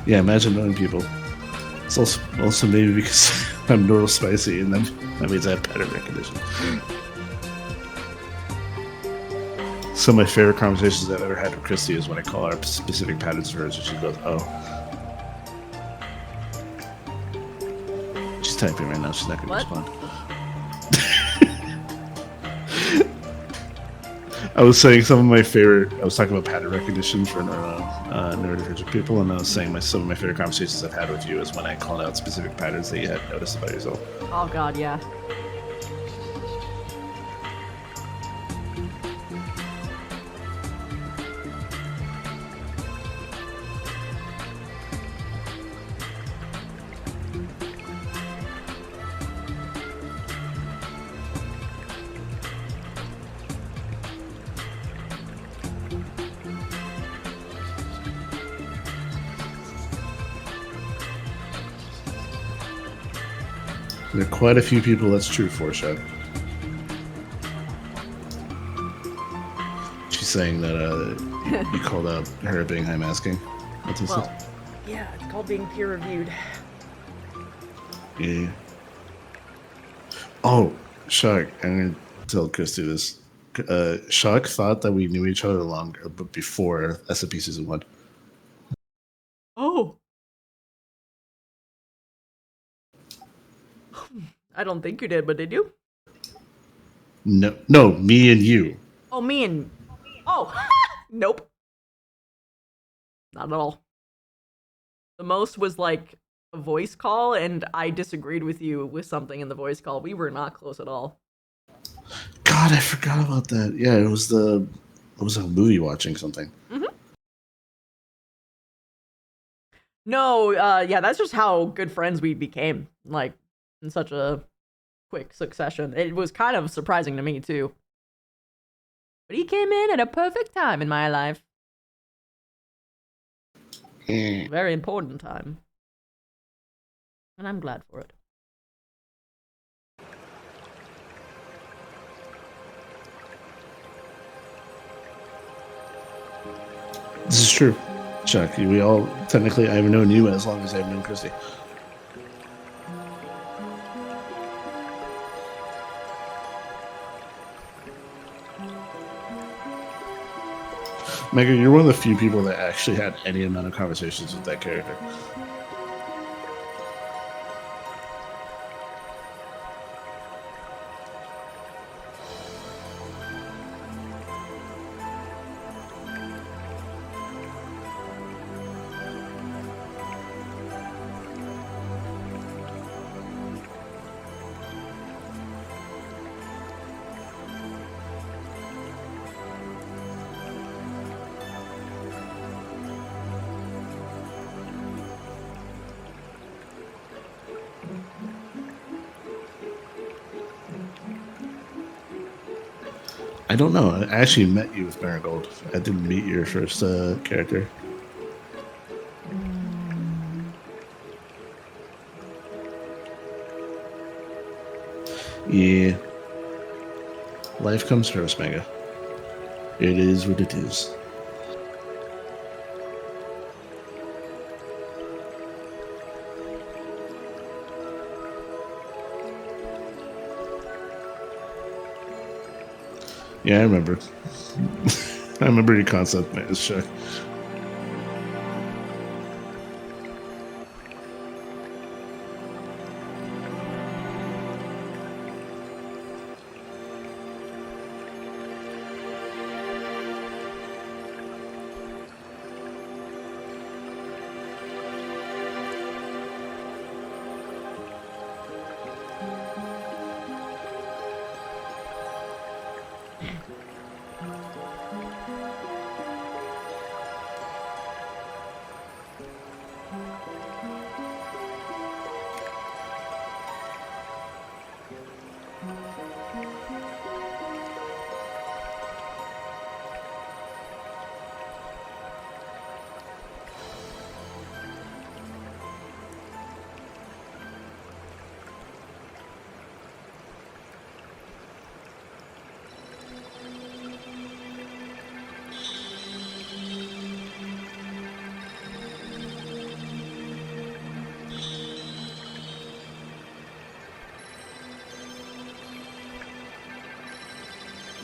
Yeah, imagine knowing people. It's also maybe because I'm neurospicy, and then that means I have pattern recognition. Some of my favorite conversations I've ever had with Christy is when I call her specific patterns for hers, and she goes, "Oh." She's typing right now. She's not going to respond. I was saying some of my favorite. I was talking about pattern recognition for neurodivergent people, and I was saying some of my favorite conversations I've had with you is when I called out specific patterns that you had noticed about yourself. Oh god, yeah. There are quite a few people that's true for, Shad. She's saying that you called out her being high masking. What's this? Well, yeah, it's called being peer reviewed. Yeah. Oh, Shark, I'm going to tell Christy this. Shark thought that we knew each other longer, but before SMP Season 1. Oh. I don't think you did, but did you? No, me and you. Oh, me and... Oh, nope. Not at all. The most was like a voice call, and I disagreed with you with something in the voice call. We were not close at all. God, I forgot about that. Yeah, it was a movie watching something. Mm-hmm. No, yeah, that's just how good friends we became, like, in such a quick succession. It was kind of surprising to me, too. But he came in at a perfect time in my life. Very important time. And I'm glad for it. This is true, Chuck. We all technically I've known you as long as I've known Christy. Megan, you're one of the few people that actually had any amount of conversations with that character. I don't know. I actually met you with Marigold. I didn't meet your first character. Yeah. Life comes first, Mega. It is what it is. Yeah, I remember. I remember your concept, man. It's Chuck.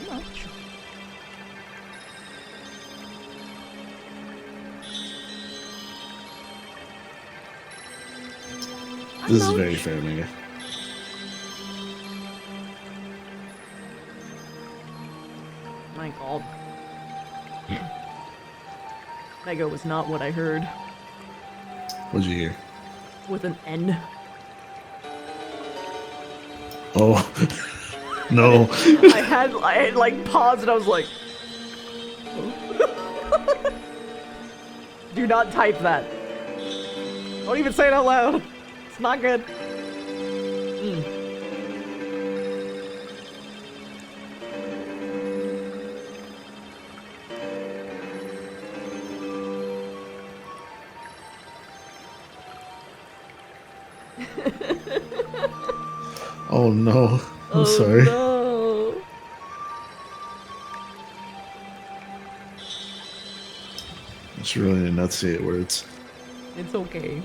Much. This is very fair, Mega. My God. Mega was not what I heard. What'd you hear? With an N. Oh. No. I had like paused and I was like, do not type that. Don't even say it out loud. It's not good. Oh no. I'm Oh, sorry. No. It's really enunciate words. It's okay.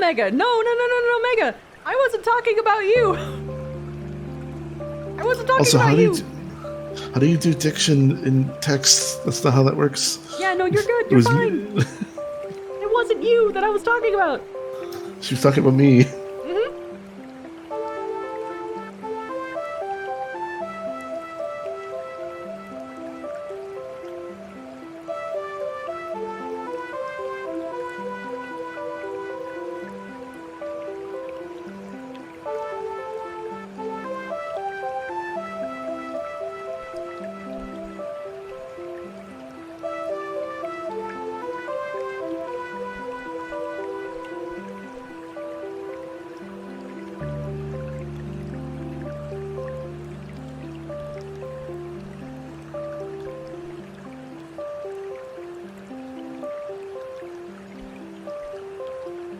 Mega. No, Mega. I wasn't talking about you. I wasn't talking Also, about you. how do you do diction in text? That's not how that works. Yeah, no, you're good. It You're was fine. It wasn't you that I was talking about. She was talking about me.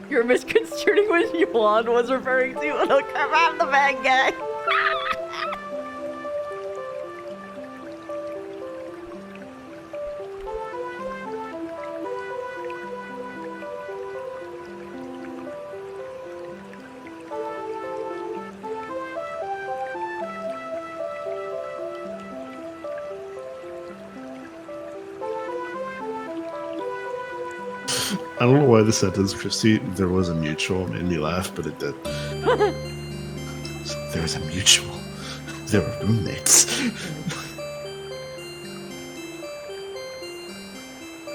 You're misconstruing what Yuan was referring to. Look, I'm the bad guy. I don't know why the sentence, Christy, there was a mutual made me laugh, but it did. There was a mutual. They were roommates. I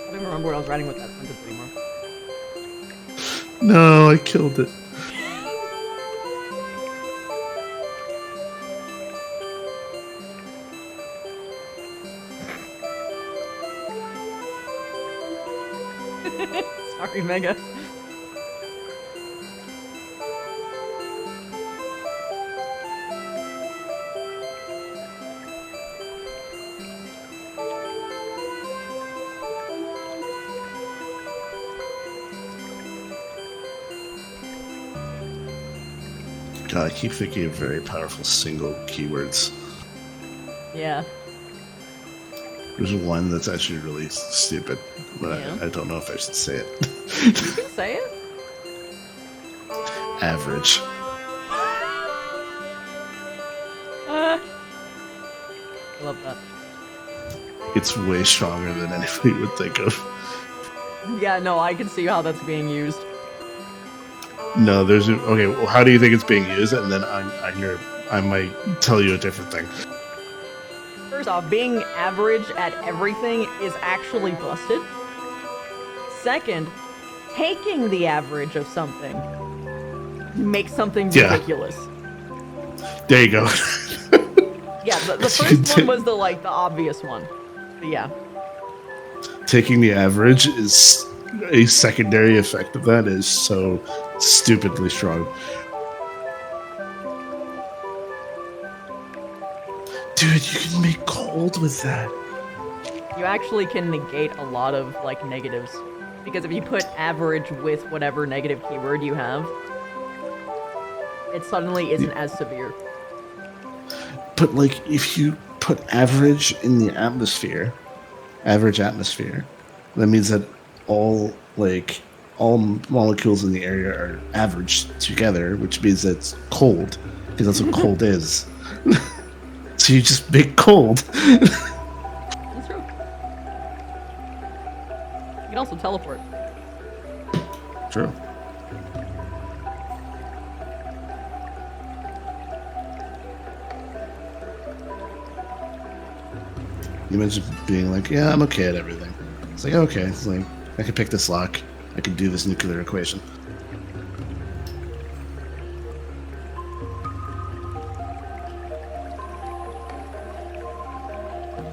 don't even remember what I was writing with that sentence anymore. No, I killed it. Sorry, Mega. God, I keep thinking of very powerful single keywords. Yeah. There's one that's actually really stupid, but Yeah. I don't know if I should say it. You can say it. Average. I love that. It's way stronger than anybody would think of. Yeah, no, I can see how that's being used. No, there's okay. Well, how do you think it's being used? And then I might tell you a different thing. First off, being average at everything is actually busted. Second, taking the average of something makes something Yeah. ridiculous. There you go. Yeah, the first one was the obvious one. But yeah. Taking the average is a secondary effect of that is so stupidly strong. Dude, you can make cold with that. You actually can negate a lot of negatives. Because if you put average with whatever negative keyword you have, it suddenly isn't as severe. But if you put average in the atmosphere, average atmosphere, that means that all molecules in the area are averaged together, which means that it's cold, because that's what cold is. So you just make cold. That's true. You can also teleport. True. You mentioned being yeah, I'm okay at everything. It's okay. It's I can pick this lock. I can do this nuclear equation.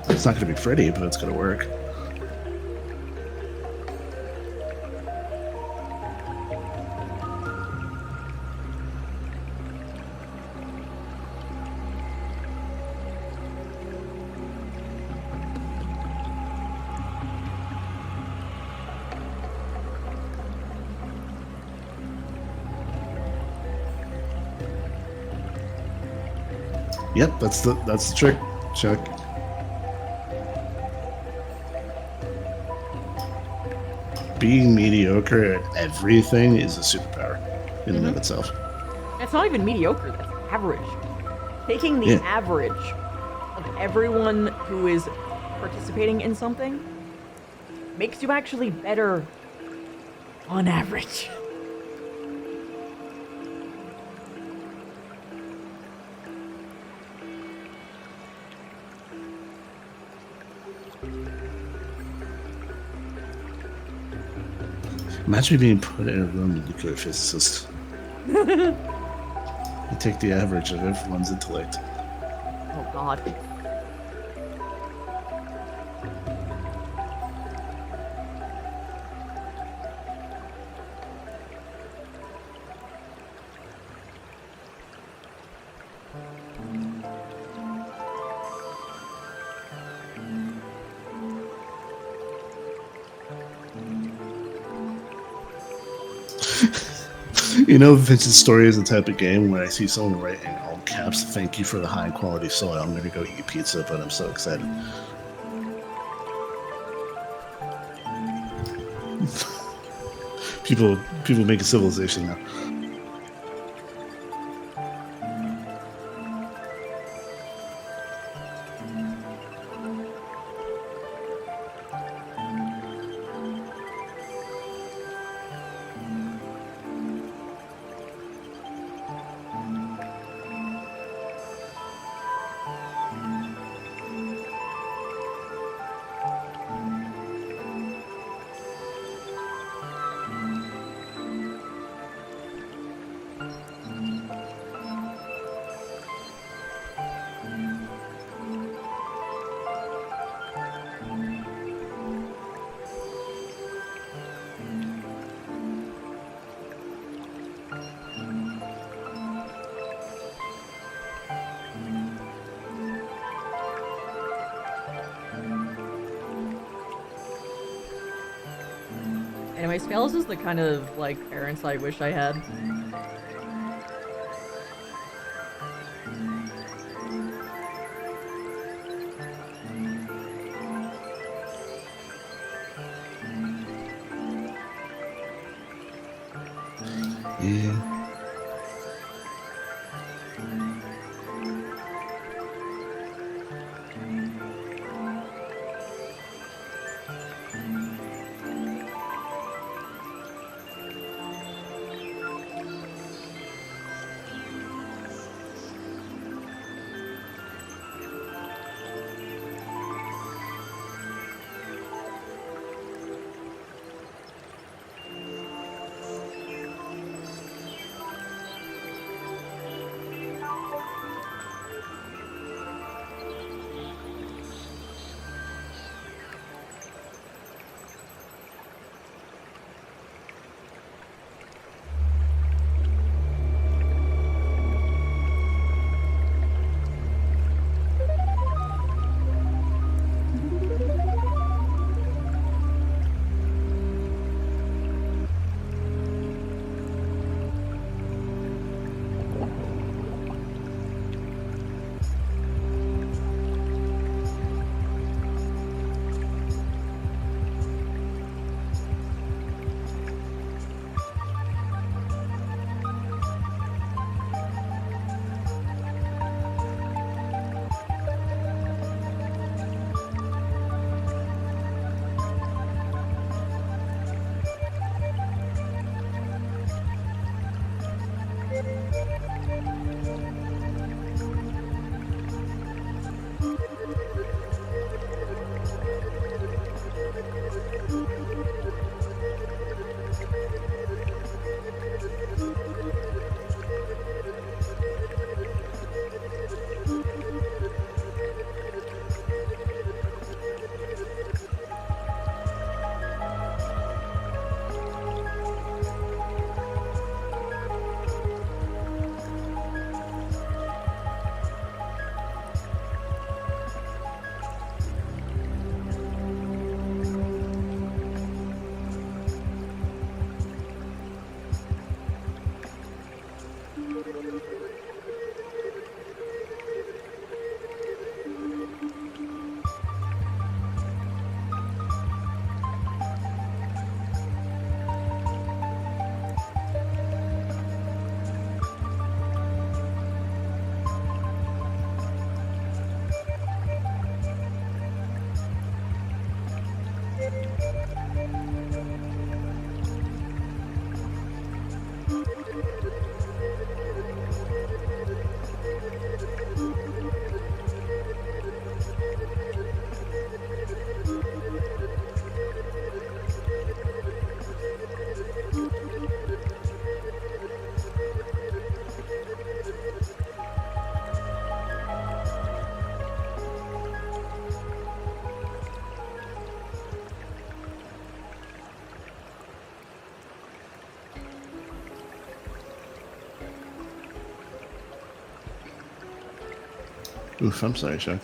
It's not going to be pretty, but it's going to work. Yep, that's the trick, Chuck. being mediocre at everything is a superpower in and of itself. It's not even mediocre, that's average. Taking the Yeah. average of everyone who is participating in something makes you actually better on average. Imagine being put in a room with a nuclear physicist. You take the average of everyone's intellect. Oh god. You know, Vince's Story is the type of game when I see someone write in all caps, "Thank you for the high quality soil." I'm gonna go eat pizza, but I'm so excited. People make a civilization now. Anyway, Scales is the kind of, like, parents I wish I had. Yeah. Oof, I'm sorry, Chuck.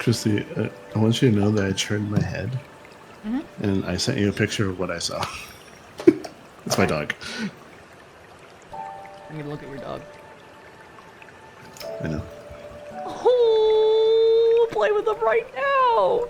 Christy, I want you to know that I turned my head and I sent you a picture of what I saw. It's my dog. I need to look at your dog. I know. Oh, play with them right now.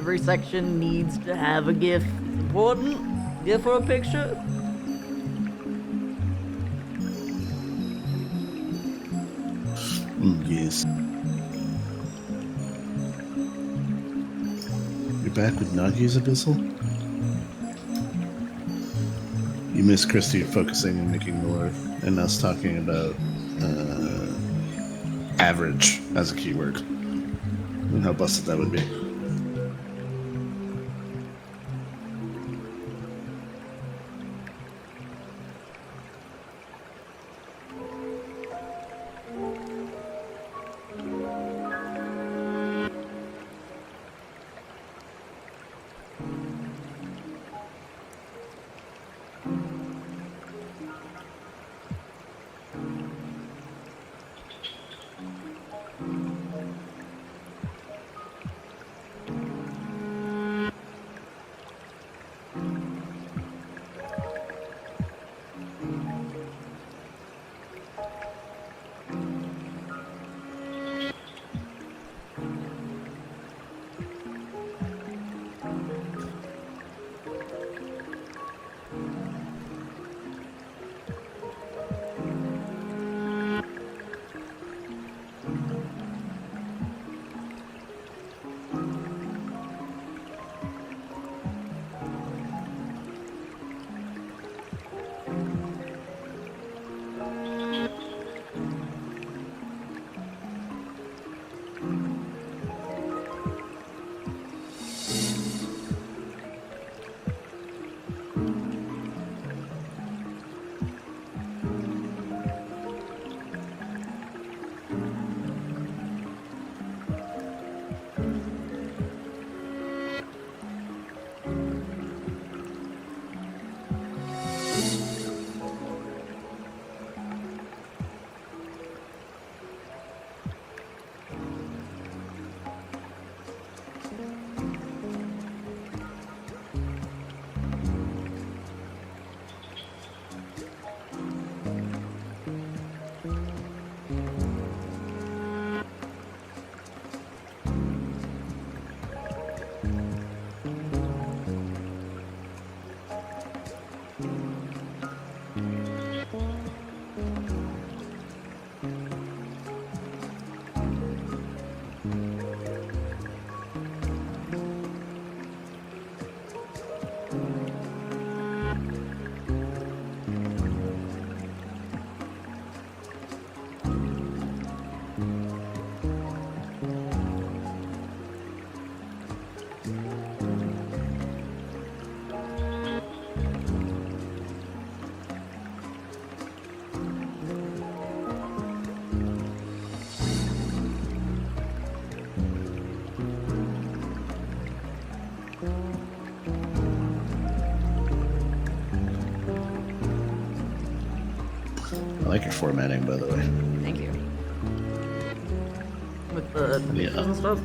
Every section needs to have a GIF. It's important. GIF or a picture. Yes. You're back with Nagi's Abyssal? You miss Christy focusing and making lore, and us talking about average as a keyword, and how busted that would be. I like your formatting, by the way. Thank you. With the Yeah. pictures and stuff.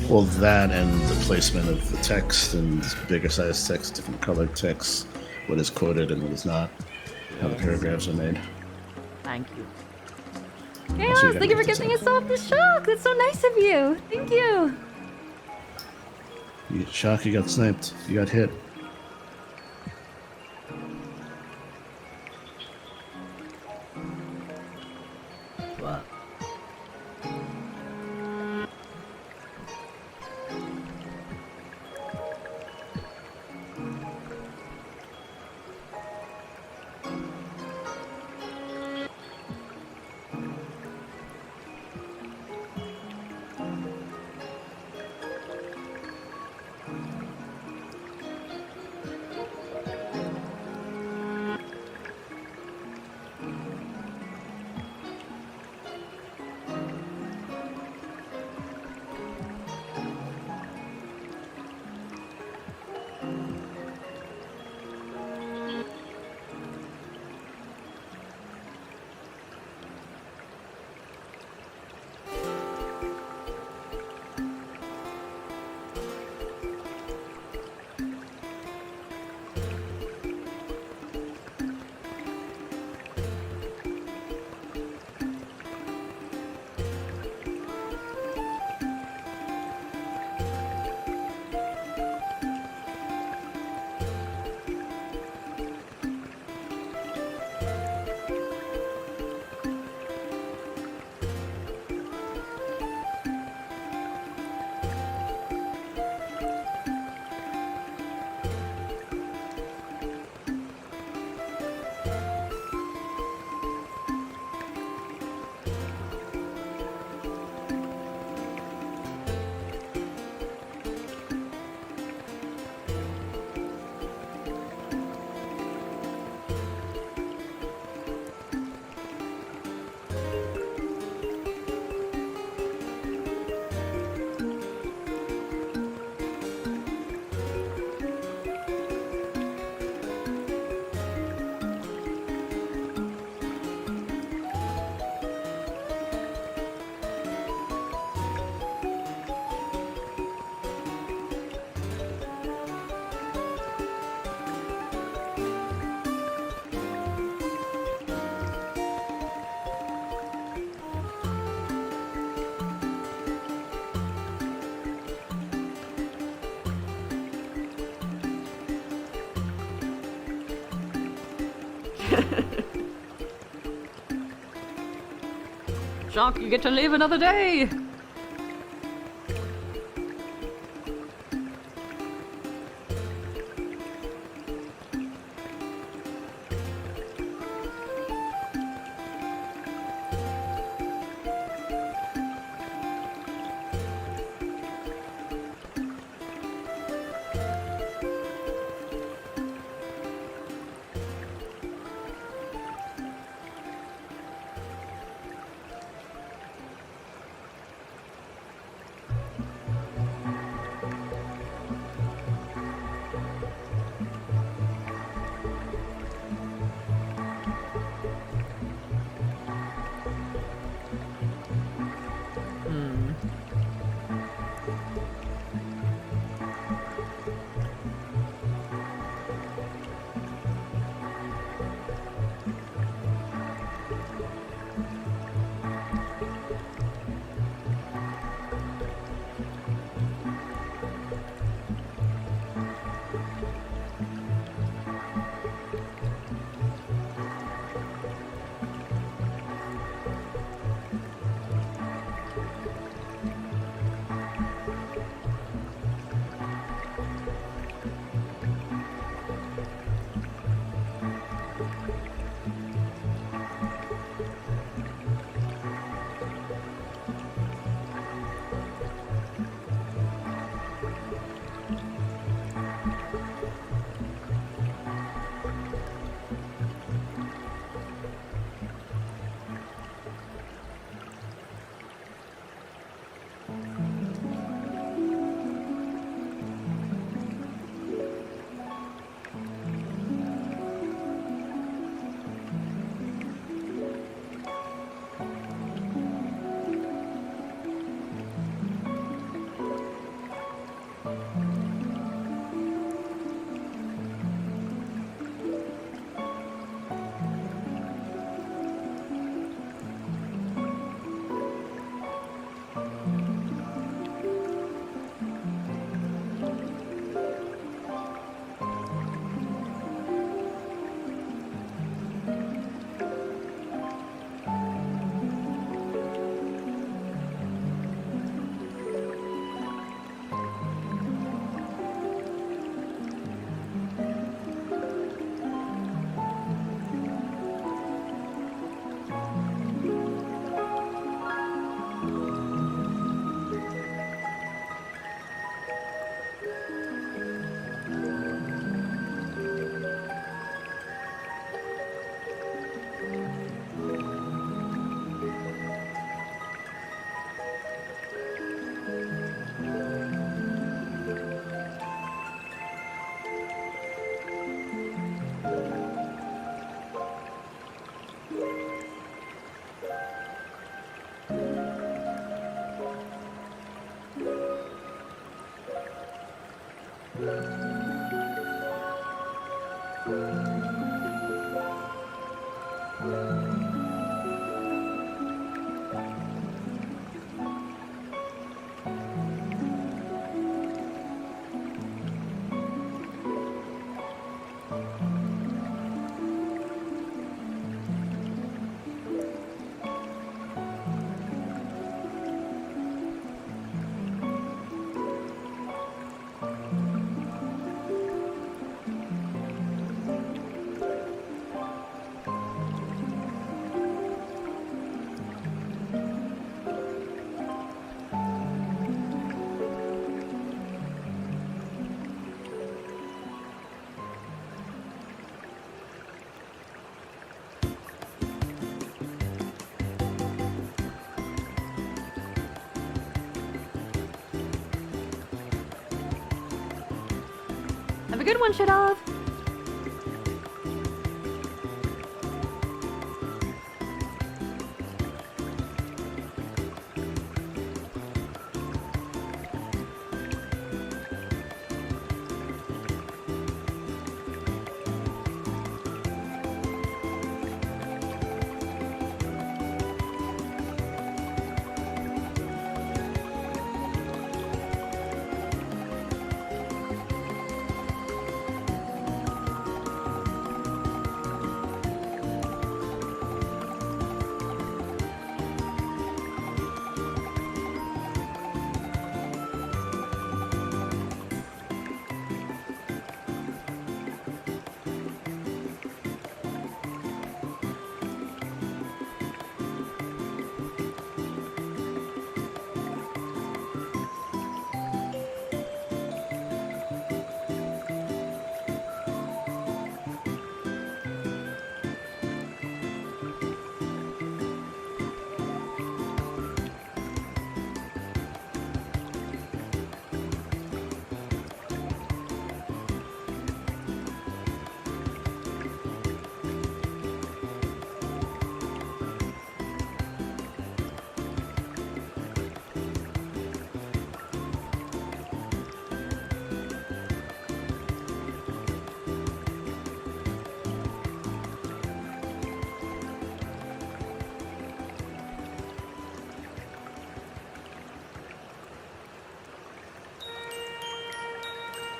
Well, that and the placement of the text and bigger size text, different colored text, what is quoted and what is not, how the paragraphs are made. Thank you. Chaos, got thank you for notes giving on. us off the shock. That's so nice of you. Thank you. Shock, you got sniped. You got hit. What? Shock, you get to live another day! Have a good one, Shadov.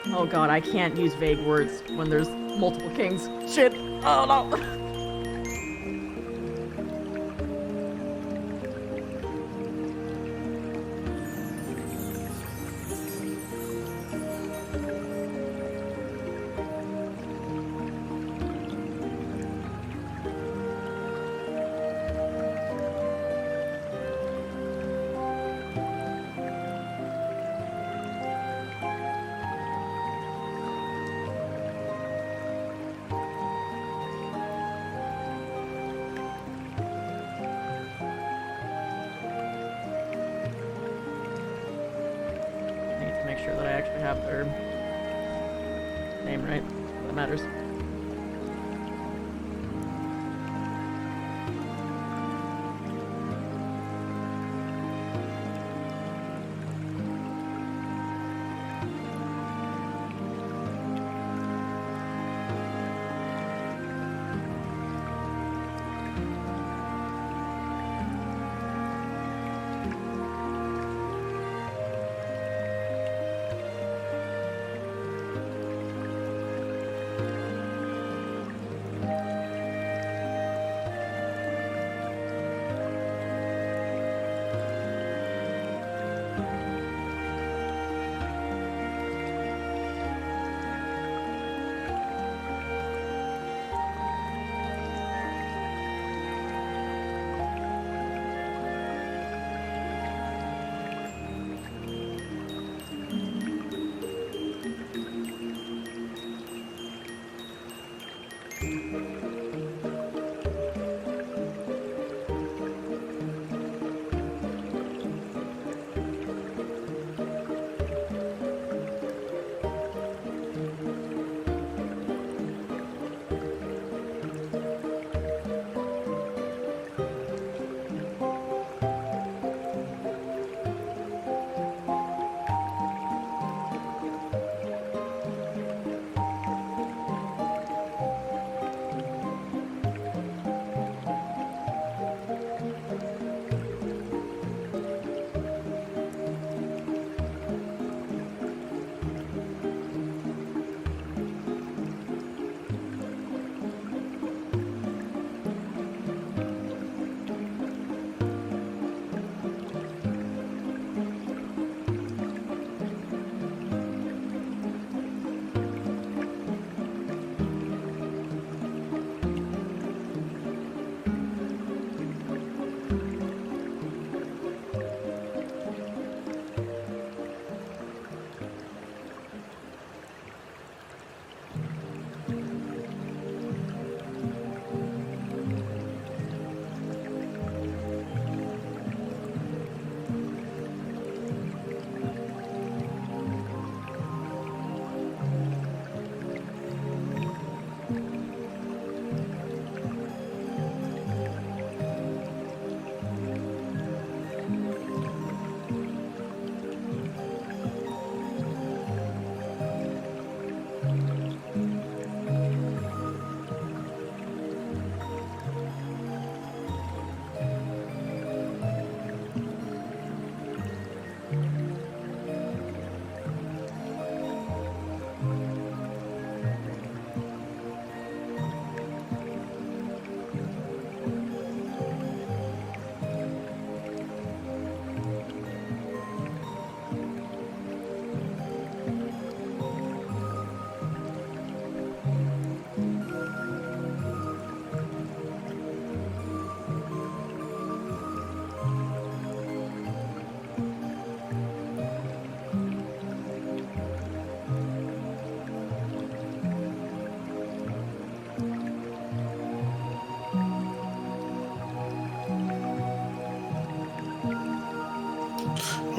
Oh god, I can't use vague words when there's multiple kings. Shit. Oh no. Make sure that I actually have their name right. That matters.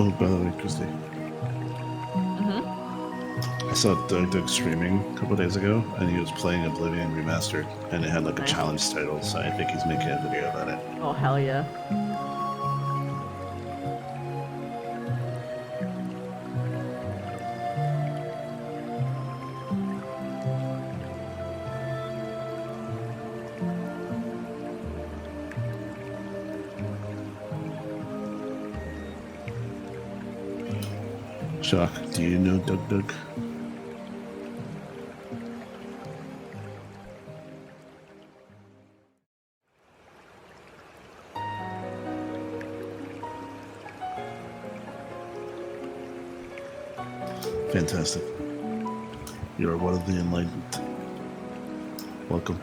Oh, by the way, Christy, I saw Doug streaming a couple days ago, and he was playing Oblivion Remastered, and it had like a Nice. challenge title, so I think he's making a video about it. Oh, hell yeah. Shock, do you know Doug? Fantastic. You are one of the enlightened. Welcome.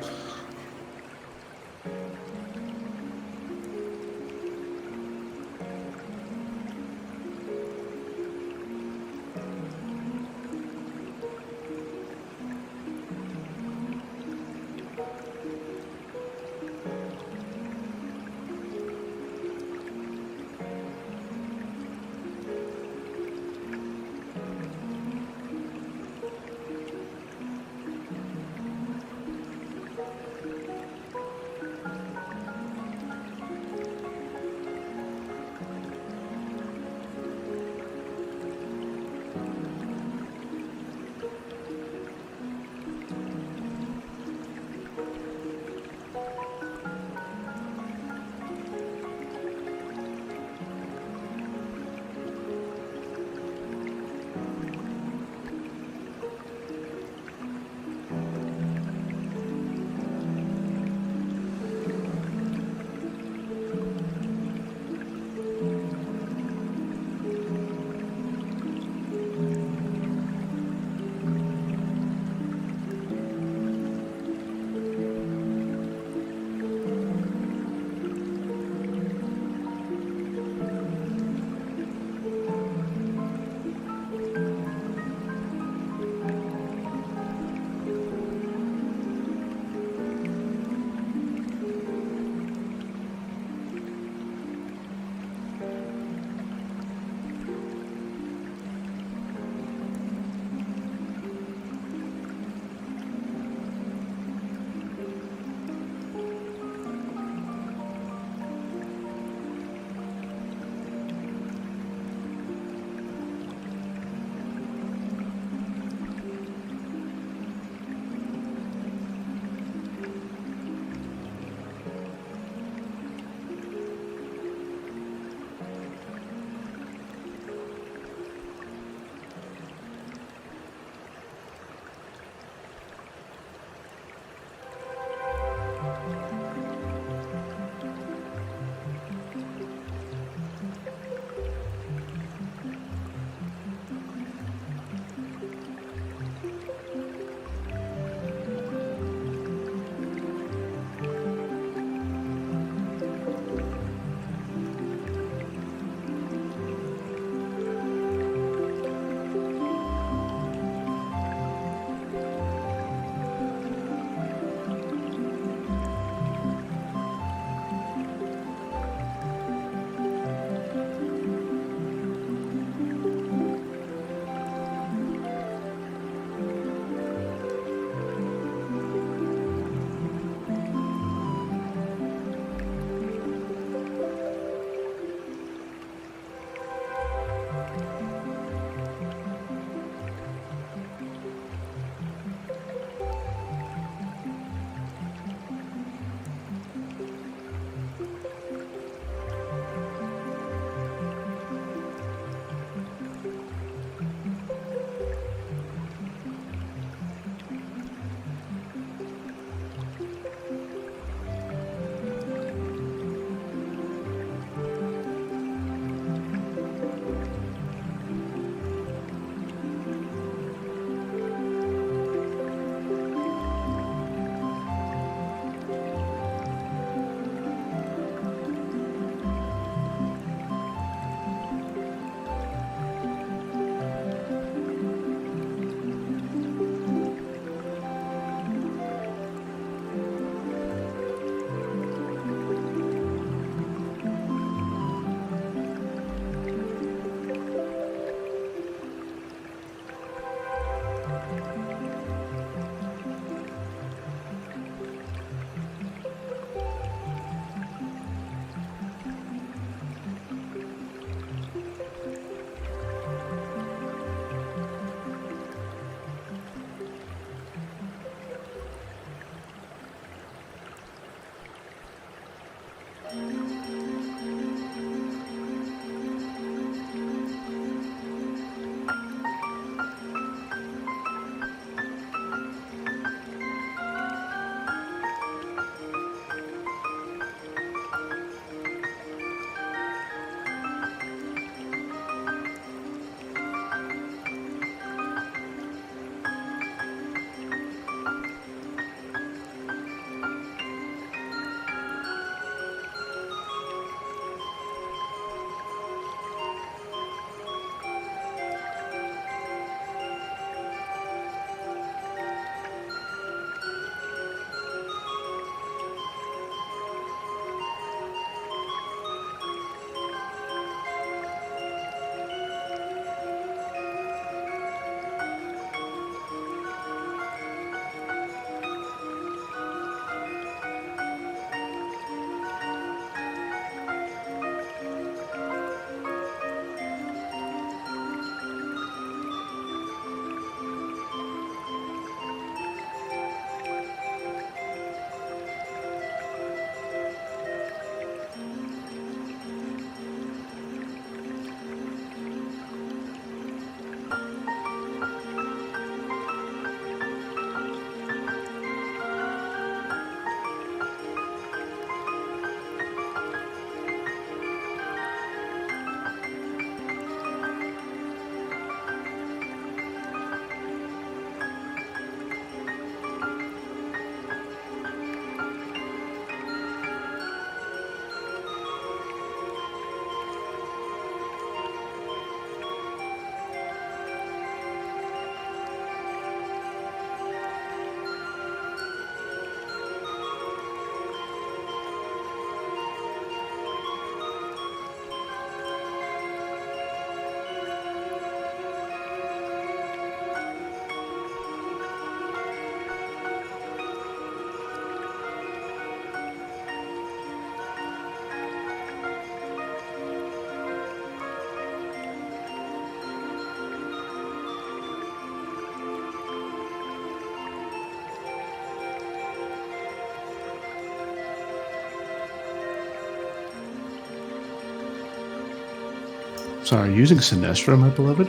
Sorry, using Sinestro, my beloved?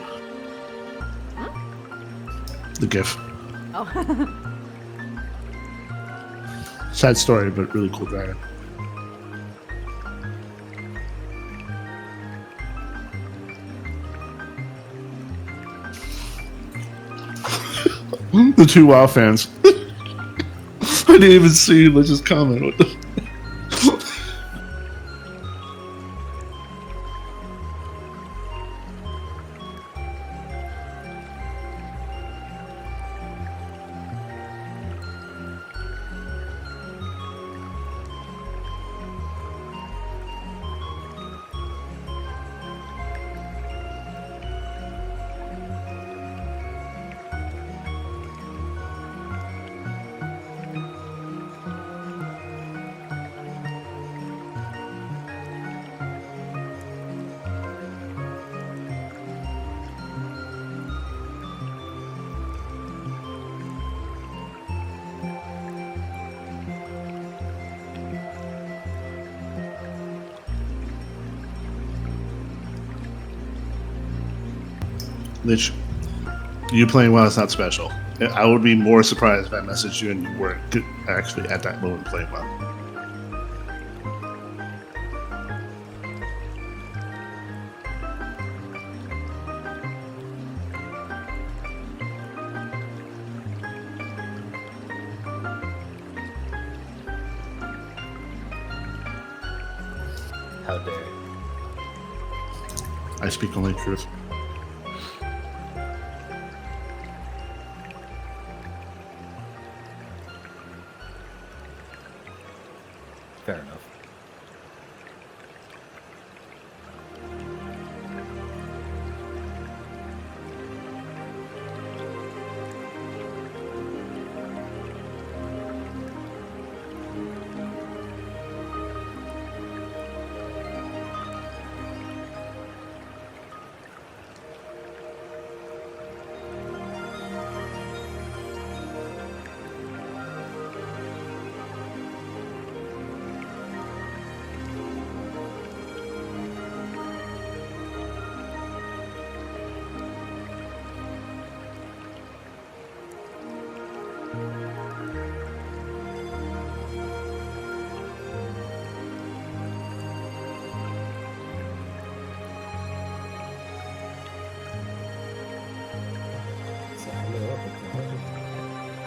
The GIF. Oh. Sad story, but really cool dragon. The two WoW fans. I didn't even see. Let's just comment. What the? Lich, you playing well is not special. I would be more surprised if I messaged you and you weren't actually at that moment playing well. How dare. I speak only truth. Fair enough.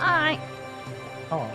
Alright. Oh.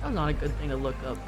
That's not a good thing to look up.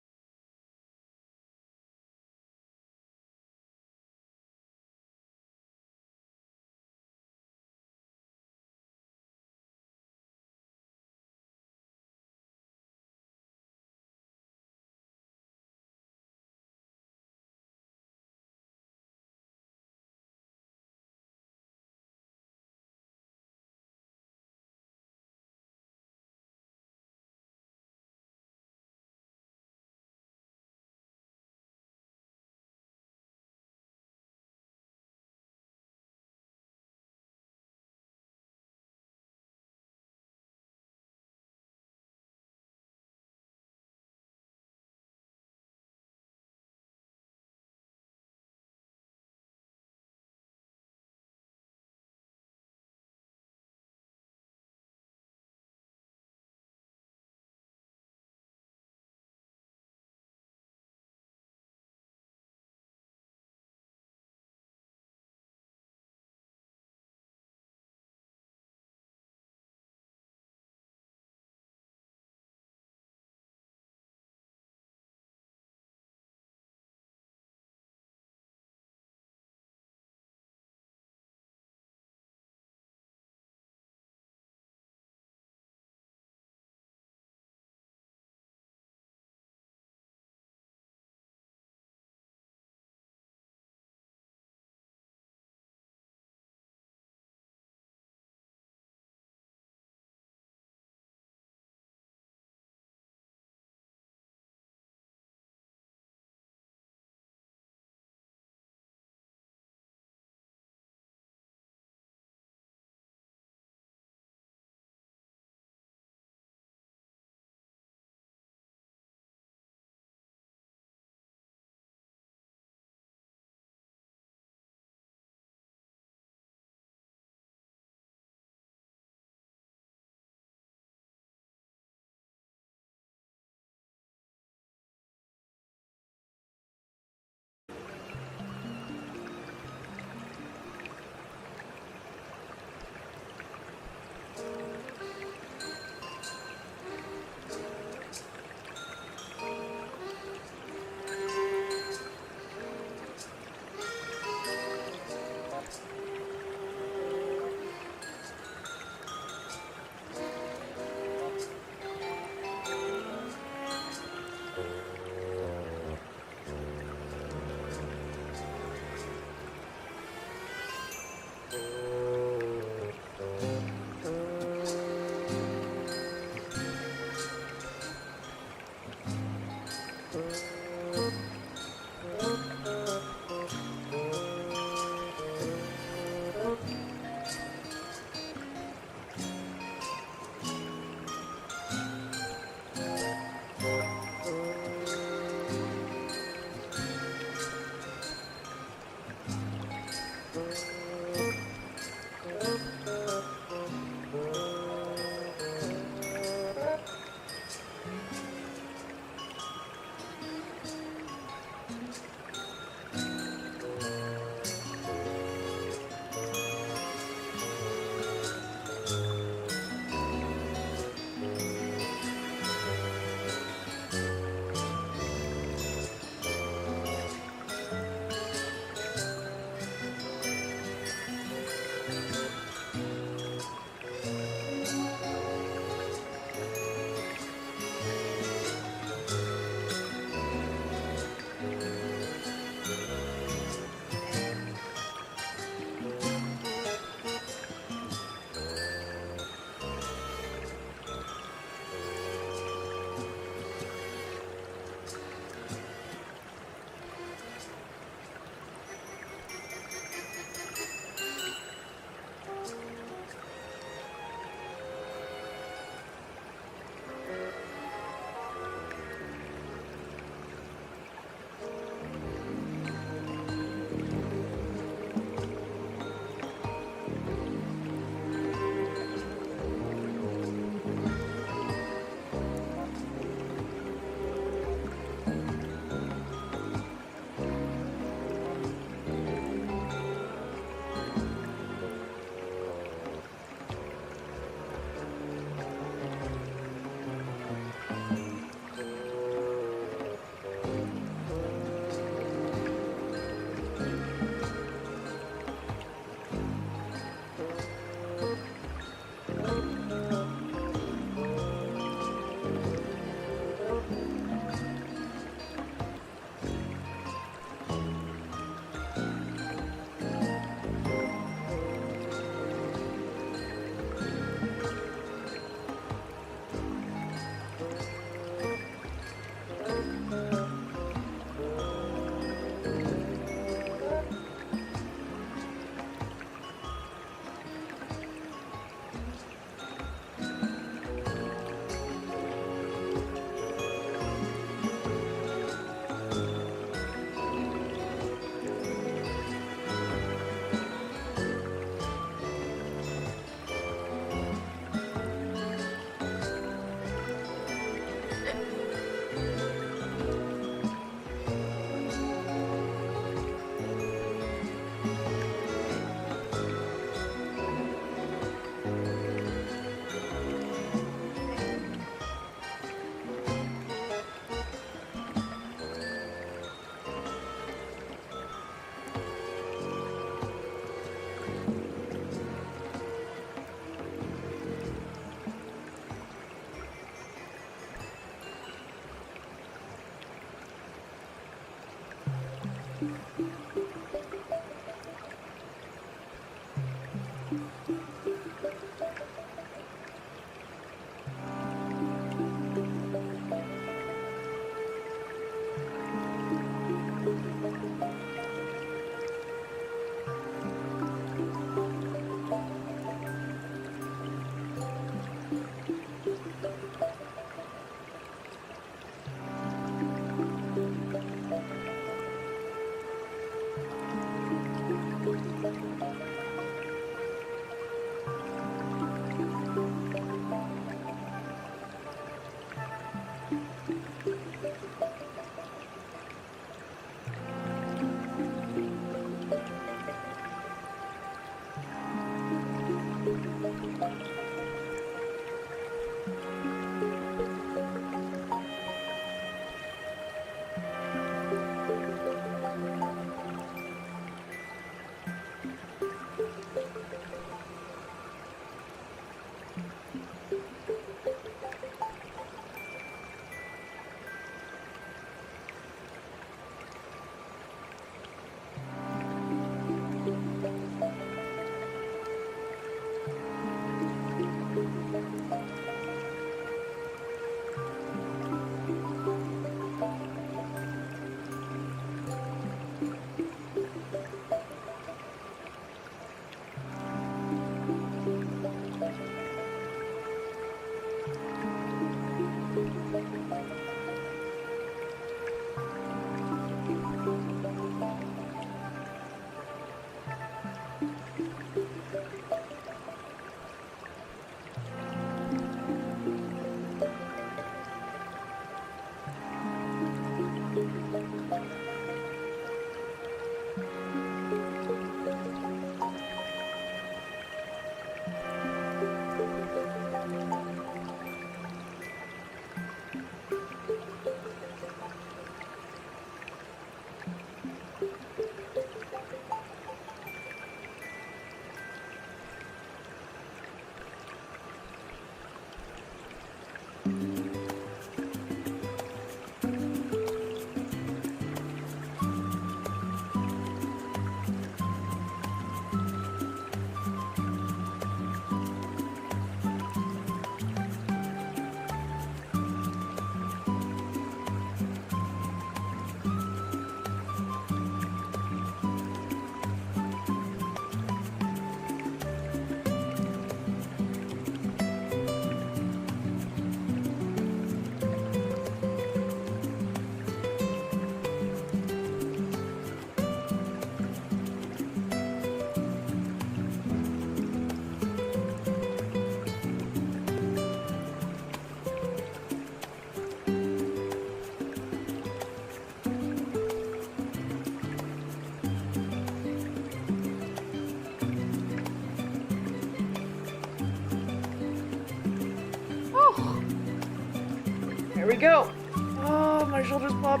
There we go. Oh, my shoulders pop.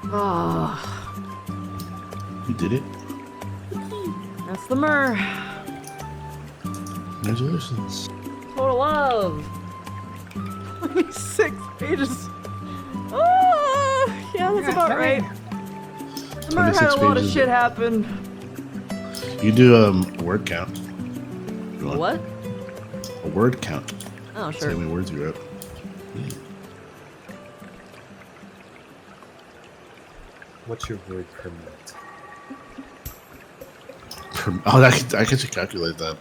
Oh, You did it. that's the Myrrh. Congratulations. Total of 26 pages. Oh, yeah, that's about right. The Myrrh had a lot of pages. shit happen. You do a word count. You want What? A word count. Oh, See sure. how many words you wrote. What's your word per minute? Oh, I can calculate that.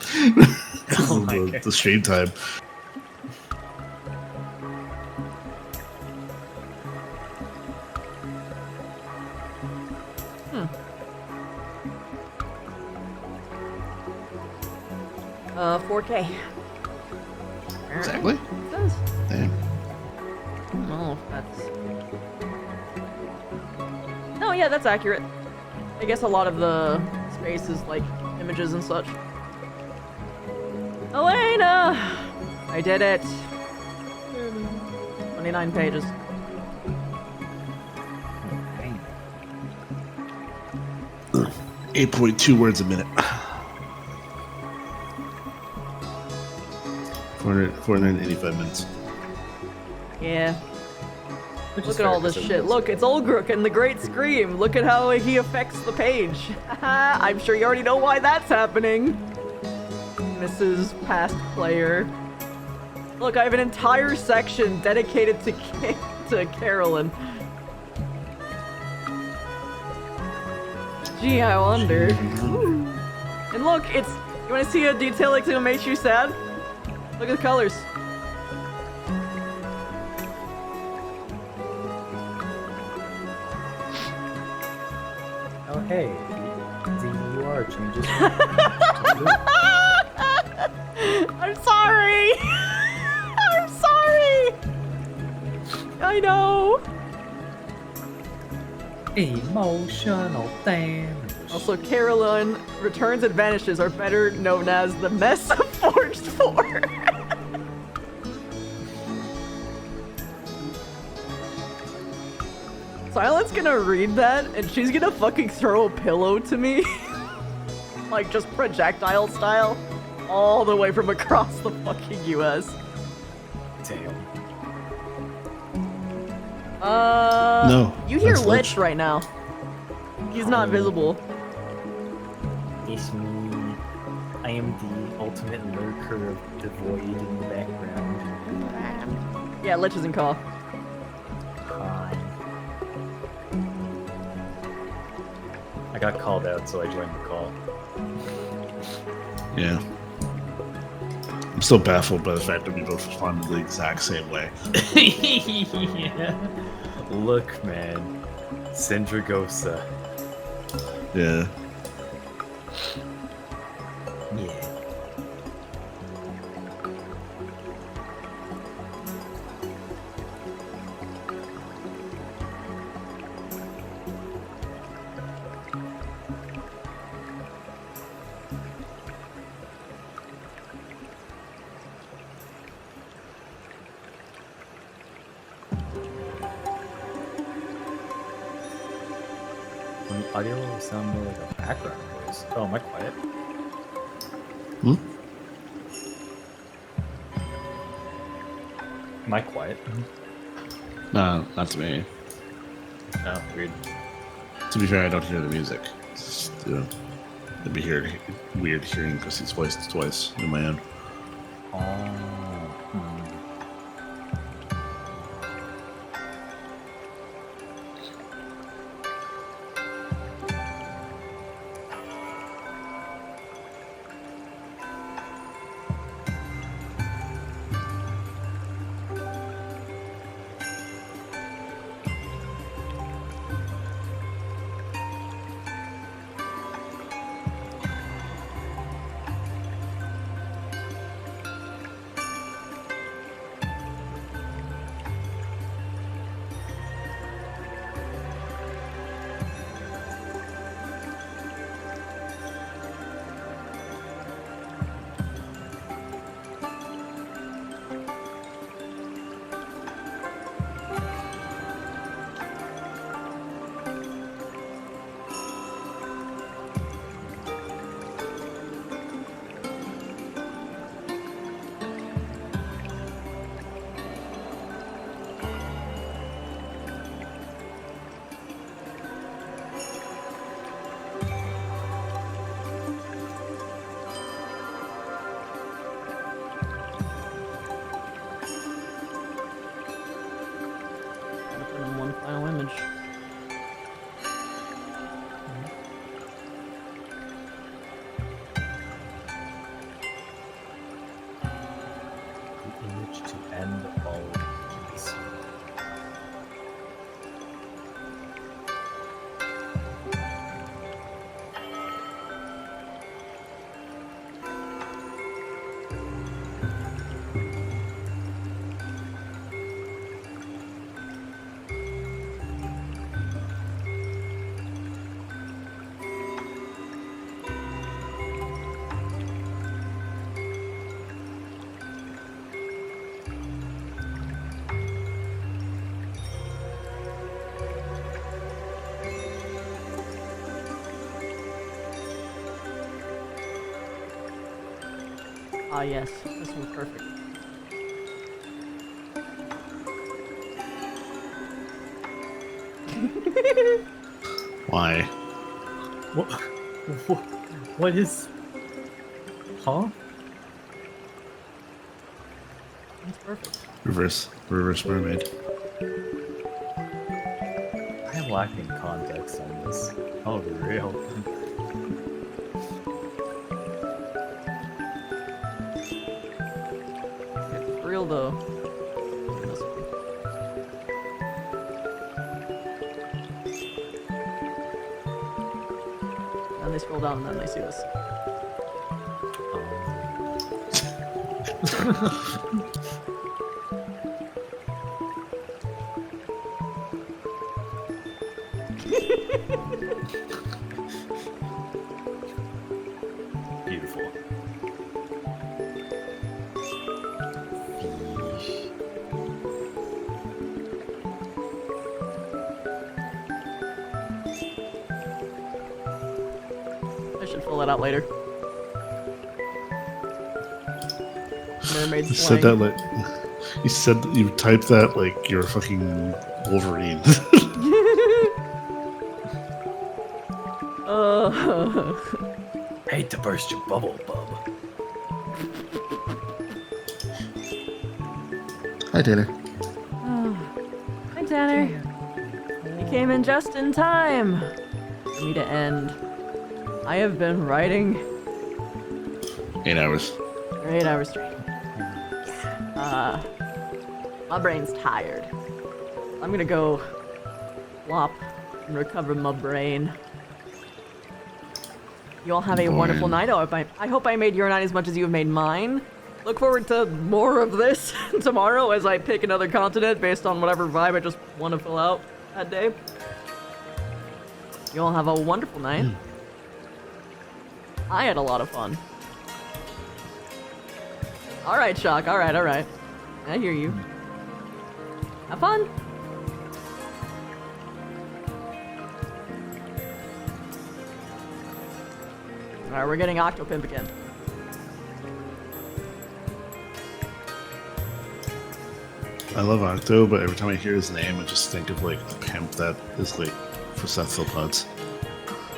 Oh my the, God. the stream time. Hmm. 4K. Exactly. It says. Damn. I don't know if that's... No, yeah, that's accurate. I guess a lot of the space is like images and such. Elena! I did it. 29 pages. 8.2 words a minute. 485 minutes. Yeah. Which is Look at fair, all this 'cause shit. Look, it's Olgruk and the Great Scream. Look at how he affects the page. I'm sure you already know why that's happening. Mrs. Past Player. Look, I have an entire section dedicated to to Carolyn. Gee, I wonder. Ooh. And look, it's... You want to see a detail like that makes you sad? Look at the colors. Oh, hey. DUR changes. I'm sorry! I'm sorry! I know! Emotional damage. Also, Carolyn returns and vanishes are better known as the mess of Forged 4. Silent's gonna read that and she's gonna fucking throw a pillow to me. Like, just projectile style. All the way from across the fucking US. Damn. No, You hear that's Lich Lich. right now. He's not visible. It's me. I am the ultimate lurker of the void in the background. Yeah, Lich is in call. Hi. I got called out, so I joined the call. Yeah. I'm still baffled by the fact that we both responded the exact same way. Yeah. Look, man. Syndragosa. Yeah. Yeah. When the audio will sound more like a background noise. Oh, am I quiet? Hmm? Am I quiet? No, not to me. Oh, weird. To be fair, I don't hear the music. It's just, it'd be weird hearing Chrissy's voice twice in my own. Oh. Hmm. Ah, yes. This one's perfect. Why? What? What is? Huh? It's perfect. Reverse mermaid. I am lacking context on this. I'll be real. It's real though. This one. And they scroll down and then they see this. Beautiful. Fish. I should fill that out later. Mermaid You slang. said that like you typed that like you're a fucking Wolverine. Hate to burst your bubble, bub. Hi, Tanner. Hi, Tanner. You came in just in time for me to end. I have been writing 8 hours. for 8 hours straight. My brain's tired. I'm gonna go flop and recover my brain. You all have a wonderful night. I hope I made your night as much as you have made mine. Look forward to more of this tomorrow as I pick another continent based on whatever vibe I just want to fill out that day. You all have a wonderful night. I had a lot of fun. Alright, Shock. Alright. I hear you. Have fun. Alright, we're getting Octopimp again. I love Octo, but every time I hear his name, I just think of like the pimp that is like for Seth Philpotts.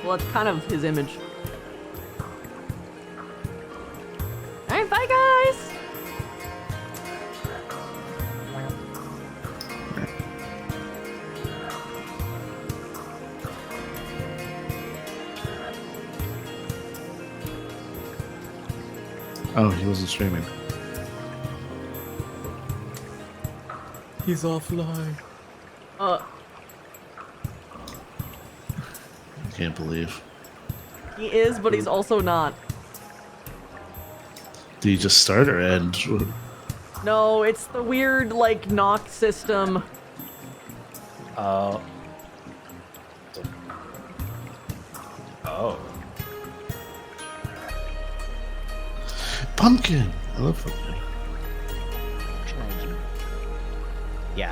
Well, it's kind of his image. Alright, bye guys! Oh, he wasn't streaming. He's offline. I can't believe. He is, but he's also not. Did he just start or end? No, it's the weird, like, knock system. Oh. Pumpkin! I love pumpkin. Yeah,